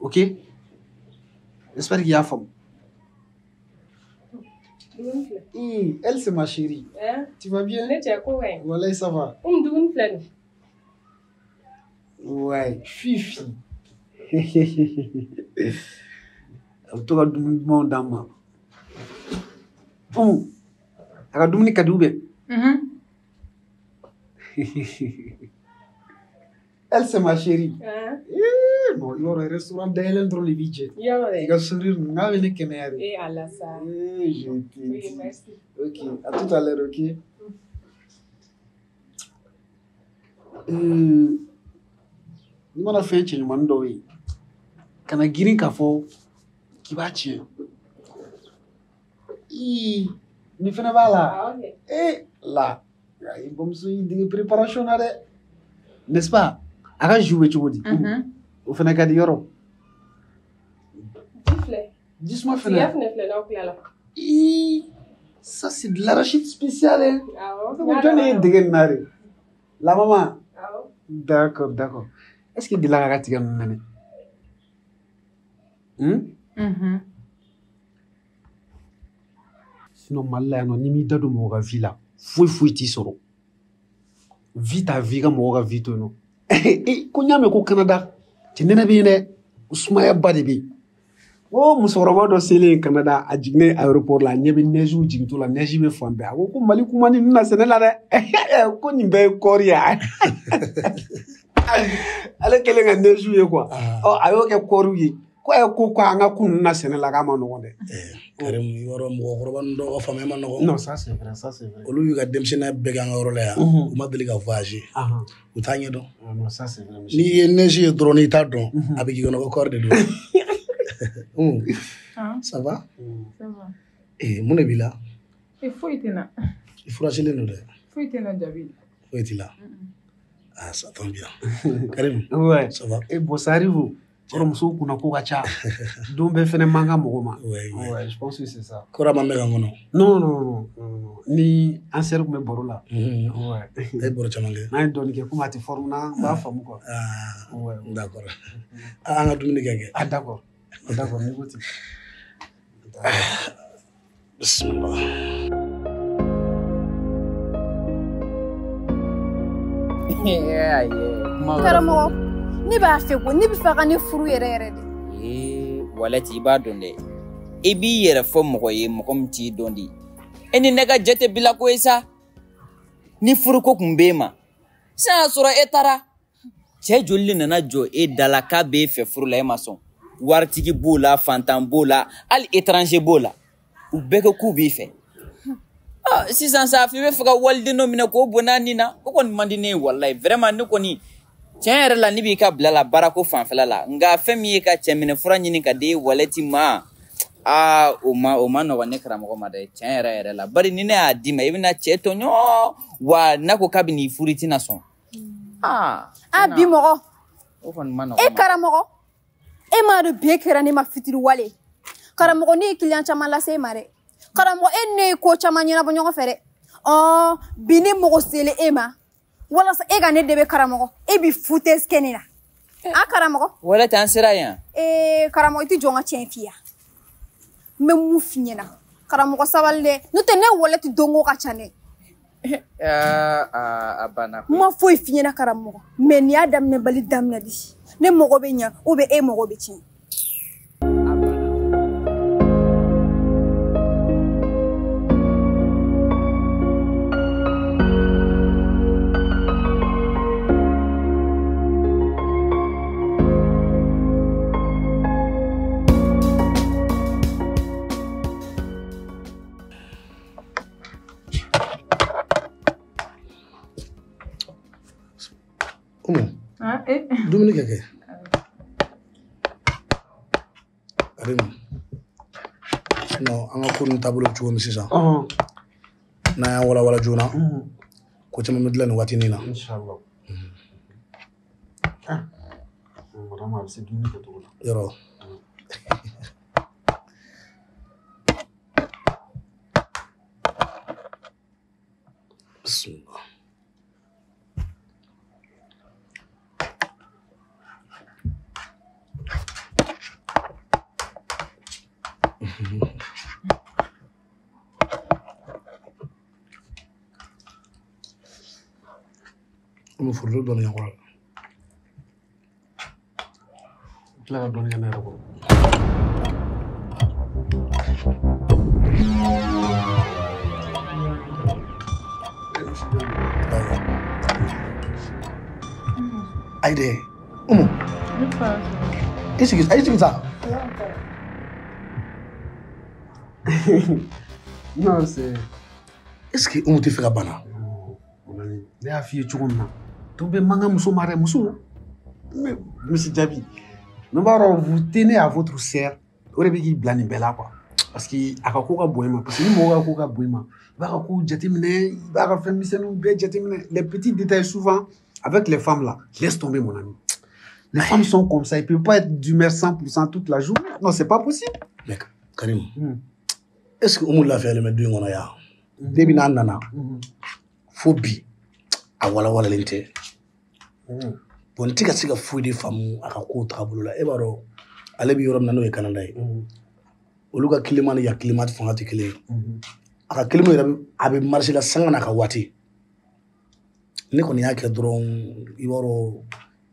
ok j'espère qu'il y a femme. Elle c'est ma chérie. Tu vas bien? Voilà, ça va. Ouais, Fifi. Tu vas dumuni bon dans ma. Oh, aga dumuni kadoube. Elle c'est ma chérie. Bon, il y aura un restaurant d'elle dans le budget. Il va sourire, on va venir kenner. Et Allah ça. Je t'ai dit. Oui, merci. Ok, à tout à l'heure, ok. Ni mana fɛn cɛ ɲuman dɔw ye kana girin k'a fɔ k'i b'a tiɲɛ nin fɛnɛ b'a la la i bamuso y'i dege préparation na dɛ n'est-ce pas a ka jus bɛ cogo di o fɛnɛ ka di yɔrɔ dis-moi fɛnɛ ça c'est de l'arachide spécial hein jɔn de ye dege nin na de la maman d'accord d'accord est-ce que delila ka tigɛ ninnu nɛnɛ sinon Mali la yan nɔ ni m'i da don mɔgɔ ka vie la foyi foyi t'i sɔrɔ vie ta vie ka mɔgɔ ka vie to yen nɔ ko n y'a mɛn ko Canada cɛ nɛnɛ bɛ yen dɛ sumaya ba de bɛ yen o musokɔrɔba dɔ selen Canada a jiginnen aéroport la a ɲɛ bɛ neige jigintɔ la neige bɛ fan bɛɛ a ko Mali kuma ni nin na sɛnɛ la dɛ ko nin bɛɛ ye kɔɔri ye ale kɛlen ka neige ye quoi a y'o kɛ kɔɔriw ye ko ko an ka kun na sɛnɛ la k'a ma nɔgɔn dɛ Karim yɔrɔ mɔgɔkɔrɔba ninnu dɔw ka faamuya ma nɔgɔn non ça c'est vrai ça c'est vrai olu y'u ka denmisɛnniya bɛɛ kɛ an ka yɔrɔ la yan u ma deli ka voyager u t'a ɲɛ dɔn non ça c'est vrai n'i ye neige ye dɔrɔn n'i t'a dɔn a bɛ k'i kɔnɔ ko kɔɔri de don ça va mun de b'i la foyi tɛ na i furasilen don dɛ foyi tɛ na Jabi foyi t'i la ah ça tombe bien Karim ouais ça va bon ça arrive yɔrɔ musow kunna ko ka ca don bɛɛ fɛnɛ man kan mɔgɔ ma ouais je pense que c'est ça kɔrɔ ma mɛn kan kɔnɔ non ni an sɛri tun bɛ baro la ouais a ye baro caman kɛ n'an ye dɔɔnin kɛ komi a tɛ forme na n b'a faamu quoi ouais d'accord an ka dumuni kɛ ah d'accord ni ko ten bismillah karamɔgɔ ne b'a fɛ ko ne bɛ fɛ ka ne furu yɛrɛ yɛrɛ de walati i b'a dɔn dɛ i b'i yɛrɛ fɔ mɔgɔ ye mɔgɔ min t'i dɔn di e ni ne ka jate bila ko ye sa ni furuko kun b'e ma sisan y'a sɔrɔ e taara cɛ joli de nana jɔ e da la k'a b'e fɛ furu la e ma sɔn waritigi b'o la fantan b'o la hali étranger b'o la u bɛɛ ko k'u b'i fɛ sisan sa f'i bɛ fɛ ka waliden dɔ minɛ k'o bɔn n'a nin na o kɔni man di ne ye walayi vraiment ne kɔni tiɲɛ yɛrɛ la ne b'i ka bila la baarako fanfɛla la nka fɛn min ye ka cɛminɛ fura ɲini ka di walɛti ma o ma nɔgɔn ne karamɔgɔ ma dɛ tiɲɛ yɛrɛ la bari ni ne y'a d'i ma i bɛna cɛ tɔɲɔ wa n'a ko k'a bɛ n'i furu i tɛna sɔn bi mɔgɔ o kɔni ma nɔgɔn e karamɔgɔ e m'a dɔn bi kɛra ne ma fitiri wale karamɔgɔ ne ye client caman lase e ma dɛ karamɔgɔ e ne ye ko caman ɲɛnabɔ ɲɔgɔn fɛ dɛ bi ne mɔgɔ sele e ma walasa e ka ne dɛmɛ karamɔgɔ e bi foutaise kɛ ne na karamɔgɔ wala t'an sera yan karamɔgɔ i tɛ jɔn ka tiɲɛ f'i ya n bɛ mun f'i ɲɛna karamɔgɔ sabali dɛ n'o tɛ ne wale tɛ donko ka ca dɛ a banna n ma foyi f'i ɲɛna karamɔgɔ mais nin y'a daminɛ bali daminɛ de ne mɔgɔ bɛ ɲɛ ou bien e mɔgɔ bɛ tiɲɛ Dumuni kɛ kɛ. Karim. Non, an ka ko nun taabolo cogo min sisan. N'an y'a walawala joona. Ko caman bɛ dilan nin waati nin na. Inshallah. Madame a bɛ se dumuni kɛcogo la. Yɔrɔ. Bismillah. Umu furu dɔɔnin ɲɛkɔrɔ la. Tila ka dɔɔnin kɛ ne yɛrɛ kɔrɔ. Ayi dɛ, Umu. I sigi sa. Non, c'est... Est-ce que Umu tɛ fɛ ka bana? Ne y'a f'i ye cogo min na. Donc bɛ mankan muso ma dɛ, muso. Mais Monsieur Jabi, nous allons vous tenez à votre sœur. O de bɛ k'i bila nin bɛɛ la quoi. Parce que a ka ko ka bon i ma. Parce que ni mɔgɔ ka ko ka bon i ma, i b'a ka ko jateminɛ, i b'a ka fɛn misɛnninw bɛɛ jateminɛ. Les petits détails souvent avec les femmes là, laisse tomber mon ami. Les femmes sont comme ça, ils peuvent pas être d'humeur 100% toute la journée. Non, c'est pas possible. Mec, Karim, est-ce que Umu lafiya le mɛ du in kɔnɔ yan? Depuis n'a nana, fo bi, a walawalalen tɛ. Bon, n tɛ ka se ka foyi de faamu a ka kow taabolo la. E b'a dɔn, ale bɛ yɔrɔ min na n'o ye Kanada ye. Olu ka climat ni yan climat fanga tɛ kelen ye. A ka climat yɛrɛ a bɛ marché la sanga n'a ka waati. Ne kɔni y'a kɛ dɔrɔn i b'a dɔn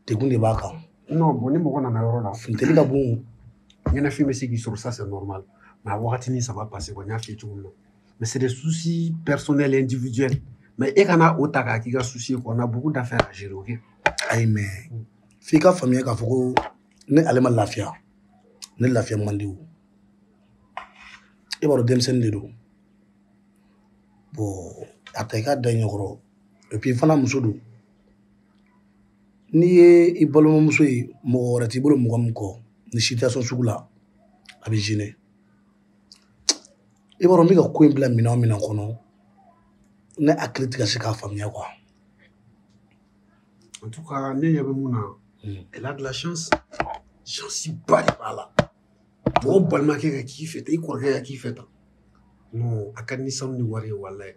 degun de b'a kan. Non, bon, ni mɔgɔ nana yɔrɔ la. Funteni ka bon. Ɲɛnafin bɛ se k'i sɔrɔ, ça c'est normal. Mais a wagatinin ça va passer quoi, n y'a f'i ye cogo min na. Mais c'est des soucis personnels et individuels. Mais e kana o ta k'a k'i ka souci quoi, on a beaucoup d'affaires à gérer, ok? Ayi mais f'i ka faamuya k'a fɔ ko ne ale ma lafiya, ne lafiya man di o. E b'a dɔn denmisɛnnin de don. Bon, a ta i k'a da i ɲɛkɔrɔ. Et puis fana muso don. N'i ye i balimamuso ye mɔgɔ wɛrɛ t'i bolo mɔgɔ min kɔ ni situation sugu la a bɛ gêner. I b'a dɔn n bɛ ka ko in bila minɛn o minɛn kɔnɔ ne hakili tɛ ka se k'a faamuya quoi. En tout cas, ne ɲɛ bɛ mun na, elle a de la chance. Chance ba de b'a la. Mɔgɔ balimakɛ ka k'i fɛ tan, i kɔrɔkɛ ka k'i fɛ tan. Non, a ka di ni sanu ni wari ye walahi.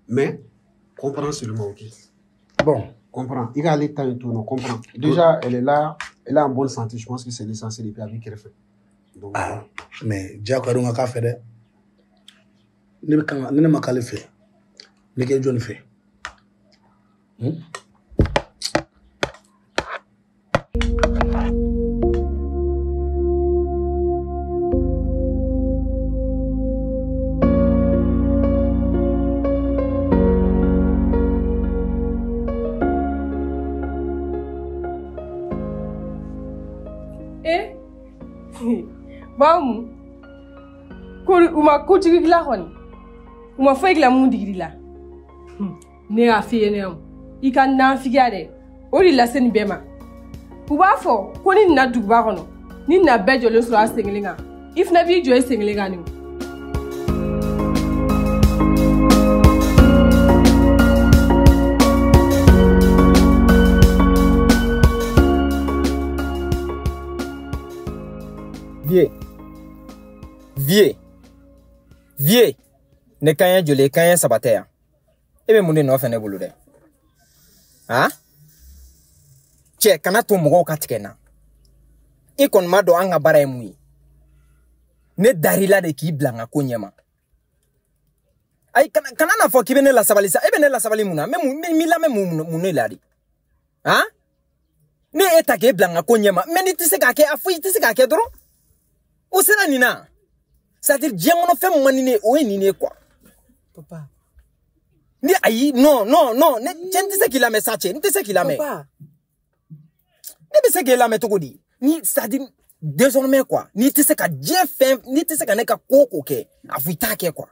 Mais comprends seulement, ok? Bon. Comprends. Il a les temps et tout, non, comprends. Déjà, elle est là, elle est en bonne santé. Je pense que c'est l'essentiel et puis avec qu'elle fait. Donc, ah, mais Jack a donc à faire de. Ne ma k'ale fɛ, ne kɛ jɔnni fɛ? Bamu ko uma ko jigi la hon uma fo igla mun digiri la ne a fi ene am I kan na figa de o di la sen bema u ba fo ko ni na dugba kono ni na bejo le so asengelinga if na bi jo asengelinga ni Vie ne kanya jole kanya sabatea ebe munde no fene bulu de ha che kana to mo ka tikena e kon ma do anga bara emu ne darila de ki blanga ko nyema ay kana na fo ki bene la sabalisa ebe ne la sabali muna mi la munu ladi ha ne eta ke blanga ko nyema meni tise ka ke afu tise ka ke dro o sera nina. C'est-à-dire, Dieu m'en fait mon nini, oui, nini, quoi. Papa. Ni aïe, non, tiens, tu sais qu'il a mis ça, tu sais qu'il a mis. Papa. Tu sais qu'il a mis tout dit. Ni, c'est-à-dire, désormais, quoi. Ni tu sais qu'à Dieu fait, ni tu sais qu'à n'est qu'à ok. À vous taquer, quoi.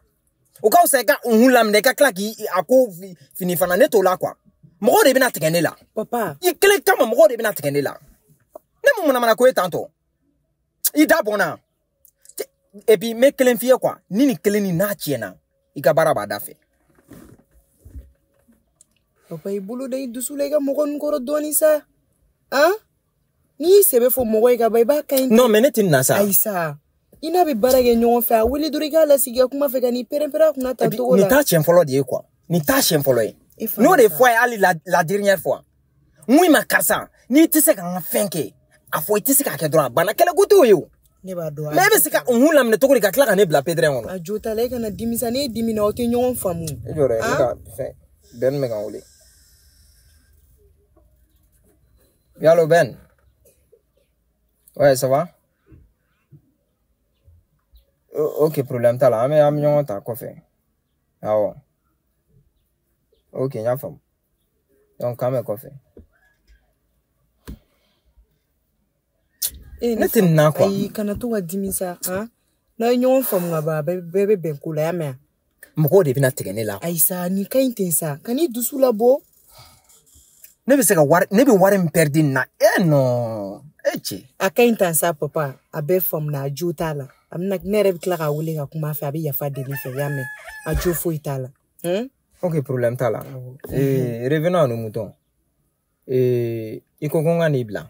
Au cas où c'est qu'à on l'a mené qu'à qui, à quoi, fini, fana, net, là, quoi. mɔgɔ de bɛna tigɛ ne la papa i kelen kama mɔgɔ de bɛna tigɛ ne la ne mun mana ko ye tantɔ i da bɔnna et puis me kelen f'i ye quoi ni nin kelen ni n'a tiɲɛna i ka baara b'a da fɛ papa i bolo da i dusu la i ka mɔgɔ nin kɔrɔ dɔɔni sa han n'i y'i sɛbɛ fɔ mɔgɔ ye ka ban i b'a kaɲi non mais ne tɛ nin na sa ayi sa i n'a bɛ baara kɛ ɲɔgɔn fɛ a wele dɔrɔn i k'a lasigi a kuma fɛ ka n'i pɛrɛn-pɛrɛn a kunna tan togo la nin t'a siɲɛ fɔlɔ de ye quoi nin t'a siɲɛ fɔlɔ ye n'o de fɔ a ye hali la dernière fois mun ma karisa n'i tɛ se ka n ka fɛn kɛ a fɔ i tɛ se k'a kɛ dɔrɔn a banna kɛlɛ ko t'o ye o ne b'a dɔn mais e bɛ se ka hun laminɛ cogo di ka tila ka ne bila pédrin kɔnɔ a jo t'a la e kana dimi sa n'e dimina aw tɛ ɲɔgɔn faamu e jɔ dɛ ne ka fɛn Ben bɛ ka n wele allo Ben ouais ça va ok problème t'a la an bɛ ɲɔgɔn ta kɔfɛ awɔ ok n y'a faamu donc k'an bɛ kɔfɛ ne tɛ nin na quoi ayi kana to ka dimi sa han n'a ye ɲɔgɔn faamu ka ban a bɛɛ bɛ bɛn ko la y'a mɛn mɔgɔw de bɛna tigɛ ne la ayi sa nin ka ɲi ten sa ka n'i dusu labɔ ne bɛ se ka wari ne bɛ wari min perdre nin na non e cɛ a ka ɲi tan sa papa a bɛɛ faamuna a jo t'a la a bɛna ne yɛrɛ bɛ tila k'a wele ka kuma a fɛ a bɛ yafa deli fɛ y'a mɛn a jo foyi t'a la ok problème t'a la revenons à nos moutons i ko ko n ka n'i bila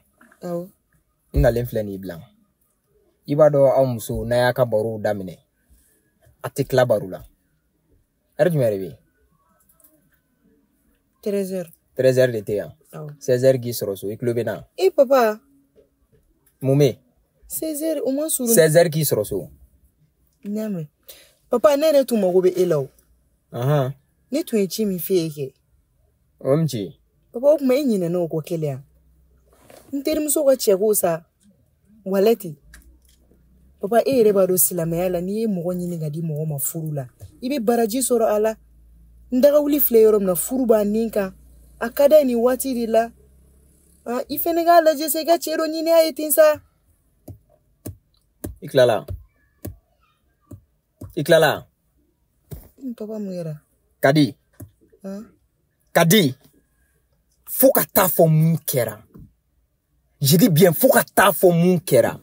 awɔ n nalen filɛ n'i bila i b'a dɔn aw muso n'a y'a ka barow daminɛ a tɛ tila baro la heure jumɛn de bɛ yen 13h 13h de tɛ yan 16h k'i sɔrɔ so i tulo bɛ na papa mun bɛ yen 16h o ma surun 16h k'i sɔrɔ so n y'a mɛn papa ne yɛrɛ tun mago bɛ e la o ne tun ye ci min f'e ye kɛ o min ci papa o tuma e ɲinɛna o kɔ kelen yan n terimuso ka cɛko sa walɛti papa e yɛrɛ b'a dɔn silamɛya la n'i ye mɔgɔ ɲini ka di mɔgɔ ma furu la i bɛ baraji sɔrɔ a la n dagawuli filɛ yɔrɔ min na furu b'a nin kan a ka da nin waati de la i fɛnɛ k'a lajɛ sa i ka cɛ dɔ ɲini a ye ten sa i tilala papa mun kɛra Kadi fo ka taa fɔ mun kɛra je dis bien fo ka taa fɔ mun kɛra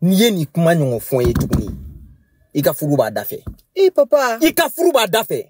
n'i ye nin kuma ɲɔgɔn fɔ ye tuguni i ka furu b'a da fɛ papa i ka furu b'a da fɛ